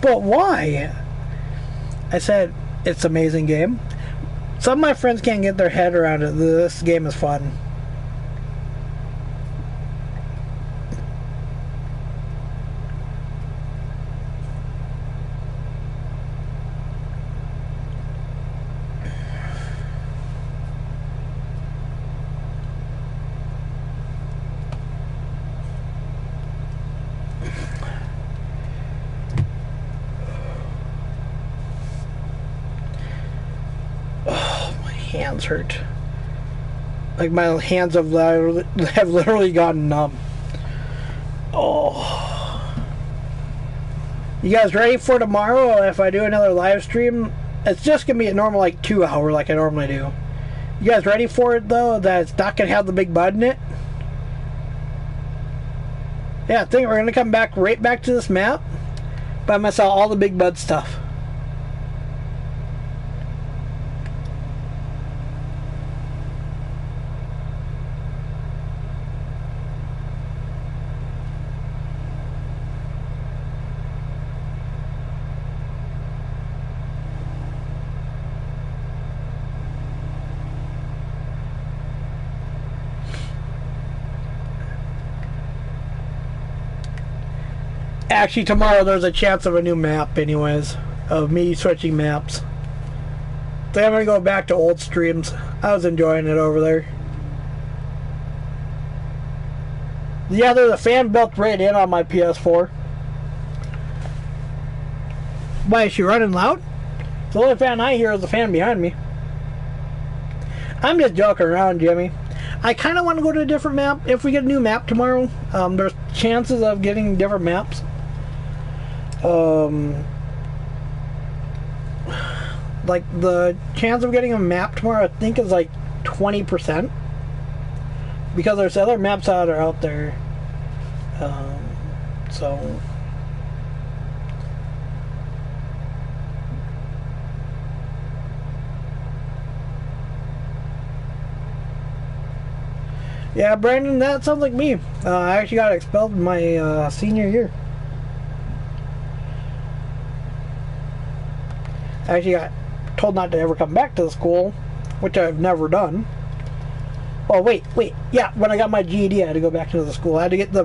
But why? I said, it's an amazing game. Some of my friends can't get their head around it. This game is fun. Hands hurt. Like my hands have literally gotten numb. Oh. You guys ready for tomorrow? If I do another live stream, it's just gonna be a normal like 2 hour like I normally do. You guys ready for it though? That it's not gonna have the big bud in it? Yeah, I think we're gonna come back right back to this map, but I'm gonna sell all the big bud stuff. Actually, tomorrow there's a chance of a new map anyways, of me switching maps. So I'm going to go back to old streams. I was enjoying it over there. Yeah, there's a fan built right in on my PS4. Why, is she running loud? The only fan I hear is the fan behind me. I'm just joking around, Jimmy. I kind of want to go to a different map. If we get a new map tomorrow, there's chances of getting different maps. Like the chance of getting a map tomorrow I think is like 20%, because there's other maps that are out there. So yeah, Brandon, that sounds like me. I actually got expelled in my senior year. I actually got told not to ever come back to the school, which I've never done. Oh, wait. Yeah, when I got my GED, I had to go back to the school. I had to get the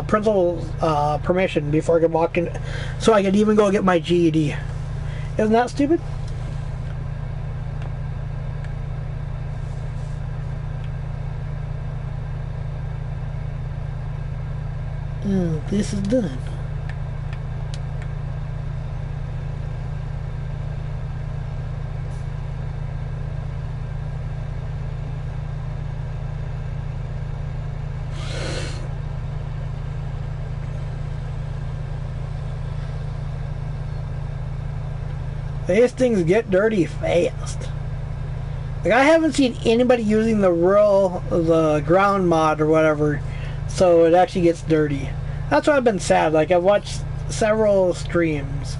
principal's permission before I could walk in, so I could even go get my GED. Isn't that stupid? Oh, this is done. These things get dirty fast. Like, I haven't seen anybody using the ground mod or whatever, so it actually gets dirty. That's why I've been sad. Like, I've watched several streams.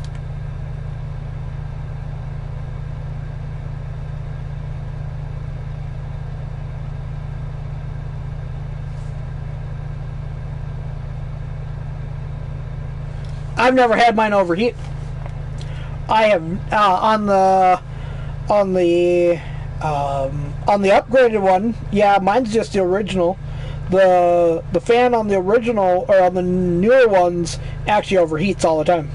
I've never had mine overheat. I have on the upgraded one. Yeah, mine's just the original. The fan on the original or on the newer ones actually overheats all the time.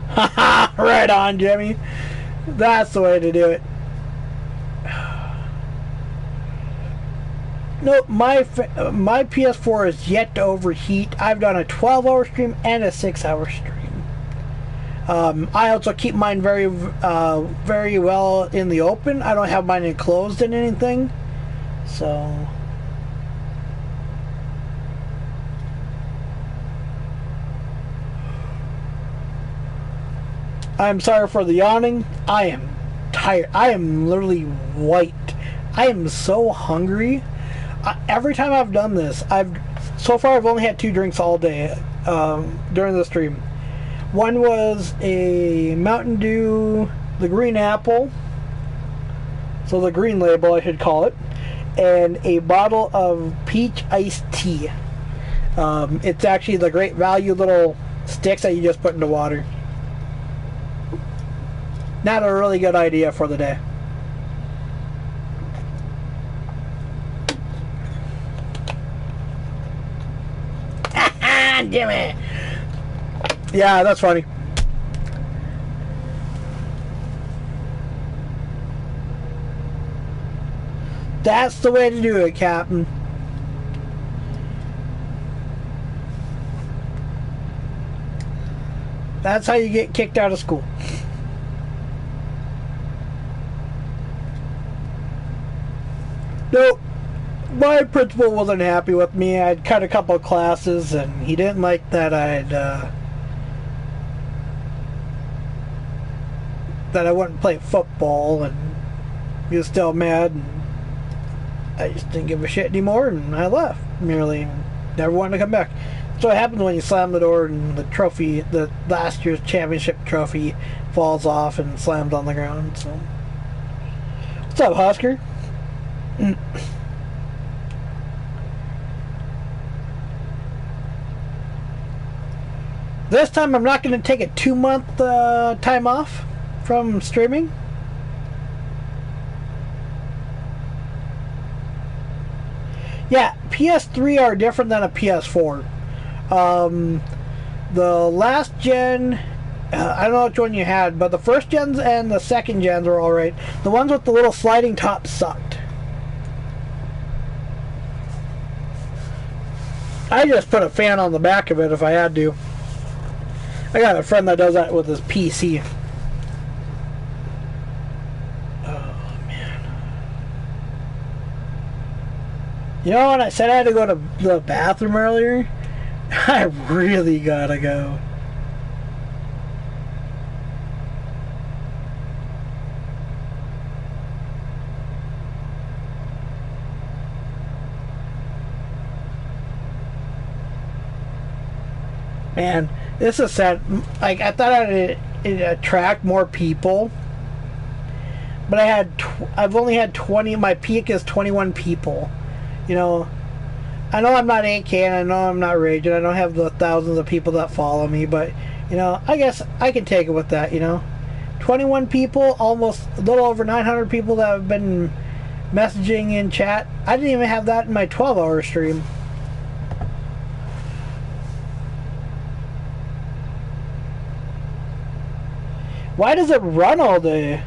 Haha, right on, Jimmy. That's the way to do it. No, my PS4 is yet to overheat. I've done a 12-hour stream and a 6-hour stream. I also keep mine very well in the open. I don't have mine enclosed in anything. So I'm sorry for the yawning. I am tired. I am literally white. I am so hungry. Every time I've done this, so far I've only had 2 drinks all day during the stream. One was a Mountain Dew, the green apple, so the green label I should call it, and a bottle of peach iced tea. It's actually the great value little sticks that you just put into water. Not a really good idea for the day. Damn it! Yeah, that's funny. That's the way to do it, Captain. That's how you get kicked out of school. Nope. My principal wasn't happy with me. I'd cut a couple of classes, and he didn't like that that I wouldn't play football, and he was still mad, and I just didn't give a shit anymore, and I left, merely, and never wanted to come back. That's what happens when you slam the door and the trophy, the last year's championship trophy, falls off and slams on the ground. So, what's up, Husker? This time I'm not going to take a 2-month time off from streaming. Yeah, PS3 are different than a PS4. The last gen, I don't know which one you had, but the first gens and the second gens were alright. The ones with the little sliding top sucked. I just put a fan on the back of it if I had to. I got a friend that does that with his PC. Oh, man. You know when I said I had to go to the bathroom earlier? I really gotta go. Man, this is sad. Like, I thought it'd attract more people, but I've only had 20. My peak is 21 people. You know, I know I'm not 8K, and I know I'm not raging. I don't have the thousands of people that follow me, but you know, I guess I can take it with that. You know, 21 people, almost a little over 900 people that have been messaging in chat. I didn't even have that in my 12-hour stream. Why does it run all day?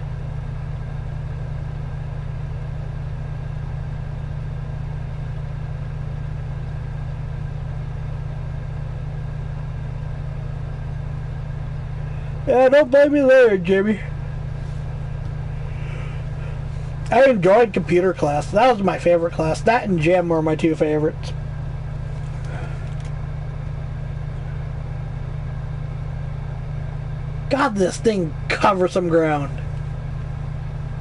Yeah, don't blame me later, Jimmy. I enjoyed computer class. That was my favorite class. That and gym were my 2 favorites. God, this thing covers some ground.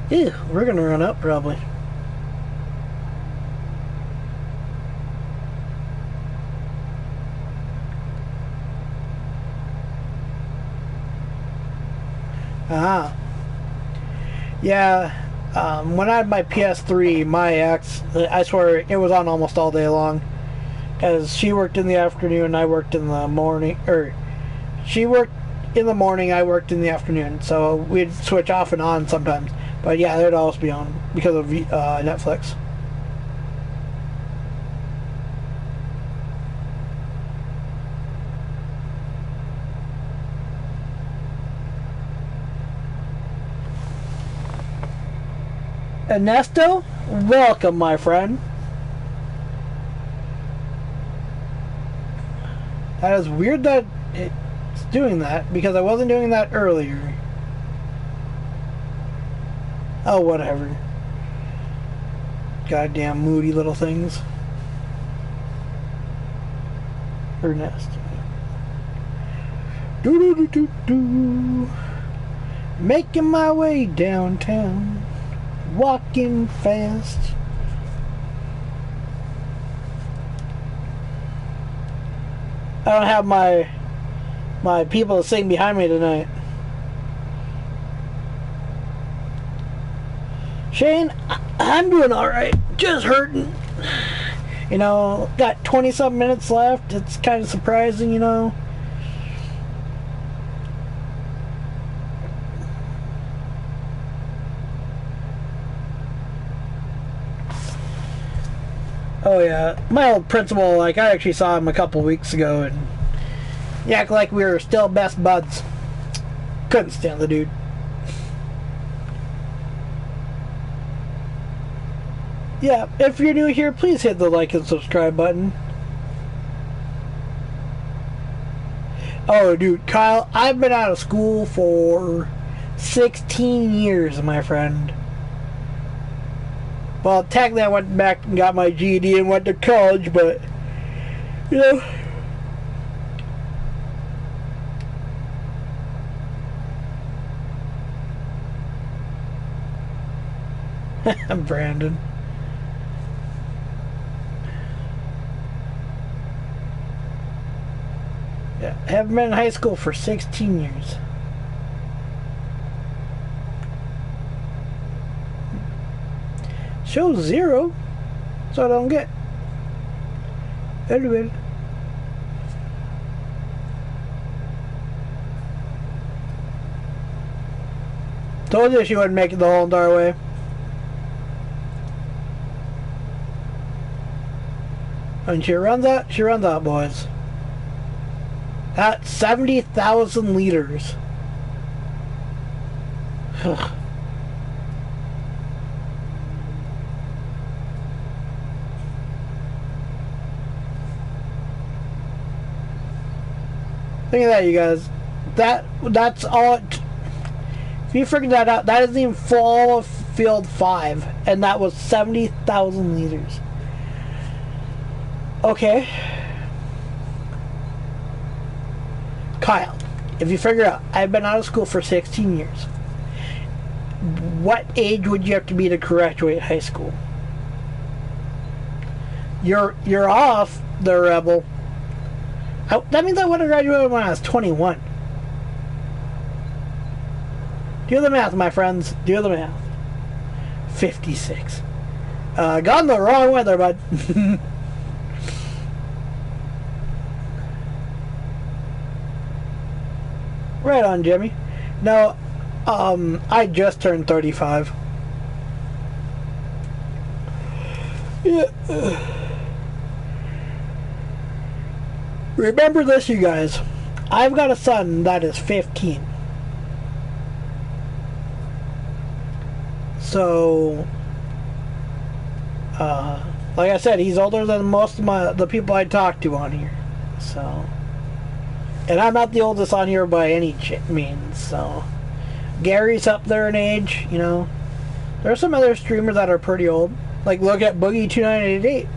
Ew, we're gonna run up probably. Ah. Yeah, when I had my PS3, my ex, I swear it was on almost all day long. Because she worked in the afternoon, I worked in the morning, or she worked in the morning, I worked in the afternoon, so we'd switch off and on sometimes. But yeah, they'd always be on because of Netflix. Ernesto, welcome, my friend. That is weird that It's doing that because I wasn't doing that earlier. Oh, whatever. Goddamn moody little things. Or nest. Do do do do do. Making my way downtown. Walking fast. I don't have my people to sing behind me tonight. Shane, I'm doing alright. Just hurting. You know, got 20-something minutes left. It's kind of surprising, you know. Oh yeah, my old principal, like I actually saw him a couple weeks ago and he acted like we were still best buds. Couldn't stand the dude. Yeah, if you're new here, please hit the like and subscribe button. Oh dude, Kyle, I've been out of school for 16 years, my friend. Well, technically I went back and got my GED and went to college, but, you know. Brandon. Yeah, I haven't been in high school for 16 years. Shows 0, so I don't get. Anyway. Told you she wouldn't make it the whole entire way. And she runs out, boys. At 70,000 liters. Think of that, you guys. That's all. If you figured that out, that isn't even full of field 5, and that was 70,000 liters. Okay. Kyle, if you figure out, I've been out of school for 16 years. What age would you have to be to graduate high school? You're off, the rebel. That means I would have graduated when I was 21. Do the math, my friends. Do the math. 56. Gone the wrong way there, bud. Right on, Jimmy. No, I just turned 35. Yeah. Remember this, you guys. I've got a son that is 15. So, like I said, he's older than most of the people I talk to on here. So, and I'm not the oldest on here by any means. So, Gary's up there in age. You know, there's some other streamers that are pretty old. Like, look at Boogie2988.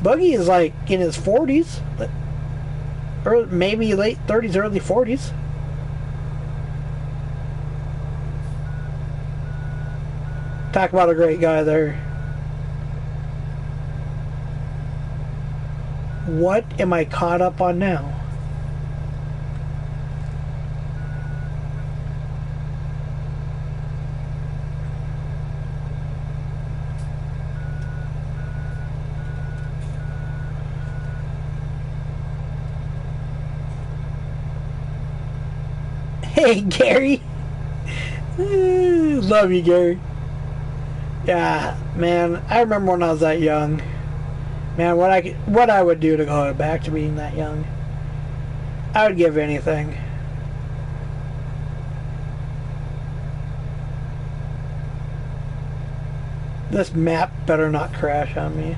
Boogie is like in his 40s. Or maybe late 30s, early 40s. Talk about a great guy there. What am I caught up on now? Hey, Gary. Love you, Gary. Yeah, man, I remember when I was that young. Man, what I would do to go back to being that young. I would give anything. This map better not crash on me.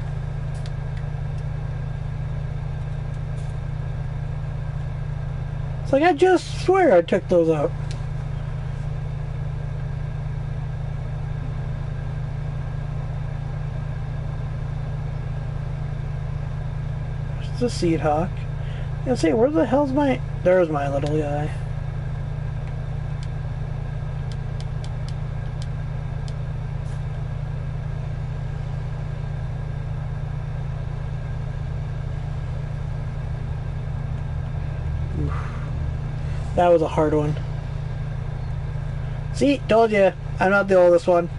It's like, I just swear I took those out. There's the Seed Hawk. I say, where the hell's my... There's my little guy. Oof. That was a hard one. See, told you, I'm not the oldest one.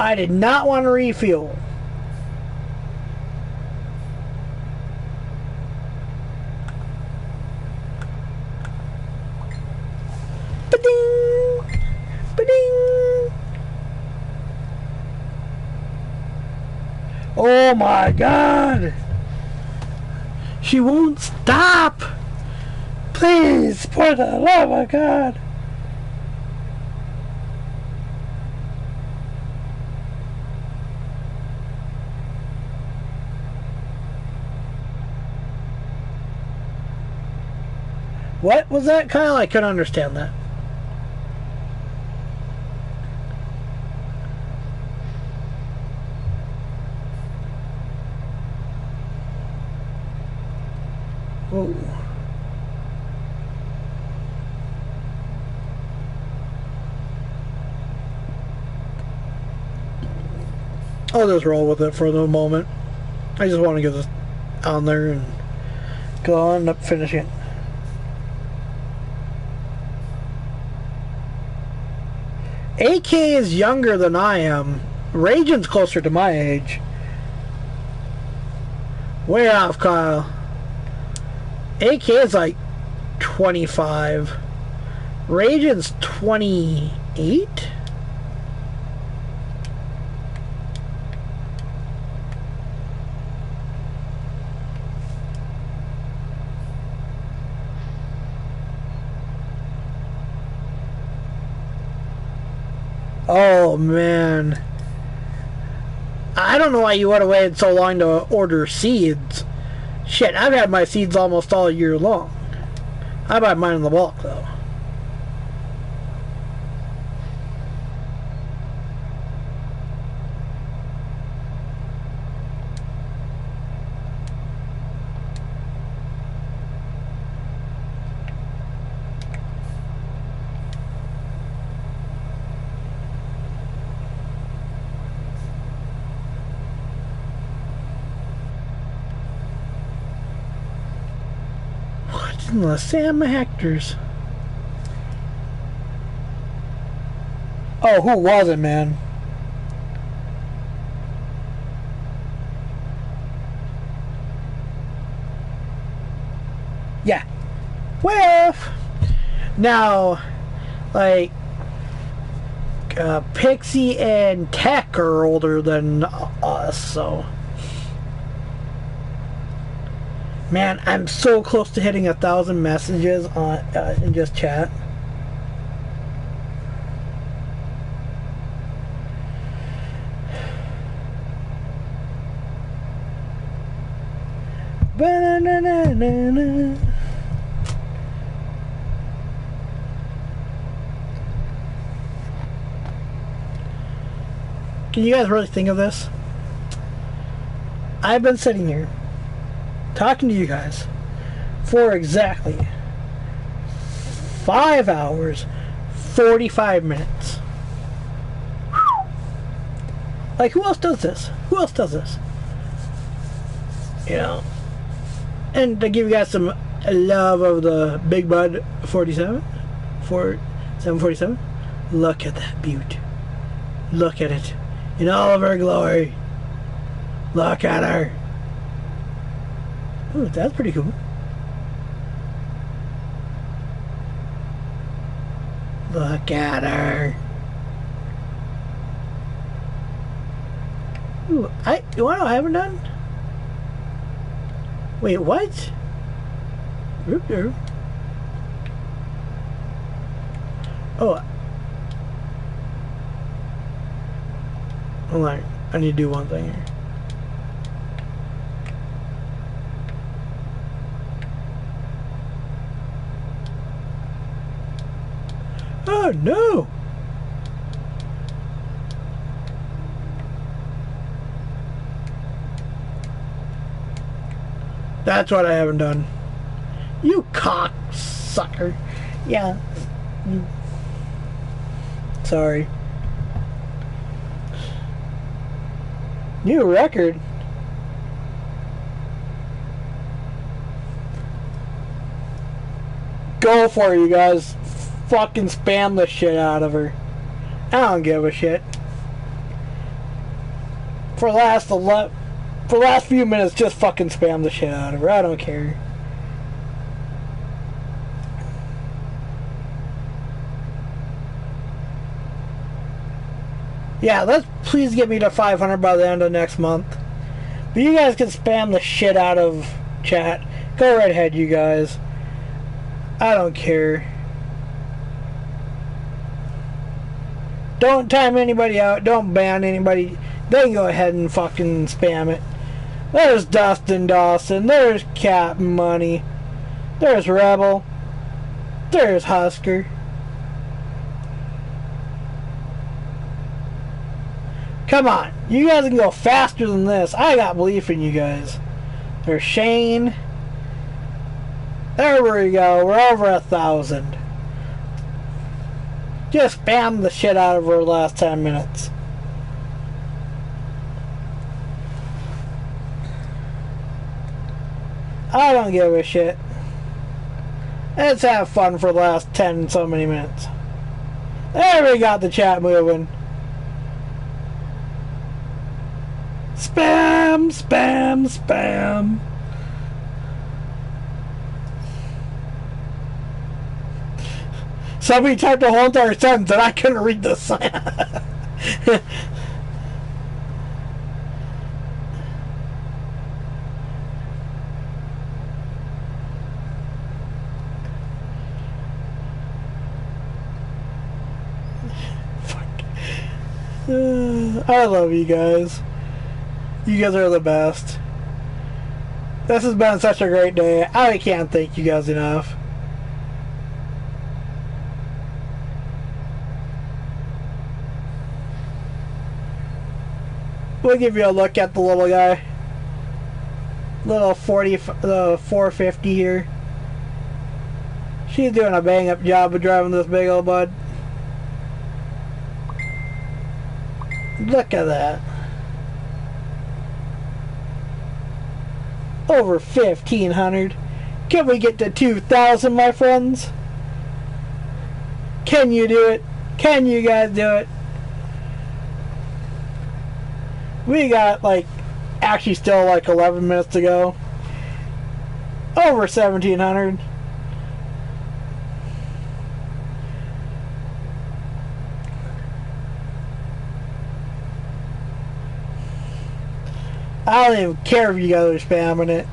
I did not want to refuel. Ba-ding! Ba-ding! Oh my God! She won't stop! Please, for the love of God! What was that, Kyle? I couldn't understand that. Whoa. I'll just roll with it for the moment. I just want to get this on there and go on up finishing it. AK is younger than I am. Raging's closer to my age. Way off, Kyle. AK is like 25. Raging's 28? Oh man, I don't know why you would have waited so long to order seeds. Shit, I've had my seeds almost all year long. I buy mine in the bulk though. The Sam Hectors. Oh, who was it, man? Yeah. Well, now, like, Pixie and Tech are older than us, so. Man, I'm so close to hitting 1,000 messages on in just chat. Ba-na-na-na-na-na. Can you guys really think of this? I've been sitting here talking to you guys for exactly 5 hours 45 minutes. Whew. Like, who else does this? Who else does this? You know, and to give you guys some love of the Big Bud 747, look at that beaut. Look at it in all of her glory. Look at her. Oh, that's pretty cool. Look at her. Ooh, you want to know what I haven't done? Wait, what? Oh. Hold on. I need to do one thing here. Oh no! That's what I haven't done. You cocksucker. Yeah. Sorry. New record. Go for it, you guys. Fucking spam the shit out of her. I don't give a shit. For the last few minutes, just fucking spam the shit out of her. I don't care. Yeah, let's please get me to 500 by the end of next month. But you guys can spam the shit out of chat. Go right ahead, you guys. I don't care. Don't time anybody out. Don't ban anybody. They can go ahead and fucking spam it. There's Dustin Dawson. There's Captain Money. There's Rebel. There's Husker. Come on. You guys can go faster than this. I got belief in you guys. There's Shane. There we go. We're over 1,000. Just spam the shit out of her last 10 minutes. I don't give a shit. Let's have fun for the last 10 so many minutes. There we got the chat moving. Spam, spam, spam. Somebody typed a whole entire sentence and I couldn't read this. I love you guys. You guys are the best. This has been such a great day. I can't thank you guys enough. We'll give you a look at the little guy. Little 450 here. She's doing a bang up job of driving this big old bud. Look at that. Over 1,500. Can we get to 2,000, my friends? Can you do it? Can you guys do it? We got like actually still like 11 minutes to go. Over 1,700. I don't even care if you guys are spamming it.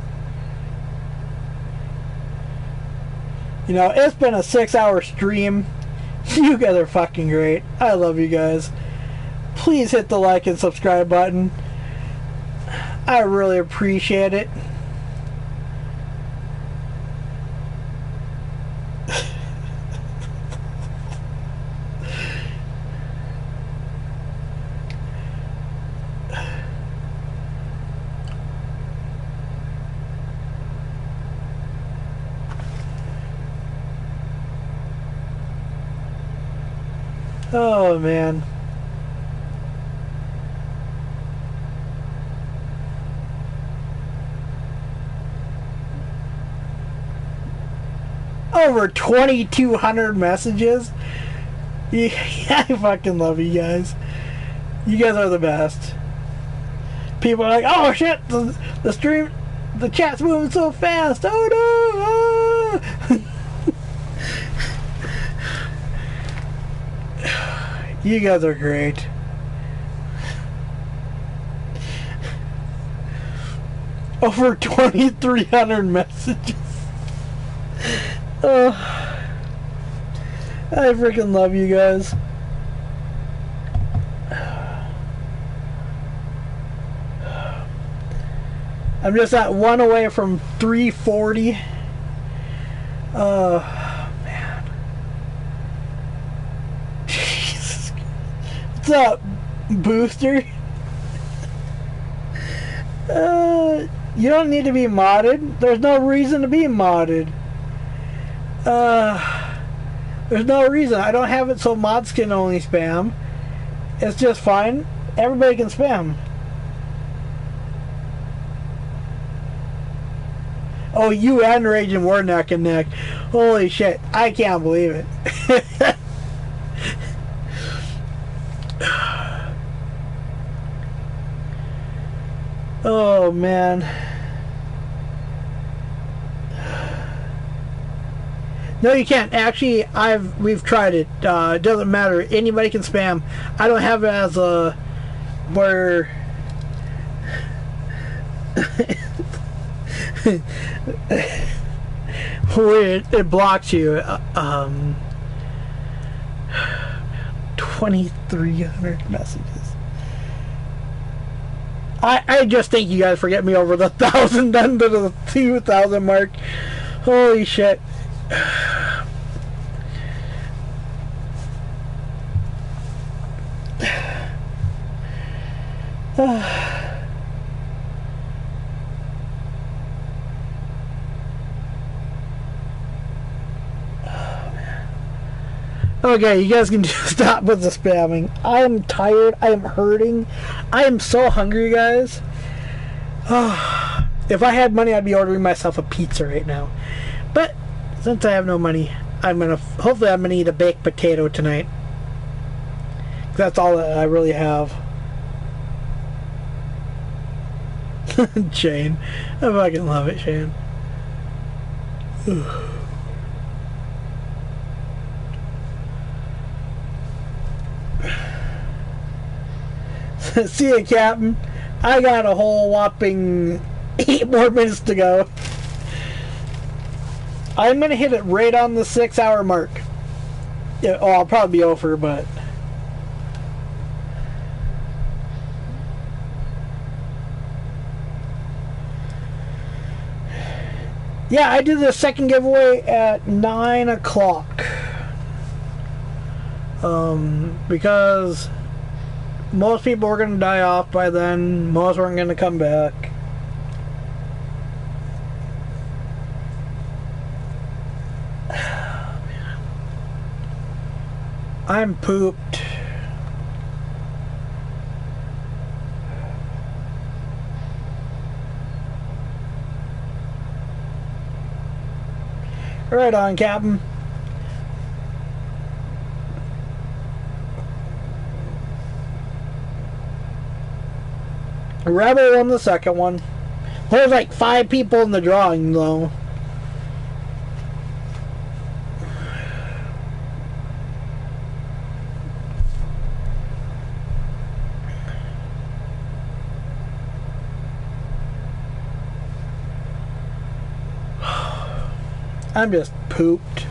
You know, it's been a 6-hour stream. You guys are fucking great. I love you guys. Please hit the like and subscribe button. I really appreciate it. Oh man. Over 2,200 messages. Yeah, I fucking love you guys. You guys are the best. People are like, oh shit, the stream, the chat's moving so fast. Oh no! You guys are great. Over 2,300 messages. Oh, I freaking love you guys. I'm just at one away from 340. Man. Jesus. What's up, Booster? You don't need to be modded. There's no reason to be modded. There's no reason. I don't have it so mods can only spam. It's just fine. Everybody can spam. Oh, you and Raging were neck and neck. Holy shit. I can't believe it. Oh, man. No, you can't. Actually, we've tried it. It doesn't matter. Anybody can spam. I don't have it as a where where it blocks you. 2,300 messages. I just thank you guys for getting me over the 1,000 done to the 2,000 mark. Holy shit. Okay, you guys can just stop with the spamming. I am tired. I am hurting. I am so hungry, guys. If I had money, I'd be ordering myself a pizza right now. But since I have no money, hopefully I'm gonna eat a baked potato tonight. That's all that I really have. Shane. I fucking love it, Shane. See ya, Captain. I got a whole whopping 8 more minutes to go. I'm gonna hit it right on the 6-hour mark. Yeah, oh, I'll probably be over, but yeah, I did the second giveaway at 9 o'clock. Because most people were gonna die off by then. Most weren't gonna come back. I'm pooped. Right on, Captain. Rebel won the second one. There's like 5 people in the drawing, though. I'm just pooped.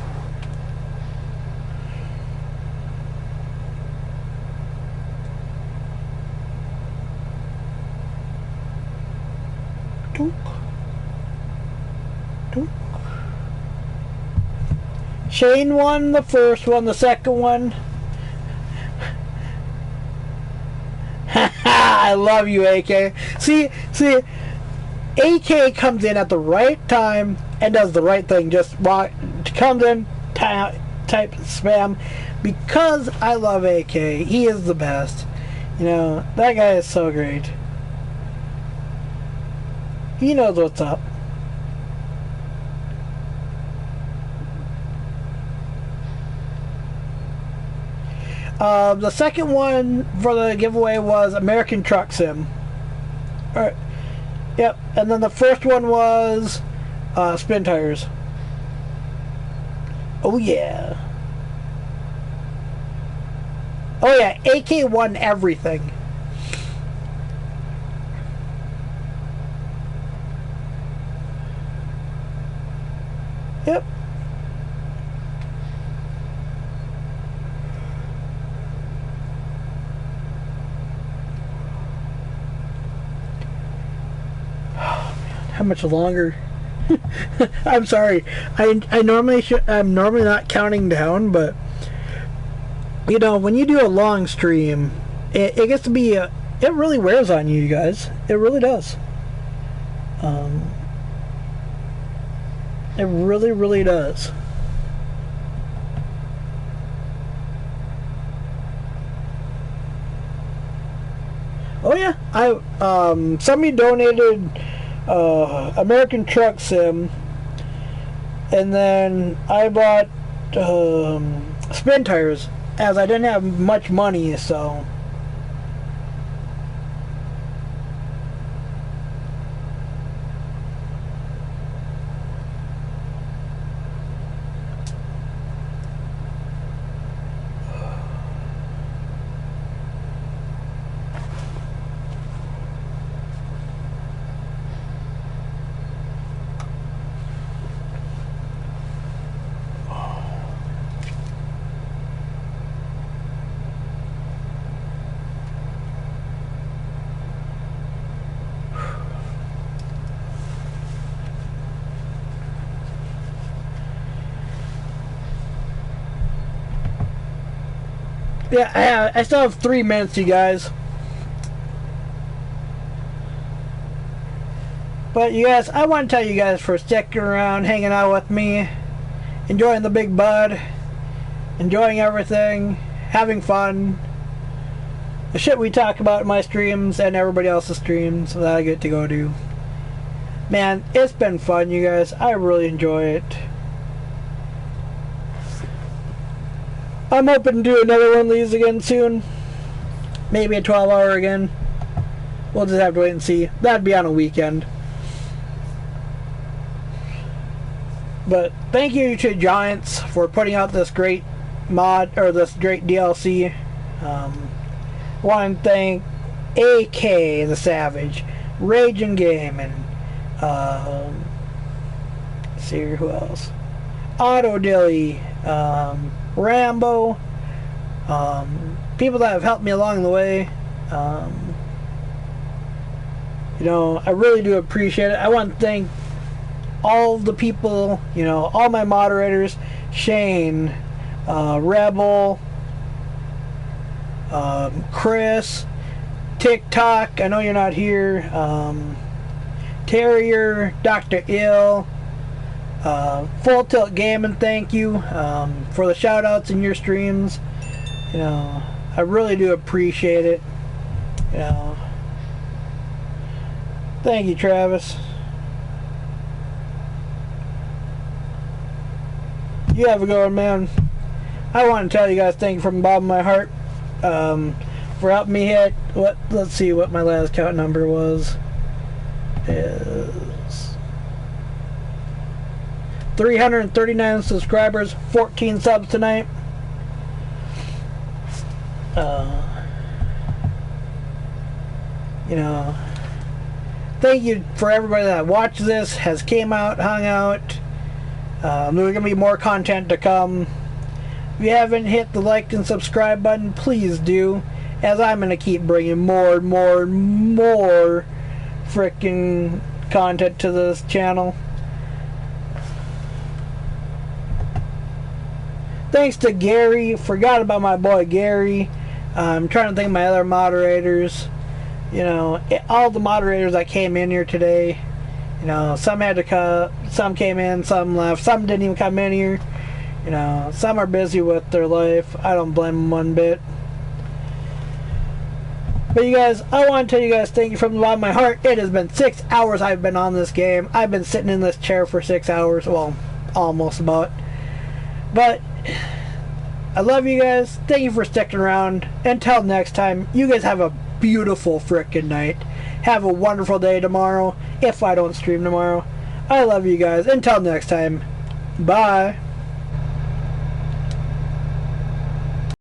Dook. Dook. Shane won the first one, the second one. I love you, AK. See, AK comes in at the right time and does the right thing. Just comes in, type spam. Because I love AK. He is the best. You know, that guy is so great. He knows what's up. The second one for the giveaway was American Truck Sim. Alright. Yep. And then the first one was Spin Tires. Oh yeah. Oh yeah, AK won everything. Yep. Oh, man. how much longer? I'm sorry. I normally I'm normally not counting down, but you know, when you do a long stream, it gets to be it really wears on you guys. It really does. It really, really does. Oh yeah, somebody donated American Truck Sim, and then I bought spin tires as I didn't have much money, so. Yeah, I still have 3 minutes, you guys. But you guys, I want to tell you guys for sticking around, hanging out with me, enjoying the big bud, enjoying everything, having fun. The shit we talk about in my streams and everybody else's streams that I get to go to. Man, it's been fun, you guys. I really enjoy it. I'm hoping to do another one of these again soon. Maybe a 12-hour again. We'll just have to wait and see. That'd be on a weekend. But thank you to Giants for putting out this great mod, or this great DLC. I want to thank AK the Savage, Raging Gaming, see who else? Auto Dilly, Rambo, people that have helped me along the way. You know, I really do appreciate it. I want to thank all the people, you know, all my moderators, Shane, Rebel, Chris, TikTok, I know you're not here, Terrier, Dr. Ill, Full Tilt Gaming, thank you for the shout outs in your streams. You know, I really do appreciate it. You know, thank you, Travis. You have a good one, man. I want to tell you guys thank you from the bottom of my heart for helping me hit what, let's see what my last count number was. Is 339 subscribers, 14 subs tonight. You know, thank you for everybody that watched this, has came out, hung out. There's gonna be more content to come. If you haven't hit the like and subscribe button, please do, as I'm gonna keep bringing more and more and more freaking content to this channel. Thanks to Gary. Forgot about my boy Gary. I'm trying to think of my other moderators. You know, all the moderators that came in here today. You know, some had to cut, some came in, some left, some didn't even come in here. You know, some are busy with their life. I don't blame them one bit. But you guys, I want to tell you guys thank you from the bottom of my heart. It has been 6 hours I've been on this game. I've been sitting in this chair for 6 hours. Well, almost about. But I love you guys. Thank you for sticking around. Until next time, you guys have a beautiful frickin' night. Have a wonderful day tomorrow, if I don't stream tomorrow. I love you guys. Until next time, bye.